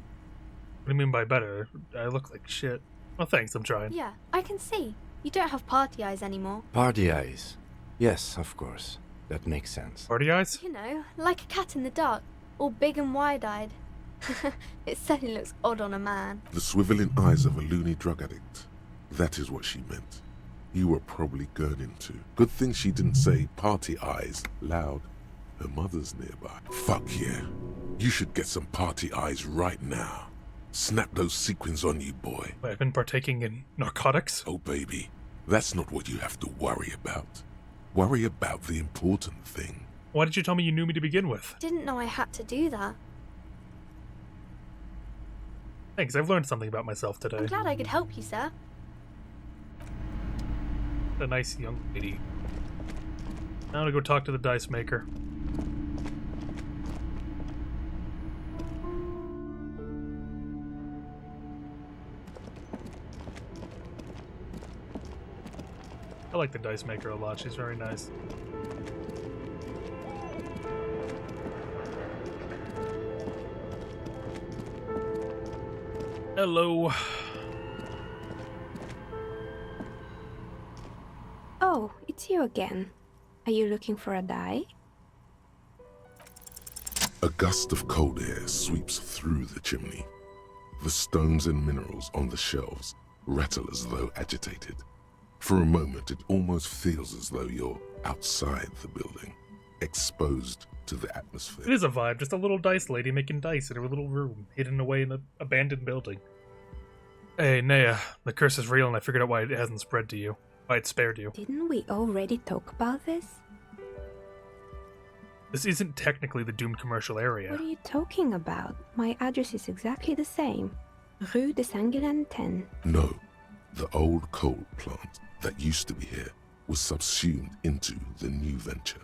What do you mean by better? I look like shit. Oh, thanks, I'm trying. Yeah, I can see. You don't have party eyes anymore. Party eyes. Yes, of course. That makes sense. Party eyes? You know, like a cat in the dark, all big and wide-eyed. It certainly looks odd on a man. The swiveling eyes of a loony drug addict. That is what she meant. You were probably gurning to. Good thing she didn't say party eyes loud. Her mother's nearby. Fuck yeah. You should get some party eyes right now. Snap those sequins on you, boy. I've been partaking in narcotics? Oh, baby. That's not what you have to worry about. Worry about the important thing. Why did you tell me you knew me to begin with? Didn't know I had to do that. Thanks, I've learned something about myself today. I'm glad I could help you, sir. A nice young lady. Now to go talk to the dice maker. I like the dice maker a lot. She's very nice. Hello. Oh, it's you again. Are you looking for a die? A gust of cold air sweeps through the chimney. The stones and minerals on the shelves rattle as though agitated. For a moment, it almost feels as though you're outside the building, exposed to the atmosphere. It is a vibe, just a little dice lady making dice in her little room, hidden away in an abandoned building. Hey, Nea, the curse is real and I figured out why it hasn't spread to you. Why it spared you. Didn't we already talk about this? This isn't technically the doomed commercial area. What are you talking about? My address is exactly the same. Rue de Saint-Guilain 10. No, the old coal plant that used to be here was subsumed into the new venture.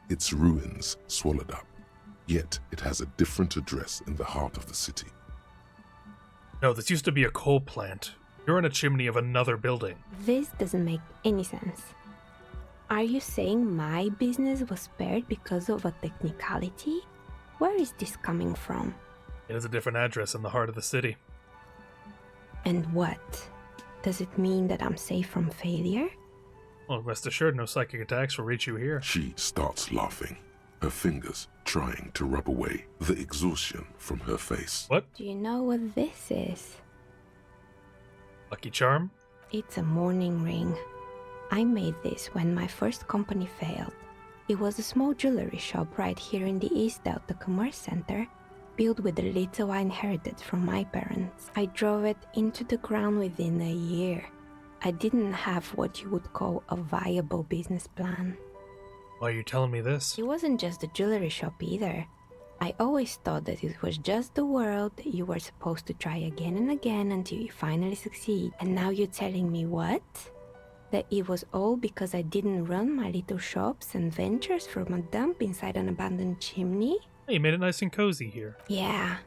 Its ruins swallowed up. Yet it has a different address in the heart of the city. No, this used to be a coal plant. You're in a chimney of another building. This doesn't make any sense. Are you saying my business was spared because of a technicality? Where is this coming from? It is a different address in the heart of the city. And what? Does it mean that I'm safe from failure? Well, rest assured, no psychic attacks will reach you here. She starts laughing, her fingers trying to rub away the exhaustion from her face. What? Do you know what this is? Lucky charm? It's a mourning ring. I made this when my first company failed. It was a small jewelry shop right here in the East Delta Commerce Center, built with the little I inherited from my parents. I drove it into the ground within a year. I didn't have what you would call a viable business plan. Why are you telling me this? It wasn't just a jewelry shop either. I always thought that it was just the world that you were supposed to try again and again until you finally succeed. And now you're telling me what? That it was all because I didn't run my little shops and ventures from a dump inside an abandoned chimney? Hey, you made it nice and cozy here. Yeah.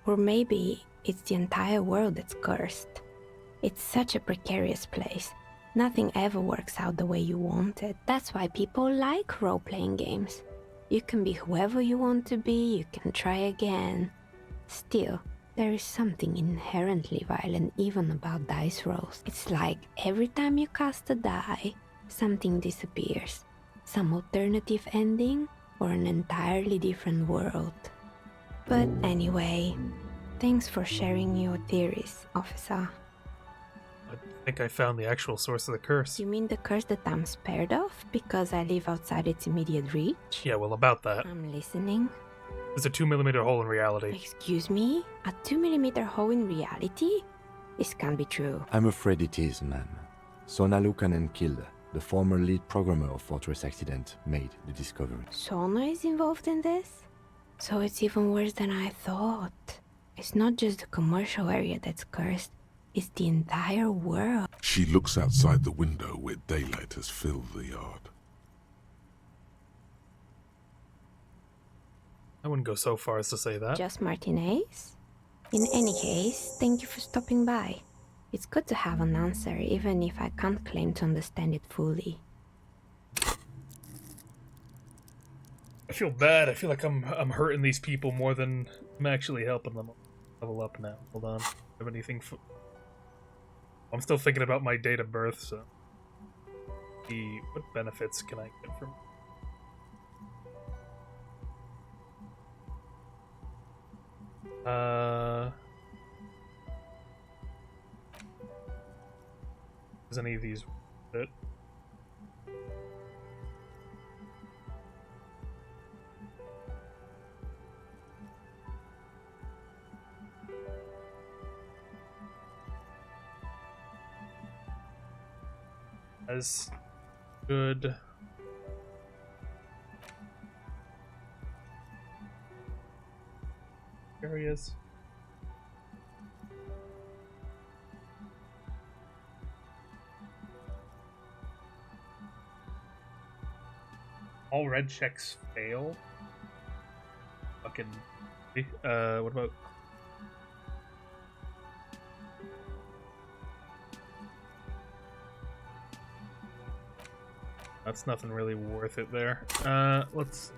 Or maybe it's the entire world that's cursed. It's such a precarious place. Nothing ever works out the way you want it. That's why people like role-playing games. You can be whoever you want to be, you can try again. Still, there is something inherently violent even about dice rolls. It's like every time you cast a die, something disappears. Some alternative ending, or an entirely different world. But anyway, thanks for sharing your theories, officer. I think I found the actual source of the curse. You mean the curse that I'm spared of because I live outside its immediate reach? Yeah, well, about that. I'm listening. There's a 2mm hole in reality. Excuse me? A 2mm hole in reality? This can't be true. I'm afraid it is, ma'am. Sona Lukanen-Kilde, the former lead programmer of Fortress Accident, made the discovery. Sona is involved in this? So it's even worse than I thought. It's not just the commercial area that's cursed. It's the entire world. She looks outside the window where daylight has filled the yard. I wouldn't go so far as to say that. Just Martinez? In any case, thank you for stopping by. It's good to have an answer, even if I can't claim to understand it fully. I feel bad. I feel like I'm hurting these people more than I'm actually helping them level up now. Hold on. Have anything? I'm still thinking about my date of birth. So, what benefits can I get from? Is any of these it? As good. Areas. All red checks fail. Fucking. What about? That's nothing really worth it there. Let's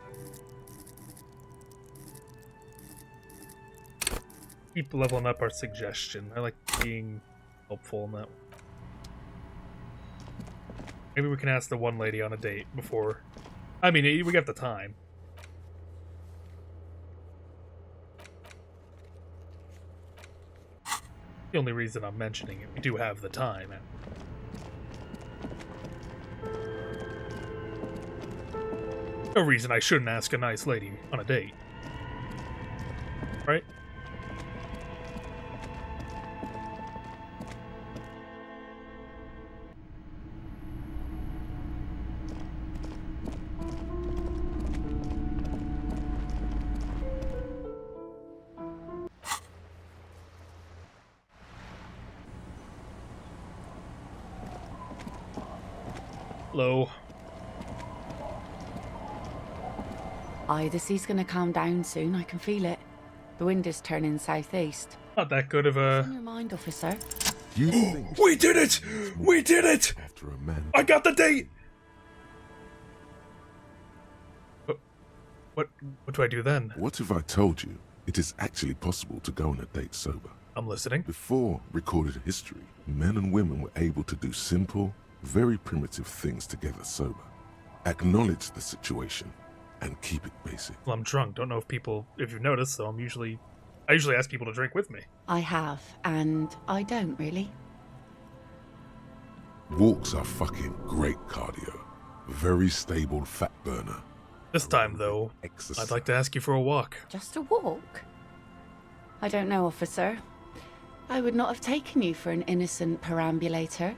keep leveling up our suggestion. I like being helpful in that. Maybe we can ask the one lady on a date before. I mean, we got the time. The only reason I'm mentioning it, we do have the time. No reason I shouldn't ask a nice lady on a date. Right? Hello. The sea's gonna calm down soon, I can feel it. The wind is turning southeast. Not that good of a... What's on your mind, officer? You think we did it! We did it! After a man... I got the date! What do I do then? What if I told you it is actually possible to go on a date sober? I'm listening. Before recorded history, men and women were able to do simple, very primitive things together sober. Acknowledge the situation and keep it basic. Well, I'm drunk. Don't know if you've noticed, so I usually ask people to drink with me. I have, and I don't really. Walks are fucking great cardio. Very stable fat burner. This time, though, I'd like to ask you for a walk. Just a walk? I don't know, officer. I would not have taken you for an innocent perambulator.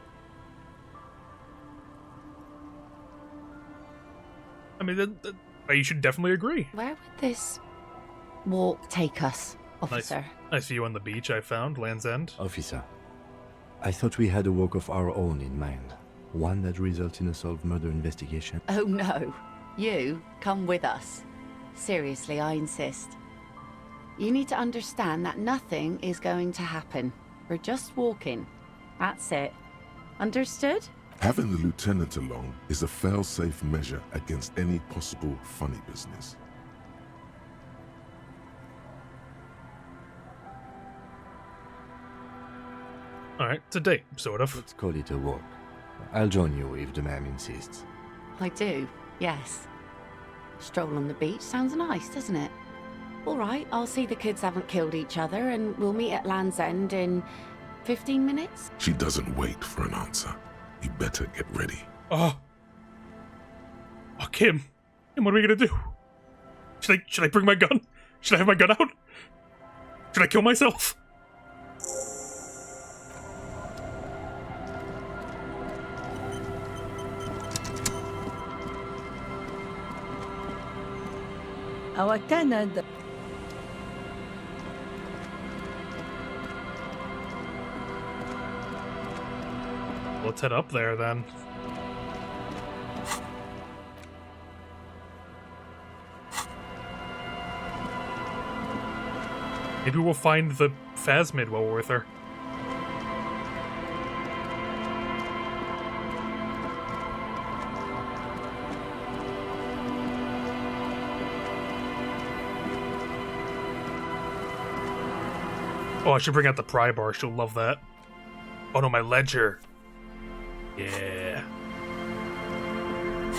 I mean, you should definitely agree. Where would this walk take us, officer? Nice view on the beach I found, Land's End. Officer, I thought we had a walk of our own in mind. One that results in a solved murder investigation. Oh no. You come with us. Seriously, I insist. You need to understand that nothing is going to happen. We're just walking. That's it. Understood? Having the lieutenant along is a fail-safe measure against any possible funny business. Alright, it's a date, sort of. Let's call it a walk. I'll join you if the ma'am insists. I do, yes. Stroll on the beach sounds nice, doesn't it? All right, I'll see the kids haven't killed each other and we'll meet at Land's End in 15 minutes? She doesn't wait for an answer. You better get ready. Oh, Kim, what are we gonna do? Should I bring my gun? Should I have my gun out? Should I kill myself? Our Canada. Let's head up there then. Maybe we'll find the Phasmid while we're with her. Oh, I should bring out the pry bar. She'll love that. Oh no, my ledger. Yeah.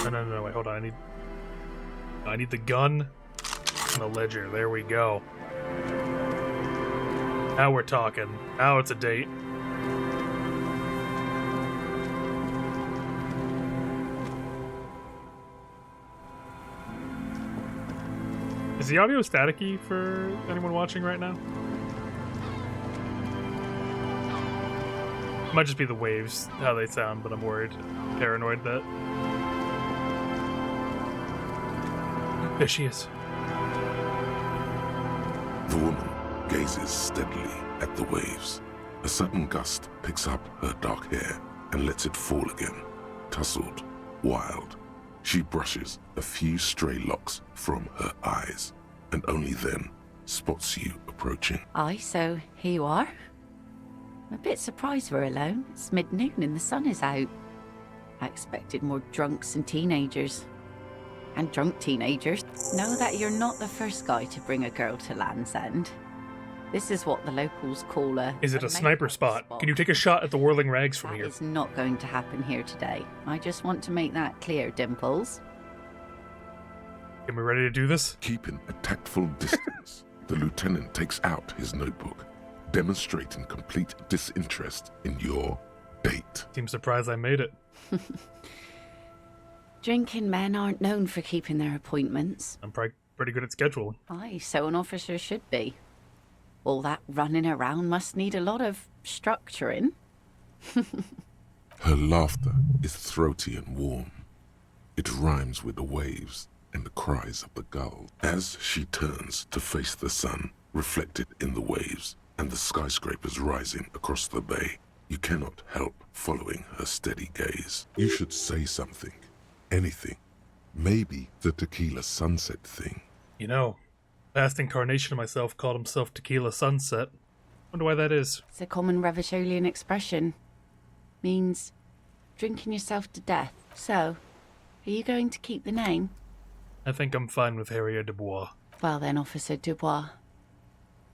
No, wait, hold on. I need the gun and the ledger. There we go. Now we're talking. Now it's a date. Is the audio staticky for anyone watching right now? Might just be the waves, how they sound, but I'm worried. Paranoid that. There she is. The woman gazes steadily at the waves. A sudden gust picks up her dark hair and lets it fall again, tousled, wild. She brushes a few stray locks from her eyes, and only then spots you approaching. Aye, so here you are. I'm a bit surprised we're alone. It's mid-noon and the sun is out. I expected more drunks and teenagers. And drunk teenagers. Know that you're not the first guy to bring a girl to Land's End. This is what the locals call a... Is it a sniper spot? Can you take a shot at the whirling rags from here? It's not going to happen here today. I just want to make that clear, Dimples. Am we ready to do this? Keeping a tactful distance, the lieutenant takes out his notebook, demonstrating complete disinterest in your date. Seems surprised I made it. Drinking men aren't known for keeping their appointments. I'm pretty good at scheduling. Aye, so an officer should be. All that running around must need a lot of structuring. Her laughter is throaty and warm. It rhymes with the waves and the cries of the gull. As she turns to face the sun, reflected in the waves and the skyscrapers rising across the bay, you cannot help following her steady gaze. You should say something. Anything. Maybe the tequila sunset thing. You know, past incarnation of myself called himself Tequila Sunset. Wonder why that is. It's a common Revacholian expression. Means drinking yourself to death. So, are you going to keep the name? I think I'm fine with Harrier Dubois. Well then, Officer Dubois.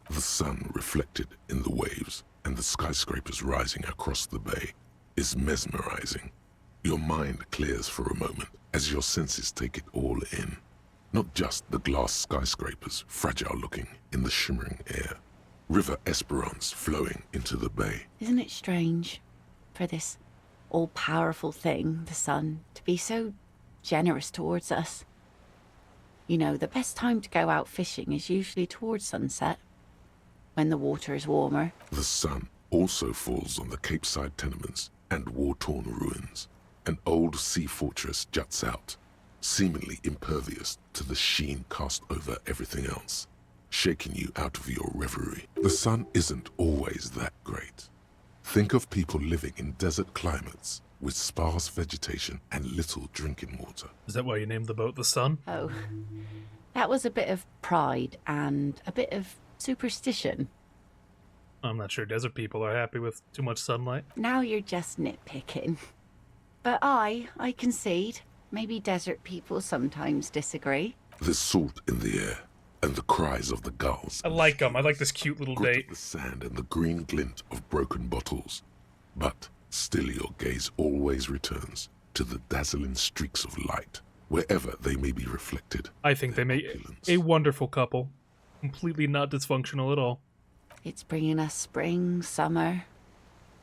The sun reflected in the waves and the skyscrapers rising across the bay is mesmerizing. Your mind clears for a moment as your senses take it all in. Not just the glass skyscrapers, fragile looking in the shimmering air. River Esperance flowing into the bay. Isn't it strange for this all-powerful thing, the sun, to be so generous towards us? You know, the best time to go out fishing is usually towards sunset, when the water is warmer. The sun also falls on the Capeside tenements and war-torn ruins. An old sea fortress juts out, seemingly impervious to the sheen cast over everything else, shaking you out of your reverie. The sun isn't always that great. Think of people living in desert climates with sparse vegetation and little drinking water. Is that why you named the boat the Sun? Oh, that was a bit of pride and a bit of superstition. I'm not sure desert people are happy with too much sunlight. Now you're just nitpicking. But I concede. Maybe desert people sometimes disagree. There's salt in the air, and the cries of the gulls. I like them. I like this cute little Grit date. of the sand and the green glint of broken bottles. But still your gaze always returns to the dazzling streaks of light, wherever they may be reflected. I think they make a wonderful couple. Completely not dysfunctional at all. It's bringing us spring, summer.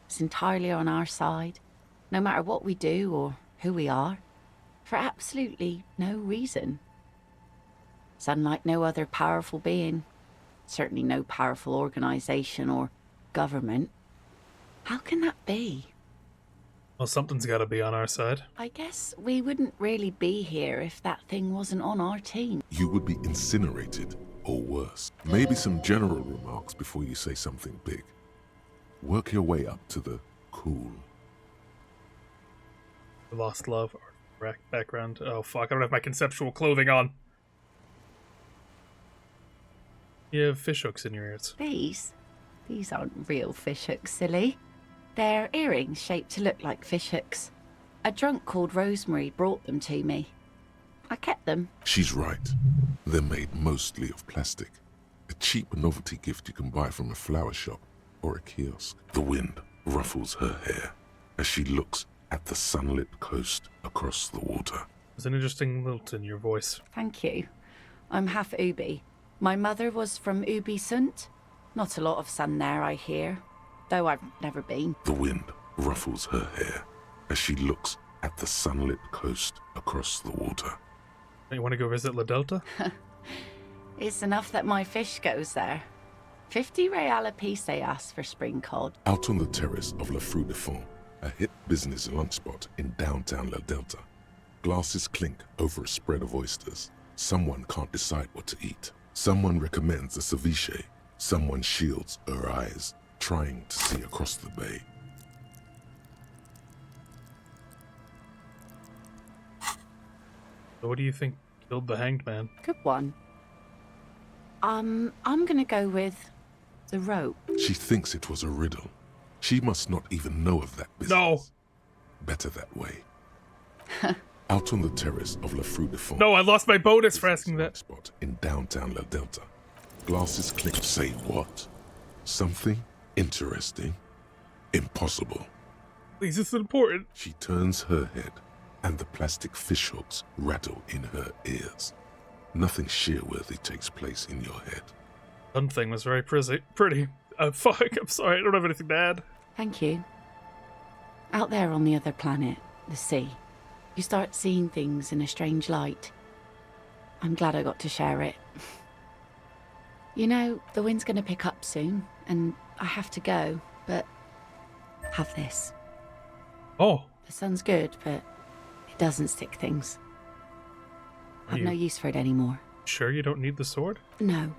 It's entirely on our side. No matter what we do or who we are, for absolutely no reason. It's unlike no other powerful being, certainly no powerful organization or government. How can that be? Well, something's got to be on our side. I guess we wouldn't really be here if that thing wasn't on our team. You would be incinerated, or worse. Maybe some general remarks before you say something big. Work your way up to the cool. Lost love or background. Oh fuck, I don't have my conceptual clothing on. You have fish hooks in your ears. These aren't real fish hooks, silly. They're earrings shaped to look like fish hooks. A drunk called Rosemary brought them to me. I kept them. She's right. They're made mostly of plastic. cheap novelty gift you can buy from a flower shop or a kiosk. The wind ruffles her hair as she looks at the sunlit coast across the water. There's an interesting lilt in your voice. Thank you. I'm half Ubi. My mother was from Ubi Sunt. Not a lot of sun there, I hear, though I've never been. The wind ruffles her hair as she looks at the sunlit coast across the water. You want to go visit La Delta? It's enough that my fish goes there. 50 real a piece they ask for spring cod. Out on the terrace of La Fruit de Fond, a hip business lunch spot in downtown La Delta, glasses clink over a spread of oysters. Someone can't decide what to eat. Someone recommends a ceviche. Someone shields her eyes, trying to see across the bay. So what do you think killed the hanged man? Good one. I'm gonna go with the rope. She thinks it was a riddle. She must not even know of that business. No! Better that way. Out on the terrace of La Fruit de Fond. No, I lost my bonus for asking that. Spot in downtown La Delta. Glasses clink. Say what? Something interesting? Impossible. Please, it's important. She turns her head, and the plastic fishhooks rattle in her ears. Nothing shear-worthy takes place in your head. Something was very pretty. Fuck, I'm sorry, I don't have anything to add. Thank you. Out there on the other planet, the sea, you start seeing things in a strange light. I'm glad I got to share it. You know, the wind's gonna pick up soon, and I have to go, but have this. Oh. The sun's good, but it doesn't stick things. I've no use for it anymore. Sure you don't need the sword? No.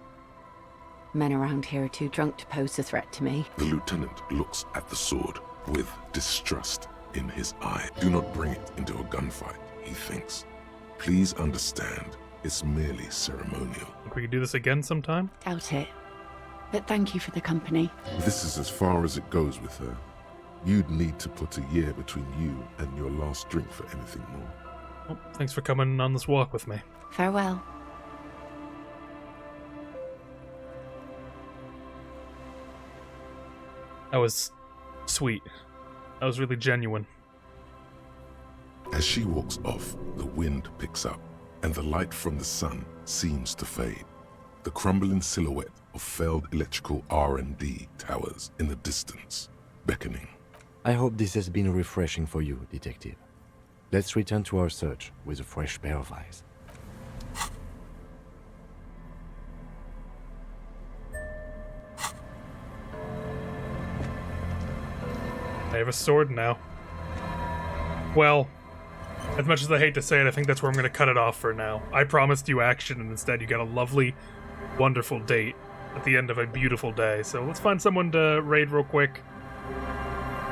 Men around here are too drunk to pose a threat to me. The lieutenant looks at the sword with distrust in his eye. Do not bring it into a gunfight, he thinks. Please understand, it's merely ceremonial. Think we could do this again sometime? Doubt it. But thank you for the company. This is as far as it goes with her. You'd need to put a year between you and your last drink for anything more. Well, thanks for coming on this walk with me. Farewell. That was sweet. That was really genuine. As she walks off, the wind picks up, and the light from the sun seems to fade. The crumbling silhouette of failed electrical R&D towers in the distance, beckoning. I hope this has been refreshing for you, Detective. Let's return to our search with a fresh pair of eyes. I have a sword now. Well, as much as I hate to say it, I think that's where I'm going to cut it off for now. I promised you action, and instead you got a lovely, wonderful date at the end of a beautiful day. So let's find someone to raid real quick.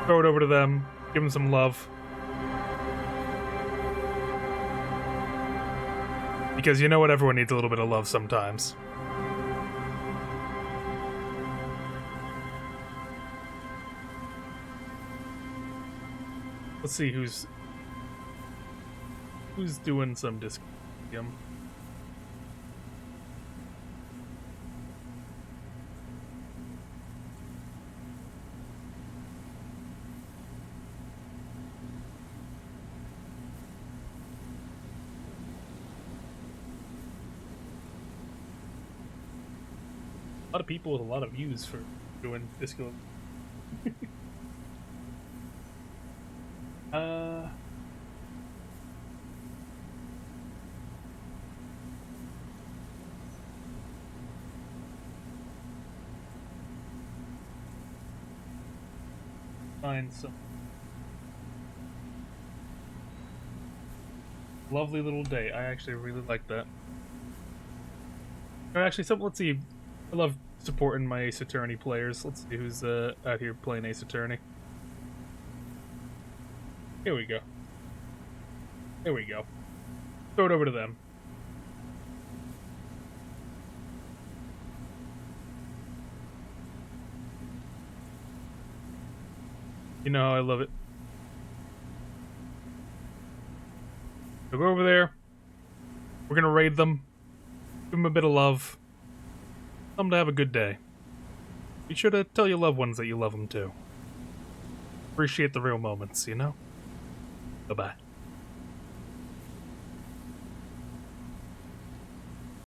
Throw it over to them. Give them some love. Because you know what? Everyone needs a little bit of love sometimes. Let's see who's doing some disc. A lot of people with a lot of views for doing disco. Find some lovely little day. I actually really like that. Or actually, let's see. I love supporting my Ace Attorney players. Let's see who's out here playing Ace Attorney. Here we go. Here we go. Throw it over to them. You know how I love it. So go over there. We're gonna raid them. Give them a bit of love. Tell them to have a good day. Be sure to tell your loved ones that you love them too. Appreciate the real moments, you know? Bye-bye.